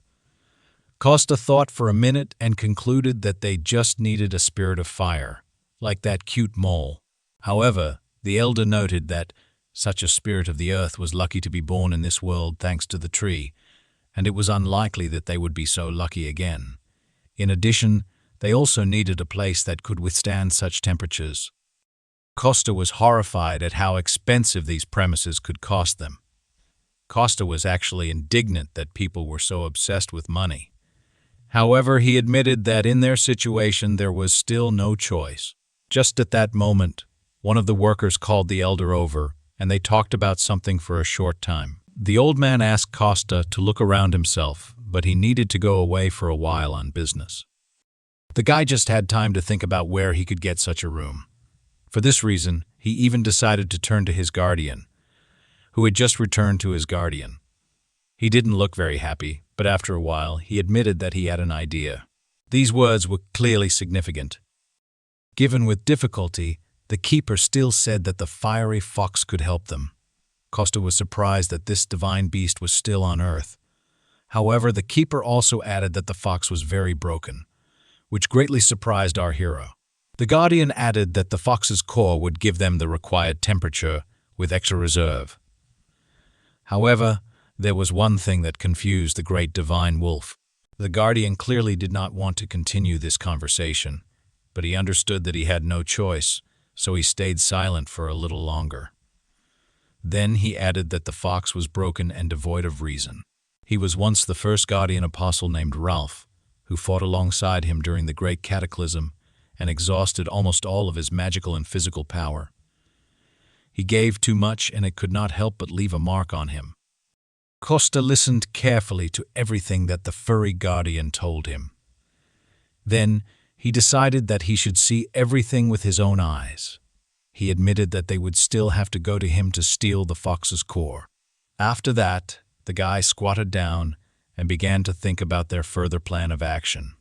Costa thought for a minute and concluded that they just needed a spirit of fire, like that cute mole. However, the elder noted that such a spirit of the earth was lucky to be born in this world thanks to the tree, and it was unlikely that they would be so lucky again. In addition, they also needed a place that could withstand such temperatures. Costa was horrified at how expensive these premises could cost them. Costa was actually indignant that people were so obsessed with money. However, he admitted that in their situation there was still no choice. Just at that moment, one of the workers called the elder over, and they talked about something for a short time. The old man asked Costa to look around himself, but he needed to go away for a while on business. The guy just had time to think about where he could get such a room. For this reason, he even decided to turn to his guardian, who had just returned to his guardian. He didn't look very happy, but after a while, he admitted that he had an idea. These words were clearly significant. Given with difficulty, the keeper still said that the fiery fox could help them. Costa was surprised that this divine beast was still on Earth. However, the keeper also added that the fox was very broken, which greatly surprised our hero. The guardian added that the fox's core would give them the required temperature with extra reserve. However, there was one thing that confused the great divine wolf. The guardian clearly did not want to continue this conversation, but he understood that he had no choice, so he stayed silent for a little longer. Then he added that the fox was broken and devoid of reason. He was once the first guardian apostle named Ralph, who fought alongside him during the Great Cataclysm and exhausted almost all of his magical and physical power. He gave too much, and it could not help but leave a mark on him. Costa listened carefully to everything that the furry guardian told him. Then he decided that he should see everything with his own eyes. He admitted that they would still have to go to him to steal the fox's core. After that, the guy squatted down and began to think about their further plan of action.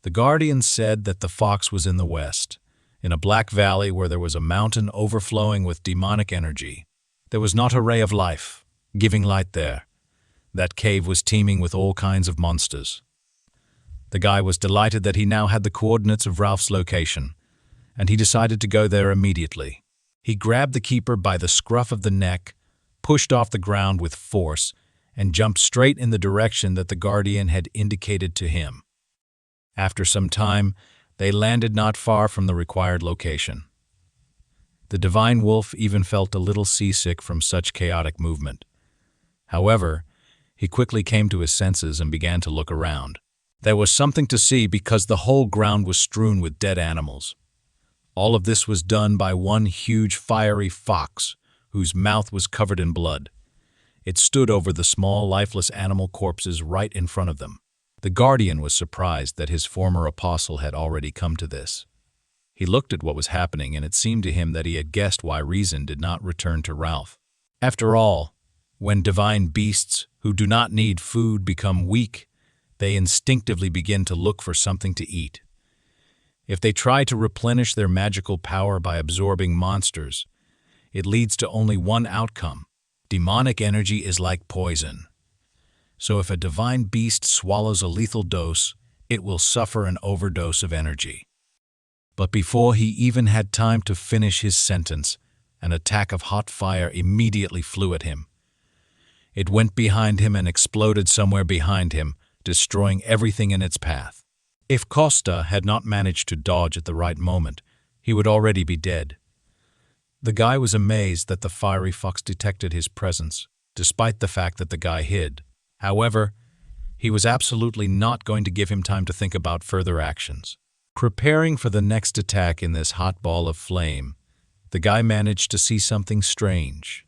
The guardian said that the fox was in the west, in a black valley where there was a mountain overflowing with demonic energy. There was not a ray of life, giving light there. That cave was teeming with all kinds of monsters. The guy was delighted that he now had the coordinates of Ralph's location, and he decided to go there immediately. He grabbed the keeper by the scruff of the neck, pushed off the ground with force, and jumped straight in the direction that the guardian had indicated to him. After some time, they landed not far from the required location. The divine wolf even felt a little seasick from such chaotic movement. However, he quickly came to his senses and began to look around. There was something to see because the whole ground was strewn with dead animals. All of this was done by one huge fiery fox, whose mouth was covered in blood. It stood over the small, lifeless animal corpses right in front of them. The guardian was surprised that his former apostle had already come to this. He looked at what was happening, and it seemed to him that he had guessed why reason did not return to Ralph. After all, when divine beasts who do not need food become weak, they instinctively begin to look for something to eat. If they try to replenish their magical power by absorbing monsters, it leads to only one outcome. Demonic energy is like poison. So if a divine beast swallows a lethal dose, it will suffer an overdose of energy. But before he even had time to finish his sentence, an attack of hot fire immediately flew at him. It went behind him and exploded somewhere behind him, destroying everything in its path. If Costa had not managed to dodge at the right moment, he would already be dead. The guy was amazed that the fiery fox detected his presence, despite the fact that the guy hid. However, he was absolutely not going to give him time to think about further actions. Preparing for the next attack in this hot ball of flame, the guy managed to see something strange.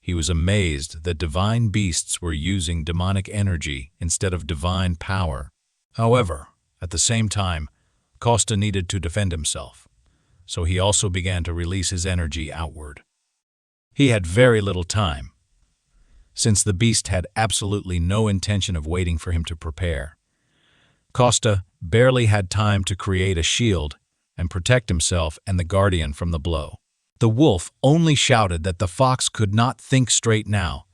He was amazed that divine beasts were using demonic energy instead of divine power. However, at the same time, Costa needed to defend himself, so he also began to release his energy outward. He had very little time, since the beast had absolutely no intention of waiting for him to prepare. Costa barely had time to create a shield and protect himself and the guardian from the blow. The wolf only shouted that the fox could not think straight now,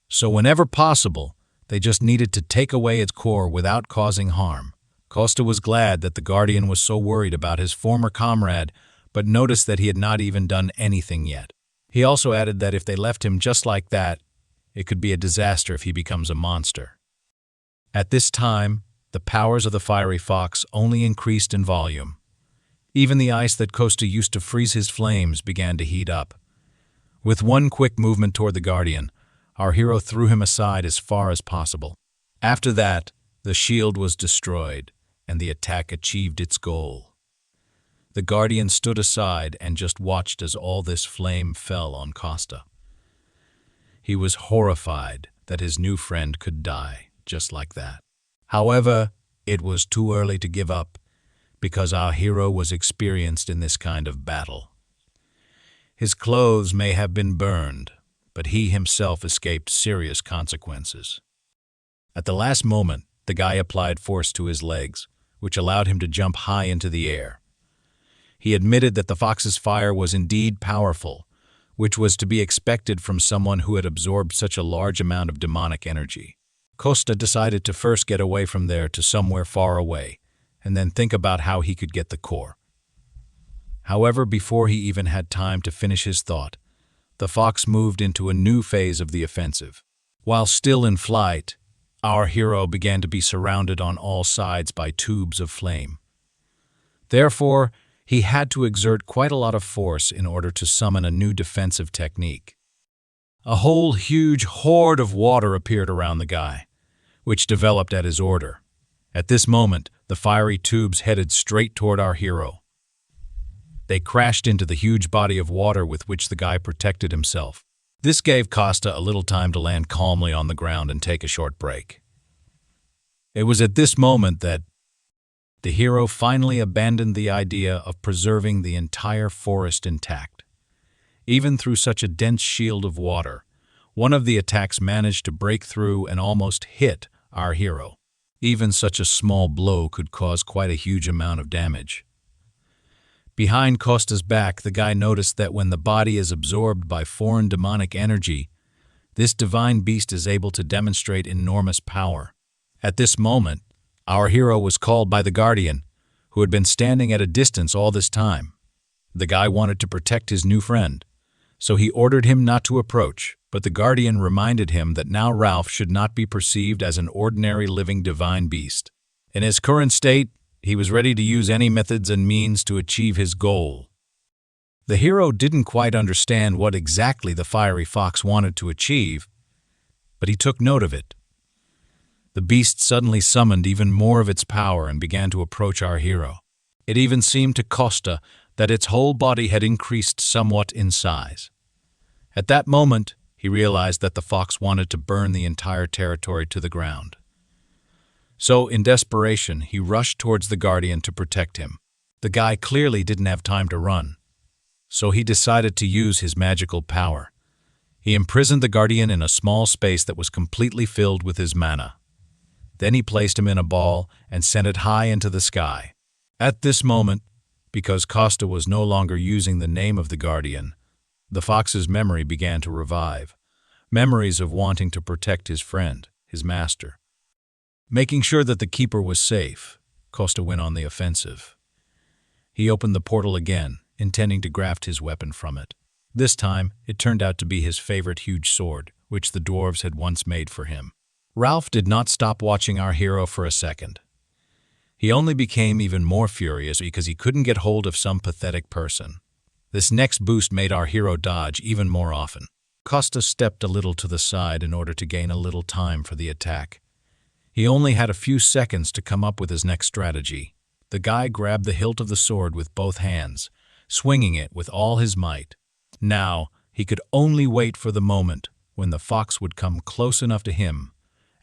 so whenever possible, they just needed to take away its core without causing harm. Costa was glad that the guardian was so worried about his former comrade, but noticed that he had not even done anything yet. He also added that if they left him just like that, it could be a disaster if he becomes a monster. At this time, the powers of the fiery fox only increased in volume. Even the ice that Costa used to freeze his flames began to heat up. With one quick movement toward the guardian, our hero threw him aside as far as possible. After that, the shield was destroyed, and the attack achieved its goal. The guardian stood aside and just watched as all this flame fell on Costa. He was horrified that his new friend could die just like that. However, it was too early to give up, because our hero was experienced in this kind of battle. His clothes may have been burned, but he himself escaped serious consequences. At the last moment, the guy applied force to his legs, which allowed him to jump high into the air. He admitted that the fox's fire was indeed powerful, which was to be expected from someone who had absorbed such a large amount of demonic energy. Costa decided to first get away from there to somewhere far away, and then think about how he could get the core. However, before he even had time to finish his thought, the fox moved into a new phase of the offensive. While still in flight, our hero began to be surrounded on all sides by tubes of flame. Therefore, he had to exert quite a lot of force in order to summon a new defensive technique. A whole huge horde of water appeared around the guy, which developed at his order. At this moment, the fiery tubes headed straight toward our hero. They crashed into the huge body of water with which the guy protected himself. This gave Costa a little time to land calmly on the ground and take a short break. It was at this moment that the hero finally abandoned the idea of preserving the entire forest intact. Even through such a dense shield of water, one of the attacks managed to break through and almost hit our hero. Even such a small blow could cause quite a huge amount of damage. Behind Costa's back, the guy noticed that when the body is absorbed by foreign demonic energy, this divine beast is able to demonstrate enormous power. At this moment, our hero was called by the guardian, who had been standing at a distance all this time. The guy wanted to protect his new friend, so he ordered him not to approach, but the guardian reminded him that now Ralph should not be perceived as an ordinary living divine beast. In his current state, he was ready to use any methods and means to achieve his goal. The hero didn't quite understand what exactly the fiery fox wanted to achieve, but he took note of it. The beast suddenly summoned even more of its power and began to approach our hero. It even seemed to Costa that its whole body had increased somewhat in size. At that moment, he realized that the fox wanted to burn the entire territory to the ground. So, in desperation, he rushed towards the guardian to protect him. The guy clearly didn't have time to run, so he decided to use his magical power. He imprisoned the guardian in a small space that was completely filled with his mana. Then he placed him in a ball and sent it high into the sky. At this moment, because Costa was no longer using the name of the guardian, the fox's memory began to revive. Memories of wanting to protect his friend, his master. Making sure that the keeper was safe, Costa went on the offensive. He opened the portal again, intending to graft his weapon from it. This time, it turned out to be his favorite huge sword, which the dwarves had once made for him. Ralph did not stop watching our hero for a second. He only became even more furious because he couldn't get hold of some pathetic person. This next boost made our hero dodge even more often. Costa stepped a little to the side in order to gain a little time for the attack. He only had a few seconds to come up with his next strategy. The guy grabbed the hilt of the sword with both hands, swinging it with all his might. Now, he could only wait for the moment when the fox would come close enough to him,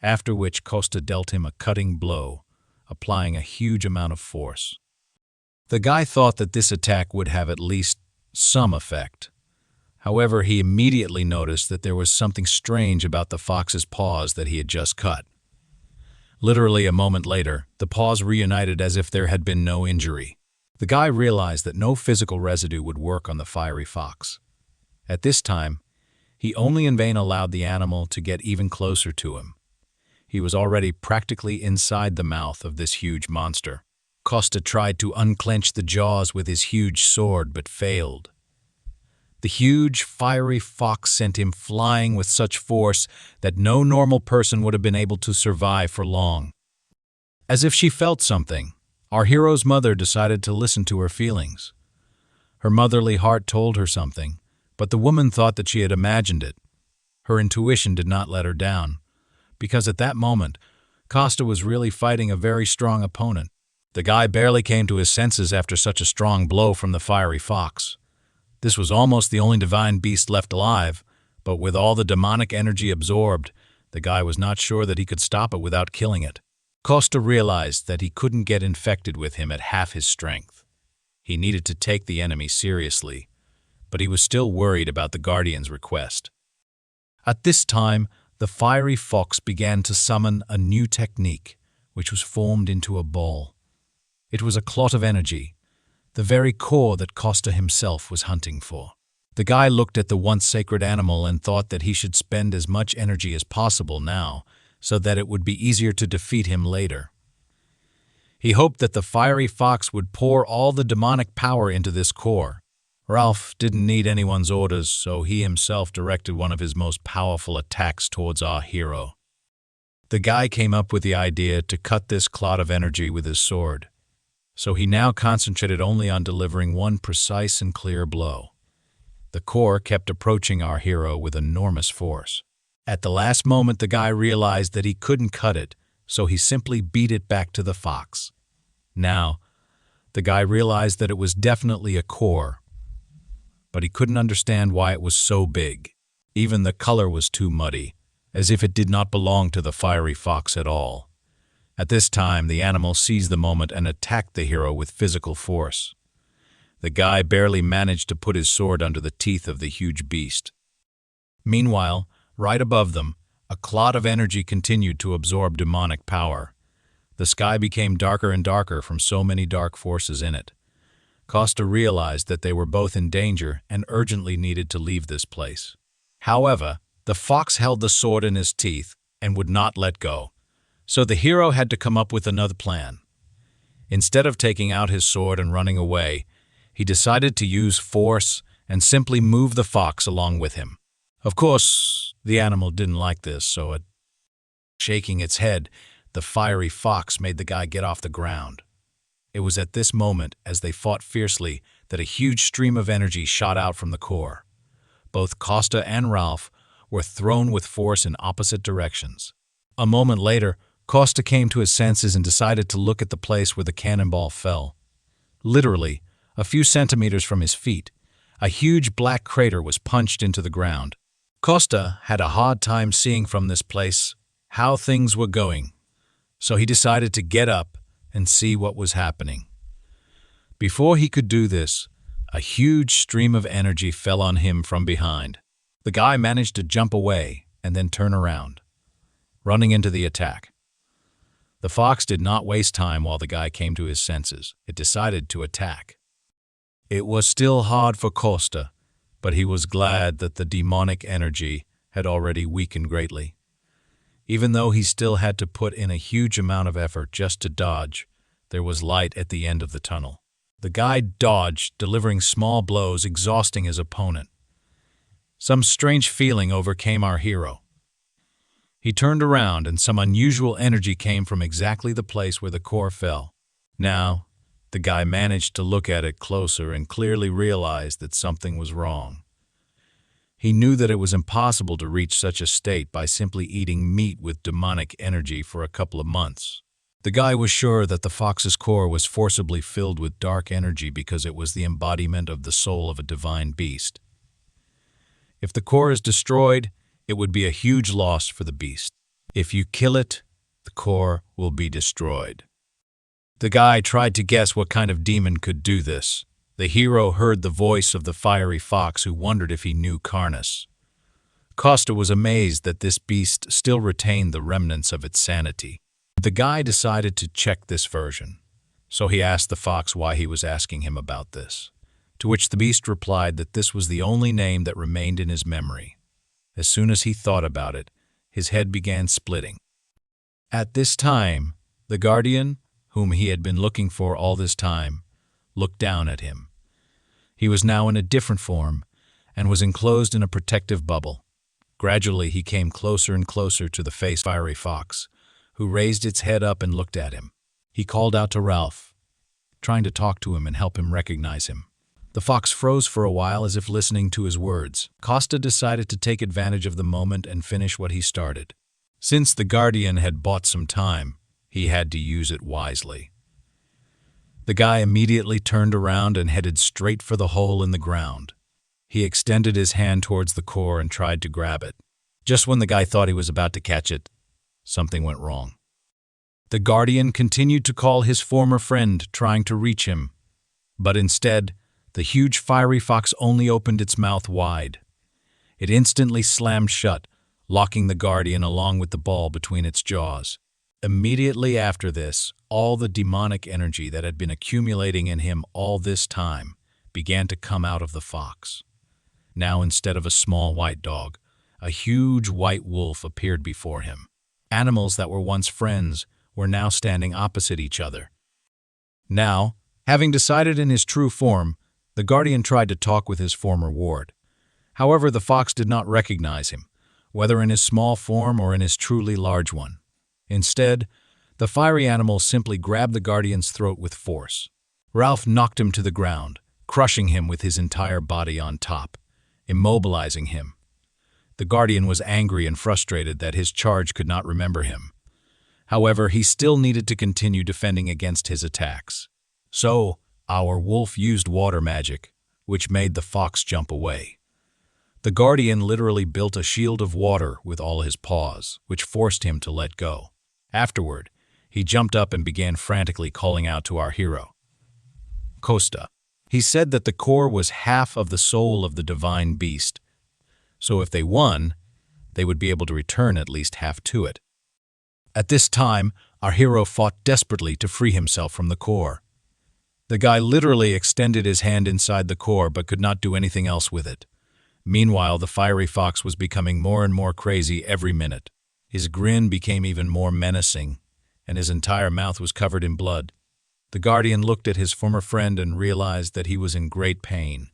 after which Costa dealt him a cutting blow, applying a huge amount of force. The guy thought that this attack would have at least some effect. However, he immediately noticed that there was something strange about the fox's paws that he had just cut. Literally a moment later, the paws reunited as if there had been no injury. The guy realized that no physical residue would work on the fiery fox. At this time, he only in vain allowed the animal to get even closer to him. He was already practically inside the mouth of this huge monster. Costa tried to unclench the jaws with his huge sword, but failed. The huge, fiery fox sent him flying with such force that no normal person would have been able to survive for long. As if she felt something, our hero's mother decided to listen to her feelings. Her motherly heart told her something, but the woman thought that she had imagined it. Her intuition did not let her down, because at that moment, Costa was really fighting a very strong opponent. The guy barely came to his senses after such a strong blow from the fiery fox. This was almost the only divine beast left alive, but with all the demonic energy absorbed, the guy was not sure that he could stop it without killing it. Costa realized that he couldn't get infected with him at half his strength. He needed to take the enemy seriously, but he was still worried about the Guardian's request. At this time, the fiery fox began to summon a new technique, which was formed into a ball. It was a clot of energy, the very core that Costa himself was hunting for. The guy looked at the once sacred animal and thought that he should spend as much energy as possible now, so that it would be easier to defeat him later. He hoped that the fiery fox would pour all the demonic power into this core. Ralph didn't need anyone's orders, so he himself directed one of his most powerful attacks towards our hero. The guy came up with the idea to cut this clot of energy with his sword, so he now concentrated only on delivering one precise and clear blow. The core kept approaching our hero with enormous force. At the last moment, the guy realized that he couldn't cut it, so he simply beat it back to the fox. Now, the guy realized that it was definitely a core, but he couldn't understand why it was so big. Even the color was too muddy, as if it did not belong to the fiery fox at all. At this time, the animal seized the moment and attacked the hero with physical force. The guy barely managed to put his sword under the teeth of the huge beast. Meanwhile, right above them, a clot of energy continued to absorb demonic power. The sky became darker and darker from so many dark forces in it. Costa realized that they were both in danger and urgently needed to leave this place. However, the fox held the sword in his teeth and would not let go, so the hero had to come up with another plan. Instead of taking out his sword and running away, he decided to use force and simply move the fox along with him. Of course, the animal didn't like this, so shaking its head, the fiery fox made the guy get off the ground. It was at this moment, as they fought fiercely, that a huge stream of energy shot out from the core. Both Costa and Ralph were thrown with force in opposite directions. A moment later, Costa came to his senses and decided to look at the place where the cannonball fell. Literally, a few centimeters from his feet, a huge black crater was punched into the ground. Costa had a hard time seeing from this place how things were going, so he decided to get up and see what was happening. Before he could do this, a huge stream of energy fell on him from behind. The guy managed to jump away and then turn around, running into the attack. The fox did not waste time while the guy came to his senses. It decided to attack. It was still hard for Costa, but he was glad that the demonic energy had already weakened greatly. Even though he still had to put in a huge amount of effort just to dodge, there was light at the end of the tunnel. The guy dodged, delivering small blows, exhausting his opponent. Some strange feeling overcame our hero. He turned around and some unusual energy came from exactly the place where the core fell. Now, the guy managed to look at it closer and clearly realized that something was wrong. He knew that it was impossible to reach such a state by simply eating meat with demonic energy for a couple of months. The guy was sure that the fox's core was forcibly filled with dark energy because it was the embodiment of the soul of a divine beast. If the core is destroyed, it would be a huge loss for the beast. If you kill it, the core will be destroyed. The guy tried to guess what kind of demon could do this. The hero heard the voice of the fiery fox who wondered if he knew Carnis. Costa was amazed that this beast still retained the remnants of its sanity. The guy decided to check this version, so he asked the fox why he was asking him about this. to which the beast replied that this was the only name that remained in his memory. As soon as he thought about it, his head began splitting. At this time, the guardian, whom he had been looking for all this time, looked down at him. He was now in a different form and was enclosed in a protective bubble. Gradually, he came closer and closer to the fiery fox, who raised its head up and looked at him. He called out to Ralph, trying to talk to him and help him recognize him. The fox froze for a while as if listening to his words. Costa decided to take advantage of the moment and finish what he started. Since the guardian had bought some time, he had to use it wisely. The guy immediately turned around and headed straight for the hole in the ground. He extended his hand towards the core and tried to grab it. Just when the guy thought he was about to catch it, something went wrong. The guardian continued to call his former friend, trying to reach him, but instead, the huge fiery fox only opened its mouth wide. It instantly slammed shut, locking the guardian along with the ball between its jaws. Immediately after this, all the demonic energy that had been accumulating in him all this time began to come out of the fox. Now, instead of a small white dog, a huge white wolf appeared before him. Animals that were once friends were now standing opposite each other. Now, having decided in his true form, the guardian tried to talk with his former ward. However, the fox did not recognize him, whether in his small form or in his truly large one. Instead, the fiery animal simply grabbed the guardian's throat with force. Ralph knocked him to the ground, crushing him with his entire body on top, immobilizing him. The guardian was angry and frustrated that his charge could not remember him. However, he still needed to continue defending against his attacks. So, our wolf used water magic, which made the fox jump away. The guardian literally built a shield of water with all his paws, which forced him to let go. Afterward, he jumped up and began frantically calling out to our hero, Costa. He said that the core was half of the soul of the divine beast, so if they won, they would be able to return at least half to it. At this time, our hero fought desperately to free himself from the core. The guy literally extended his hand inside the core but could not do anything else with it. Meanwhile, the fiery fox was becoming more and more crazy every minute. His grin became even more menacing, and his entire mouth was covered in blood. The guardian looked at his former friend and realized that he was in great pain.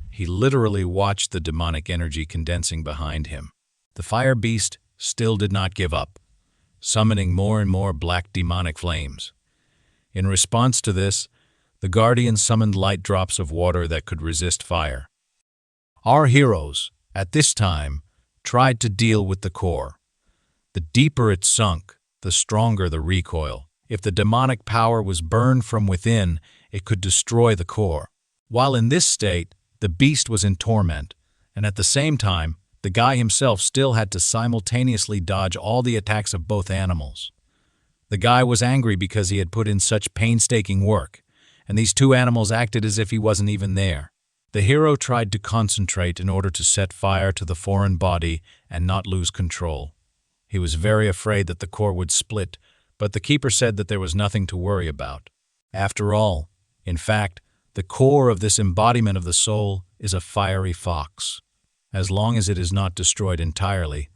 He literally watched the demonic energy condensing behind him. The fire beast still did not give up, summoning more and more black demonic flames. In response to this, the guardian summoned light drops of water that could resist fire. Our heroes, at this time, tried to deal with the core. The deeper it sunk, the stronger the recoil. If the demonic power was burned from within, it could destroy the core. While in this state, the beast was in torment, and at the same time, the guy himself still had to simultaneously dodge all the attacks of both animals. The guy was angry because he had put in such painstaking work, and these two animals acted as if he wasn't even there. The hero tried to concentrate in order to set fire to the foreign body and not lose control. He was very afraid that the core would split, but the keeper said that there was nothing to worry about. After all, in fact, the core of this embodiment of the soul is a fiery fox. As long as it is not destroyed entirely,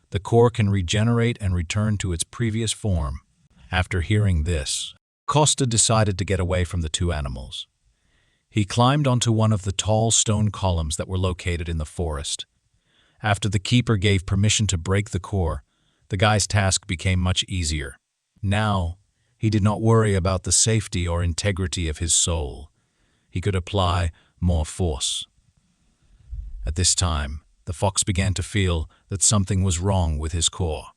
the core can regenerate and return to its previous form. After hearing this, Costa decided to get away from the two animals. He climbed onto one of the tall stone columns that were located in the forest. After the keeper gave permission to break the core, the guy's task became much easier. Now, he did not worry about the safety or integrity of his soul. He could apply more force. At this time, the fox began to feel that something was wrong with his core.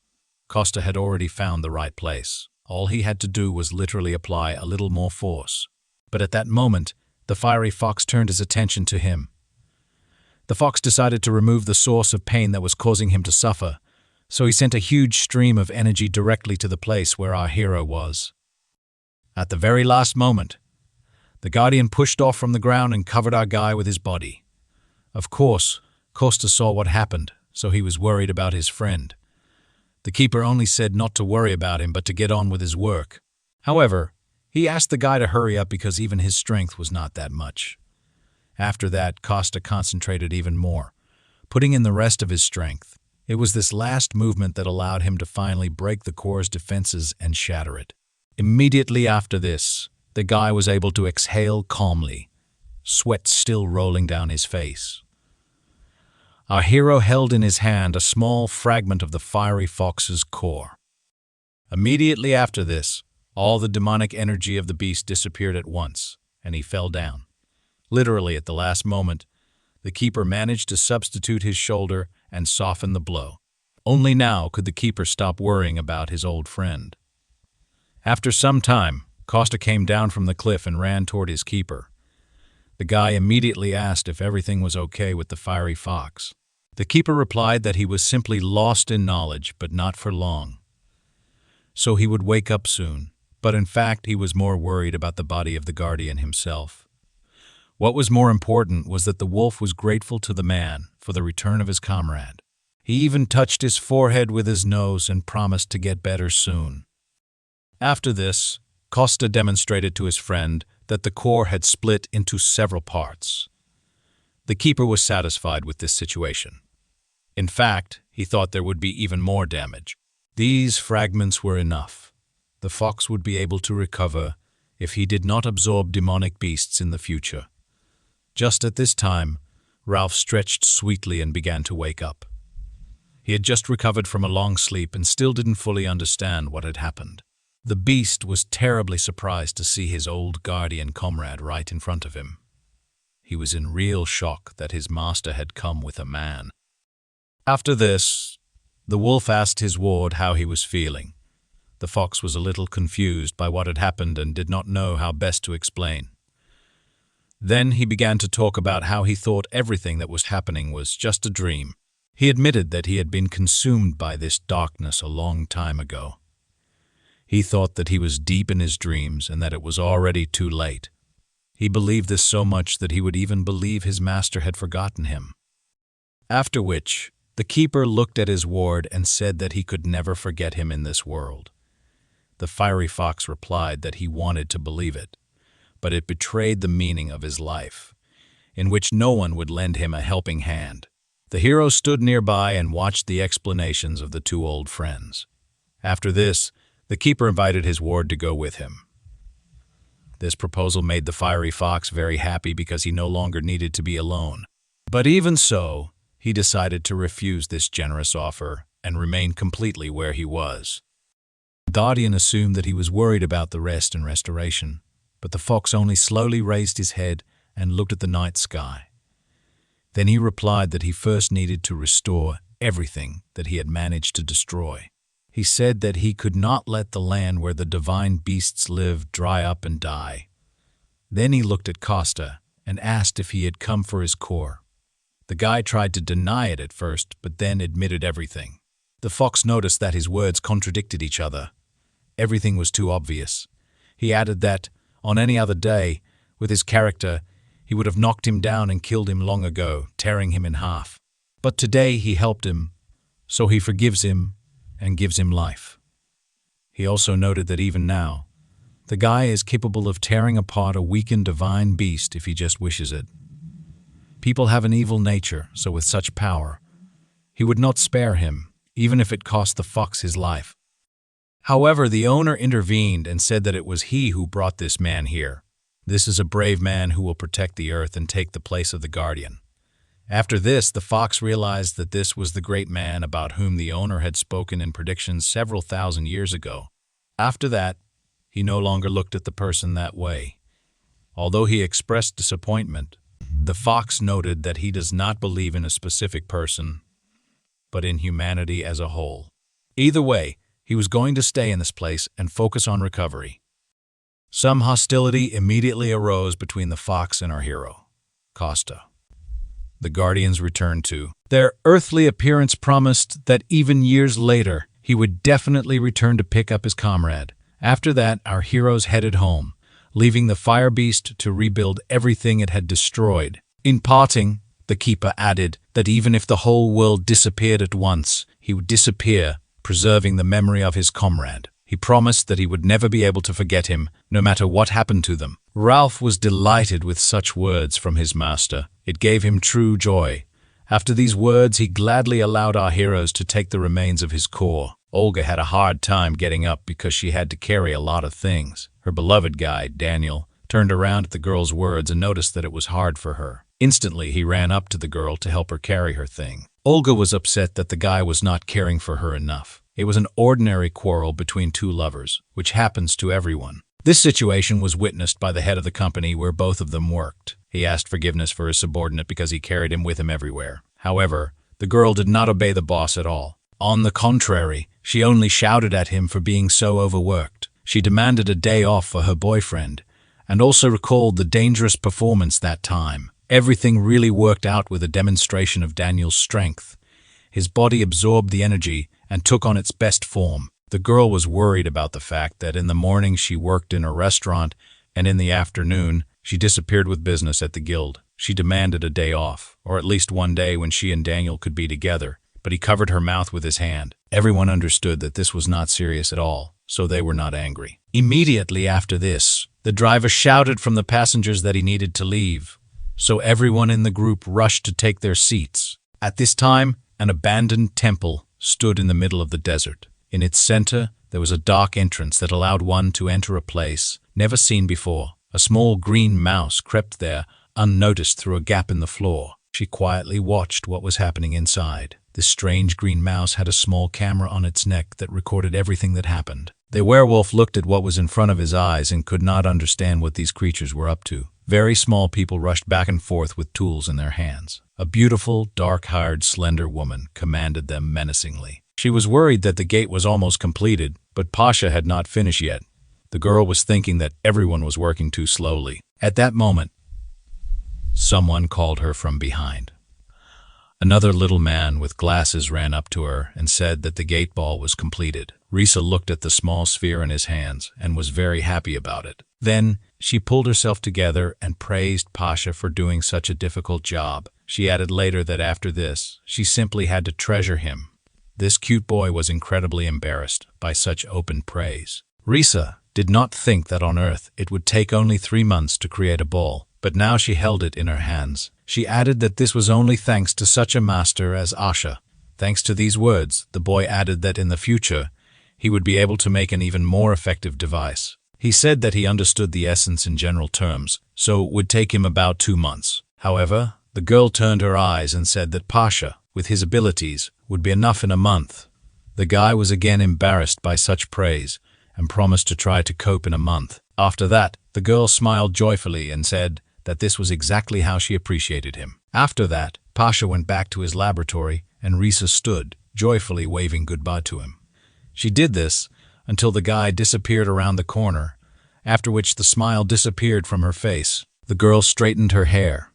Costa had already found the right place. All he had to do was literally apply a little more force. But at that moment, the fiery fox turned his attention to him. The fox decided to remove the source of pain that was causing him to suffer, so he sent a huge stream of energy directly to the place where our hero was. At the very last moment, the guardian pushed off from the ground and covered our guy with his body. Of course, Costa saw what happened, so he was worried about his friend. The keeper only said not to worry about him but to get on with his work. However, he asked the guy to hurry up because even his strength was not that much. After that, Costa concentrated even more, putting in the rest of his strength. It was this last movement that allowed him to finally break the core's defenses and shatter it. Immediately after this, the guy was able to exhale calmly, sweat still rolling down his face. Our hero held in his hand a small fragment of the fiery fox's core. Immediately after this, all the demonic energy of the beast disappeared at once, and he fell down. Literally at the last moment, the keeper managed to substitute his shoulder and soften the blow. Only now could the keeper stop worrying about his old friend. After some time, Costa came down from the cliff and ran toward his keeper. The guy immediately asked if everything was okay with the fiery fox. The keeper replied that he was simply lost in knowledge, but not for long. So he would wake up soon, but in fact he was more worried about the body of the guardian himself. What was more important was that the wolf was grateful to the man for the return of his comrade. He even touched his forehead with his nose and promised to get better soon. After this, Costa demonstrated to his friend that the core had split into several parts. The keeper was satisfied with this situation. In fact, he thought there would be even more damage. These fragments were enough. The fox would be able to recover if he did not absorb demonic beasts in the future. Just at this time, Ralph stretched sweetly and began to wake up. He had just recovered from a long sleep and still didn't fully understand what had happened. The beast was terribly surprised to see his old guardian comrade right in front of him. He was in real shock that his master had come with a man. After this, the wolf asked his ward how he was feeling. The fox was a little confused by what had happened and did not know how best to explain. Then he began to talk about how he thought everything that was happening was just a dream. He admitted that he had been consumed by this darkness a long time ago. He thought that he was deep in his dreams and that it was already too late. He believed this so much that he would even believe his master had forgotten him. After which, the keeper looked at his ward and said that he could never forget him in this world. The fiery fox replied that he wanted to believe it, but it betrayed the meaning of his life, in which no one would lend him a helping hand. The hero stood nearby and watched the explanations of the two old friends. After this, the keeper invited his ward to go with him. This proposal made the fiery fox very happy because he no longer needed to be alone. But even so, he decided to refuse this generous offer and remain completely where he was. The guardian assumed that he was worried about the rest and restoration, but the fox only slowly raised his head and looked at the night sky. Then he replied that he first needed to restore everything that he had managed to destroy. He said that he could not let the land where the divine beasts live dry up and die. Then he looked at Costa and asked if he had come for his core. The guy tried to deny it at first, but then admitted everything. The fox noticed that his words contradicted each other. Everything was too obvious. He added that, on any other day, with his character, he would have knocked him down and killed him long ago, tearing him in half. But today he helped him, so he forgives him and gives him life. He also noted that even now, the guy is capable of tearing apart a weakened divine beast if he just wishes it. People have an evil nature, so with such power, he would not spare him, even if it cost the fox his life. However, the owner intervened and said that it was he who brought this man here. This is a brave man who will protect the earth and take the place of the guardian. After this, the fox realized that this was the great man about whom the owner had spoken in predictions several thousand years ago. After that, he no longer looked at the person that way. Although he expressed disappointment, the fox noted that he does not believe in a specific person, but in humanity as a whole. Either way, he was going to stay in this place and focus on recovery. Some hostility immediately arose between the fox and our hero, Costa. The guardians returned to. Their earthly appearance promised that even years later, he would definitely return to pick up his comrade. After that, our heroes headed home, leaving the fire beast to rebuild everything it had destroyed. In parting, the keeper added that even if the whole world disappeared at once, he would disappear, preserving the memory of his comrade. He promised that he would never be able to forget him, no matter what happened to them. Ralph was delighted with such words from his master. It gave him true joy. After these words, he gladly allowed our heroes to take the remains of his core. Olga had a hard time getting up because she had to carry a lot of things. Her beloved guide, Daniel, turned around at the girl's words and noticed that it was hard for her. Instantly, he ran up to the girl to help her carry her thing. Olga was upset that the guy was not caring for her enough. It was an ordinary quarrel between two lovers, which happens to everyone. This situation was witnessed by the head of the company where both of them worked. He asked forgiveness for his subordinate because he carried him with him everywhere. However, the girl did not obey the boss at all. On the contrary, she only shouted at him for being so overworked. She demanded a day off for her boyfriend, and also recalled the dangerous performance that time. Everything really worked out with a demonstration of Daniel's strength. His body absorbed the energy and took on its best form. The girl was worried about the fact that in the morning she worked in a restaurant and in the afternoon she disappeared with business at the guild. She demanded a day off, or at least one day when she and Daniel could be together, but he covered her mouth with his hand. Everyone understood that this was not serious at all, so they were not angry. Immediately after this, the driver shouted from the passengers that he needed to leave, so everyone in the group rushed to take their seats. At this time, an abandoned temple stood in the middle of the desert. In its center, there was a dark entrance that allowed one to enter a place never seen before. A small green mouse crept there, unnoticed through a gap in the floor. She quietly watched what was happening inside. This strange green mouse had a small camera on its neck that recorded everything that happened. The werewolf looked at what was in front of his eyes and could not understand what these creatures were up to. Very small people rushed back and forth with tools in their hands. A beautiful, dark-haired, slender woman commanded them menacingly. She was worried that the gate was almost completed, but Pasha had not finished yet. The girl was thinking that everyone was working too slowly. At that moment, someone called her from behind. Another little man with glasses ran up to her and said that the gate ball was completed. Risa looked at the small sphere in his hands and was very happy about it. Then she pulled herself together and praised Pasha for doing such a difficult job. She added later that after this, she simply had to treasure him. This cute boy was incredibly embarrassed by such open praise. Risa did not think that on Earth it would take only 3 months to create a ball, but now she held it in her hands. She added that this was only thanks to such a master as Asha. Thanks to these words, the boy added that in the future, he would be able to make an even more effective device. He said that he understood the essence in general terms, so it would take him about 2 months. However, the girl turned her eyes and said that Pasha, with his abilities, would be enough in a month. The guy was again embarrassed by such praise and promised to try to cope in a month. After that, the girl smiled joyfully and said that this was exactly how she appreciated him. After that, Pasha went back to his laboratory and Risa stood, joyfully waving goodbye to him. She did this until the guy disappeared around the corner, after which the smile disappeared from her face. The girl straightened her hair.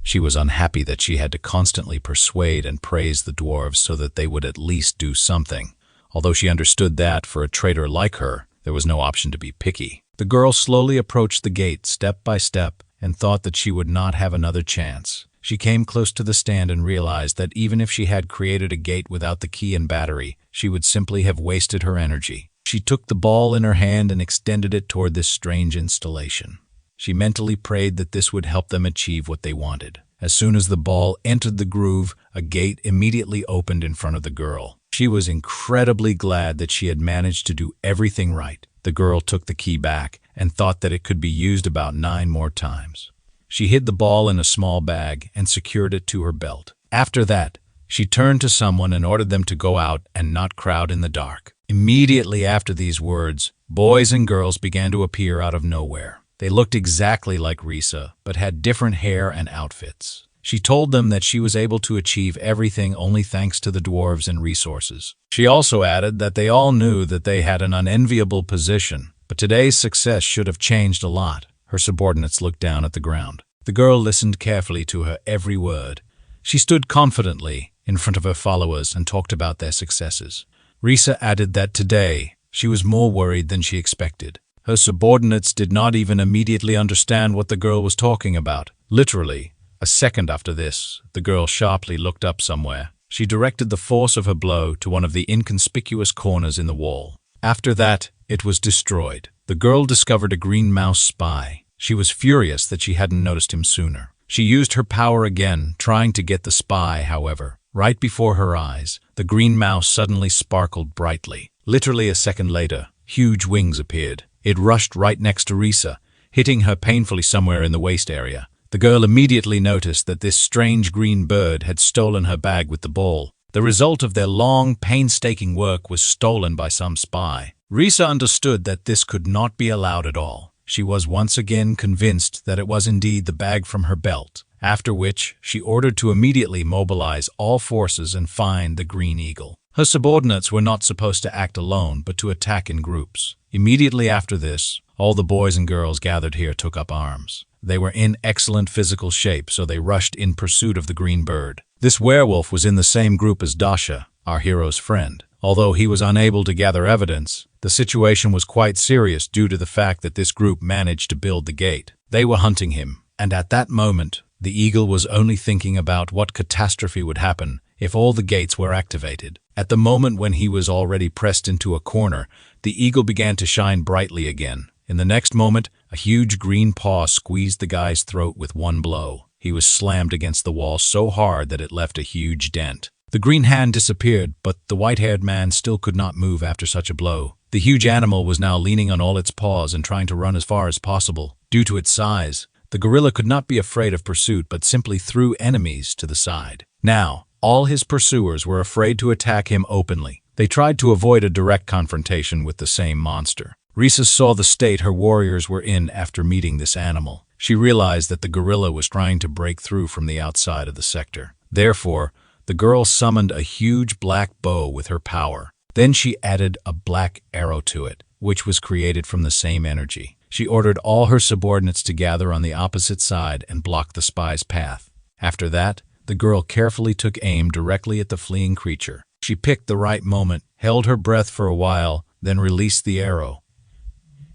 She was unhappy that she had to constantly persuade and praise the dwarves so that they would at least do something, although she understood that, for a traitor like her, there was no option to be picky. The girl slowly approached the gate step by step and thought that she would not have another chance. She came close to the stand and realized that even if she had created a gate without the key and battery, she would simply have wasted her energy. She took the ball in her hand and extended it toward this strange installation. She mentally prayed that this would help them achieve what they wanted. As soon as the ball entered the groove, a gate immediately opened in front of the girl. She was incredibly glad that she had managed to do everything right. The girl took the key back and thought that it could be used about 9 more times. She hid the ball in a small bag and secured it to her belt. After that, she turned to someone and ordered them to go out and not crowd in the dark. Immediately after these words, boys and girls began to appear out of nowhere. They looked exactly like Risa, but had different hair and outfits. She told them that she was able to achieve everything only thanks to the dwarves and resources. She also added that they all knew that they had an unenviable position, but today's success should have changed a lot. Her subordinates looked down at the ground. The girl listened carefully to her every word. She stood confidently in front of her followers and talked about their successes. Risa added that today she was more worried than she expected. Her subordinates did not even immediately understand what the girl was talking about. Literally, a second after this, the girl sharply looked up somewhere. She directed the force of her blow to one of the inconspicuous corners in the wall. After that, it was destroyed. The girl discovered a green mouse spy. She was furious that she hadn't noticed him sooner. She used her power again, trying to get the spy, however. Right before her eyes, the green mouse suddenly sparkled brightly. Literally a second later, huge wings appeared. It rushed right next to Risa, hitting her painfully somewhere in the waist area. The girl immediately noticed that this strange green bird had stolen her bag with the ball. The result of their long, painstaking work was stolen by some spy. Risa understood that this could not be allowed at all. She was once again convinced that it was indeed the bag from her belt, after which she ordered to immediately mobilize all forces and find the green eagle. Her subordinates were not supposed to act alone, but to attack in groups. Immediately after this, all the boys and girls gathered here took up arms. They were in excellent physical shape, so they rushed in pursuit of the green bird. This werewolf was in the same group as Dasha, our hero's friend. Although he was unable to gather evidence, the situation was quite serious due to the fact that this group managed to build the gate. They were hunting him, and at that moment, the eagle was only thinking about what catastrophe would happen if all the gates were activated. At the moment when he was already pressed into a corner, the eagle began to shine brightly again. In the next moment, a huge green paw squeezed the guy's throat with one blow. He was slammed against the wall so hard that it left a huge dent. The green hand disappeared, but the white-haired man still could not move after such a blow. The huge animal was now leaning on all its paws and trying to run as far as possible. Due to its size, the gorilla could not be afraid of pursuit but simply threw enemies to the side. Now, all his pursuers were afraid to attack him openly. They tried to avoid a direct confrontation with the same monster. Risa saw the state her warriors were in after meeting this animal. She realized that the gorilla was trying to break through from the outside of the sector. Therefore, the girl summoned a huge black bow with her power. Then she added a black arrow to it, which was created from the same energy. She ordered all her subordinates to gather on the opposite side and block the spy's path. After that, the girl carefully took aim directly at the fleeing creature. She picked the right moment, held her breath for a while, then released the arrow.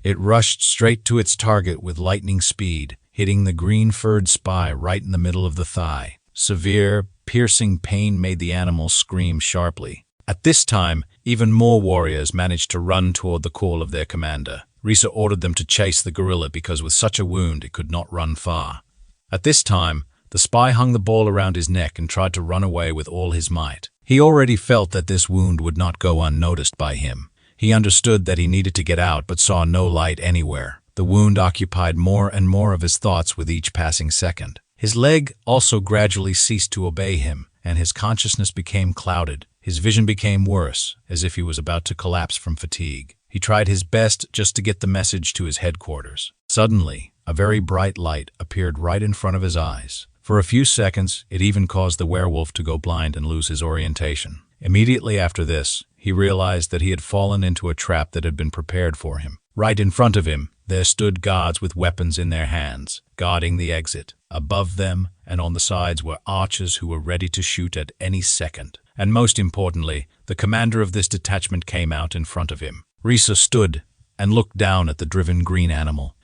It rushed straight to its target with lightning speed, hitting the green-furred spy right in the middle of the thigh. Severe, piercing pain made the animal scream sharply. At this time, even more warriors managed to run toward the call of their commander. Risa ordered them to chase the gorilla because with such a wound it could not run far. At this time, the spy hung the ball around his neck and tried to run away with all his might. He already felt that this wound would not go unnoticed by him. He understood that he needed to get out but saw no light anywhere. The wound occupied more and more of his thoughts with each passing second. His leg also gradually ceased to obey him, and his consciousness became clouded. His vision became worse, as if he was about to collapse from fatigue. He tried his best just to get the message to his headquarters. Suddenly, a very bright light appeared right in front of his eyes. For a few seconds, it even caused the werewolf to go blind and lose his orientation. Immediately after this, he realized that he had fallen into a trap that had been prepared for him. Right in front of him, there stood guards with weapons in their hands, guarding the exit. Above them and on the sides were archers who were ready to shoot at any second. And most importantly, the commander of this detachment came out in front of him. Risa stood and looked down at the driven green animal.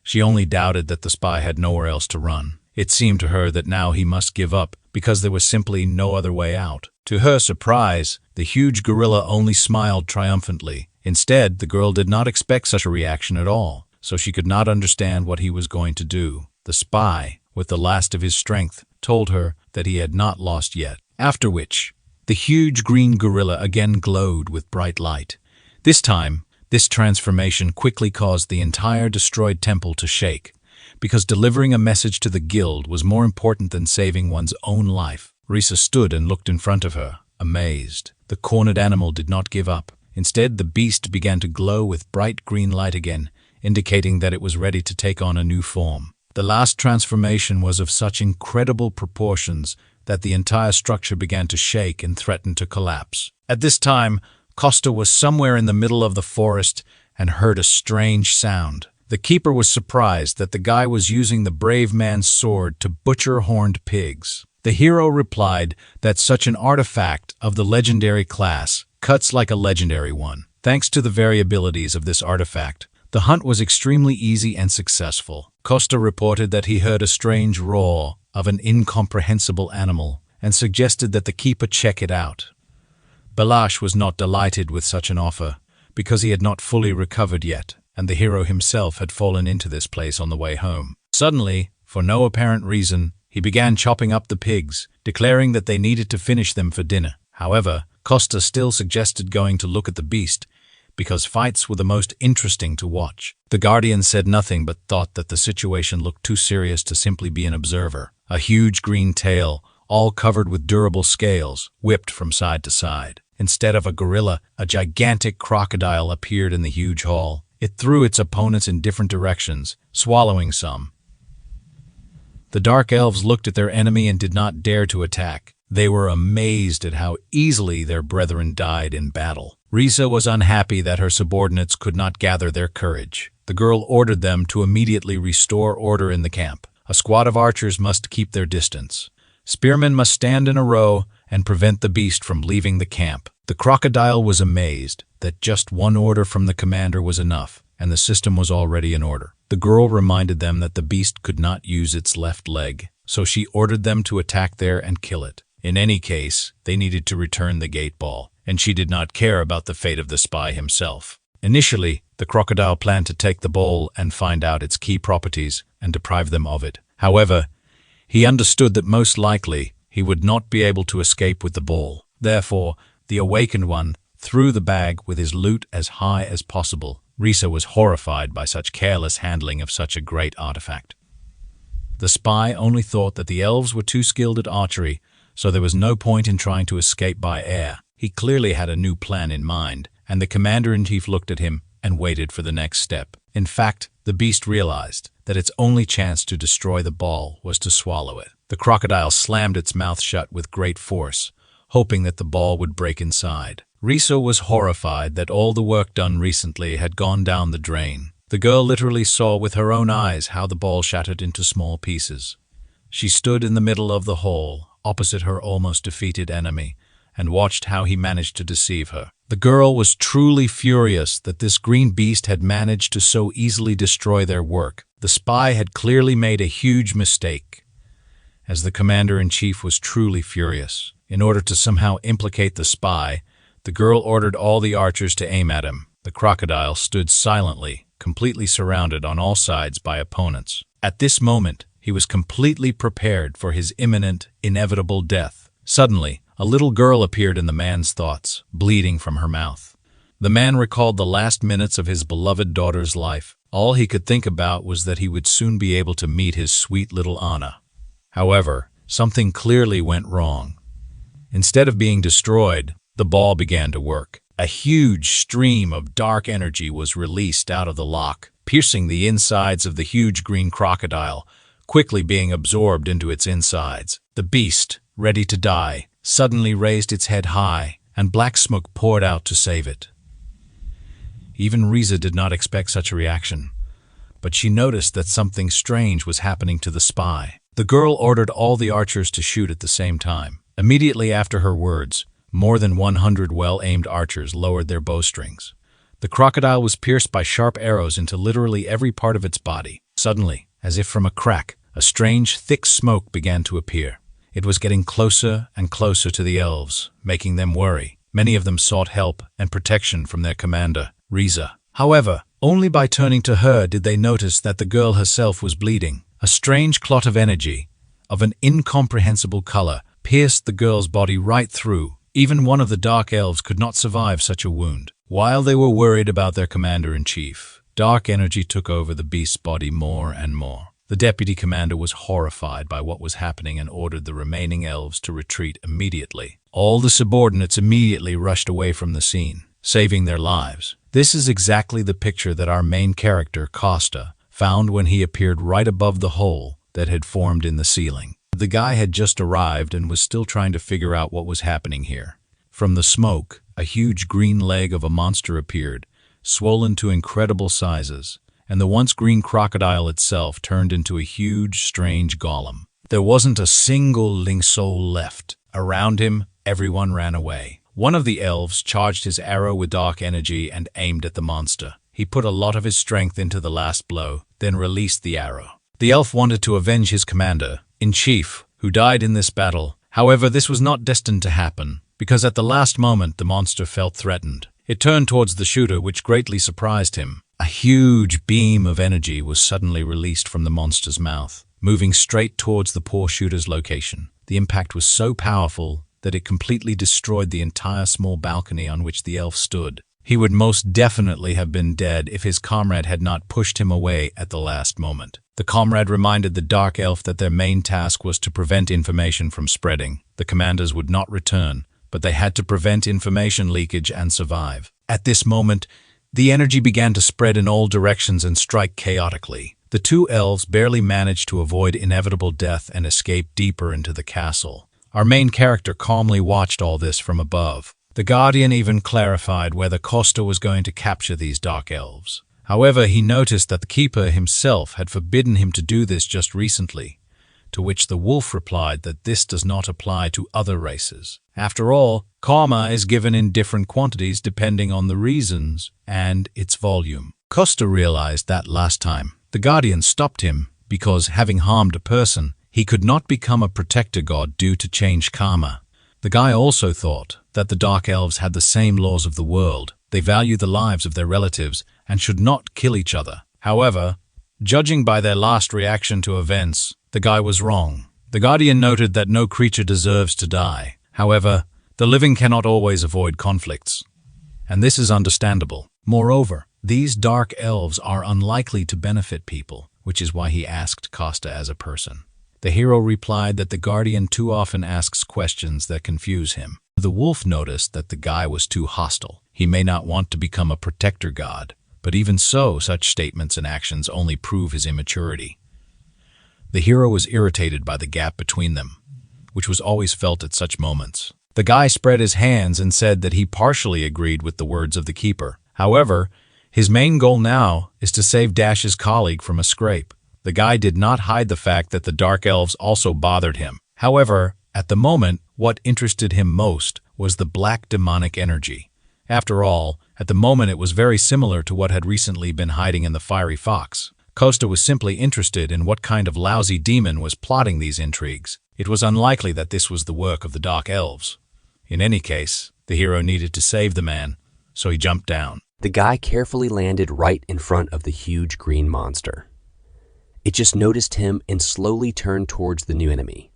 She only doubted that the spy had nowhere else to run. It seemed to her that now he must give up because there was simply no other way out. To her surprise, the huge gorilla only smiled triumphantly. Instead, the girl did not expect such a reaction at all, so she could not understand what he was going to do. The spy, with the last of his strength, told her that he had not lost yet. After which, the huge green gorilla again glowed with bright light. This time, this transformation quickly caused the entire destroyed temple to shake, because delivering a message to the guild was more important than saving one's own life. Risa stood and looked in front of her, amazed. The cornered animal did not give up. Instead, the beast began to glow with bright green light again, indicating that it was ready to take on a new form. The last transformation was of such incredible proportions that the entire structure began to shake and threatened to collapse. At this time, Costa was somewhere in the middle of the forest and heard a strange sound. The keeper was surprised that the guy was using the brave man's sword to butcher horned pigs. The hero replied that such an artifact of the legendary class cuts like a legendary one. Thanks to the variabilities of this artifact, the hunt was extremely easy and successful. Costa reported that he heard a strange roar of an incomprehensible animal and suggested that the keeper check it out. Balash was not delighted with such an offer, because he had not fully recovered yet, and the hero himself had fallen into this place on the way home. Suddenly, for no apparent reason, he began chopping up the pigs, declaring that they needed to finish them for dinner. However, Costa still suggested going to look at the beast, because fights were the most interesting to watch. The Guardian said nothing but thought that the situation looked too serious to simply be an observer. A huge green tail, all covered with durable scales, whipped from side to side. Instead of a gorilla, a gigantic crocodile appeared in the huge hall. It threw its opponents in different directions, swallowing some. The Dark Elves looked at their enemy and did not dare to attack. They were amazed at how easily their brethren died in battle. Risa was unhappy that her subordinates could not gather their courage. The girl ordered them to immediately restore order in the camp. A squad of archers must keep their distance. Spearmen must stand in a row and prevent the beast from leaving the camp. The crocodile was amazed that just one order from the commander was enough, and the system was already in order. The girl reminded them that the beast could not use its left leg, so she ordered them to attack there and kill it. In any case, they needed to return the gate ball, and she did not care about the fate of the spy himself. Initially, the crocodile planned to take the ball and find out its key properties and deprive them of it. However, he understood that most likely he would not be able to escape with the ball. Therefore, the awakened one threw the bag with his loot as high as possible. Risa was horrified by such careless handling of such a great artifact. The spy only thought that the elves were too skilled at archery, so there was no point in trying to escape by air. He clearly had a new plan in mind, and the commander-in-chief looked at him and waited for the next step. In fact, the beast realized that its only chance to destroy the ball was to swallow it. The crocodile slammed its mouth shut with great force, hoping that the ball would break inside. Risa was horrified that all the work done recently had gone down the drain. The girl literally saw with her own eyes how the ball shattered into small pieces. She stood in the middle of the hall, opposite her almost defeated enemy, and watched how he managed to deceive her. The girl was truly furious that this green beast had managed to so easily destroy their work. The spy had clearly made a huge mistake, as the commander-in-chief was truly furious. In order to somehow implicate the spy, the girl ordered all the archers to aim at him. The crocodile stood silently, completely surrounded on all sides by opponents. At this moment, he was completely prepared for his imminent, inevitable death. Suddenly, a little girl appeared in the man's thoughts, bleeding from her mouth. The man recalled the last minutes of his beloved daughter's life. All he could think about was that he would soon be able to meet his sweet little Anna. However, something clearly went wrong. Instead of being destroyed, the ball began to work. A huge stream of dark energy was released out of the lock, piercing the insides of the huge green crocodile, quickly being absorbed into its insides. The beast, ready to die, suddenly raised its head high, and black smoke poured out to save it. Even Risa did not expect such a reaction, but she noticed that something strange was happening to the spy. The girl ordered all the archers to shoot at the same time. Immediately after her words, more than 100 well-aimed archers lowered their bowstrings. The crocodile was pierced by sharp arrows into literally every part of its body. Suddenly, as if from a crack, a strange, thick smoke began to appear. It was getting closer and closer to the elves, making them worry. Many of them sought help and protection from their commander, Risa. However, only by turning to her did they notice that the girl herself was bleeding. A strange clot of energy, of an incomprehensible color, pierced the girl's body right through. Even one of the Dark Elves could not survive such a wound. While they were worried about their commander-in-chief, dark energy took over the beast's body more and more. The deputy commander was horrified by what was happening and ordered the remaining elves to retreat immediately. All the subordinates immediately rushed away from the scene, saving their lives. This is exactly the picture that our main character, Costa, found when he appeared right above the hole that had formed in the ceiling. The guy had just arrived and was still trying to figure out what was happening here. From the smoke, a huge green leg of a monster appeared, swollen to incredible sizes, and the once green crocodile itself turned into a huge, strange golem. There wasn't a single living soul left. Around him, everyone ran away. One of the elves charged his arrow with dark energy and aimed at the monster. He put a lot of his strength into the last blow, then released the arrow. The elf wanted to avenge his commander-in-chief, who died in this battle. However, this was not destined to happen, because at the last moment the monster felt threatened. It turned towards the shooter, which greatly surprised him. A huge beam of energy was suddenly released from the monster's mouth, moving straight towards the poor shooter's location. The impact was so powerful that it completely destroyed the entire small balcony on which the elf stood. He would most definitely have been dead if his comrade had not pushed him away at the last moment. The comrade reminded the dark elf that their main task was to prevent information from spreading. The commanders would not return, but they had to prevent information leakage and survive. At this moment, the energy began to spread in all directions and strike chaotically. The two elves barely managed to avoid inevitable death and escape deeper into the castle. Our main character calmly watched all this from above. The Guardian even clarified whether Costa was going to capture these dark elves. However, he noticed that the Keeper himself had forbidden him to do this just recently, to which the wolf replied that this does not apply to other races. After all, karma is given in different quantities depending on the reasons and its volume. Costa realized that last time. The Guardian stopped him because, having harmed a person, he could not become a protector god due to changed karma. The guy also thought that the Dark Elves had the same laws of the world. They value the lives of their relatives and should not kill each other. However, judging by their last reaction to events, the guy was wrong. The Guardian noted that no creature deserves to die. However, the living cannot always avoid conflicts, and this is understandable. Moreover, these Dark Elves are unlikely to benefit people, which is why he asked Costa as a person. The hero replied that the Guardian too often asks questions that confuse him. The wolf noticed that the guy was too hostile. He may not want to become a protector god, but even so, such statements and actions only prove his immaturity. The hero was irritated by the gap between them, which was always felt at such moments. The guy spread his hands and said that he partially agreed with the words of the Keeper. However, his main goal now is to save Dash's colleague from a scrape. The guy did not hide the fact that the Dark Elves also bothered him. However, at the moment, what interested him most was the black demonic energy. After all, at the moment it was very similar to what had recently been hiding in the fiery fox. Costa was simply interested in what kind of lousy demon was plotting these intrigues. It was unlikely that this was the work of the Dark Elves. In any case, the hero needed to save the man, so he jumped down. The guy carefully landed right in front of the huge green monster. It just noticed him and slowly turned towards the new enemy.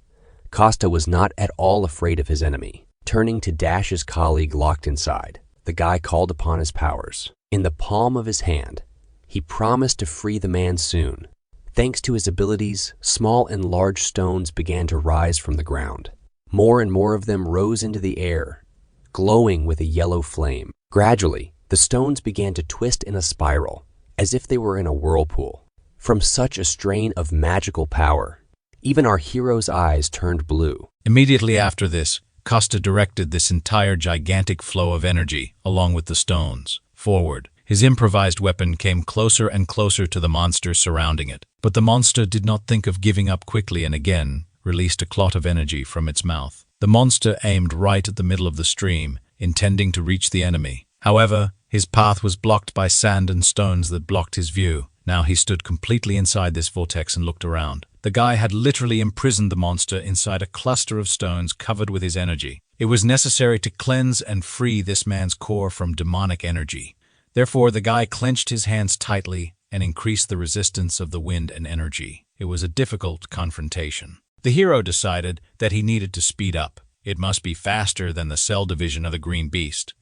Costa was not at all afraid of his enemy. Turning to Dash's colleague locked inside, the guy called upon his powers. In the palm of his hand, he promised to free the man soon. Thanks to his abilities, small and large stones began to rise from the ground. More and more of them rose into the air, glowing with a yellow flame. Gradually, the stones began to twist in a spiral, as if they were in a whirlpool. From such a strain of magical power, even our hero's eyes turned blue. Immediately after this, Costa directed this entire gigantic flow of energy, along with the stones, forward. His improvised weapon came closer and closer to the monster surrounding it. But the monster did not think of giving up quickly and again released a clot of energy from its mouth. The monster aimed right at the middle of the stream, intending to reach the enemy. However, his path was blocked by sand and stones that blocked his view. Now he stood completely inside this vortex and looked around. The guy had literally imprisoned the monster inside a cluster of stones covered with his energy. It was necessary to cleanse and free this man's core from demonic energy. Therefore, the guy clenched his hands tightly and increased the resistance of the wind and energy. It was a difficult confrontation. The hero decided that he needed to speed up. It must be faster than the cell division of the green beast.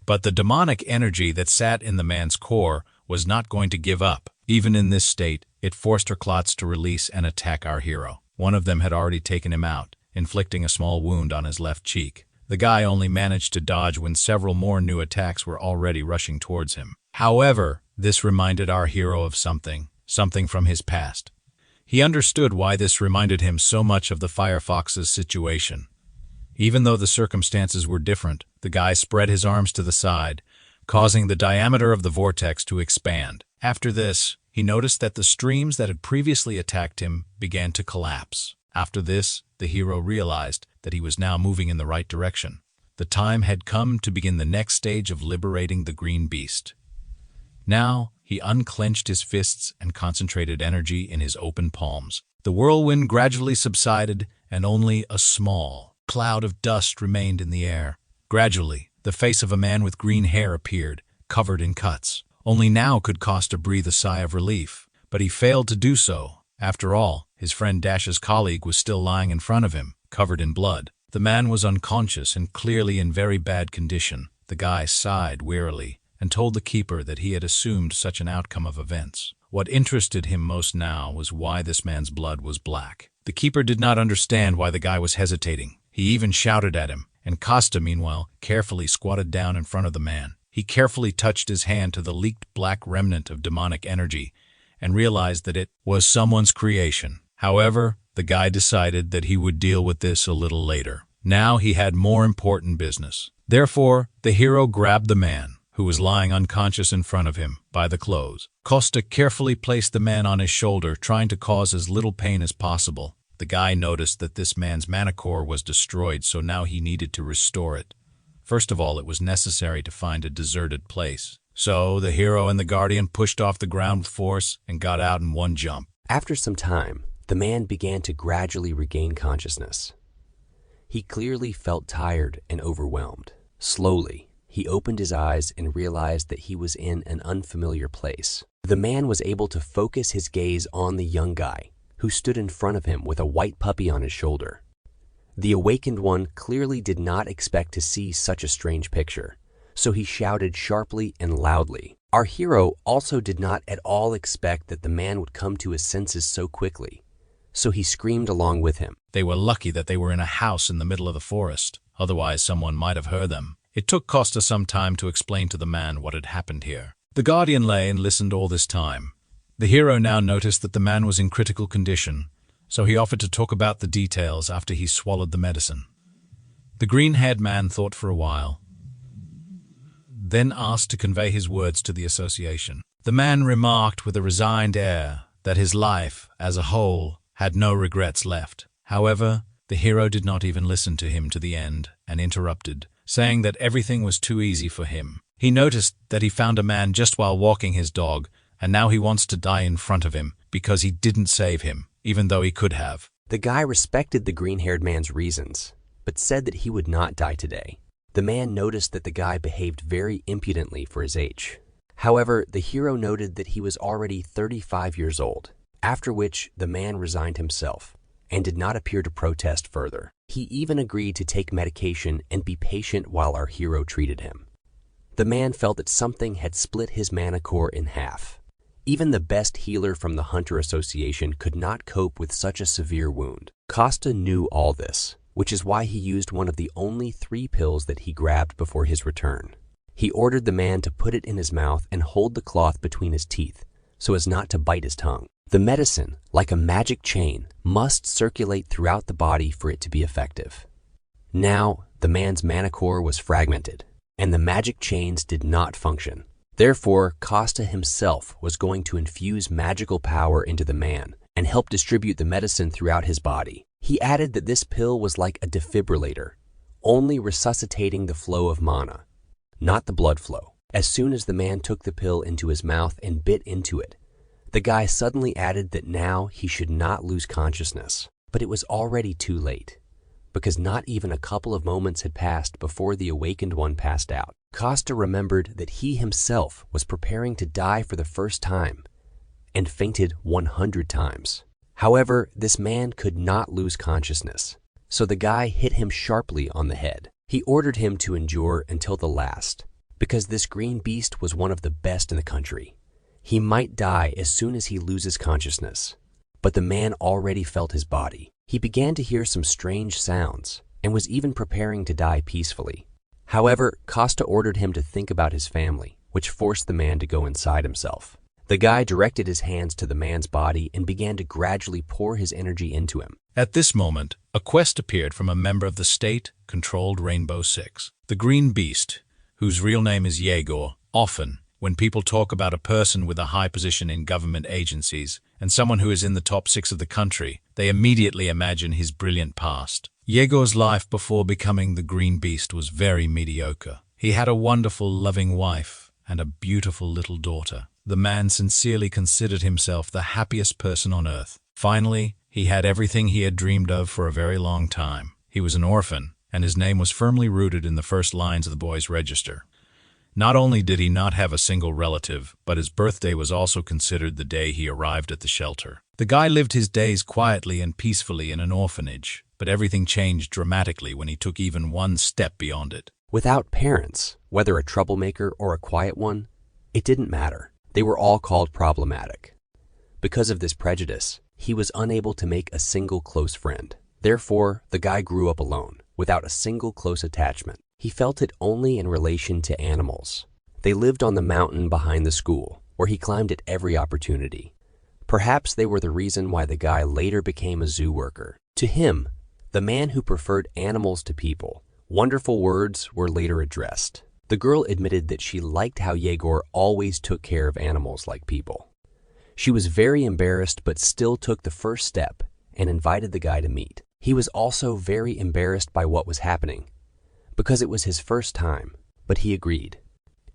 But the demonic energy that sat in the man's core was not going to give up. Even in this state, it forced her clots to release and attack our hero. One of them had already taken him out, inflicting a small wound on his left cheek. The guy only managed to dodge when several more new attacks were already rushing towards him. However, this reminded our hero of something from his past. He understood why this reminded him so much of the Firefox's situation. Even though the circumstances were different, the guy spread his arms to the side, causing the diameter of the vortex to expand. After this, he noticed that the streams that had previously attacked him began to collapse. After this, the hero realized that he was now moving in the right direction. The time had come to begin the next stage of liberating the green beast. Now, he unclenched his fists and concentrated energy in his open palms. The whirlwind gradually subsided, and only a small cloud of dust remained in the air. Gradually, the face of a man with green hair appeared, covered in cuts. Only now could Costa breathe a sigh of relief, but he failed to do so. After all, his friend Dash's colleague was still lying in front of him, covered in blood. The man was unconscious and clearly in very bad condition. The guy sighed wearily and told the keeper that he had assumed such an outcome of events. What interested him most now was why this man's blood was black. The keeper did not understand why the guy was hesitating. He even shouted at him, and Costa, meanwhile, carefully squatted down in front of the man. He carefully touched his hand to the leaked black remnant of demonic energy and realized that it was someone's creation. However, the guy decided that he would deal with this a little later. Now he had more important business. Therefore, the hero grabbed the man, who was lying unconscious in front of him, by the clothes. Costa carefully placed the man on his shoulder, trying to cause as little pain as possible. The guy noticed that this man's manicore was destroyed, so now he needed to restore it. First of all, it was necessary to find a deserted place. So the hero and the guardian pushed off the ground with force and got out in one jump. After some time, the man began to gradually regain consciousness. He clearly felt tired and overwhelmed. Slowly, he opened his eyes and realized that he was in an unfamiliar place. The man was able to focus his gaze on the young guy, who stood in front of him with a white puppy on his shoulder. The awakened one clearly did not expect to see such a strange picture, so he shouted sharply and loudly. Our hero also did not at all expect that the man would come to his senses so quickly, so he screamed along with him. They were lucky that they were in a house in the middle of the forest, otherwise someone might have heard them. It took Costa some time to explain to the man what had happened here. The guardian lay and listened all this time. The hero now noticed that the man was in critical condition, so he offered to talk about the details after he swallowed the medicine. The green-haired man thought for a while, then asked to convey his words to the association. The man remarked with a resigned air that his life, as a whole, had no regrets left. However, the hero did not even listen to him to the end and interrupted, saying that everything was too easy for him. He noticed that he found a man just while walking his dog, and now he wants to die in front of him because he didn't save him, even though he could have. The guy respected the green-haired man's reasons, but said that he would not die today. The man noticed that the guy behaved very impudently for his age. However, the hero noted that he was already 35 years old, after which the man resigned himself and did not appear to protest further. He even agreed to take medication and be patient while our hero treated him. The man felt that something had split his manicore in half. Even the best healer from the Hunter Association could not cope with such a severe wound. Costa knew all this, which is why he used one of the only 3 pills that he grabbed before his return. He ordered the man to put it in his mouth and hold the cloth between his teeth so as not to bite his tongue. The medicine, like a magic chain, must circulate throughout the body for it to be effective. Now, the man's manicore was fragmented, and the magic chains did not function. Therefore, Costa himself was going to infuse magical power into the man and help distribute the medicine throughout his body. He added that this pill was like a defibrillator, only resuscitating the flow of mana, not the blood flow. As soon as the man took the pill into his mouth and bit into it, the guy suddenly added that now he should not lose consciousness. But it was already too late, because not even a couple of moments had passed before the awakened one passed out. Costa remembered that he himself was preparing to die for the first time and fainted 100 times. However, this man could not lose consciousness, so the guy hit him sharply on the head. He ordered him to endure until the last, because this green beast was one of the best in the country. He might die as soon as he loses consciousness, but the man already felt his body. He began to hear some strange sounds and was even preparing to die peacefully. However, Costa ordered him to think about his family, which forced the man to go inside himself. The guy directed his hands to the man's body and began to gradually pour his energy into him. At this moment, a quest appeared from a member of the state-controlled Rainbow Six. The Green Beast, whose real name is Yegor. Often, when people talk about a person with a high position in government agencies and someone who is in the top 6 of the country, they immediately imagine his brilliant past. Yegor's life before becoming the Green Beast was very mediocre. He had a wonderful, loving wife and a beautiful little daughter. The man sincerely considered himself the happiest person on earth. Finally, he had everything he had dreamed of for a very long time. He was an orphan and his name was firmly rooted in the first lines of the boy's register. Not only did he not have a single relative, but his birthday was also considered the day he arrived at the shelter. The guy lived his days quietly and peacefully in an orphanage, but everything changed dramatically when he took even one step beyond it. Without parents, whether a troublemaker or a quiet one, it didn't matter. They were all called problematic. Because of this prejudice, he was unable to make a single close friend. Therefore, the guy grew up alone, without a single close attachment. He felt it only in relation to animals. They lived on the mountain behind the school, where he climbed at every opportunity. Perhaps they were the reason why the guy later became a zoo worker. To him, the man who preferred animals to people, wonderful words were later addressed. The girl admitted that she liked how Yegor always took care of animals like people. She was very embarrassed but still took the first step and invited the guy to meet. He was also very embarrassed by what was happening, because it was his first time, but he agreed.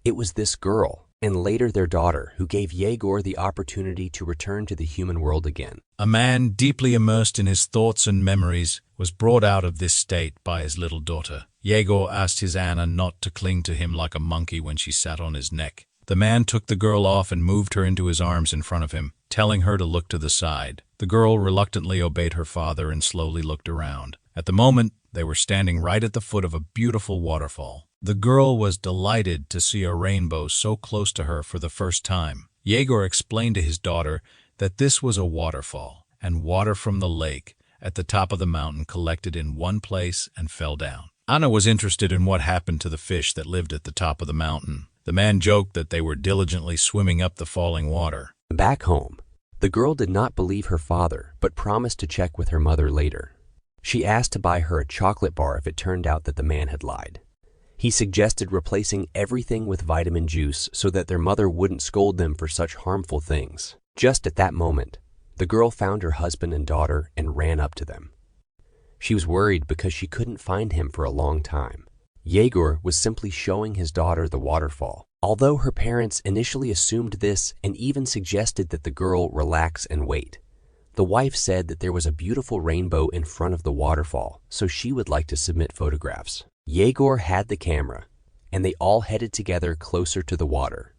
It was this girl, and later their daughter, who gave Yegor the opportunity to return to the human world again. A man deeply immersed in his thoughts and memories was brought out of this state by his little daughter. Yegor asked his Anna not to cling to him like a monkey when she sat on his neck. The man took the girl off and moved her into his arms in front of him, telling her to look to the side. The girl reluctantly obeyed her father and slowly looked around. At the moment, they were standing right at the foot of a beautiful waterfall. The girl was delighted to see a rainbow so close to her for the first time. Yegor explained to his daughter that this was a waterfall, and water from the lake at the top of the mountain collected in one place and fell down. Anna was interested in what happened to the fish that lived at the top of the mountain. The man joked that they were diligently swimming up the falling water. Back home, the girl did not believe her father, but promised to check with her mother later. She asked to buy her a chocolate bar if it turned out that the man had lied. He suggested replacing everything with vitamin juice so that their mother wouldn't scold them for such harmful things. Just at that moment, the girl found her husband and daughter and ran up to them. She was worried because she couldn't find him for a long time. Yegor was simply showing his daughter the waterfall. Although her parents initially assumed this and even suggested that the girl relax and wait, the wife said that there was a beautiful rainbow in front of the waterfall, so she would like to submit photographs. Yegor had the camera, and they all headed together closer to the water.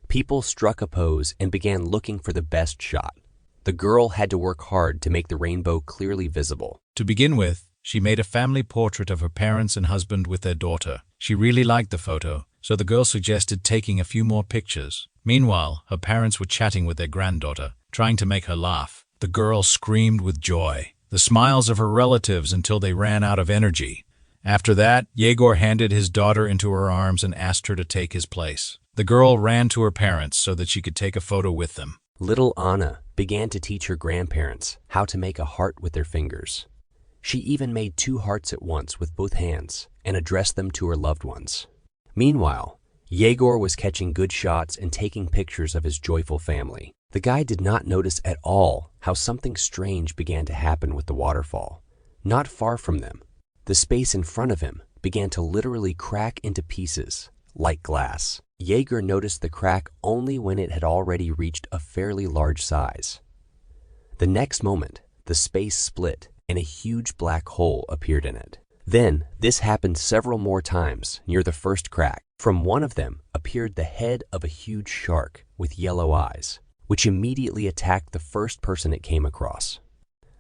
People struck a pose and began looking for the best shot. The girl had to work hard to make the rainbow clearly visible. To begin with, she made a family portrait of her parents and husband with their daughter. She really liked the photo, so the girl suggested taking a few more pictures. Meanwhile, her parents were chatting with their granddaughter, trying to make her laugh. The girl screamed with joy, the smiles of her relatives until they ran out of energy. After that, Yegor handed his daughter into her arms and asked her to take his place. The girl ran to her parents so that she could take a photo with them. Little Anna began to teach her grandparents how to make a heart with their fingers. She even made 2 hearts at once with both hands and addressed them to her loved ones. Meanwhile, Yegor was catching good shots and taking pictures of his joyful family. The guy did not notice at all how something strange began to happen with the waterfall. Not far from them, the space in front of him began to literally crack into pieces, like glass. Yegor noticed the crack only when it had already reached a fairly large size. The next moment, the space split and a huge black hole appeared in it. Then, this happened several more times near the first crack. From one of them appeared the head of a huge shark with yellow eyes, which immediately attacked the first person it came across.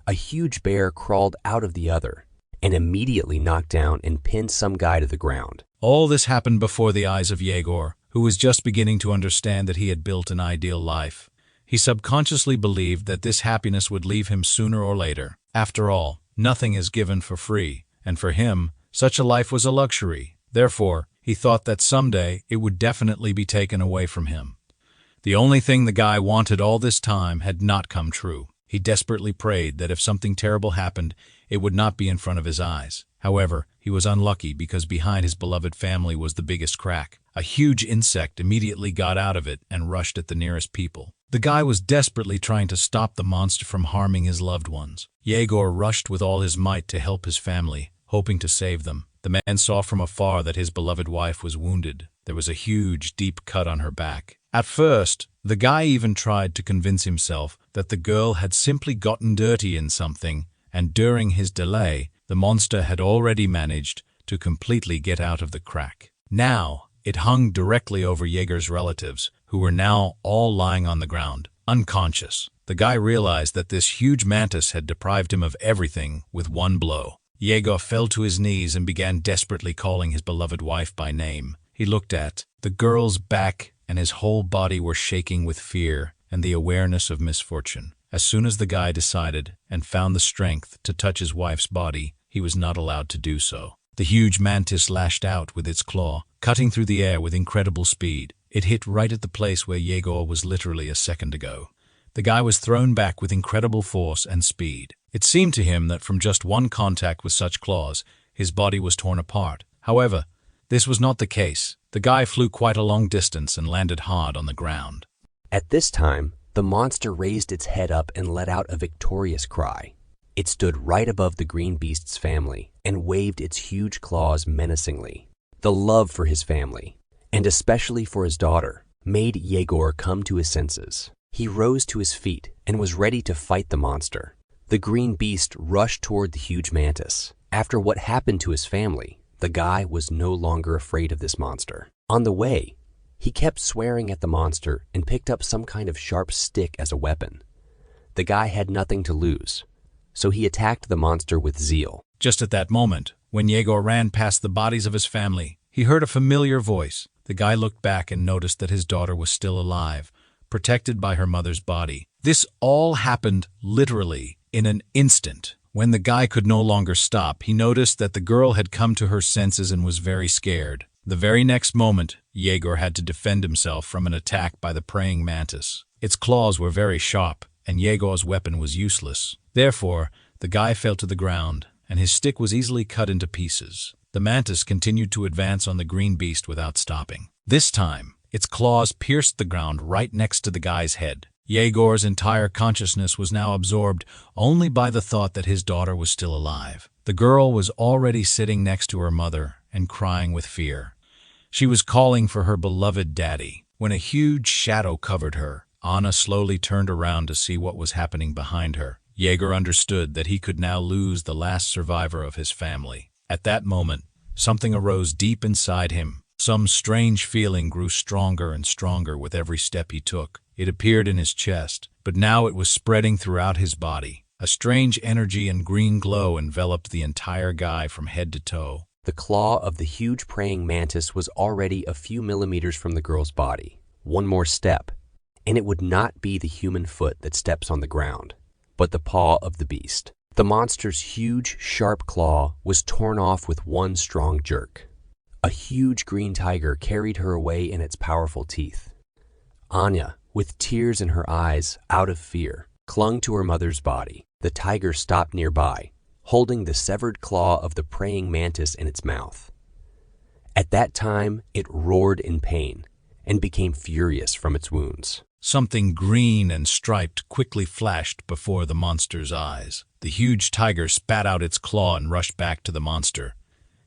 A huge bear crawled out of the other and immediately knocked down and pinned some guy to the ground. All this happened before the eyes of Yegor, who was just beginning to understand that he had built an ideal life. He subconsciously believed that this happiness would leave him sooner or later. After all, nothing is given for free, and for him, such a life was a luxury. Therefore, he thought that someday it would definitely be taken away from him. The only thing the guy wanted all this time had not come true. He desperately prayed that if something terrible happened, it would not be in front of his eyes. However, he was unlucky because behind his beloved family was the biggest crack. A huge insect immediately got out of it and rushed at the nearest people. The guy was desperately trying to stop the monster from harming his loved ones. Yegor rushed with all his might to help his family, hoping to save them. The man saw from afar that his beloved wife was wounded. There was a huge, deep cut on her back. At first, the guy even tried to convince himself that the girl had simply gotten dirty in something, and during his delay, The monster had already managed to completely get out of the crack. Now, it hung directly over Jaeger's relatives, who were now all lying on the ground, unconscious. The guy realized that this huge mantis had deprived him of everything with one blow. Jaeger fell to his knees and began desperately calling his beloved wife by name. He looked at the girl's back, and his whole body were shaking with fear and the awareness of misfortune. As soon as the guy decided and found the strength to touch his wife's body, he was not allowed to do so. The huge mantis lashed out with its claw, cutting through the air with incredible speed. It hit right at the place where Jaeger was literally a second ago. The guy was thrown back with incredible force and speed. It seemed to him that from just one contact with such claws, his body was torn apart. However, this was not the case. The guy flew quite a long distance and landed hard on the ground. At this time, the monster raised its head up and let out a victorious cry. It stood right above the green beast's family and waved its huge claws menacingly. The love for his family, and especially for his daughter, made Jaeger come to his senses. He rose to his feet and was ready to fight the monster. The green beast rushed toward the huge mantis. After what happened to his family, the guy was no longer afraid of this monster. On the way, he kept swearing at the monster and picked up some kind of sharp stick as a weapon. The guy had nothing to lose, so he attacked the monster with zeal. Just at that moment, when Jaeger ran past the bodies of his family, he heard a familiar voice. The guy looked back and noticed that his daughter was still alive, protected by her mother's body. This all happened literally in an instant. When the guy could no longer stop, he noticed that the girl had come to her senses and was very scared. The very next moment, Jaeger had to defend himself from an attack by the praying mantis. Its claws were very sharp, and Jaeger's weapon was useless. Therefore, the guy fell to the ground, and his stick was easily cut into pieces. The mantis continued to advance on the green beast without stopping. This time, its claws pierced the ground right next to the guy's head. Jaeger's entire consciousness was now absorbed only by the thought that his daughter was still alive. The girl was already sitting next to her mother and crying with fear. She was calling for her beloved daddy. When a huge shadow covered her, Anna slowly turned around to see what was happening behind her. Jaeger understood that he could now lose the last survivor of his family. At that moment, something arose deep inside him. Some strange feeling grew stronger and stronger with every step he took. It appeared in his chest, but now it was spreading throughout his body. A strange energy and green glow enveloped the entire guy from head to toe. The claw of the huge praying mantis was already a few millimeters from the girl's body. One more step, and it would not be the human foot that steps on the ground, but the paw of the beast. The monster's huge, sharp claw was torn off with one strong jerk. A huge green tiger carried her away in its powerful teeth. Anya, with tears in her eyes, out of fear, clung to her mother's body. The tiger stopped nearby, holding the severed claw of the praying mantis in its mouth. At that time, it roared in pain and became furious from its wounds. Something green and striped quickly flashed before the monster's eyes. The huge tiger spat out its claw and rushed back to the monster.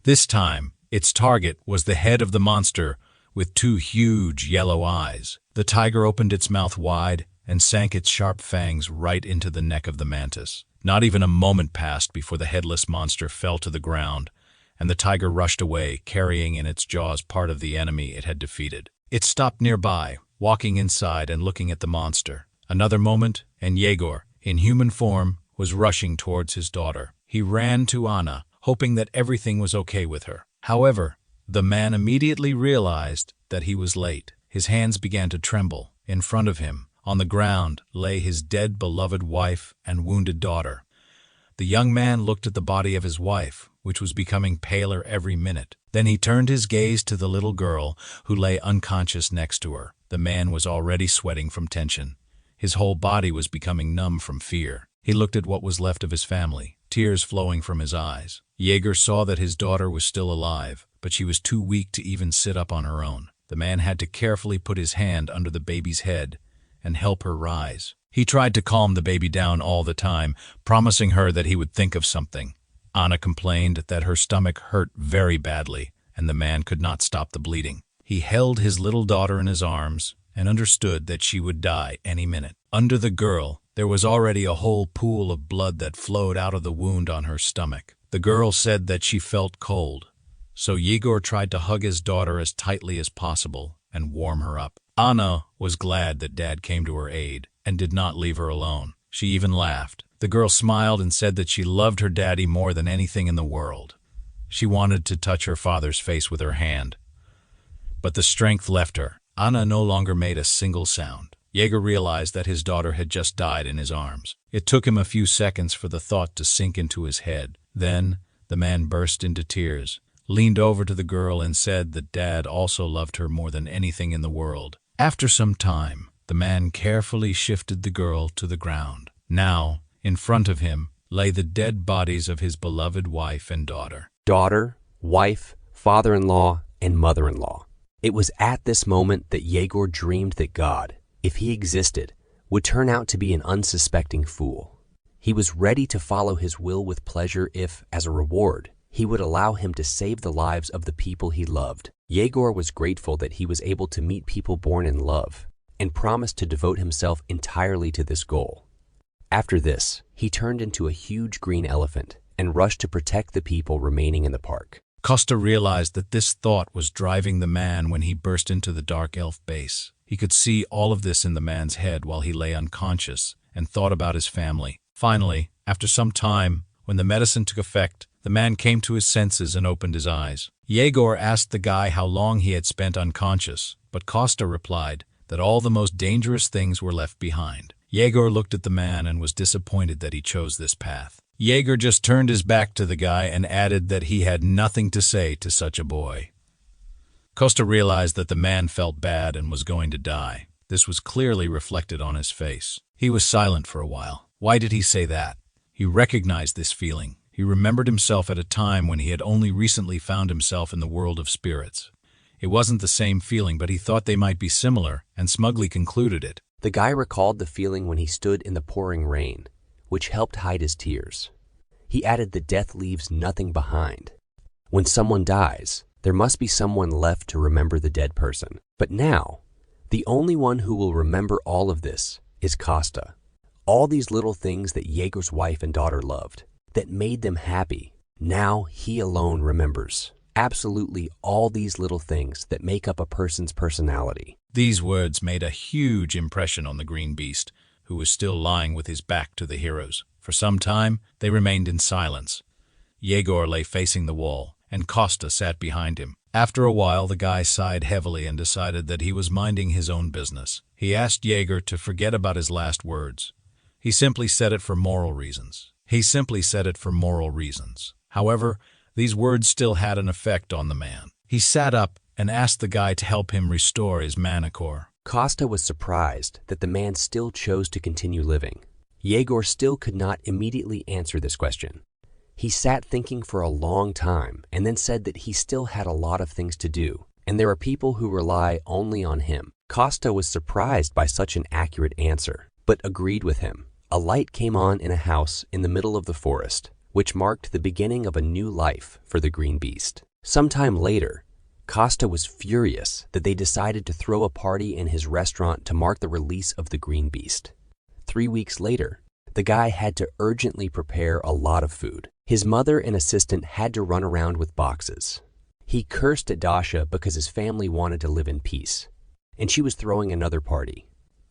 This time, its target was the head of the monster with two huge yellow eyes. The tiger opened its mouth wide and sank its sharp fangs right into the neck of the mantis. Not even a moment passed before the headless monster fell to the ground, and the tiger rushed away, carrying in its jaws part of the enemy it had defeated. It stopped nearby, walking inside and looking at the monster. Another moment, and Jaeger, in human form, was rushing towards his daughter. He ran to Anna, hoping that everything was okay with her. However, the man immediately realized that he was late. His hands began to tremble. In front of him, on the ground, lay his dead beloved wife and wounded daughter. The young man looked at the body of his wife, which was becoming paler every minute. Then he turned his gaze to the little girl who lay unconscious next to her. The man was already sweating from tension. His whole body was becoming numb from fear. He looked at what was left of his family, tears flowing from his eyes. Jaeger saw that his daughter was still alive, but she was too weak to even sit up on her own. The man had to carefully put his hand under the baby's head and help her rise. He tried to calm the baby down all the time, promising her that he would think of something. Anna complained that her stomach hurt very badly, and the man could not stop the bleeding. He held his little daughter in his arms and understood that she would die any minute. Under the girl, there was already a whole pool of blood that flowed out of the wound on her stomach. The girl said that she felt cold, so Yegor tried to hug his daughter as tightly as possible and warm her up. Anna was glad that Dad came to her aid and did not leave her alone. She even laughed. The girl smiled and said that she loved her daddy more than anything in the world. She wanted to touch her father's face with her hand, but the strength left her. Anna no longer made a single sound. Yegor realized that his daughter had just died in his arms. It took him a few seconds for the thought to sink into his head. Then the man burst into tears, leaned over to the girl and said that Dad also loved her more than anything in the world. After some time, the man carefully shifted the girl to the ground. Now, in front of him, lay the dead bodies of his beloved wife and daughter. Daughter, wife, father-in-law, and mother-in-law. It was at this moment that Yegor dreamed that God, if he existed, would turn out to be an unsuspecting fool. He was ready to follow his will with pleasure if, as a reward, he would allow him to save the lives of the people he loved. Yegor was grateful that he was able to meet people born in love and promised to devote himself entirely to this goal. After this, he turned into a huge green elephant and rushed to protect the people remaining in the park. Costa realized that this thought was driving the man when he burst into the dark elf base. He could see all of this in the man's head while he lay unconscious and thought about his family. Finally, after some time, when the medicine took effect, the man came to his senses and opened his eyes. Yegor asked the guy how long he had spent unconscious, but Costa replied that all the most dangerous things were left behind. Yegor looked at the man and was disappointed that he chose this path. Yegor just turned his back to the guy and added that he had nothing to say to such a boy. Costa realized that the man felt bad and was going to die. This was clearly reflected on his face. He was silent for a while. Why did he say that? He recognized this feeling. He remembered himself at a time when he had only recently found himself in the world of spirits. It wasn't the same feeling, but he thought they might be similar and smugly concluded it. The guy recalled the feeling when he stood in the pouring rain, which helped hide his tears. He added that death leaves nothing behind. When someone dies, there must be someone left to remember the dead person. But now, the only one who will remember all of this is Costa. All these little things that Yegor's wife and daughter loved, that made them happy, now he alone remembers. Absolutely all these little things that make up a person's personality. These words made a huge impression on the green beast, who was still lying with his back to the heroes. For some time, they remained in silence. Yegor lay facing the wall, and Costa sat behind him. After a while, the guy sighed heavily and decided that he was minding his own business. He asked Yegor to forget about his last words. He simply said it for moral reasons. However, these words still had an effect on the man. He sat up and asked the guy to help him restore his mana core. Costa was surprised that the man still chose to continue living. Yegor still could not immediately answer this question. He sat thinking for a long time and then said that he still had a lot of things to do, and there are people who rely only on him. Costa was surprised by such an accurate answer, but agreed with him. A light came on in a house in the middle of the forest, which marked the beginning of a new life for the green beast. Sometime later, Costa was furious that they decided to throw a party in his restaurant to mark the release of the green beast. 3 weeks later, the guy had to urgently prepare a lot of food. His mother and assistant had to run around with boxes. He cursed at Dasha because his family wanted to live in peace, and she was throwing another party.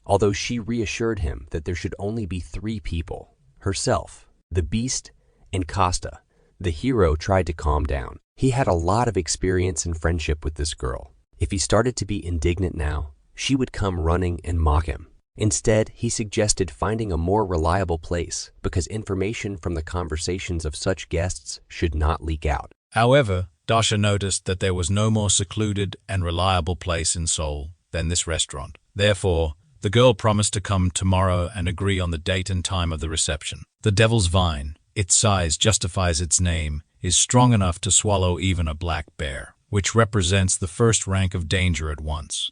Although she reassured him that there should only be 3 people, herself, the beast, and Costa, the hero tried to calm down. He had a lot of experience and friendship with this girl. If he started to be indignant now, she would come running and mock him. Instead, he suggested finding a more reliable place because information from the conversations of such guests should not leak out. However, Dasha noticed that there was no more secluded and reliable place in Seoul than this restaurant. Therefore, the girl promised to come tomorrow and agree on the date and time of the reception. The devil's vine, its size justifies its name, is strong enough to swallow even a black bear, which represents the first rank of danger at once.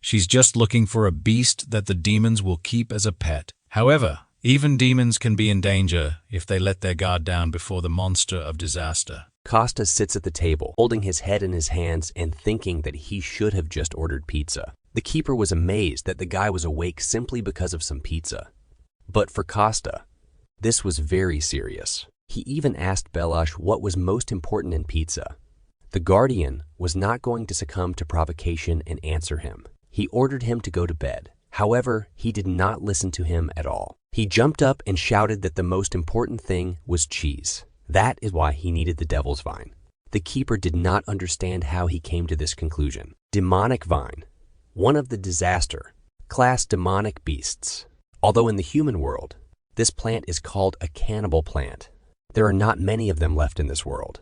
She's just looking for a beast that the demons will keep as a pet. However, even demons can be in danger if they let their guard down before the monster of disaster. Costa sits at the table, holding his head in his hands and thinking that he should have just ordered pizza. The keeper was amazed that the guy was awake simply because of some pizza. But for Costa, this was very serious. He even asked Belash what was most important in pizza. The Guardian was not going to succumb to provocation and answer him. He ordered him to go to bed. However, he did not listen to him at all. He jumped up and shouted that the most important thing was cheese. That is why he needed the devil's vine. The keeper did not understand how he came to this conclusion. Demonic vine, one of the disaster class demonic beasts. Although in the human world, this plant is called a cannibal plant. There are not many of them left in this world.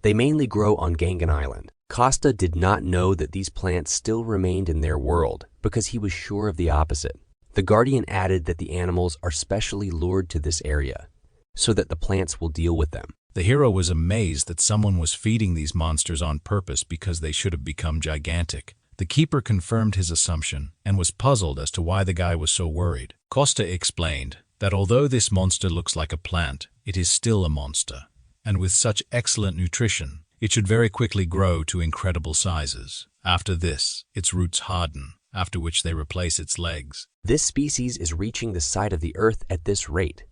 They mainly grow on Gangan Island. Costa did not know that these plants still remained in their world because he was sure of the opposite. The Guardian added that the animals are specially lured to this area so that the plants will deal with them. The hero was amazed that someone was feeding these monsters on purpose because they should have become gigantic. The keeper confirmed his assumption and was puzzled as to why the guy was so worried. Costa explained that although this monster looks like a plant, it is still a monster, and with such excellent nutrition, it should very quickly grow to incredible sizes. After this, its roots harden, after which they replace its legs. This species is reaching the side of the Earth at this rate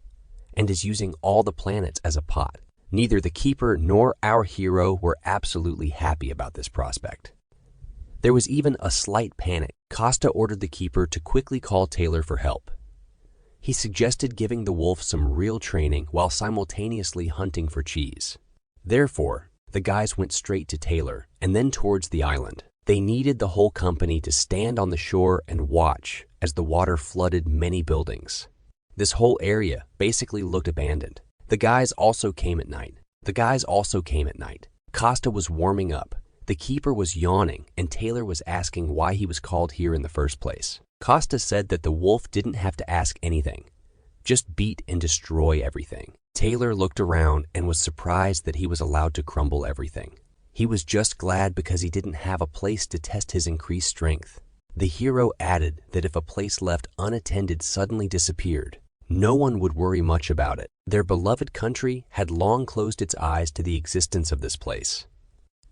and is using all the planets as a pot. Neither the keeper nor our hero were absolutely happy about this prospect. There was even a slight panic. Costa ordered the keeper to quickly call Taylor for help. He suggested giving the wolf some real training while simultaneously hunting for cheese. Therefore, the guys went straight to Taylor and then towards the island. They needed the whole company to stand on the shore and watch as the water flooded many buildings. This whole area basically looked abandoned. The guys also came at night. Costa was warming up. The keeper was yawning, and Taylor was asking why he was called here in the first place. Costa said that the wolf didn't have to ask anything, just beat and destroy everything. Taylor looked around and was surprised that he was allowed to crumble everything. He was just glad because he didn't have a place to test his increased strength. The hero added that if a place left unattended suddenly disappeared, no one would worry much about it. Their beloved country had long closed its eyes to the existence of this place.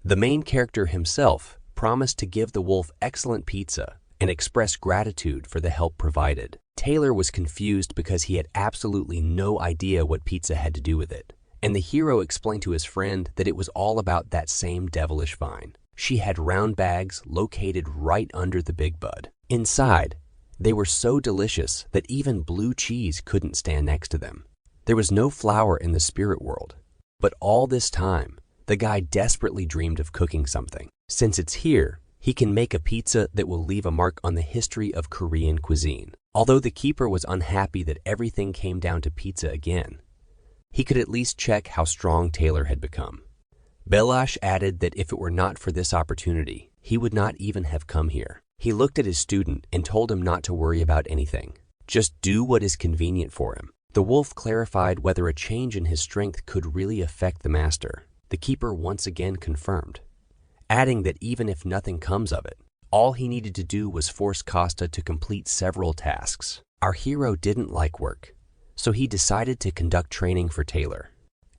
The main character himself promised to give the wolf excellent pizza and express gratitude for the help provided. Taylor was confused because he had absolutely no idea what pizza had to do with it, and the hero explained to his friend that it was all about that same devilish vine. She had round bags located right under the big bud. Inside, they were so delicious that even blue cheese couldn't stand next to them. There was no flour in the spirit world, but all this time, the guy desperately dreamed of cooking something. Since it's here, he can make a pizza that will leave a mark on the history of Korean cuisine. Although the keeper was unhappy that everything came down to pizza again, he could at least check how strong Taylor had become. Belash added that if it were not for this opportunity, he would not even have come here. He looked at his student and told him not to worry about anything. Just do what is convenient for him. The wolf clarified whether a change in his strength could really affect the master. The keeper once again confirmed, adding that even if nothing comes of it, all he needed to do was force Costa to complete several tasks. Our hero didn't like work, so he decided to conduct training for Taylor.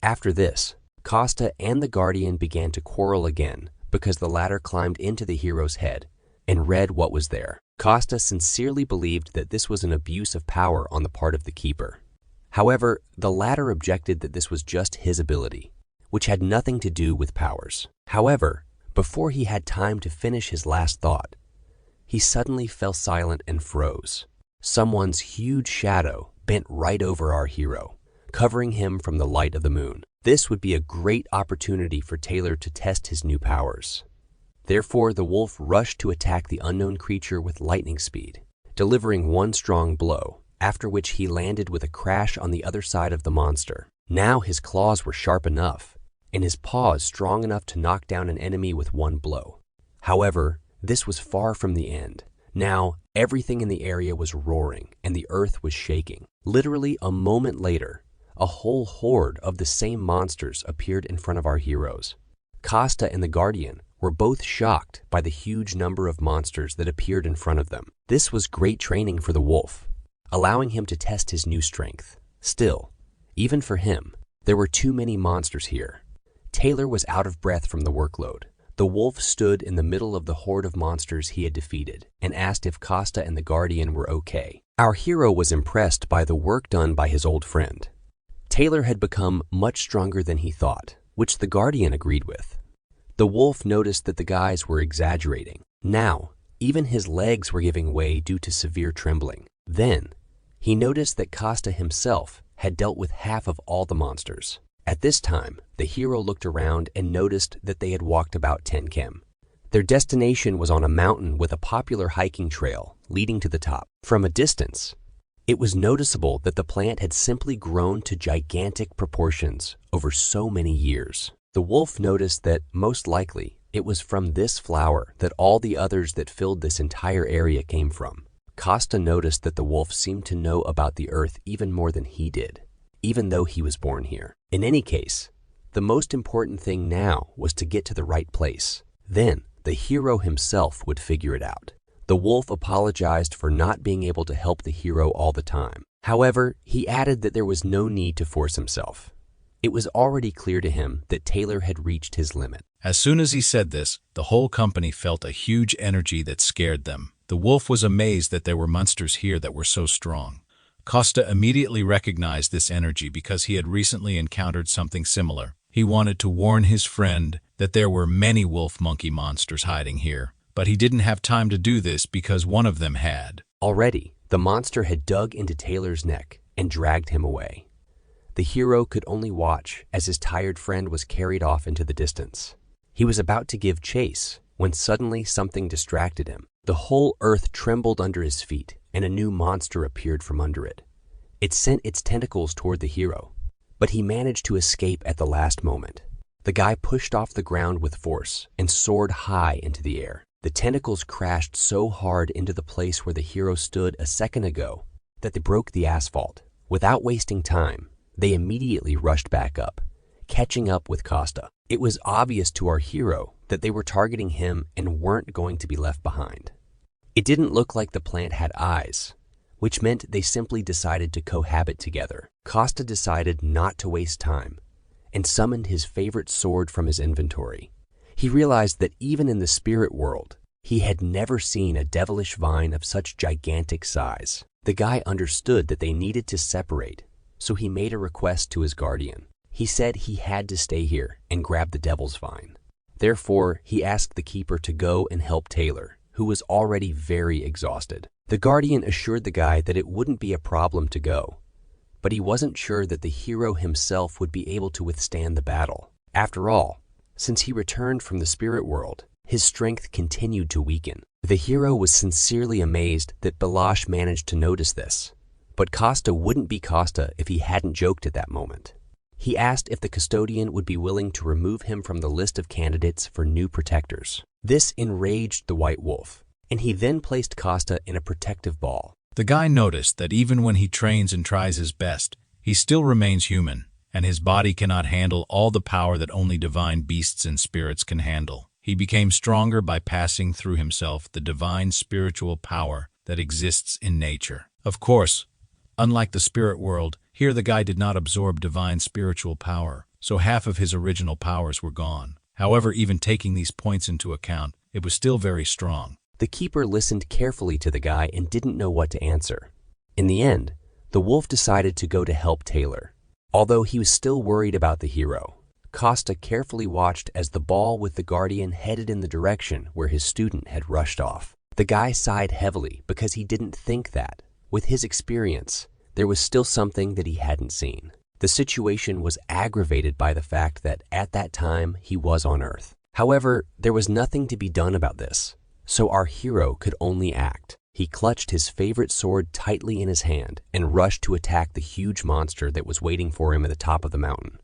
After this, Costa and the Guardian began to quarrel again because the latter climbed into the hero's head and read what was there. Costa sincerely believed that this was an abuse of power on the part of the keeper. However, the latter objected that this was just his ability, which had nothing to do with powers. However, before he had time to finish his last thought, he suddenly fell silent and froze. Someone's huge shadow bent right over our hero, covering him from the light of the moon. This would be a great opportunity for Taylor to test his new powers. Therefore, the wolf rushed to attack the unknown creature with lightning speed, delivering one strong blow, after which he landed with a crash on the other side of the monster. Now his claws were sharp enough, and his paws strong enough to knock down an enemy with one blow. However, this was far from the end. Now, everything in the area was roaring, and the earth was shaking. Literally a moment later, a whole horde of the same monsters appeared in front of our heroes. Costa and the Guardian were both shocked by the huge number of monsters that appeared in front of them. This was great training for the wolf, allowing him to test his new strength. Still, even for him, there were too many monsters here. Taylor was out of breath from the workload. The wolf stood in the middle of the horde of monsters he had defeated and asked if Costa and the Guardian were okay. Our hero was impressed by the work done by his old friend. Taylor had become much stronger than he thought, which the Guardian agreed with. The wolf noticed that the guys were exaggerating. Now, even his legs were giving way due to severe trembling. Then, he noticed that Costa himself had dealt with half of all the monsters. At this time, the hero looked around and noticed that they had walked about 10 km. Their destination was on a mountain with a popular hiking trail leading to the top. From a distance, it was noticeable that the plant had simply grown to gigantic proportions over so many years. The wolf noticed that, most likely, it was from this flower that all the others that filled this entire area came from. Costa noticed that the wolf seemed to know about the earth even more than he did, even though he was born here. In any case, the most important thing now was to get to the right place. Then, the hero himself would figure it out. The wolf apologized for not being able to help the hero all the time. However, he added that there was no need to force himself. It was already clear to him that Taylor had reached his limit. As soon as he said this, the whole company felt a huge energy that scared them. The wolf was amazed that there were monsters here that were so strong. Costa immediately recognized this energy because he had recently encountered something similar. He wanted to warn his friend that there were many wolf-monkey monsters hiding here, but he didn't have time to do this because one of them had. Already, the monster had dug into Taylor's neck and dragged him away. The hero could only watch as his tired friend was carried off into the distance. He was about to give chase when suddenly something distracted him. The whole earth trembled under his feet, and a new monster appeared from under it. It sent its tentacles toward the hero, but he managed to escape at the last moment. The guy pushed off the ground with force and soared high into the air. The tentacles crashed so hard into the place where the hero stood a second ago that they broke the asphalt. Without wasting time, they immediately rushed back up, catching up with Costa. It was obvious to our hero that they were targeting him and weren't going to be left behind. It didn't look like the plant had eyes, which meant they simply decided to cohabit together. Costa decided not to waste time and summoned his favorite sword from his inventory. He realized that even in the spirit world, he had never seen a devilish vine of such gigantic size. The guy understood that they needed to separate, so he made a request to his guardian. He said he had to stay here and grab the devil's vine. Therefore, he asked the keeper to go and help Taylor, who was already very exhausted. The guardian assured the guy that it wouldn't be a problem to go, but he wasn't sure that the hero himself would be able to withstand the battle. After all, since he returned from the spirit world, his strength continued to weaken. The hero was sincerely amazed that Balash managed to notice this, but Costa wouldn't be Costa if he hadn't joked at that moment. He asked if the custodian would be willing to remove him from the list of candidates for new protectors. This enraged the white wolf, and he then placed Costa in a protective ball. The guy noticed that even when he trains and tries his best, he still remains human, and his body cannot handle all the power that only divine beasts and spirits can handle. He became stronger by passing through himself the divine spiritual power that exists in nature. Of course, unlike the spirit world, here the guy did not absorb divine spiritual power, so half of his original powers were gone. However, even taking these points into account, it was still very strong. The keeper listened carefully to the guy and didn't know what to answer. In the end, the wolf decided to go to help Taylor. Although he was still worried about the hero, Costa carefully watched as the ball with the guardian headed in the direction where his student had rushed off. The guy sighed heavily because he didn't think that, with his experience, there was still something that he hadn't seen. The situation was aggravated by the fact that at that time he was on Earth. However, there was nothing to be done about this, so our hero could only act. He clutched his favorite sword tightly in his hand and rushed to attack the huge monster that was waiting for him at the top of the mountain.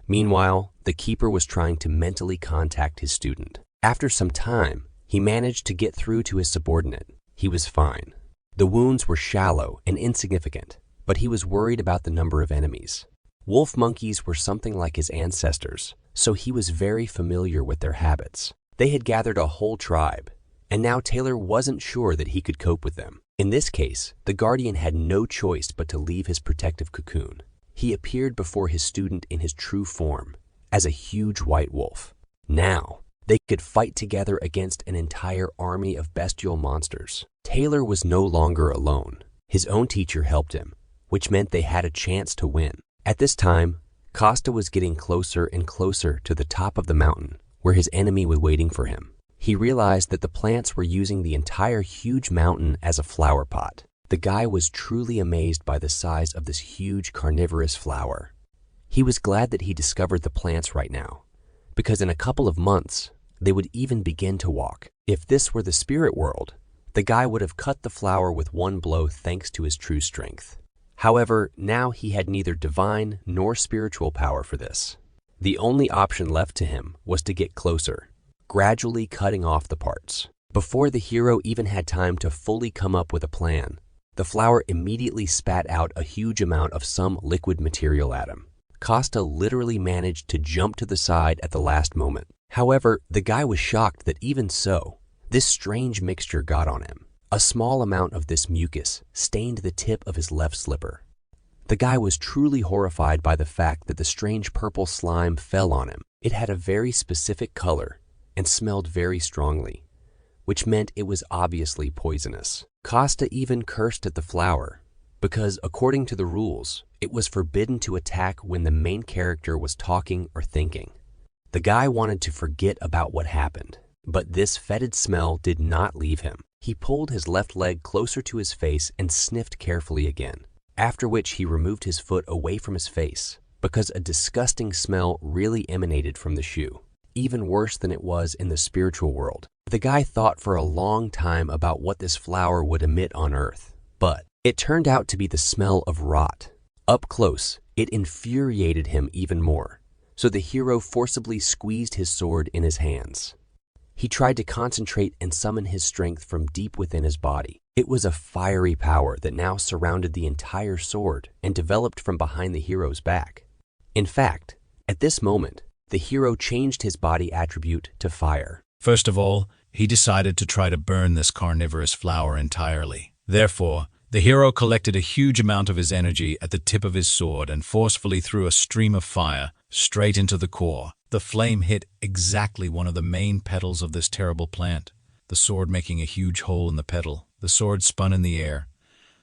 Meanwhile, the keeper was trying to mentally contact his student. After some time, he managed to get through to his subordinate. He was fine. The wounds were shallow and insignificant, but he was worried about the number of enemies. Wolf monkeys were something like his ancestors, so he was very familiar with their habits. They had gathered a whole tribe, and now Taylor wasn't sure that he could cope with them. In this case, the guardian had no choice but to leave his protective cocoon. He appeared before his student in his true form, as a huge white wolf. Now, they could fight together against an entire army of bestial monsters. Taylor was no longer alone. His own teacher helped him, which meant they had a chance to win. At this time, Costa was getting closer and closer to the top of the mountain where his enemy was waiting for him. He realized that the plants were using the entire huge mountain as a flower pot. The guy was truly amazed by the size of this huge carnivorous flower. He was glad that he discovered the plants right now, because in a couple of months, they would even begin to walk. If this were the spirit world, the guy would have cut the flower with one blow thanks to his true strength. However, now he had neither divine nor spiritual power for this. The only option left to him was to get closer, gradually cutting off the parts. Before the hero even had time to fully come up with a plan, the flower immediately spat out a huge amount of some liquid material at him. Costa literally managed to jump to the side at the last moment. However, the guy was shocked that even so, this strange mixture got on him. A small amount of this mucus stained the tip of his left slipper. The guy was truly horrified by the fact that the strange purple slime fell on him. It had a very specific color and smelled very strongly, which meant it was obviously poisonous. Costa even cursed at the flower because, according to the rules, it was forbidden to attack when the main character was talking or thinking. The guy wanted to forget about what happened, but this fetid smell did not leave him. He pulled his left leg closer to his face and sniffed carefully again, after which he removed his foot away from his face because a disgusting smell really emanated from the shoe, even worse than it was in the spiritual world. The guy thought for a long time about what this flower would emit on Earth, but it turned out to be the smell of rot. Up close, it infuriated him even more, so the hero forcibly squeezed his sword in his hands. He tried to concentrate and summon his strength from deep within his body. It was a fiery power that now surrounded the entire sword and developed from behind the hero's back. In fact, at this moment, the hero changed his body attribute to fire. First of all, he decided to try to burn this carnivorous flower entirely. Therefore, the hero collected a huge amount of his energy at the tip of his sword and forcefully threw a stream of fire straight into the core. The flame hit exactly one of the main petals of this terrible plant, the sword making a huge hole in the petal. The sword spun in the air,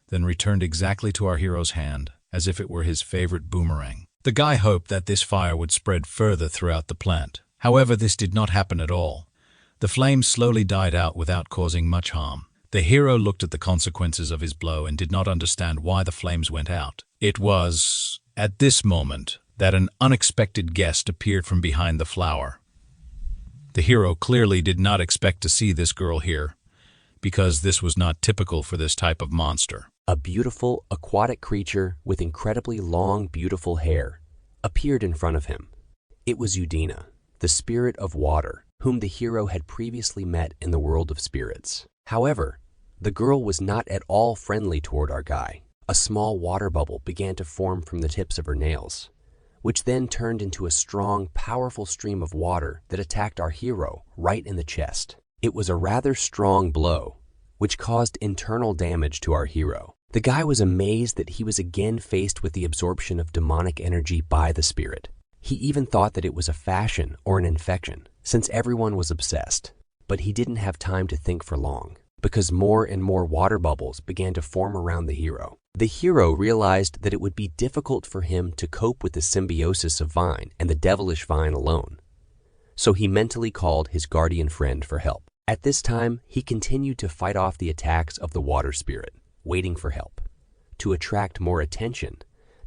then returned exactly to our hero's hand, as if it were his favorite boomerang. The guy hoped that this fire would spread further throughout the plant. However, this did not happen at all. The flame slowly died out without causing much harm. The hero looked at the consequences of his blow and did not understand why the flames went out. It was at this moment that an unexpected guest appeared from behind the flower. The hero clearly did not expect to see this girl here, because this was not typical for this type of monster. A beautiful aquatic creature with incredibly long, beautiful hair appeared in front of him. It was Udina, the spirit of water, whom the hero had previously met in the world of spirits. However, the girl was not at all friendly toward our guy. A small water bubble began to form from the tips of her nails, which then turned into a strong, powerful stream of water that attacked our hero right in the chest. It was a rather strong blow, which caused internal damage to our hero. The guy was amazed that he was again faced with the absorption of demonic energy by the spirit. He even thought that it was a fashion or an infection, since everyone was obsessed. But he didn't have time to think for long, because more and more water bubbles began to form around the hero. The hero realized that it would be difficult for him to cope with the symbiosis of Vine and the devilish Vine alone. So he mentally called his guardian friend for help. At this time, he continued to fight off the attacks of the water spirit, waiting for help. To attract more attention,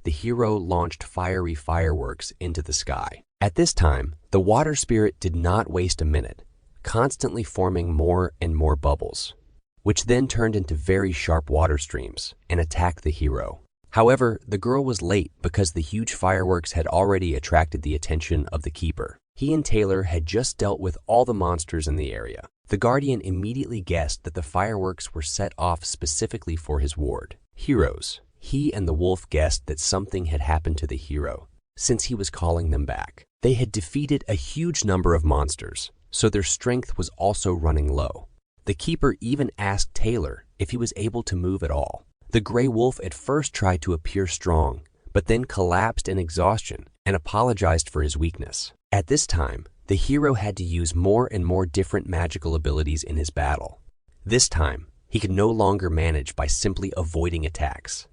the hero launched fiery fireworks into the sky. At this time, the water spirit did not waste a minute, constantly forming more and more bubbles, which then turned into very sharp water streams and attacked the hero. However, the girl was late because the huge fireworks had already attracted the attention of the keeper. He and Taylor had just dealt with all the monsters in the area. The guardian immediately guessed that the fireworks were set off specifically for his ward. Heroes. He and the wolf guessed that something had happened to the hero, since he was calling them back. They had defeated a huge number of monsters, so their strength was also running low. The keeper even asked Taylor if he was able to move at all. The gray wolf at first tried to appear strong, but then collapsed in exhaustion and apologized for his weakness. At this time, the hero had to use more and more different magical abilities in his battle. This time, he could no longer manage by simply avoiding attacks.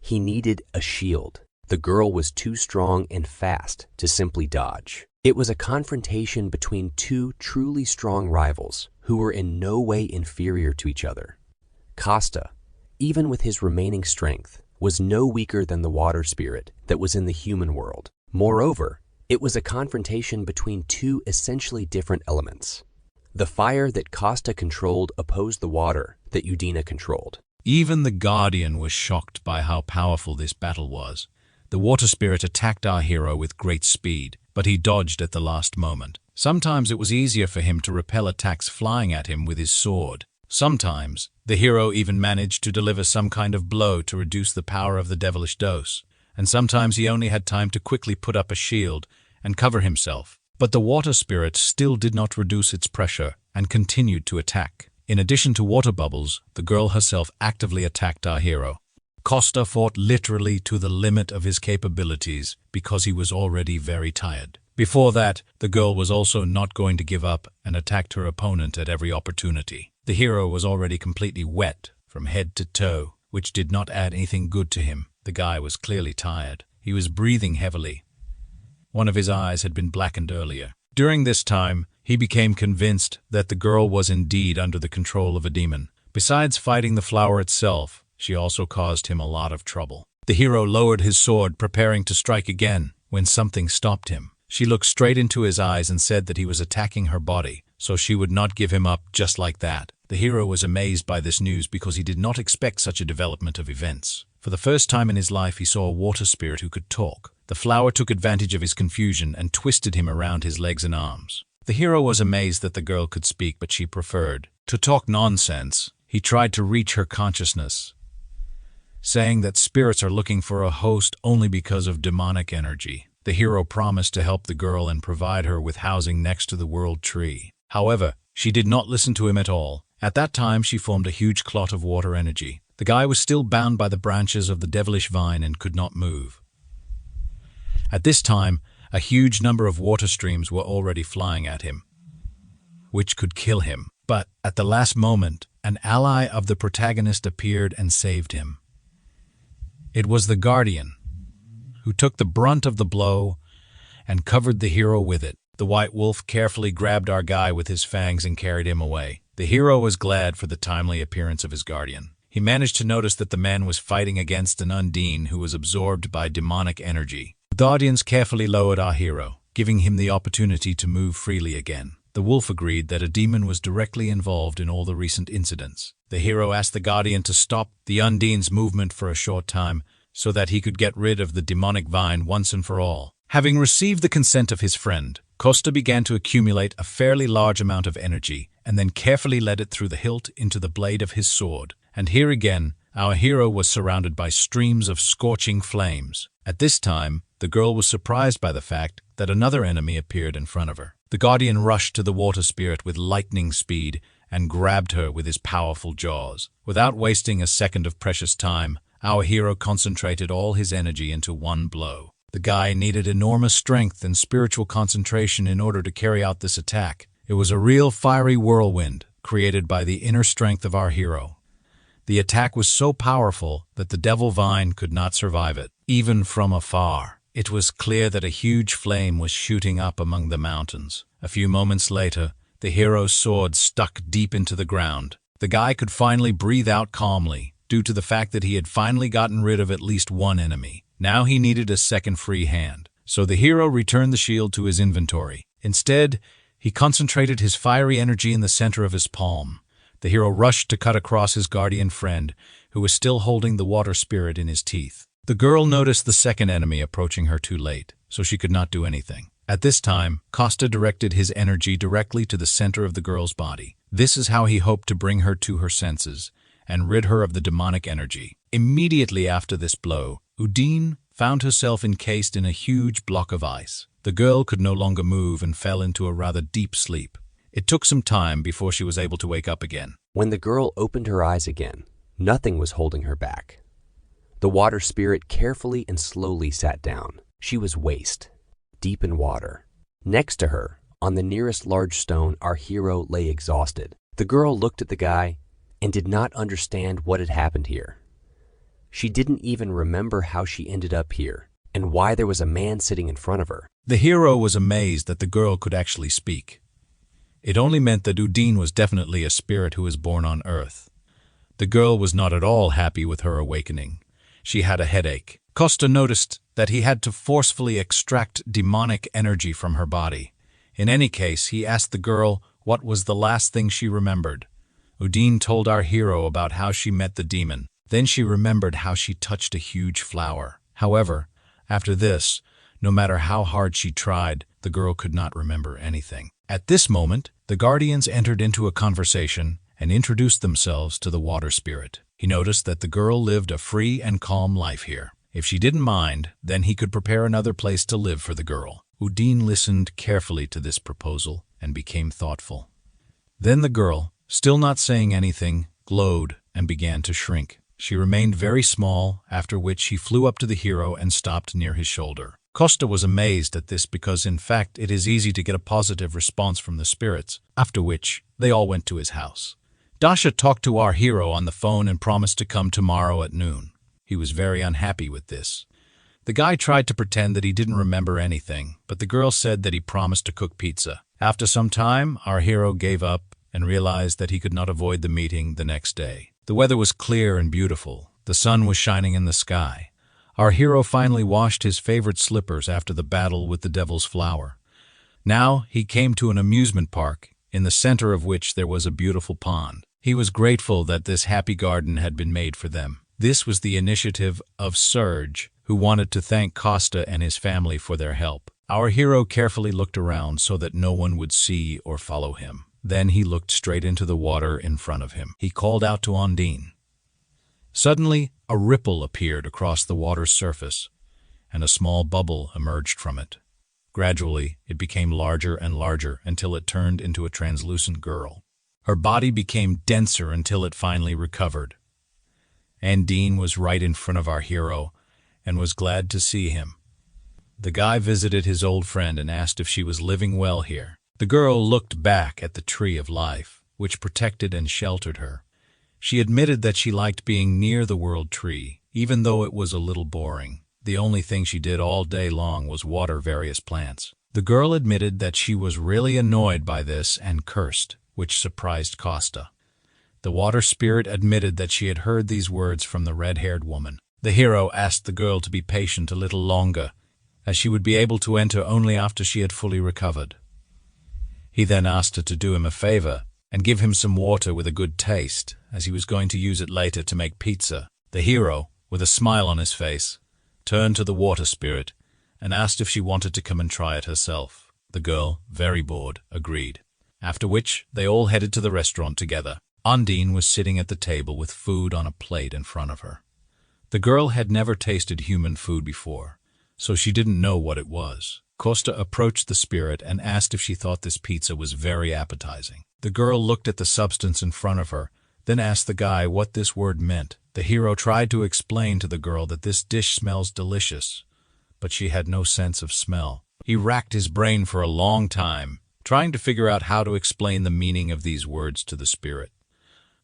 He needed a shield. The girl was too strong and fast to simply dodge. It was a confrontation between two truly strong rivals who were in no way inferior to each other. Costa, even with his remaining strength, was no weaker than the water spirit that was in the human world. Moreover, it was a confrontation between two essentially different elements. The fire that Costa controlled opposed the water that Udina controlled. Even the Guardian was shocked by how powerful this battle was. The water spirit attacked our hero with great speed, but he dodged at the last moment. Sometimes it was easier for him to repel attacks flying at him with his sword. Sometimes, the hero even managed to deliver some kind of blow to reduce the power of the devilish dose, and sometimes he only had time to quickly put up a shield and cover himself. But the water spirit still did not reduce its pressure and continued to attack. In addition to water bubbles, the girl herself actively attacked our hero. Costa fought literally to the limit of his capabilities because he was already very tired. Before that, the girl was also not going to give up and attacked her opponent at every opportunity. The hero was already completely wet from head to toe, which did not add anything good to him. The guy was clearly tired. He was breathing heavily. One of his eyes had been blackened earlier. During this time, he became convinced that the girl was indeed under the control of a demon. Besides fighting the flower itself, she also caused him a lot of trouble. The hero lowered his sword, preparing to strike again, when something stopped him. She looked straight into his eyes and said that he was attacking her body, so she would not give him up just like that. The hero was amazed by this news because he did not expect such a development of events. For the first time in his life, he saw a water spirit who could talk. The flower took advantage of his confusion and twisted him around his legs and arms. The hero was amazed that the girl could speak, but she preferred to talk nonsense. He tried to reach her consciousness, saying that spirits are looking for a host only because of demonic energy. The hero promised to help the girl and provide her with housing next to the world tree. However, she did not listen to him at all. At that time, she formed a huge clot of water energy. The guy was still bound by the branches of the devilish vine and could not move. At this time, a huge number of water streams were already flying at him, which could kill him. But at the last moment, an ally of the protagonist appeared and saved him. It was the Guardian, who took the brunt of the blow and covered the hero with it. The white wolf carefully grabbed our guy with his fangs and carried him away. The hero was glad for the timely appearance of his guardian. He managed to notice that the man was fighting against an undine who was absorbed by demonic energy. The audience carefully lowered our hero, giving him the opportunity to move freely again. The wolf agreed that a demon was directly involved in all the recent incidents. The hero asked the guardian to stop the undine's movement for a short time so that he could get rid of the demonic vine once and for all. Having received the consent of his friend, Costa began to accumulate a fairly large amount of energy and then carefully led it through the hilt into the blade of his sword. And here again, our hero was surrounded by streams of scorching flames. At this time, the girl was surprised by the fact that another enemy appeared in front of her. The guardian rushed to the water spirit with lightning speed and grabbed her with his powerful jaws. Without wasting a second of precious time, our hero concentrated all his energy into one blow. The guy needed enormous strength and spiritual concentration in order to carry out this attack. It was a real fiery whirlwind created by the inner strength of our hero. The attack was so powerful that the devil vine could not survive it, even from afar. It was clear that a huge flame was shooting up among the mountains. A few moments later, the hero's sword stuck deep into the ground. The guy could finally breathe out calmly, due to the fact that he had finally gotten rid of at least one enemy. Now he needed a second free hand. So the hero returned the shield to his inventory. Instead, he concentrated his fiery energy in the center of his palm. The hero rushed to cut across his guardian friend, who was still holding the water spirit in his teeth. The girl noticed the second enemy approaching her too late, so she could not do anything. At this time, Costa directed his energy directly to the center of the girl's body. This is how he hoped to bring her to her senses and rid her of the demonic energy. Immediately after this blow, Udine found herself encased in a huge block of ice. The girl could no longer move and fell into a rather deep sleep. It took some time before she was able to wake up again. When the girl opened her eyes again, nothing was holding her back. The water spirit carefully and slowly sat down. She was waist deep in water. Next to her, on the nearest large stone, our hero lay exhausted. The girl looked at the guy and did not understand what had happened here. She didn't even remember how she ended up here. and why there was a man sitting in front of her. The hero was amazed that the girl could actually speak. It only meant that Udine was definitely a spirit who was born on Earth. The girl was not at all happy with her awakening. She had a headache. Costa noticed that he had to forcefully extract demonic energy from her body. In any case, he asked the girl what was the last thing she remembered. Udine told our hero about how she met the demon. Then she remembered how she touched a huge flower. However, after this, no matter how hard she tried, the girl could not remember anything. At this moment, the guardians entered into a conversation and introduced themselves to the water spirit. He noticed that the girl lived a free and calm life here. If she didn't mind, then he could prepare another place to live for the girl. Udine listened carefully to this proposal and became thoughtful. Then the girl, still not saying anything, glowed and began to shrink. She remained very small, after which he flew up to the hero and stopped near his shoulder. Costa was amazed at this because, in fact, it is easy to get a positive response from the spirits, after which they all went to his house. Dasha talked to our hero on the phone and promised to come tomorrow at noon. He was very unhappy with this. The guy tried to pretend that he didn't remember anything, but the girl said that he promised to cook pizza. After some time, our hero gave up and realized that he could not avoid the meeting the next day. The weather was clear and beautiful. The sun was shining in the sky. Our hero finally washed his favorite slippers after the battle with the devil's flower. Now he came to an amusement park, in the center of which there was a beautiful pond. He was grateful that this happy garden had been made for them. This was the initiative of Serge, who wanted to thank Costa and his family for their help. Our hero carefully looked around so that no one would see or follow him. Then he looked straight into the water in front of him. He called out to Undine. Suddenly, a ripple appeared across the water's surface, and a small bubble emerged from it. Gradually, it became larger and larger until it turned into a translucent girl. Her body became denser until it finally recovered. Undine was right in front of our hero and was glad to see him. The guy visited his old friend and asked if she was living well here. The girl looked back at the tree of life, which protected and sheltered her. She admitted that she liked being near the world tree, even though it was a little boring. The only thing she did all day long was water various plants. The girl admitted that she was really annoyed by this and cursed, which surprised Costa. The water spirit admitted that she had heard these words from the red-haired woman. The hero asked the girl to be patient a little longer, as she would be able to enter only after she had fully recovered. He then asked her to do him a favor and give him some water with a good taste, as he was going to use it later to make pizza. The hero, with a smile on his face, turned to the water spirit and asked if she wanted to come and try it herself. The girl, very bored, agreed. After which, they all headed to the restaurant together. Undine was sitting at the table with food on a plate in front of her. The girl had never tasted human food before, so she didn't know what it was. Costa approached the spirit and asked if she thought this pizza was very appetizing. The girl looked at the substance in front of her, then asked the guy what this word meant. The hero tried to explain to the girl that this dish smells delicious, but she had no sense of smell. He racked his brain for a long time, trying to figure out how to explain the meaning of these words to the spirit.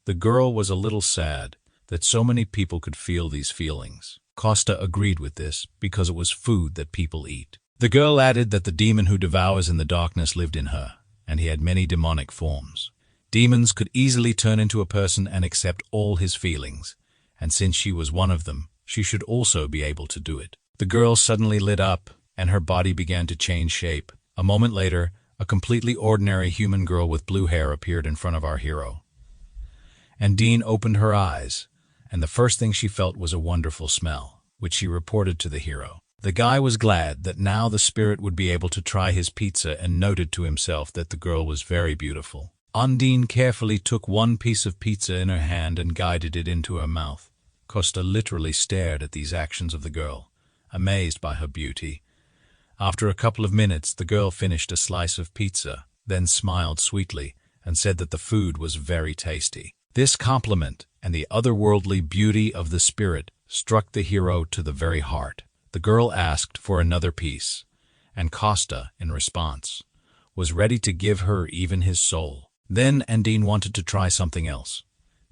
The girl was a little sad that so many people could feel these feelings. Costa agreed with this because it was food that people eat. The girl added that the demon who devours in the darkness lived in her, and he had many demonic forms. Demons could easily turn into a person and accept all his feelings, and since she was one of them, she should also be able to do it. The girl suddenly lit up, and her body began to change shape. A moment later, a completely ordinary human girl with blue hair appeared in front of our hero. Undine opened her eyes, and the first thing she felt was a wonderful smell, which she reported to the hero. The guy was glad that now the spirit would be able to try his pizza and noted to himself that the girl was very beautiful. Undine carefully took one piece of pizza in her hand and guided it into her mouth. Costa literally stared at these actions of the girl, amazed by her beauty. After a couple of minutes, the girl finished a slice of pizza, then smiled sweetly and said that the food was very tasty. This compliment and the otherworldly beauty of the spirit struck the hero to the very heart. The girl asked for another piece, and Costa, in response, was ready to give her even his soul. Then Undine wanted to try something else.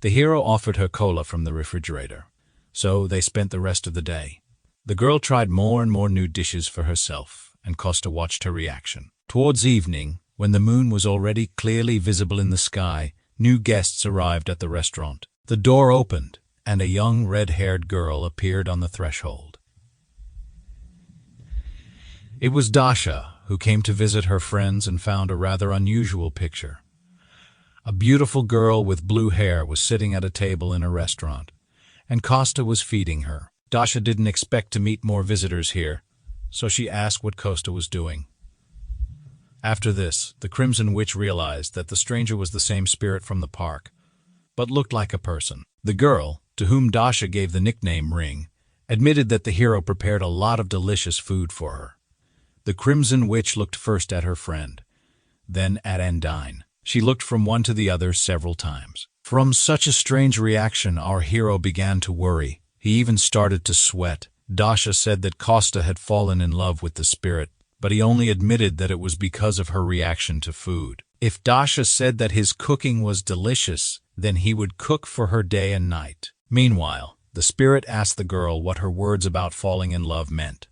The hero offered her cola from the refrigerator, so they spent the rest of the day. The girl tried more and more new dishes for herself, and Costa watched her reaction. Towards evening, when the moon was already clearly visible in the sky, new guests arrived at the restaurant. The door opened, and a young red-haired girl appeared on the threshold. It was Dasha, who came to visit her friends and found a rather unusual picture. A beautiful girl with blue hair was sitting at a table in a restaurant, and Costa was feeding her. Dasha didn't expect to meet more visitors here, so she asked what Costa was doing. After this, the Crimson Witch realized that the stranger was the same spirit from the park, but looked like a person. The girl, to whom Dasha gave the nickname Ring, admitted that the hero prepared a lot of delicious food for her. The Crimson Witch looked first at her friend, then at Undine. She looked from one to the other several times. From such a strange reaction, our hero began to worry. He even started to sweat. Dasha said that Costa had fallen in love with the spirit, but he only admitted that it was because of her reaction to food. If Dasha said that his cooking was delicious, then he would cook for her day and night. Meanwhile, the spirit asked the girl what her words about falling in love meant.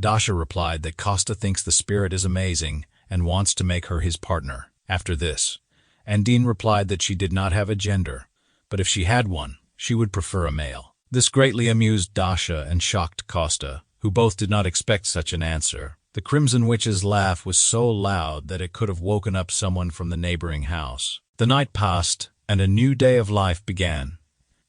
Dasha replied that Costa thinks the spirit is amazing and wants to make her his partner. After this, Undine replied that she did not have a gender, but if she had one, she would prefer a male. This greatly amused Dasha and shocked Costa, who both did not expect such an answer. The Crimson Witch's laugh was so loud that it could have woken up someone from the neighboring house. The night passed, and a new day of life began.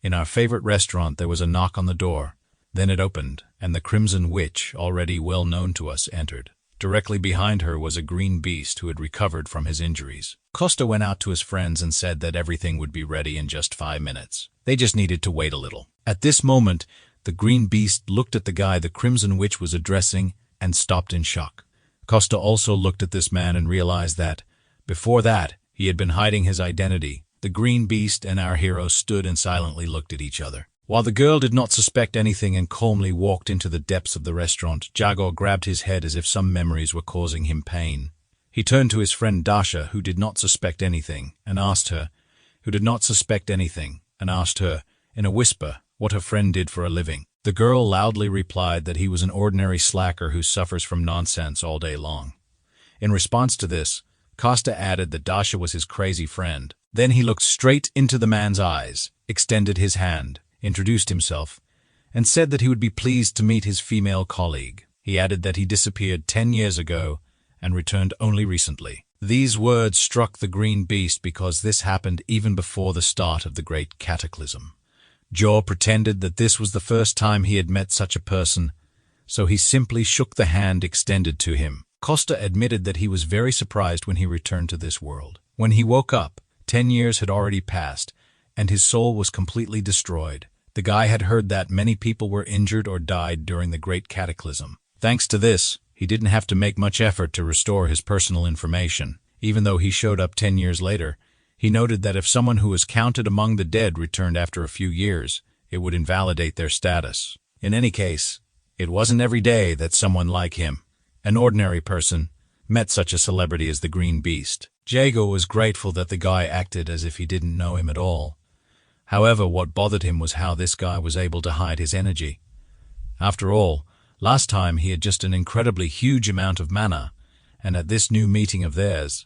In our favorite restaurant there was a knock on the door. Then it opened, and the Crimson Witch, already well known to us, entered. Directly behind her was a green beast who had recovered from his injuries. Costa went out to his friends and said that everything would be ready in just 5 minutes. They just needed to wait a little. At this moment, the green beast looked at the guy the Crimson Witch was addressing and stopped in shock. Costa also looked at this man and realized that, before that, he had been hiding his identity. The green beast and our hero stood and silently looked at each other. While the girl did not suspect anything and calmly walked into the depths of the restaurant, Jago grabbed his head as if some memories were causing him pain. He turned to his friend Dasha, who did not suspect anything, and asked her, in a whisper, what her friend did for a living. The girl loudly replied that he was an ordinary slacker who suffers from nonsense all day long. In response to this, Costa added that Dasha was his crazy friend. Then he looked straight into the man's eyes, extended his hand, introduced himself, and said that he would be pleased to meet his female colleague. He added that he disappeared 10 years ago and returned only recently. These words struck the green beast because this happened even before the start of the great cataclysm. Jaw pretended that this was the first time he had met such a person, so he simply shook the hand extended to him. Costa admitted that he was very surprised when he returned to this world. When he woke up, 10 years had already passed, and his soul was completely destroyed. The guy had heard that many people were injured or died during the Great Cataclysm. Thanks to this, he didn't have to make much effort to restore his personal information. Even though he showed up 10 years later, he noted that if someone who was counted among the dead returned after a few years, it would invalidate their status. In any case, it wasn't every day that someone like him, an ordinary person, met such a celebrity as the Green Beast. Jago was grateful that the guy acted as if he didn't know him at all. However, what bothered him was how this guy was able to hide his energy. After all, last time he had just an incredibly huge amount of mana, and at this new meeting of theirs,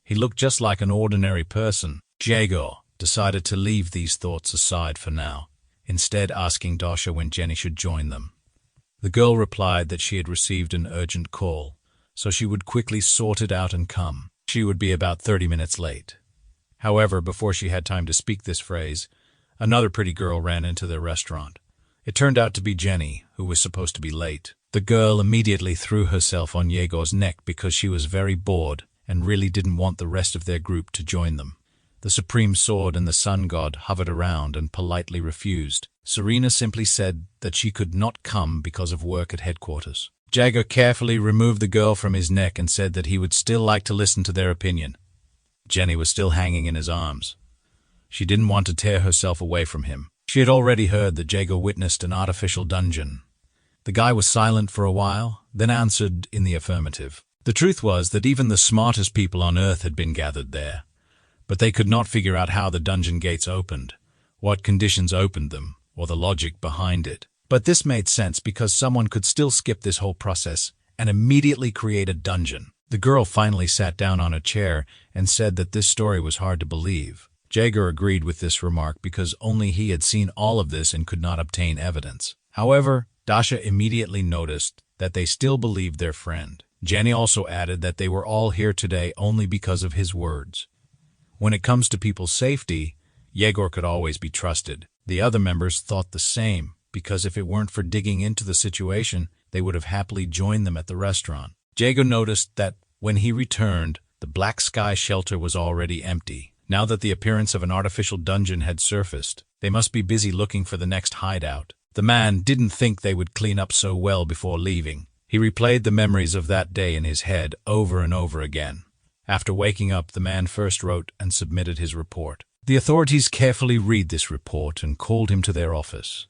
he looked just like an ordinary person. Jago decided to leave these thoughts aside for now, instead asking Dasha when Jenny should join them. The girl replied that she had received an urgent call, so she would quickly sort it out and come. She would be about 30 minutes late. However, before she had time to speak this phrase, another pretty girl ran into their restaurant. It turned out to be Jenny, who was supposed to be late. The girl immediately threw herself on Jago's neck because she was very bored and really didn't want the rest of their group to join them. The Supreme Sword and the Sun God hovered around and politely refused. Serena simply said that she could not come because of work at headquarters. Jago carefully removed the girl from his neck and said that he would still like to listen to their opinion. Jenny was still hanging in his arms. She didn't want to tear herself away from him. She had already heard that Jago witnessed an artificial dungeon. The guy was silent for a while, then answered in the affirmative. The truth was that even the smartest people on Earth had been gathered there, but they could not figure out how the dungeon gates opened, what conditions opened them, or the logic behind it. But this made sense because someone could still skip this whole process and immediately create a dungeon. The girl finally sat down on a chair and said that this story was hard to believe. Jaeger agreed with this remark because only he had seen all of this and could not obtain evidence. However, Dasha immediately noticed that they still believed their friend. Jenny also added that they were all here today only because of his words. When it comes to people's safety, Yegor could always be trusted. The other members thought the same, because if it weren't for digging into the situation, they would have happily joined them at the restaurant. Jaeger noticed that when he returned, the Black Sky shelter was already empty. Now that the appearance of an artificial dungeon had surfaced, they must be busy looking for the next hideout. The man didn't think they would clean up so well before leaving. He replayed the memories of that day in his head over and over again. After waking up, the man first wrote and submitted his report. The authorities carefully read this report and called him to their office.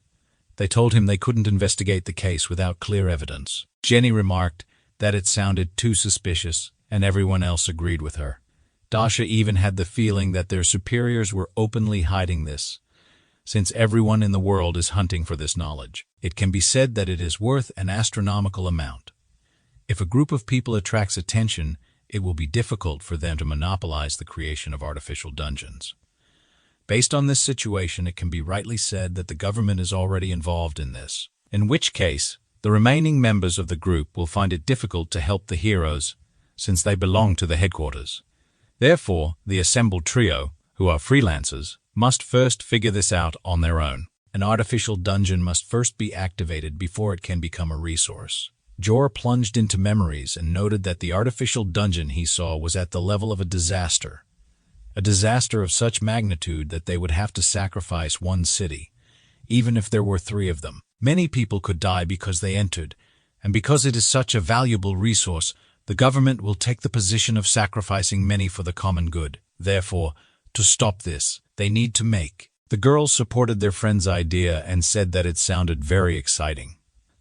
They told him they couldn't investigate the case without clear evidence. Jenny remarked that it sounded too suspicious, and everyone else agreed with her. Dasha even had the feeling that their superiors were openly hiding this, since everyone in the world is hunting for this knowledge. It can be said that it is worth an astronomical amount. If a group of people attracts attention, it will be difficult for them to monopolize the creation of artificial dungeons. Based on this situation, it can be rightly said that the government is already involved in this, in which case, the remaining members of the group will find it difficult to help the heroes, since they belong to the headquarters. Therefore, the assembled trio, who are freelancers, must first figure this out on their own. An artificial dungeon must first be activated before it can become a resource. Jor plunged into memories and noted that the artificial dungeon he saw was at the level of a disaster of such magnitude that they would have to sacrifice one city, even if there were 3 of them. Many people could die because they entered, and because it is such a valuable resource, the government will take the position of sacrificing many for the common good. Therefore, to stop this, they need to make. The girls supported their friend's idea and said that it sounded very exciting.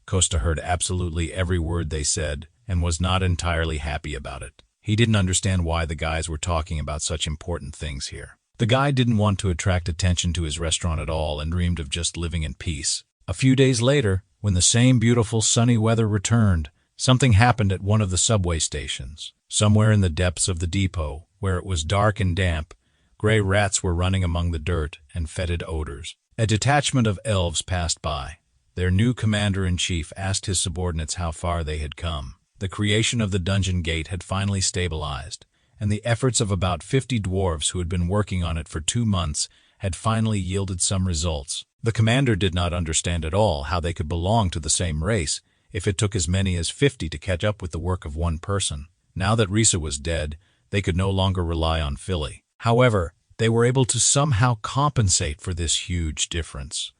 Costa heard absolutely every word they said and was not entirely happy about it. He didn't understand why the guys were talking about such important things here. The guy didn't want to attract attention to his restaurant at all and dreamed of just living in peace. A few days later, when the same beautiful sunny weather returned, something happened at one of the subway stations. Somewhere in the depths of the depot, where it was dark and damp, gray rats were running among the dirt and fetid odors. A detachment of elves passed by. Their new commander-in-chief asked his subordinates how far they had come. The creation of the dungeon gate had finally stabilized, and the efforts of about 50 dwarves who had been working on it for 2 months had finally yielded some results. The commander did not understand at all how they could belong to the same race if it took as many as 50 to catch up with the work of one person. Now that Risa was dead, they could no longer rely on Philly. However, they were able to somehow compensate for this huge difference.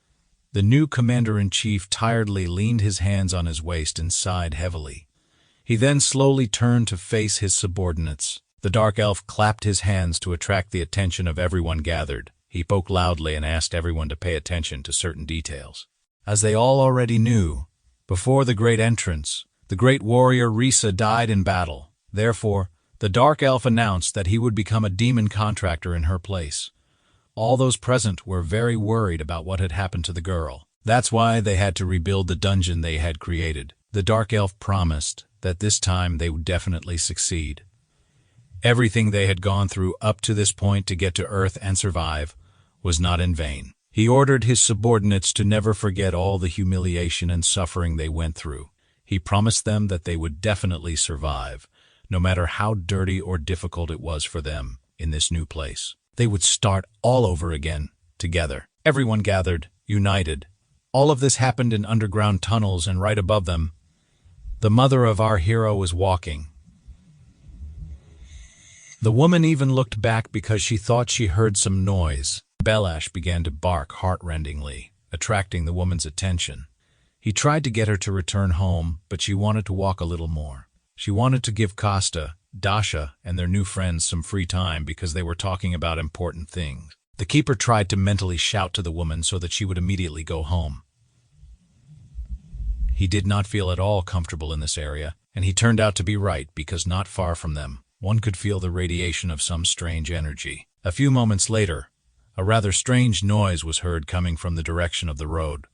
The new commander-in-chief tiredly leaned his hands on his waist and sighed heavily. He then slowly turned to face his subordinates. The dark elf clapped his hands to attract the attention of everyone gathered. He spoke loudly and asked everyone to pay attention to certain details. As they all already knew, before the great entrance, the great warrior Risa died in battle. Therefore, the dark elf announced that he would become a demon contractor in her place. All those present were very worried about what had happened to the girl. That's why they had to rebuild the dungeon they had created. The dark elf promised that this time they would definitely succeed. Everything they had gone through up to this point to get to Earth and survive was not in vain. He ordered his subordinates to never forget all the humiliation and suffering they went through. He promised them that they would definitely survive, no matter how dirty or difficult it was for them in this new place. They would start all over again, together. Everyone gathered, united. All of this happened in underground tunnels, and right above them, the mother of our hero was walking. The woman even looked back because she thought she heard some noise. Belash began to bark heart-rendingly, attracting the woman's attention. He tried to get her to return home, but she wanted to walk a little more. She wanted to give Costa, Dasha, and their new friends some free time because they were talking about important things. The keeper tried to mentally shout to the woman so that she would immediately go home. He did not feel at all comfortable in this area, and he turned out to be right because not far from them, one could feel the radiation of some strange energy. A few moments later, a rather strange noise was heard coming from the direction of the road.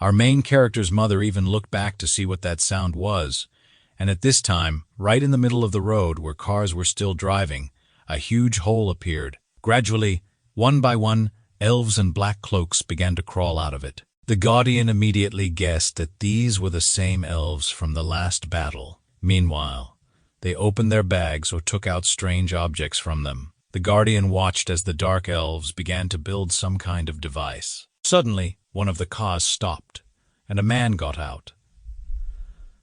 Our main character's mother even looked back to see what that sound was, and at this time, right in the middle of the road where cars were still driving, a huge hole appeared. Gradually, one by one, elves in black cloaks began to crawl out of it. The Guardian immediately guessed that these were the same elves from the last battle. Meanwhile, they opened their bags or took out strange objects from them. The Guardian watched as the dark elves began to build some kind of device. Suddenly, one of the cars stopped, and a man got out.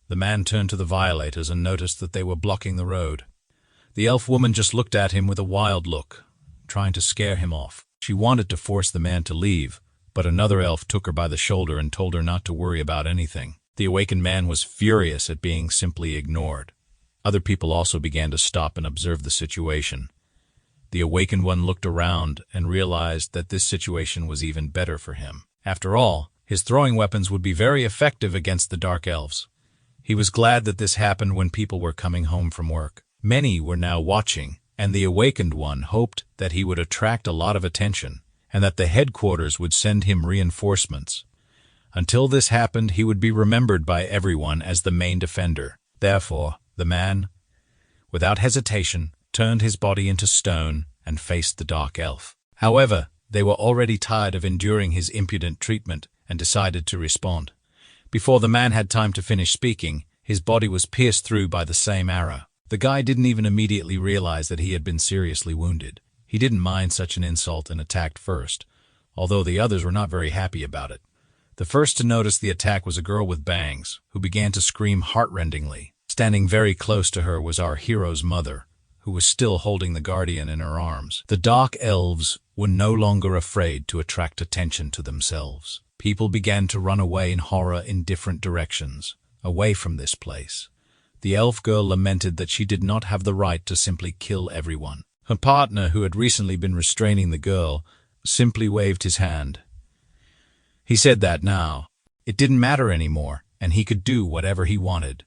The man turned to the violators and noticed that they were blocking the road. The elf woman just looked at him with a wild look, trying to scare him off. She wanted to force the man to leave, but another elf took her by the shoulder and told her not to worry about anything. The awakened man was furious at being simply ignored. Other people also began to stop and observe the situation. The awakened one looked around and realized that this situation was even better for him. After all, his throwing weapons would be very effective against the dark elves. He was glad that this happened when people were coming home from work. Many were now watching, and the awakened one hoped that he would attract a lot of attention, and that the headquarters would send him reinforcements. Until this happened, he would be remembered by everyone as the main defender. Therefore, the man, without hesitation, turned his body into stone and faced the dark elf. However, they were already tired of enduring his impudent treatment and decided to respond. Before the man had time to finish speaking, his body was pierced through by the same arrow. The guy didn't even immediately realize that he had been seriously wounded. He didn't mind such an insult and attacked first, although the others were not very happy about it. The first to notice the attack was a girl with bangs, who began to scream heartrendingly. Standing very close to her was our hero's mother, who was still holding the Guardian in her arms. The dark elves were no longer afraid to attract attention to themselves. People began to run away in horror in different directions, away from this place. The elf girl lamented that she did not have the right to simply kill everyone. Her partner, who had recently been restraining the girl, simply waved his hand. He said that now, it didn't matter anymore, and he could do whatever he wanted.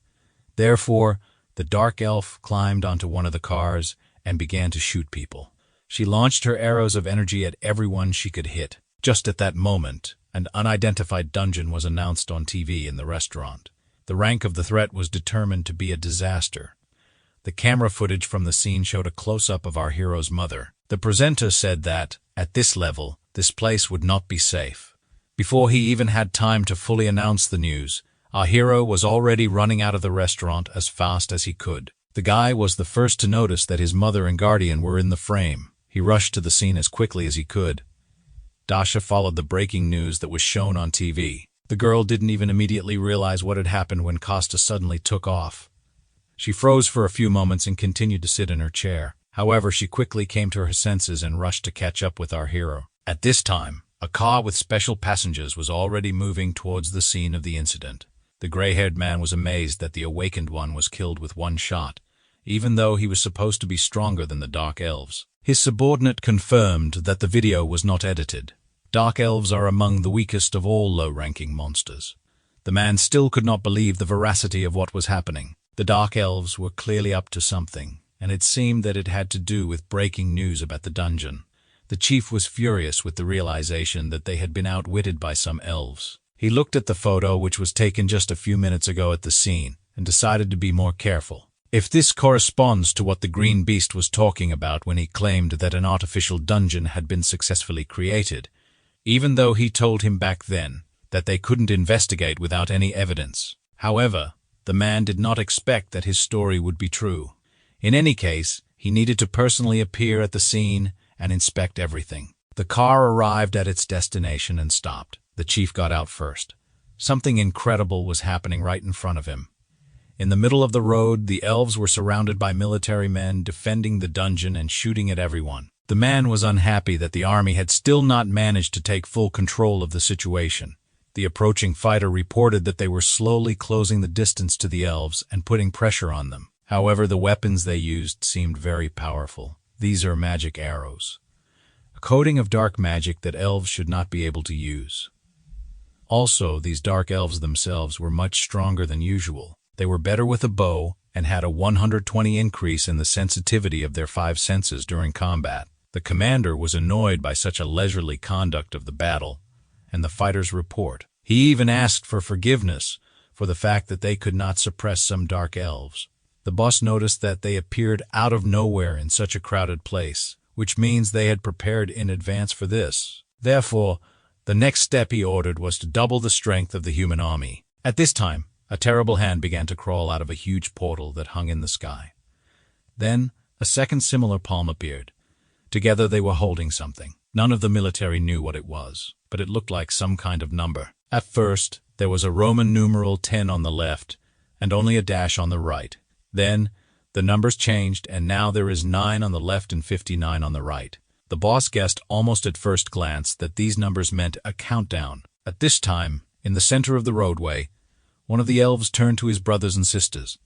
Therefore, the dark elf climbed onto one of the cars and began to shoot people. She launched her arrows of energy at everyone she could hit. Just at that moment, an unidentified dungeon was announced on TV in the restaurant. The rank of the threat was determined to be a disaster. The camera footage from the scene showed a close-up of our hero's mother. The presenter said that, at this level, this place would not be safe. Before he even had time to fully announce the news, our hero was already running out of the restaurant as fast as he could. The guy was the first to notice that his mother and guardian were in the frame. He rushed to the scene as quickly as he could. Dasha followed the breaking news that was shown on TV. The girl didn't even immediately realize what had happened when Costa suddenly took off. She froze for a few moments and continued to sit in her chair. However, she quickly came to her senses and rushed to catch up with our hero. At this time, a car with special passengers was already moving towards the scene of the incident. The gray-haired man was amazed that the awakened one was killed with one shot, even though he was supposed to be stronger than the dark elves. His subordinate confirmed that the video was not edited. Dark elves are among the weakest of all low-ranking monsters. The man still could not believe the veracity of what was happening. The dark elves were clearly up to something, and it seemed that it had to do with breaking news about the dungeon. The chief was furious with the realization that they had been outwitted by some elves. He looked at the photo, which was taken just a few minutes ago at the scene, and decided to be more careful. If this corresponds to what the green beast was talking about when he claimed that an artificial dungeon had been successfully created, even though he told him back then that they couldn't investigate without any evidence. However, the man did not expect that his story would be true. In any case, he needed to personally appear at the scene and inspect everything. The car arrived at its destination and stopped. The chief got out first. Something incredible was happening right in front of him. In the middle of the road, the elves were surrounded by military men defending the dungeon and shooting at everyone. The man was unhappy that the army had still not managed to take full control of the situation. The approaching fighter reported that they were slowly closing the distance to the elves and putting pressure on them. However, the weapons they used seemed very powerful. These are magic arrows, a coating of dark magic that elves should not be able to use. Also, these dark elves themselves were much stronger than usual. They were better with a bow and had a 120 increase in the sensitivity of their 5 senses during combat. The commander was annoyed by such a leisurely conduct of the battle and the fighter's report. He even asked for forgiveness for the fact that they could not suppress some dark elves. The boss noticed that they appeared out of nowhere in such a crowded place, which means they had prepared in advance for this. Therefore, the next step he ordered was to double the strength of the human army. At this time, a terrible hand began to crawl out of a huge portal that hung in the sky. Then, a second similar palm appeared. Together they were holding something. None of the military knew what it was, but it looked like some kind of number. At first, there was a Roman numeral 10 on the left, and only a dash on the right. Then, the numbers changed, and now there is 9 on the left and 59 on the right. The boss guessed almost at first glance that these numbers meant a countdown. At this time, in the center of the roadway, one of the elves turned to his brothers and sisters.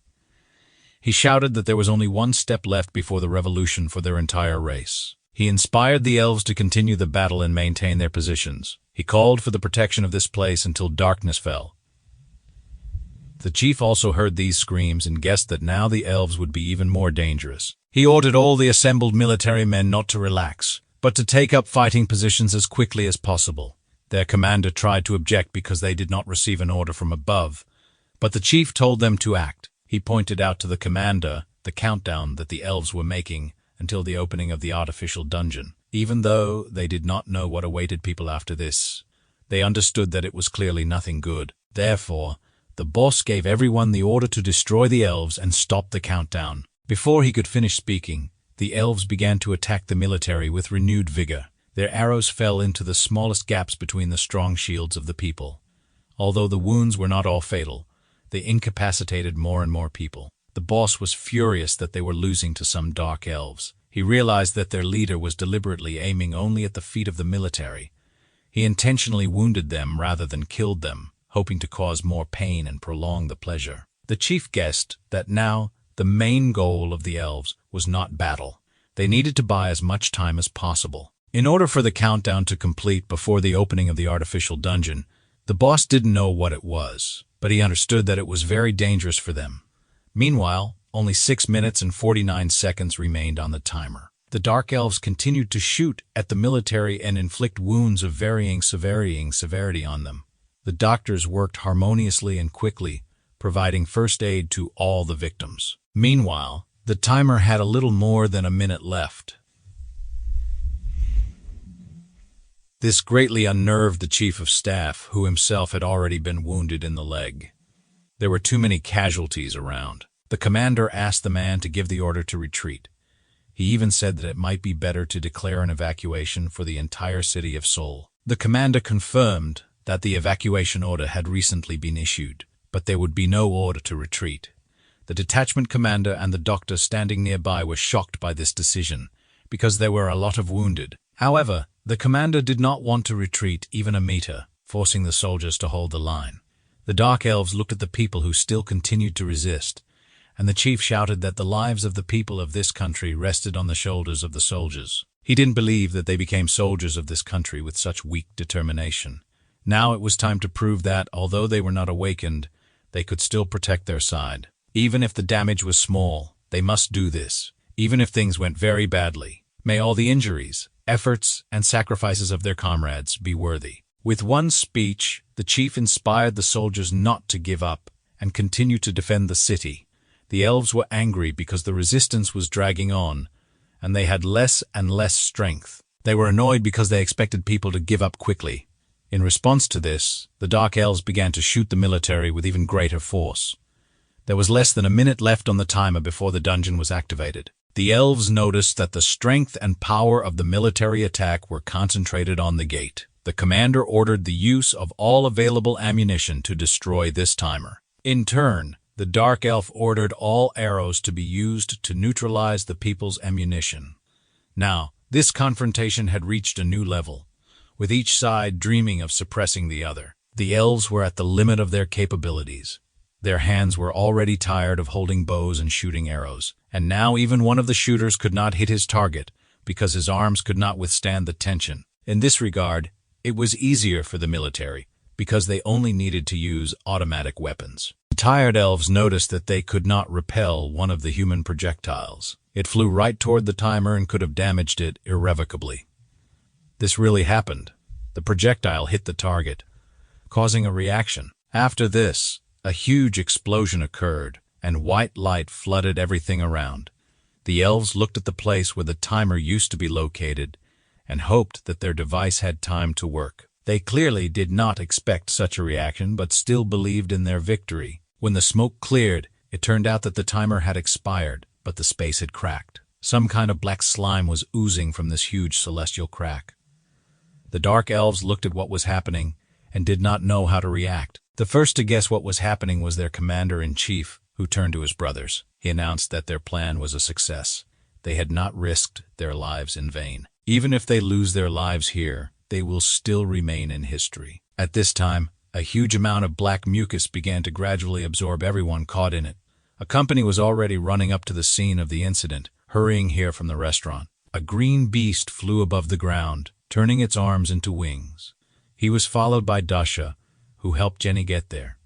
He shouted that there was only one step left before the revolution for their entire race. He inspired the elves to continue the battle and maintain their positions. He called for the protection of this place until darkness fell. The chief also heard these screams and guessed that now the elves would be even more dangerous. He ordered all the assembled military men not to relax, but to take up fighting positions as quickly as possible. Their commander tried to object because they did not receive an order from above, but the chief told them to act. He pointed out to the commander the countdown that the elves were making until the opening of the artificial dungeon. Even though they did not know what awaited people after this, they understood that it was clearly nothing good. Therefore, the boss gave everyone the order to destroy the elves and stop the countdown. Before he could finish speaking, the elves began to attack the military with renewed vigor. Their arrows fell into the smallest gaps between the strong shields of the people. Although the wounds were not all fatal, they incapacitated more and more people. The boss was furious that they were losing to some dark elves. He realized that their leader was deliberately aiming only at the feet of the military. He intentionally wounded them rather than killed them, hoping to cause more pain and prolong the pleasure. The chief guessed that now the main goal of the elves was not battle. They needed to buy as much time as possible. In order for the countdown to complete before the opening of the artificial dungeon, the boss didn't know what it was, but he understood that it was very dangerous for them. Meanwhile, only 6 minutes and 49 seconds remained on the timer. The Dark Elves continued to shoot at the military and inflict wounds of varying severity on them. The doctors worked harmoniously and quickly, providing first aid to all the victims. Meanwhile, the timer had a little more than a minute left. This greatly unnerved the chief of staff, who himself had already been wounded in the leg. There were too many casualties around. The commander asked the man to give the order to retreat. He even said that it might be better to declare an evacuation for the entire city of Seoul. The commander confirmed that the evacuation order had recently been issued, but there would be no order to retreat. The detachment commander and the doctor standing nearby were shocked by this decision, because there were a lot of wounded. However, the commander did not want to retreat even a meter, forcing the soldiers to hold the line. The Dark Elves looked at the people who still continued to resist, and the chief shouted that the lives of the people of this country rested on the shoulders of the soldiers. He didn't believe that they became soldiers of this country with such weak determination. Now it was time to prove that, although they were not awakened, they could still protect their side. Even if the damage was small, they must do this, even if things went very badly. May all the injuries, efforts, and sacrifices of their comrades be worthy. With one speech, the chief inspired the soldiers not to give up and continue to defend the city. The elves were angry because the resistance was dragging on, and they had less and less strength. They were annoyed because they expected people to give up quickly. In response to this, the Dark Elves began to shoot the military with even greater force. There was less than a minute left on the timer before the dungeon was activated. The elves noticed that the strength and power of the military attack were concentrated on the gate. The commander ordered the use of all available ammunition to destroy this timer. In turn, the Dark Elf ordered all arrows to be used to neutralize the people's ammunition. Now, this confrontation had reached a new level, with each side dreaming of suppressing the other. The elves were at the limit of their capabilities. Their hands were already tired of holding bows and shooting arrows, and now even one of the shooters could not hit his target because his arms could not withstand the tension. In this regard, it was easier for the military because they only needed to use automatic weapons. The tired elves noticed that they could not repel one of the human projectiles. It flew right toward the timer and could have damaged it irrevocably. This really happened. The projectile hit the target, causing a reaction. After this, a huge explosion occurred, and white light flooded everything around. The elves looked at the place where the timer used to be located and hoped that their device had time to work. They clearly did not expect such a reaction, but still believed in their victory. When the smoke cleared, it turned out that the timer had expired, but the space had cracked. Some kind of black slime was oozing from this huge celestial crack. The dark elves looked at what was happening and did not know how to react. The first to guess what was happening was their commander-in-chief, who turned to his brothers. He announced that their plan was a success. They had not risked their lives in vain. Even if they lose their lives here, they will still remain in history. At this time, a huge amount of black mucus began to gradually absorb everyone caught in it. A company was already running up to the scene of the incident, hurrying here from the restaurant. A green beast flew above the ground, turning its arms into wings. He was followed by Dasha, who helped Jenny get there.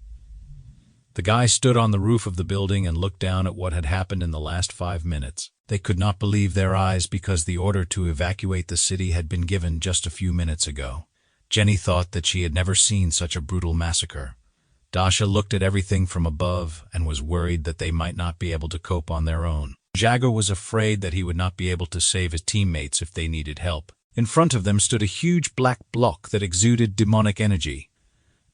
The guy stood on the roof of the building and looked down at what had happened in the last 5 minutes. They could not believe their eyes because the order to evacuate the city had been given just a few minutes ago. Jenny thought that she had never seen such a brutal massacre. Dasha looked at everything from above and was worried that they might not be able to cope on their own. Jagger was afraid that he would not be able to save his teammates if they needed help. In front of them stood a huge black block that exuded demonic energy.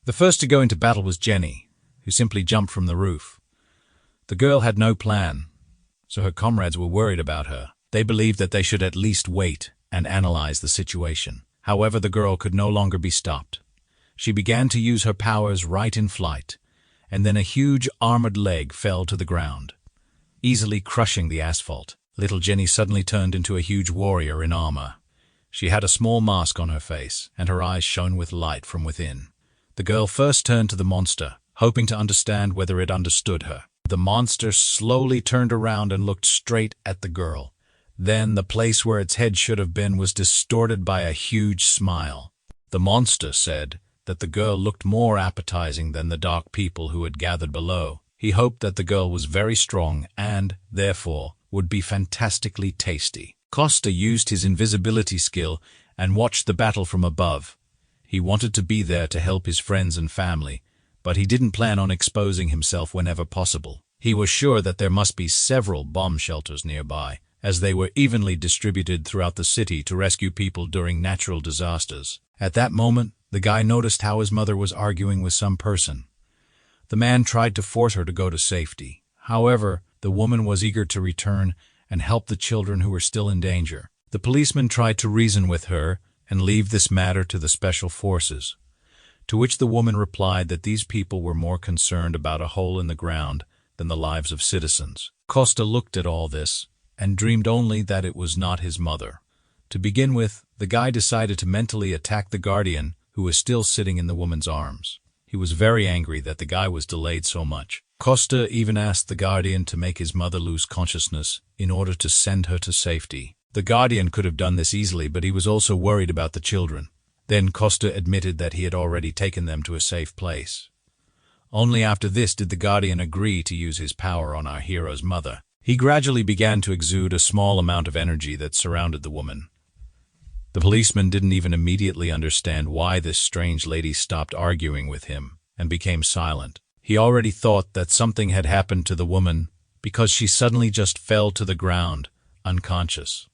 The first to go into battle was Jenny, who simply jumped from the roof. The girl had no plan, so her comrades were worried about her. They believed that they should at least wait and analyze the situation. However, the girl could no longer be stopped. She began to use her powers right in flight, and then a huge armored leg fell to the ground, easily crushing the asphalt. Little Jenny suddenly turned into a huge warrior in armor. She had a small mask on her face, and her eyes shone with light from within. The girl first turned to the monster, hoping to understand whether it understood her. The monster slowly turned around and looked straight at the girl. Then the place where its head should have been was distorted by a huge smile. The monster said that the girl looked more appetizing than the dark people who had gathered below. He hoped that the girl was very strong and, therefore, would be fantastically tasty. Costa used his invisibility skill and watched the battle from above. He wanted to be there to help his friends and family, but he didn't plan on exposing himself whenever possible. He was sure that there must be several bomb shelters nearby, as they were evenly distributed throughout the city to rescue people during natural disasters. At that moment, the guy noticed how his mother was arguing with some person. The man tried to force her to go to safety. However, the woman was eager to return and help the children who were still in danger. The policeman tried to reason with her and leave this matter to the special forces, to which the woman replied that these people were more concerned about a hole in the ground than the lives of citizens. Costa looked at all this and dreamed only that it was not his mother. To begin with, the guy decided to mentally attack the guardian who was still sitting in the woman's arms. He was very angry that the guy was delayed so much. Costa even asked the guardian to make his mother lose consciousness in order to send her to safety. The guardian could have done this easily, but he was also worried about the children. Then Costa admitted that he had already taken them to a safe place. Only after this did the guardian agree to use his power on our hero's mother. He gradually began to exude a small amount of energy that surrounded the woman. The policeman didn't even immediately understand why this strange lady stopped arguing with him and became silent. He already thought that something had happened to the woman because she suddenly just fell to the ground, unconscious.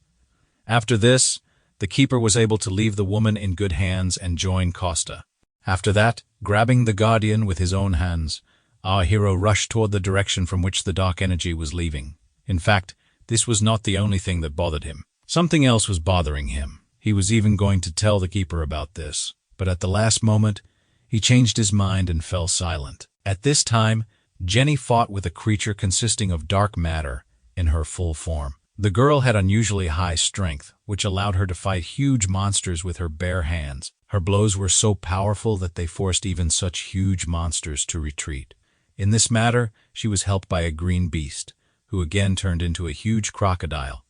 After this, the keeper was able to leave the woman in good hands and join Costa. After that, grabbing the guardian with his own hands, our hero rushed toward the direction from which the dark energy was leaving. In fact, this was not the only thing that bothered him. Something else was bothering him. He was even going to tell the keeper about this, but at the last moment, he changed his mind and fell silent. At this time, Jenny fought with a creature consisting of dark matter in her full form. The girl had unusually high strength, which allowed her to fight huge monsters with her bare hands. Her blows were so powerful that they forced even such huge monsters to retreat. In this matter, she was helped by a green beast, who again turned into a huge crocodile.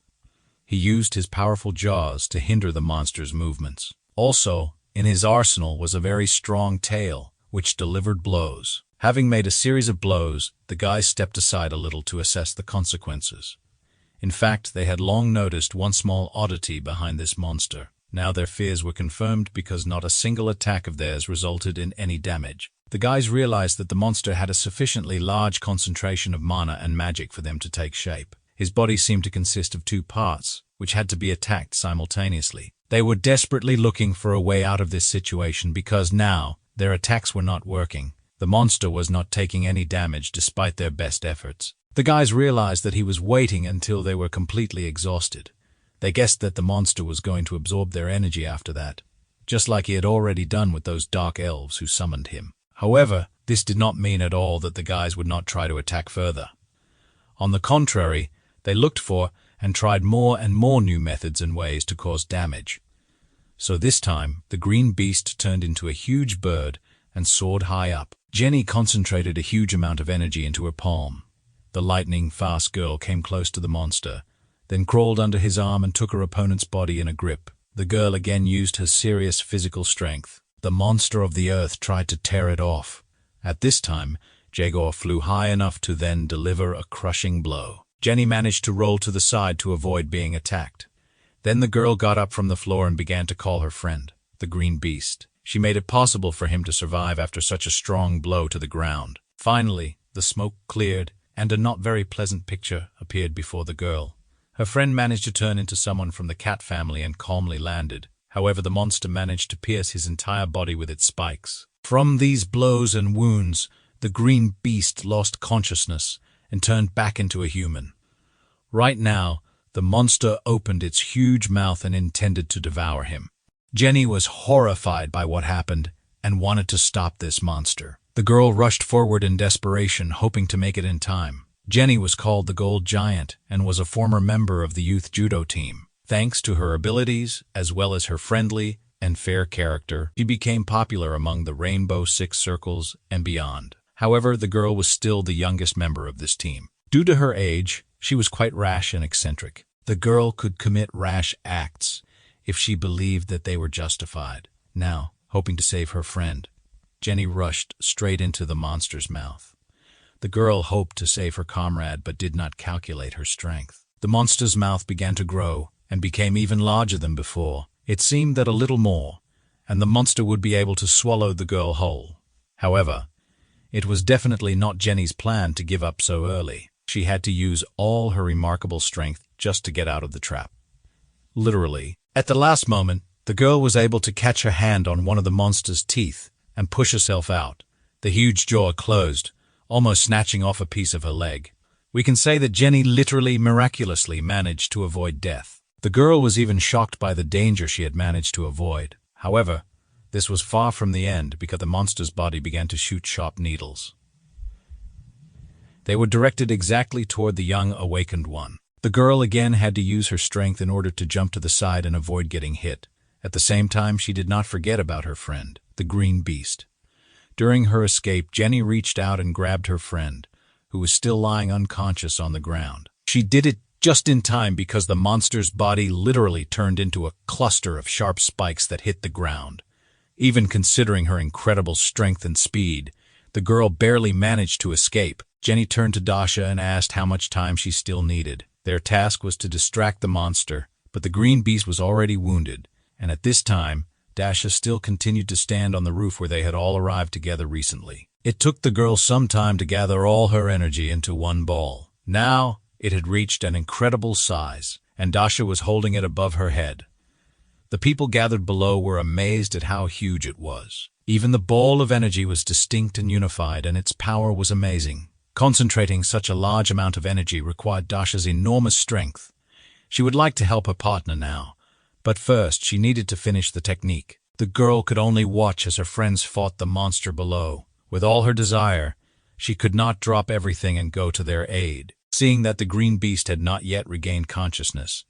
He used his powerful jaws to hinder the monster's movements. Also, in his arsenal was a very strong tail, which delivered blows. Having made a series of blows, the guy stepped aside a little to assess the consequences. In fact, they had long noticed one small oddity behind this monster. Now their fears were confirmed because not a single attack of theirs resulted in any damage. The guys realized that the monster had a sufficiently large concentration of mana and magic for them to take shape. His body seemed to consist of two parts, which had to be attacked simultaneously. They were desperately looking for a way out of this situation because now their attacks were not working. The monster was not taking any damage despite their best efforts. The guys realized that he was waiting until they were completely exhausted. They guessed that the monster was going to absorb their energy after that, just like he had already done with those dark elves who summoned him. However, this did not mean at all that the guys would not try to attack further. On the contrary, they looked for and tried more and more new methods and ways to cause damage. So this time, the green beast turned into a huge bird and soared high up. Jenny concentrated a huge amount of energy into her palm. The lightning-fast girl came close to the monster, then crawled under his arm and took her opponent's body in a grip. The girl again used her serious physical strength. The monster of the earth tried to tear it off. At this time, Jaegor flew high enough to then deliver a crushing blow. Jenny managed to roll to the side to avoid being attacked. Then the girl got up from the floor and began to call her friend, the green beast. She made it possible for him to survive after such a strong blow to the ground. Finally, the smoke cleared, and a not very pleasant picture appeared before the girl. Her friend managed to turn into someone from the cat family and calmly landed. However, the monster managed to pierce his entire body with its spikes. From these blows and wounds, the green beast lost consciousness and turned back into a human. Right now, the monster opened its huge mouth and intended to devour him. Jenny was horrified by what happened and wanted to stop this monster. The girl rushed forward in desperation, hoping to make it in time. Jenny was called the Gold Giant and was a former member of the youth judo team. Thanks to her abilities, as well as her friendly and fair character, she became popular among the Rainbow Six Circles and beyond. However, the girl was still the youngest member of this team. Due to her age, she was quite rash and eccentric. The girl could commit rash acts if she believed that they were justified. Now, hoping to save her friend, Jenny rushed straight into the monster's mouth. The girl hoped to save her comrade but did not calculate her strength. The monster's mouth began to grow and became even larger than before. It seemed that a little more, and the monster would be able to swallow the girl whole. However, it was definitely not Jenny's plan to give up so early. She had to use all her remarkable strength just to get out of the trap. Literally, at the last moment, the girl was able to catch her hand on one of the monster's teeth and push herself out. The huge jaw closed, almost snatching off a piece of her leg. We can say that Jenny literally miraculously managed to avoid death. The girl was even shocked by the danger she had managed to avoid. However, this was far from the end because the monster's body began to shoot sharp needles. They were directed exactly toward the young awakened one. The girl again had to use her strength in order to jump to the side and avoid getting hit. At the same time, she did not forget about her friend, the green beast. During her escape, Jenny reached out and grabbed her friend, who was still lying unconscious on the ground. She did it just in time because the monster's body literally turned into a cluster of sharp spikes that hit the ground. Even considering her incredible strength and speed, the girl barely managed to escape. Jenny turned to Dasha and asked how much time she still needed. Their task was to distract the monster, but the green beast was already wounded, and at this time, Dasha still continued to stand on the roof where they had all arrived together recently. It took the girl some time to gather all her energy into one ball. Now, it had reached an incredible size, and Dasha was holding it above her head. The people gathered below were amazed at how huge it was. Even the ball of energy was distinct and unified, and its power was amazing. Concentrating such a large amount of energy required Dasha's enormous strength. She would like to help her partner now, but first she needed to finish the technique. The girl could only watch as her friends fought the monster below. With all her desire, she could not drop everything and go to their aid. Seeing that the green beast had not yet regained consciousness,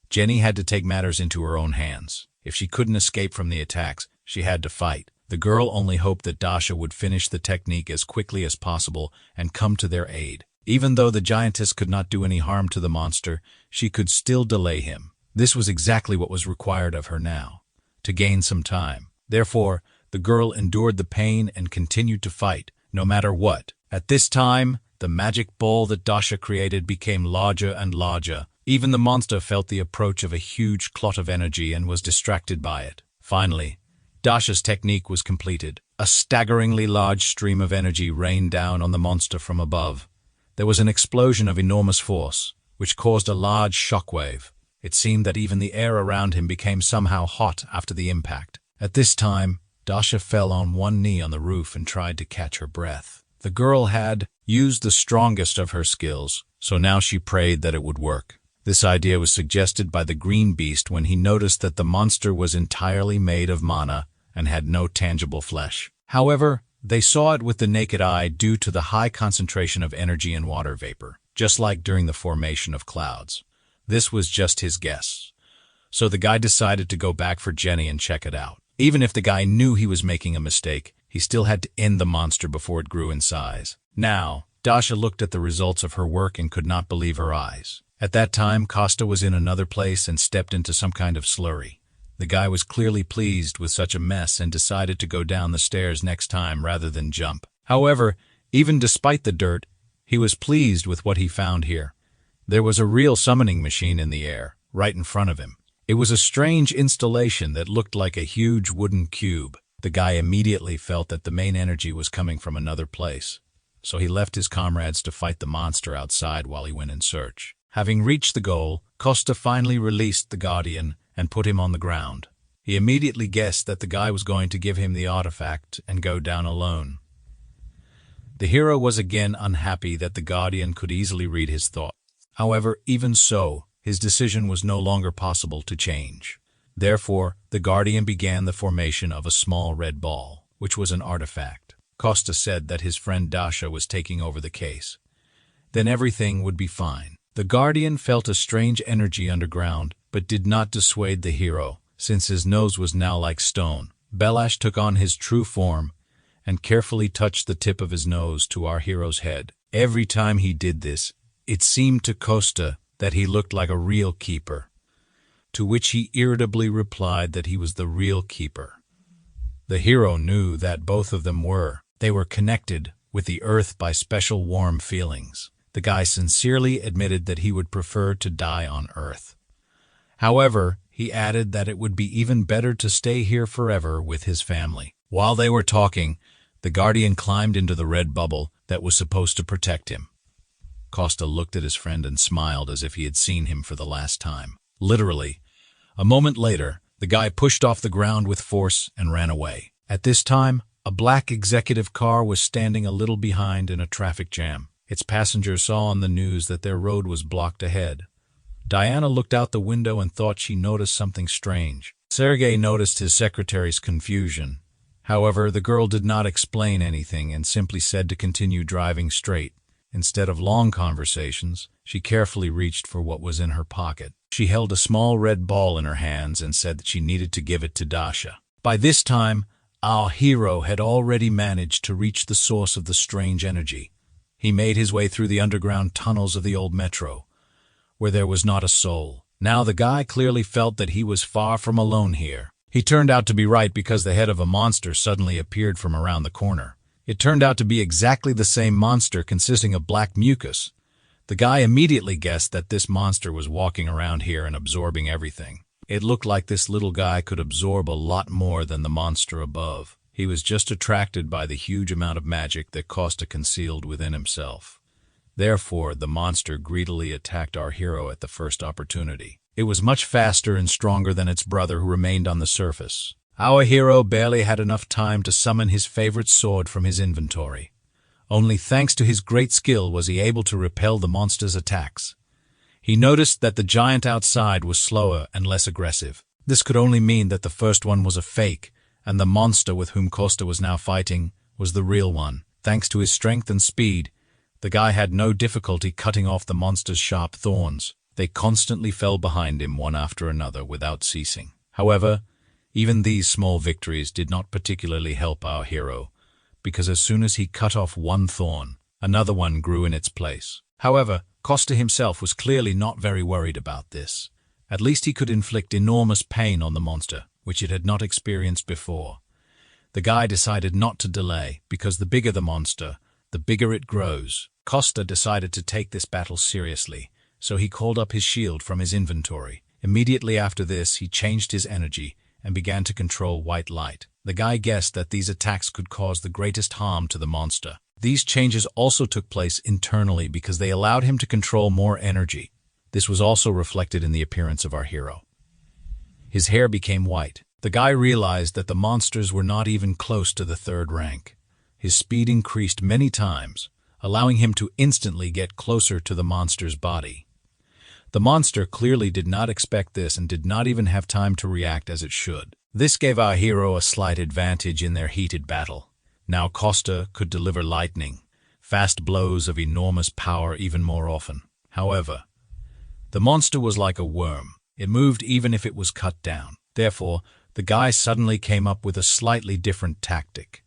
Jenny had to take matters into her own hands. If she couldn't escape from the attacks, she had to fight. The girl only hoped that Dasha would finish the technique as quickly as possible and come to their aid. Even though the giantess could not do any harm to the monster, she could still delay him. This was exactly what was required of her now, to gain some time. Therefore, the girl endured the pain and continued to fight, no matter what. At this time, the magic ball that Dasha created became larger and larger, Even the monster felt the approach of a huge clot of energy and was distracted by it. Finally, Dasha's technique was completed. A staggeringly large stream of energy rained down on the monster from above. There was an explosion of enormous force, which caused a large shockwave. It seemed that even the air around him became somehow hot after the impact. At this time, Dasha fell on one knee on the roof and tried to catch her breath. The girl had used the strongest of her skills, so now she prayed that it would work. This idea was suggested by the green beast when he noticed that the monster was entirely made of mana and had no tangible flesh. However, they saw it with the naked eye due to the high concentration of energy in water vapor, just like during the formation of clouds. This was just his guess. So the guy decided to go back for Jenny and check it out. Even if the guy knew he was making a mistake, he still had to end the monster before it grew in size. Now, Dasha looked at the results of her work and could not believe her eyes. At that time, Costa was in another place and stepped into some kind of slurry. The guy was clearly pleased with such a mess and decided to go down the stairs next time rather than jump. However, even despite the dirt, he was pleased with what he found here. There was a real summoning machine in the air, right in front of him. It was a strange installation that looked like a huge wooden cube. The guy immediately felt that the main energy was coming from another place, so he left his comrades to fight the monster outside while he went in search. Having reached the goal, Costa finally released the Guardian and put him on the ground. He immediately guessed that the guy was going to give him the artifact and go down alone. The hero was again unhappy that the Guardian could easily read his thoughts. However, even so, his decision was no longer possible to change. Therefore, the Guardian began the formation of a small red ball, which was an artifact. Costa said that his friend Dasha was taking over the case. Then everything would be fine. The Guardian felt a strange energy underground, but did not dissuade the hero, since his nose was now like stone. Belash took on his true form and carefully touched the tip of his nose to our hero's head. Every time he did this, it seemed to Costa that he looked like a real keeper, to which he irritably replied that he was the real keeper. The hero knew that both of them were. They were connected with the earth by special warm feelings. The guy sincerely admitted that he would prefer to die on Earth. However, he added that it would be even better to stay here forever with his family. While they were talking, the Guardian climbed into the red bubble that was supposed to protect him. Costa looked at his friend and smiled as if he had seen him for the last time. Literally, a moment later, the guy pushed off the ground with force and ran away. At this time, a black executive car was standing a little behind in a traffic jam. Its passengers saw on the news that their road was blocked ahead. Diana looked out the window and thought she noticed something strange. Sergei noticed his secretary's confusion. However, the girl did not explain anything and simply said to continue driving straight. Instead of long conversations, she carefully reached for what was in her pocket. She held a small red ball in her hands and said that she needed to give it to Dasha. By this time, our hero had already managed to reach the source of the strange energy. He made his way through the underground tunnels of the old metro, where there was not a soul. Now the guy clearly felt that he was far from alone here. He turned out to be right because the head of a monster suddenly appeared from around the corner. It turned out to be exactly the same monster consisting of black mucus. The guy immediately guessed that this monster was walking around here and absorbing everything. It looked like this little guy could absorb a lot more than the monster above. He was just attracted by the huge amount of magic that Costa concealed within himself. Therefore, the monster greedily attacked our hero at the first opportunity. It was much faster and stronger than its brother who remained on the surface. Our hero barely had enough time to summon his favorite sword from his inventory. Only thanks to his great skill was he able to repel the monster's attacks. He noticed that the giant outside was slower and less aggressive. This could only mean that the first one was a fake, and the monster with whom Costa was now fighting was the real one. Thanks to his strength and speed, the guy had no difficulty cutting off the monster's sharp thorns. They constantly fell behind him one after another without ceasing. However, even these small victories did not particularly help our hero, because as soon as he cut off one thorn, another one grew in its place. However, Costa himself was clearly not very worried about this. At least he could inflict enormous pain on the monster, which it had not experienced before. The guy decided not to delay, because the bigger the monster, the bigger it grows. Costa decided to take this battle seriously, so he called up his shield from his inventory. Immediately after this, he changed his energy and began to control white light. The guy guessed that these attacks could cause the greatest harm to the monster. These changes also took place internally because they allowed him to control more energy. This was also reflected in the appearance of our hero. His hair became white. The guy realized that the monsters were not even close to the third rank. His speed increased many times, allowing him to instantly get closer to the monster's body. The monster clearly did not expect this and did not even have time to react as it should. This gave our hero a slight advantage in their heated battle. Now Costa could deliver lightning, fast blows of enormous power even more often. However, the monster was like a worm. It moved even if it was cut down. Therefore, the guy suddenly came up with a slightly different tactic.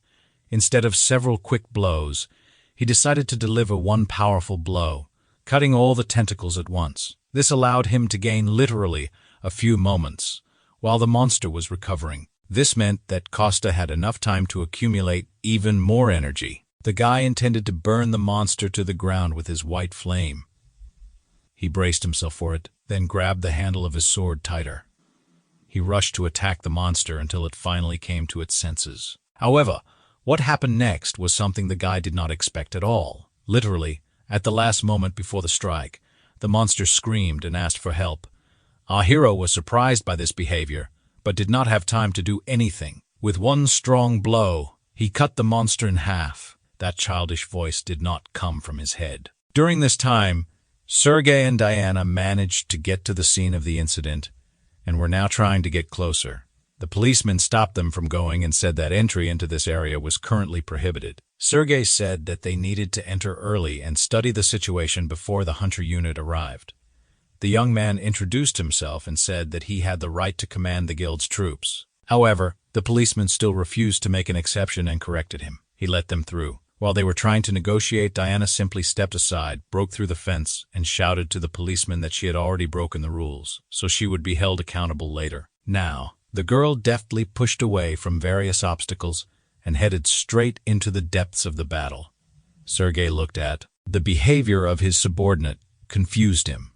Instead of several quick blows, he decided to deliver one powerful blow, cutting all the tentacles at once. This allowed him to gain literally a few moments, while the monster was recovering. This meant that Costa had enough time to accumulate even more energy. The guy intended to burn the monster to the ground with his white flame. He braced himself for it, then grabbed the handle of his sword tighter. He rushed to attack the monster until it finally came to its senses. However, what happened next was something the guy did not expect at all. Literally, at the last moment before the strike, the monster screamed and asked for help. Our hero was surprised by this behavior, but did not have time to do anything. With one strong blow, he cut the monster in half. That childish voice did not come from his head. During this time, Sergei and Diana managed to get to the scene of the incident and were now trying to get closer. The policeman stopped them from going and said that entry into this area was currently prohibited. Sergei said that they needed to enter early and study the situation before the hunter unit arrived. The young man introduced himself and said that he had the right to command the guild's troops. However, the policeman still refused to make an exception and corrected him. He let them through. While they were trying to negotiate, Diana simply stepped aside, broke through the fence, and shouted to the policeman that she had already broken the rules, so she would be held accountable later. Now, the girl deftly pushed away from various obstacles and headed straight into the depths of the battle. Sergei looked at the behavior of his subordinate, confused him,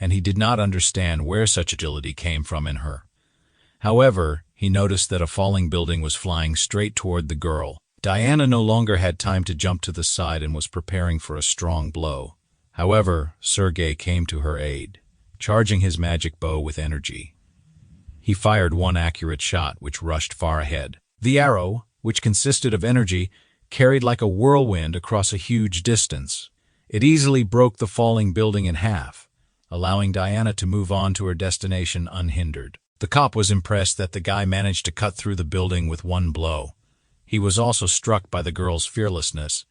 and he did not understand where such agility came from in her. However, he noticed that a falling building was flying straight toward the girl. Diana no longer had time to jump to the side and was preparing for a strong blow. However, Sergei came to her aid, charging his magic bow with energy. He fired one accurate shot, which rushed far ahead. The arrow, which consisted of energy, carried like a whirlwind across a huge distance. It easily broke the falling building in half, allowing Diana to move on to her destination unhindered. The cop was impressed that the guy managed to cut through the building with one blow. He was also struck by the girl's fearlessness,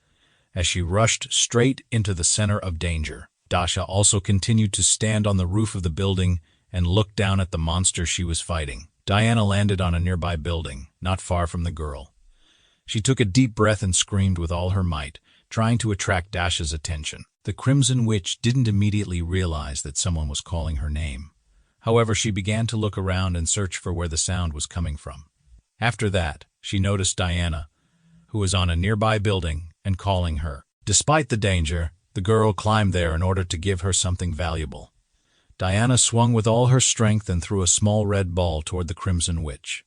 as she rushed straight into the center of danger. Dasha also continued to stand on the roof of the building and look down at the monster she was fighting. Diana landed on a nearby building, not far from the girl. She took a deep breath and screamed with all her might, trying to attract Dasha's attention. The Crimson Witch didn't immediately realize that someone was calling her name. However, she began to look around and search for where the sound was coming from. After that, she noticed Diana, who was on a nearby building, and calling her. Despite the danger, the girl climbed there in order to give her something valuable. Diana swung with all her strength and threw a small red ball toward the Crimson Witch.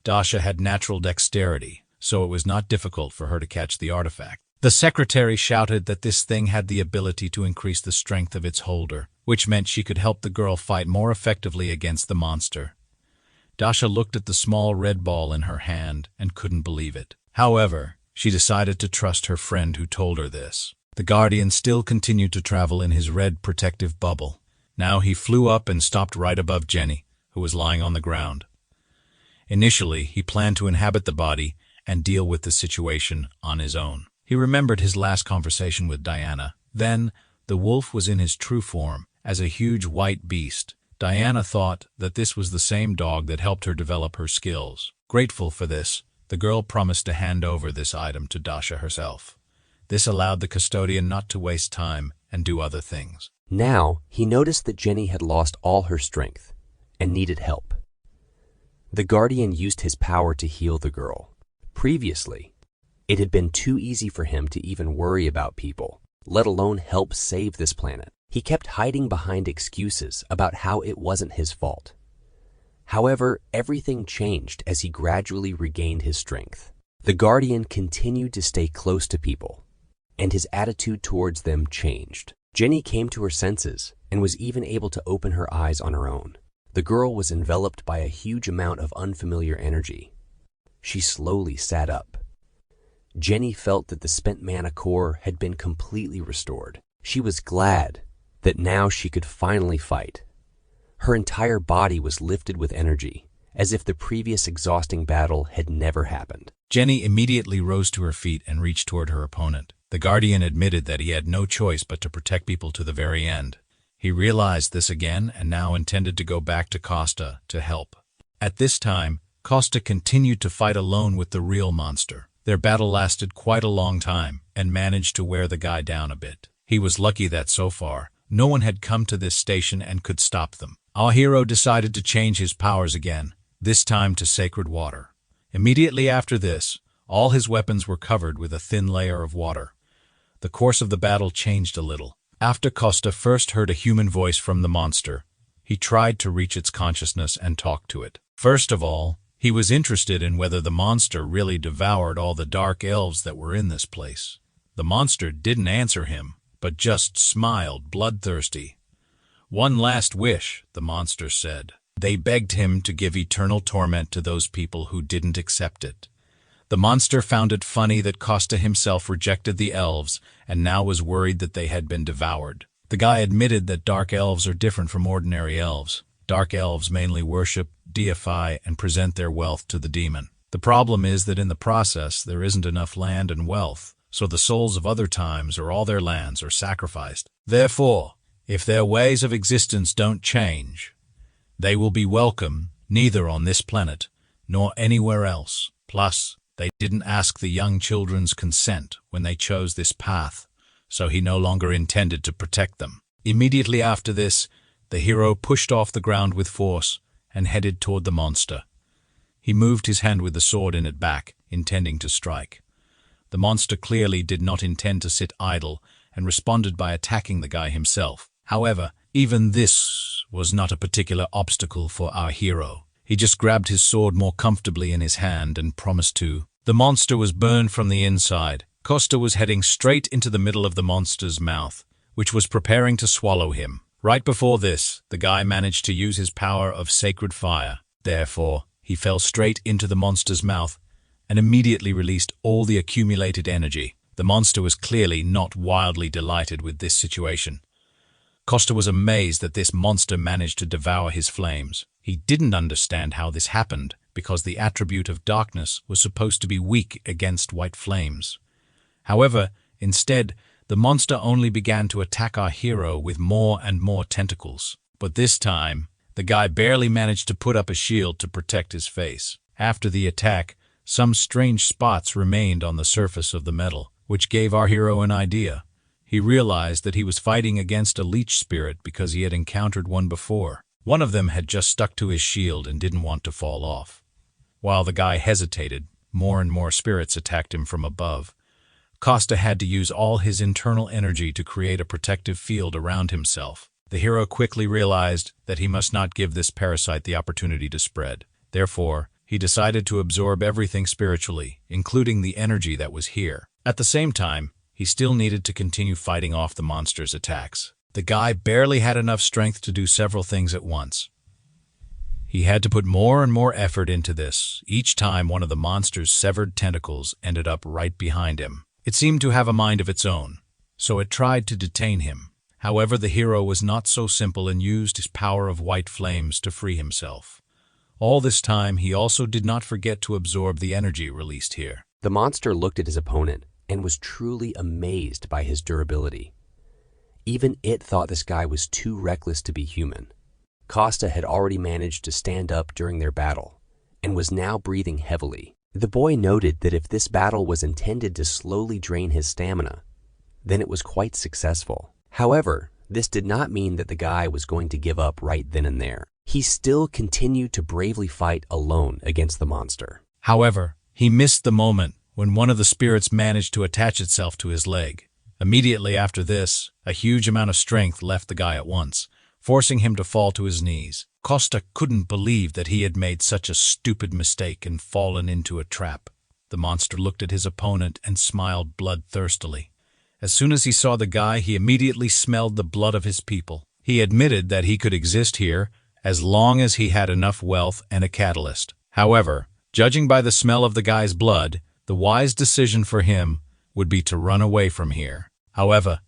Dasha had natural dexterity, so it was not difficult for her to catch the artifact. The secretary shouted that this thing had the ability to increase the strength of its holder, which meant she could help the girl fight more effectively against the monster. Dasha looked at the small red ball in her hand and couldn't believe it. However, she decided to trust her friend who told her this. The Guardian still continued to travel in his red protective bubble. Now he flew up and stopped right above Jenny, who was lying on the ground. Initially, he planned to inhabit the body and deal with the situation on his own. He remembered his last conversation with Diana. Then, the wolf was in his true form, as a huge white beast. Diana thought that this was the same dog that helped her develop her skills. Grateful for this, the girl promised to hand over this item to Dasha herself. This allowed the custodian not to waste time and do other things. Now, he noticed that Jenny had lost all her strength and needed help. The Guardian used his power to heal the girl. Previously, it had been too easy for him to even worry about people, let alone help save this planet. He kept hiding behind excuses about how it wasn't his fault. However, everything changed as he gradually regained his strength. The Guardian continued to stay close to people, and his attitude towards them changed. Jenny came to her senses and was even able to open her eyes on her own. The girl was enveloped by a huge amount of unfamiliar energy. She slowly sat up. Jenny felt that the spent mana core had been completely restored. She was glad that now she could finally fight. Her entire body was lifted with energy, as if the previous exhausting battle had never happened. Jenny immediately rose to her feet and reached toward her opponent. The Guardian admitted that he had no choice but to protect people to the very end. He realized this again and now intended to go back to Costa to help. At this time, Costa continued to fight alone with the real monster. Their battle lasted quite a long time and managed to wear the guy down a bit. He was lucky that so far, no one had come to this station and could stop them. Our hero decided to change his powers again, this time to sacred water. Immediately after this, all his weapons were covered with a thin layer of water. The course of the battle changed a little. After Costa first heard a human voice from the monster, he tried to reach its consciousness and talk to it. First of all, he was interested in whether the monster really devoured all the dark elves that were in this place. The monster didn't answer him, but just smiled bloodthirsty. "One last wish," the monster said. They begged him to give eternal torment to those people who didn't accept it. The monster found it funny that Costa himself rejected the elves and now was worried that they had been devoured. The guy admitted that dark elves are different from ordinary elves. Dark elves mainly worship, deify, and present their wealth to the demon. The problem is that in the process there isn't enough land and wealth, so the souls of other times or all their lands are sacrificed. Therefore, if their ways of existence don't change, they will be welcome neither on this planet nor anywhere else. Plus, they didn't ask the young children's consent when they chose this path, so he no longer intended to protect them. Immediately after this, the hero pushed off the ground with force and headed toward the monster. He moved his hand with the sword in it back, intending to strike. The monster clearly did not intend to sit idle and responded by attacking the guy himself. However, even this was not a particular obstacle for our hero. He just grabbed his sword more comfortably in his hand and promised to. The monster was burned from the inside. Costa was heading straight into the middle of the monster's mouth, which was preparing to swallow him. Right before this, the guy managed to use his power of sacred fire. Therefore, he fell straight into the monster's mouth and immediately released all the accumulated energy. The monster was clearly not wildly delighted with this situation. Costa was amazed that this monster managed to devour his flames. He didn't understand how this happened because the attribute of darkness was supposed to be weak against white flames. However, instead, the monster only began to attack our hero with more and more tentacles. But this time, the guy barely managed to put up a shield to protect his face. After the attack, some strange spots remained on the surface of the metal, which gave our hero an idea. He realized that he was fighting against a leech spirit because he had encountered one before. One of them had just stuck to his shield and didn't want to fall off. While the guy hesitated, more and more spirits attacked him from above. Costa had to use all his internal energy to create a protective field around himself. The hero quickly realized that he must not give this parasite the opportunity to spread. Therefore, he decided to absorb everything spiritually, including the energy that was here. At the same time, he still needed to continue fighting off the monster's attacks. The guy barely had enough strength to do several things at once. He had to put more and more effort into this. Each time one of the monster's severed tentacles ended up right behind him. It seemed to have a mind of its own, so it tried to detain him. However, the hero was not so simple and used his power of white flames to free himself. All this time, he also did not forget to absorb the energy released here. The monster looked at his opponent and was truly amazed by his durability. Even it thought this guy was too reckless to be human. Costa had already managed to stand up during their battle and was now breathing heavily. The boy noted that if this battle was intended to slowly drain his stamina, then it was quite successful. However, this did not mean that the guy was going to give up right then and there. He still continued to bravely fight alone against the monster. However, he missed the moment when one of the spirits managed to attach itself to his leg. Immediately after this, a huge amount of strength left the guy at once, forcing him to fall to his knees. Costa couldn't believe that he had made such a stupid mistake and fallen into a trap. The monster looked at his opponent and smiled bloodthirstily. As soon as he saw the guy, he immediately smelled the blood of his people. He admitted that he could exist here as long as he had enough wealth and a catalyst. However, judging by the smell of the guy's blood, the wise decision for him would be to run away from here. However,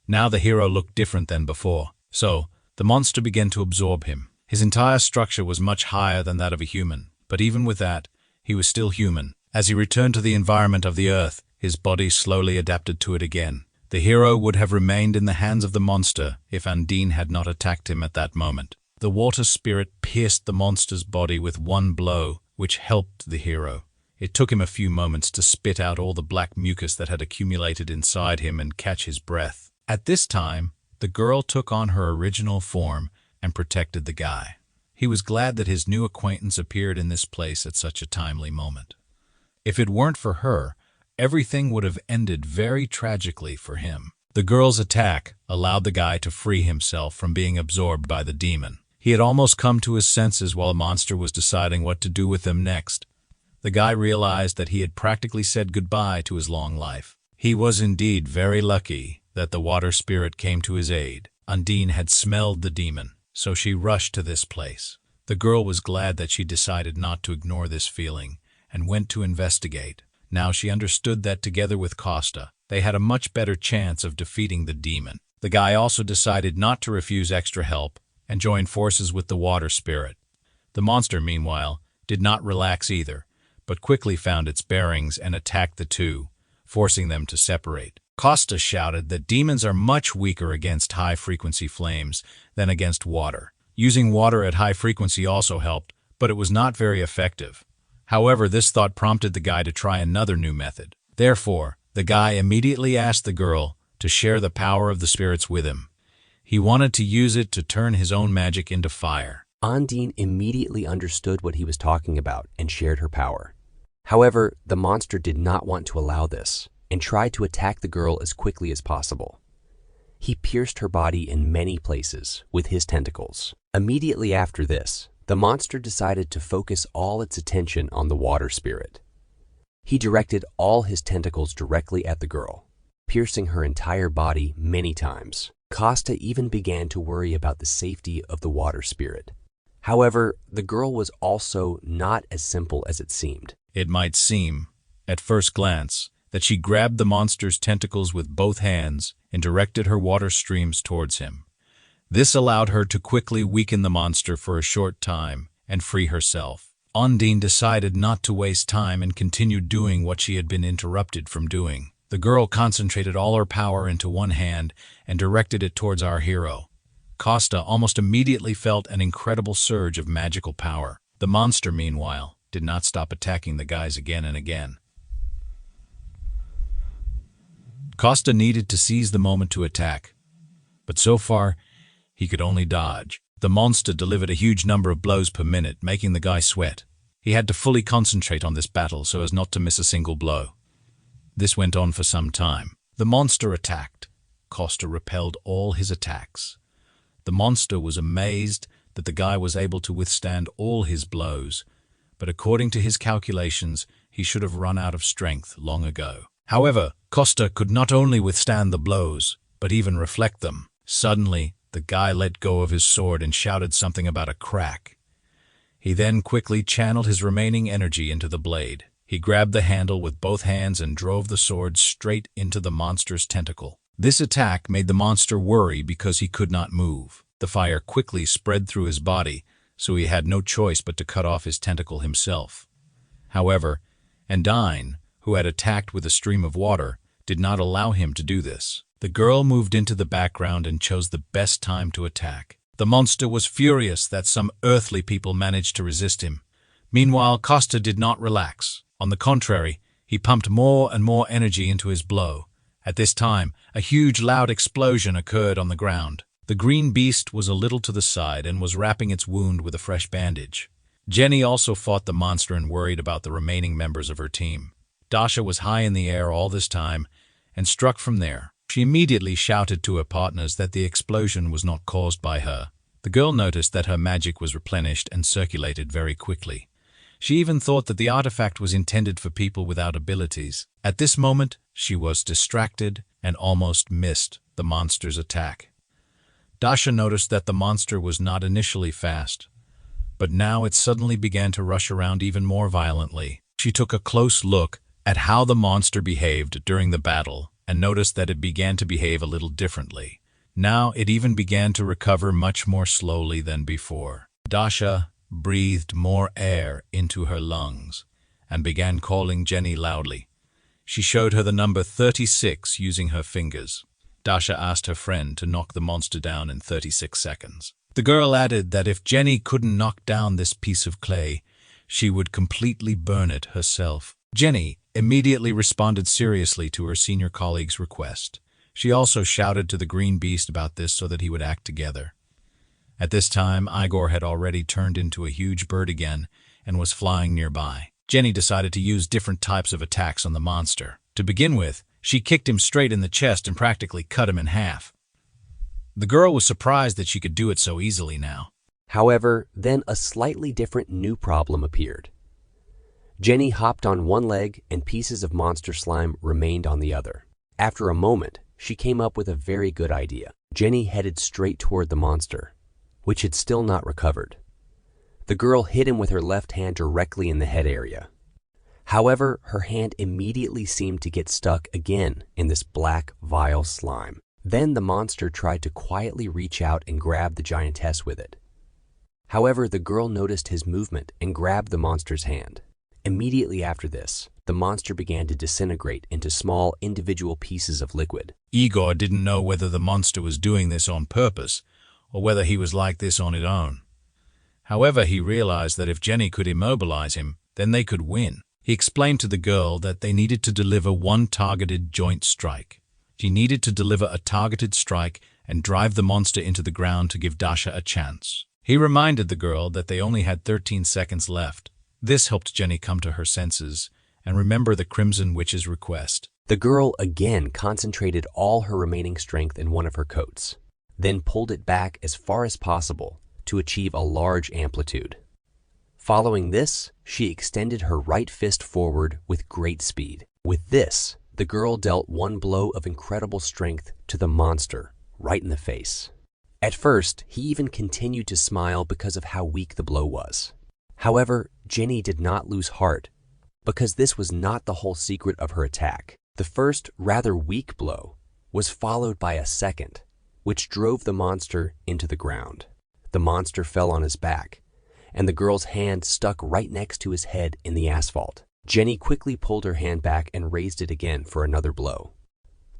now the hero looked different than before, so the monster began to absorb him. His entire structure was much higher than that of a human, but even with that, he was still human. As he returned to the environment of the earth, his body slowly adapted to it again. The hero would have remained in the hands of the monster if Undine had not attacked him at that moment. The water spirit pierced the monster's body with one blow, which helped the hero. It took him a few moments to spit out all the black mucus that had accumulated inside him and catch his breath. At this time, the girl took on her original form and protected the guy. He was glad that his new acquaintance appeared in this place at such a timely moment. If it weren't for her, everything would have ended very tragically for him. The girl's attack allowed the guy to free himself from being absorbed by the demon. He had almost come to his senses while the monster was deciding what to do with him next. The guy realized that he had practically said goodbye to his long life. He was indeed very lucky that the water spirit came to his aid. Undine had smelled the demon, so she rushed to this place. The girl was glad that she decided not to ignore this feeling and went to investigate. Now she understood that together with Costa, they had a much better chance of defeating the demon. The guy also decided not to refuse extra help and joined forces with the water spirit. The monster, meanwhile, did not relax either, but quickly found its bearings and attacked the two, forcing them to separate. Costa shouted that demons are much weaker against high-frequency flames than against water. Using water at high frequency also helped, but it was not very effective. However, this thought prompted the guy to try another new method. Therefore, the guy immediately asked the girl to share the power of the spirits with him. He wanted to use it to turn his own magic into fire. Undine immediately understood what he was talking about and shared her power. However, the monster did not want to allow this and tried to attack the girl as quickly as possible. He pierced her body in many places with his tentacles. Immediately after this, the monster decided to focus all its attention on the water spirit. He directed all his tentacles directly at the girl, piercing her entire body many times. Costa even began to worry about the safety of the water spirit. However, the girl was also not as simple as it seemed. It might seem, at first glance, that she grabbed the monster's tentacles with both hands and directed her water streams towards him. This allowed her to quickly weaken the monster for a short time and free herself. Undine decided not to waste time and continued doing what she had been interrupted from doing. The girl concentrated all her power into one hand and directed it towards our hero. Costa almost immediately felt an incredible surge of magical power. The monster, meanwhile, did not stop attacking the guys again and again. Costa needed to seize the moment to attack, but so far, he could only dodge. The monster delivered a huge number of blows per minute, making the guy sweat. He had to fully concentrate on this battle so as not to miss a single blow. This went on for some time. The monster attacked. Costa repelled all his attacks. The monster was amazed that the guy was able to withstand all his blows, but according to his calculations, he should have run out of strength long ago. However, Costa could not only withstand the blows, but even reflect them. Suddenly, the guy let go of his sword and shouted something about a crack. He then quickly channeled his remaining energy into the blade. He grabbed the handle with both hands and drove the sword straight into the monster's tentacle. This attack made the monster worry because he could not move. The fire quickly spread through his body, so he had no choice but to cut off his tentacle himself. However, Undine, who had attacked with a stream of water, did not allow him to do this. The girl moved into the background and chose the best time to attack. The monster was furious that some earthly people managed to resist him. Meanwhile, Costa did not relax. On the contrary, he pumped more and more energy into his blow. At this time, a huge loud explosion occurred on the ground. The green beast was a little to the side and was wrapping its wound with a fresh bandage. Jenny also fought the monster and worried about the remaining members of her team. Dasha was high in the air all this time, and struck from there. She immediately shouted to her partners that the explosion was not caused by her. The girl noticed that her magic was replenished and circulated very quickly. She even thought that the artifact was intended for people without abilities. At this moment, she was distracted and almost missed the monster's attack. Dasha noticed that the monster was not initially fast, but now it suddenly began to rush around even more violently. She took a close look at how the monster behaved during the battle and noticed that it began to behave a little differently. Now it even began to recover much more slowly than before. Dasha breathed more air into her lungs and began calling Jenny loudly. She showed her the number 36 using her fingers. Dasha asked her friend to knock the monster down in 36 seconds. The girl added that if Jenny couldn't knock down this piece of clay, she would completely burn it herself. Jenny immediately responded seriously to her senior colleague's request. She also shouted to the green beast about this so that he would act together. At this time, Igor had already turned into a huge bird again and was flying nearby. Jenny decided to use different types of attacks on the monster. To begin with, she kicked him straight in the chest and practically cut him in half. The girl was surprised that she could do it so easily now. However, then a slightly different new problem appeared. Jenny hopped on one leg and pieces of monster slime remained on the other. After a moment, she came up with a very good idea. Jenny headed straight toward the monster, which had still not recovered. The girl hit him with her left hand directly in the head area. However, her hand immediately seemed to get stuck again in this black, vile slime. Then the monster tried to quietly reach out and grab the giantess with it. However, the girl noticed his movement and grabbed the monster's hand. Immediately after this, the monster began to disintegrate into small individual pieces of liquid. Igor didn't know whether the monster was doing this on purpose or whether he was like this on his own. However, he realized that if Jenny could immobilize him, then they could win. He explained to the girl that they needed to deliver one targeted joint strike. She needed to deliver a targeted strike and drive the monster into the ground to give Dasha a chance. He reminded the girl that they only had 13 seconds left. This helped Jenny come to her senses and remember the Crimson Witch's request. The girl again concentrated all her remaining strength in one of her coats, then pulled it back as far as possible to achieve a large amplitude. Following this, she extended her right fist forward with great speed. With this, the girl dealt one blow of incredible strength to the monster right in the face. At first, he even continued to smile because of how weak the blow was. However, Jenny did not lose heart because this was not the whole secret of her attack. The first, rather weak blow was followed by a second, which drove the monster into the ground. The monster fell on his back, and the girl's hand stuck right next to his head in the asphalt. Jenny quickly pulled her hand back and raised it again for another blow.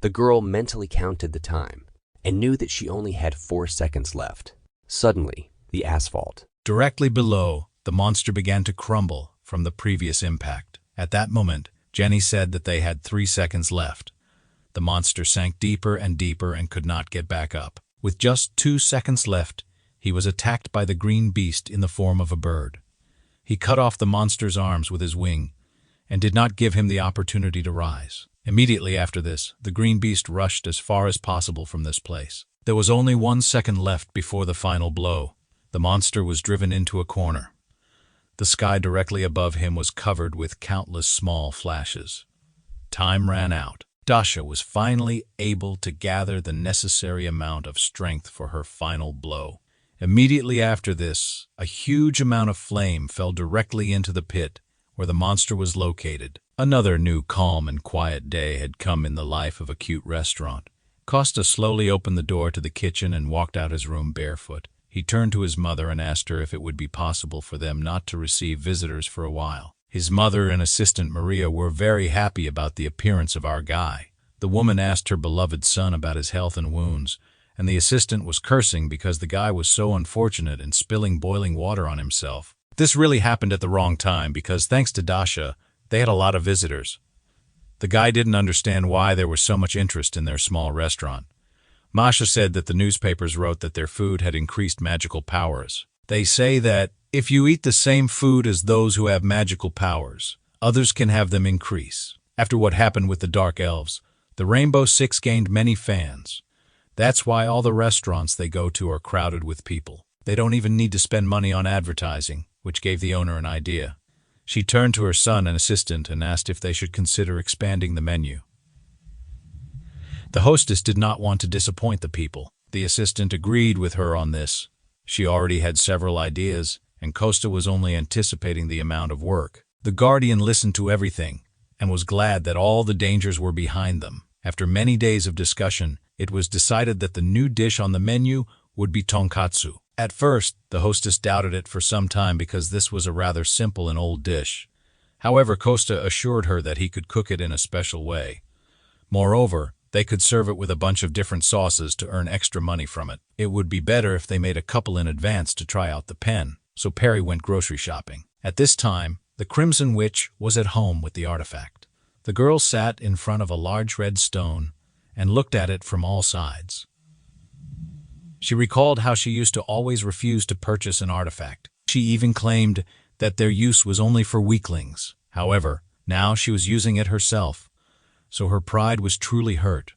The girl mentally counted the time and knew that she only had 4 seconds left. Suddenly, the asphalt. Directly below, the monster began to crumble from the previous impact. At that moment, Jenny said that they had 3 seconds left. The monster sank deeper and deeper and could not get back up. With just 2 seconds left, he was attacked by the green beast in the form of a bird. He cut off the monster's arms with his wing and did not give him the opportunity to rise. Immediately after this, the green beast rushed as far as possible from this place. There was only 1 second left before the final blow. The monster was driven into a corner. The sky directly above him was covered with countless small flashes. Time ran out. Dasha was finally able to gather the necessary amount of strength for her final blow. Immediately after this, a huge amount of flame fell directly into the pit where the monster was located. Another new calm and quiet day had come in the life of a cute restaurant. Costa slowly opened the door to the kitchen and walked out his room barefoot. He turned to his mother and asked her if it would be possible for them not to receive visitors for a while. His mother and assistant Maria were very happy about the appearance of our guy. The woman asked her beloved son about his health and wounds, and the assistant was cursing because the guy was so unfortunate in spilling boiling water on himself. This really happened at the wrong time because, thanks to Dasha, they had a lot of visitors. The guy didn't understand why there was so much interest in their small restaurant. Masha said that the newspapers wrote that their food had increased magical powers. They say that if you eat the same food as those who have magical powers, others can have them increase. After what happened with the Dark Elves, The Rainbow Six gained many fans. That's why all the restaurants they go to are crowded with people. They don't even need to spend money on advertising, which gave the owner an idea. She turned to her son and assistant and asked if they should consider expanding the menu. The hostess did not want to disappoint the people. The assistant agreed with her on this. She already had several ideas, and Costa was only anticipating the amount of work. The guardian listened to everything and was glad that all the dangers were behind them. After many days of discussion, it was decided that the new dish on the menu would be tonkatsu. At first, the hostess doubted it for some time because this was a rather simple and old dish. However, Costa assured her that he could cook it in a special way. Moreover, they could serve it with a bunch of different sauces to earn extra money from it. It would be better if they made a couple in advance to try out the pen, so Perry went grocery shopping. At this time, the Crimson Witch was at home with the artifact. The girl sat in front of a large red stone and looked at it from all sides. She recalled how she used to always refuse to purchase an artifact. She even claimed that their use was only for weaklings. However, now she was using it herself, so her pride was truly hurt.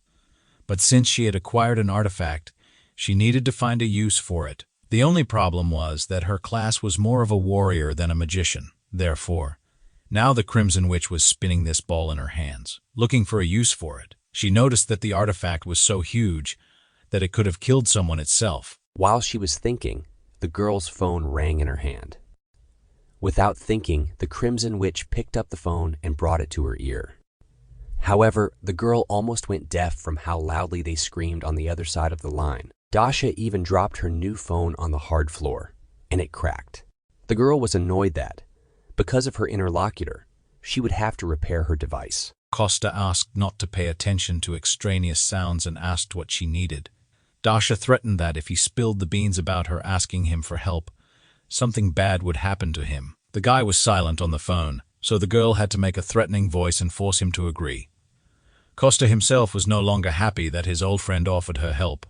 But since she had acquired an artifact, she needed to find a use for it. The only problem was that her class was more of a warrior than a magician. Therefore, now the Crimson Witch was spinning this ball in her hands, looking for a use for it. She noticed that the artifact was so huge that it could have killed someone itself. While she was thinking, the girl's phone rang in her hand. Without thinking, the Crimson Witch picked up the phone and brought it to her ear. However, the girl almost went deaf from how loudly they screamed on the other side of the line. Dasha even dropped her new phone on the hard floor, and it cracked. The girl was annoyed that, because of her interlocutor, she would have to repair her device. Costa asked not to pay attention to extraneous sounds and asked what she needed. Dasha threatened that if he spilled the beans about her asking him for help, something bad would happen to him. The guy was silent on the phone, so the girl had to make a threatening voice and force him to agree. Costa himself was no longer happy that his old friend offered her help.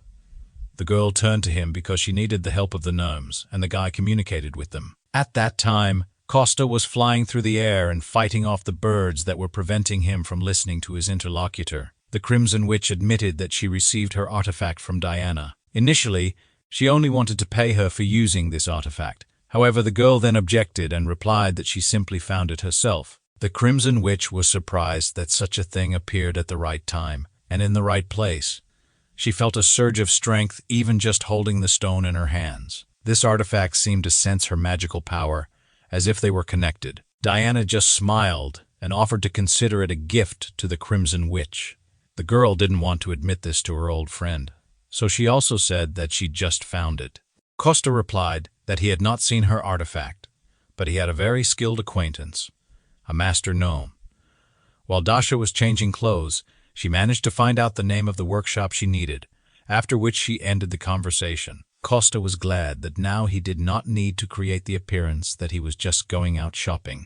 The girl turned to him because she needed the help of the gnomes, and the guy communicated with them. At that time, Costa was flying through the air and fighting off the birds that were preventing him from listening to his interlocutor. The Crimson Witch admitted that she received her artifact from Diana. Initially, she only wanted to pay her for using this artifact. However, the girl then objected and replied that she simply found it herself. The Crimson Witch was surprised that such a thing appeared at the right time and in the right place. She felt a surge of strength even just holding the stone in her hands. This artifact seemed to sense her magical power, as if they were connected. Diana just smiled and offered to consider it a gift to the Crimson Witch. The girl didn't want to admit this to her old friend, so she also said that she just found it. Costa replied that he had not seen her artifact, but he had a very skilled acquaintance, a master gnome. While Dasha was changing clothes, she managed to find out the name of the workshop she needed, after which she ended the conversation. Costa was glad that now he did not need to create the appearance that he was just going out shopping.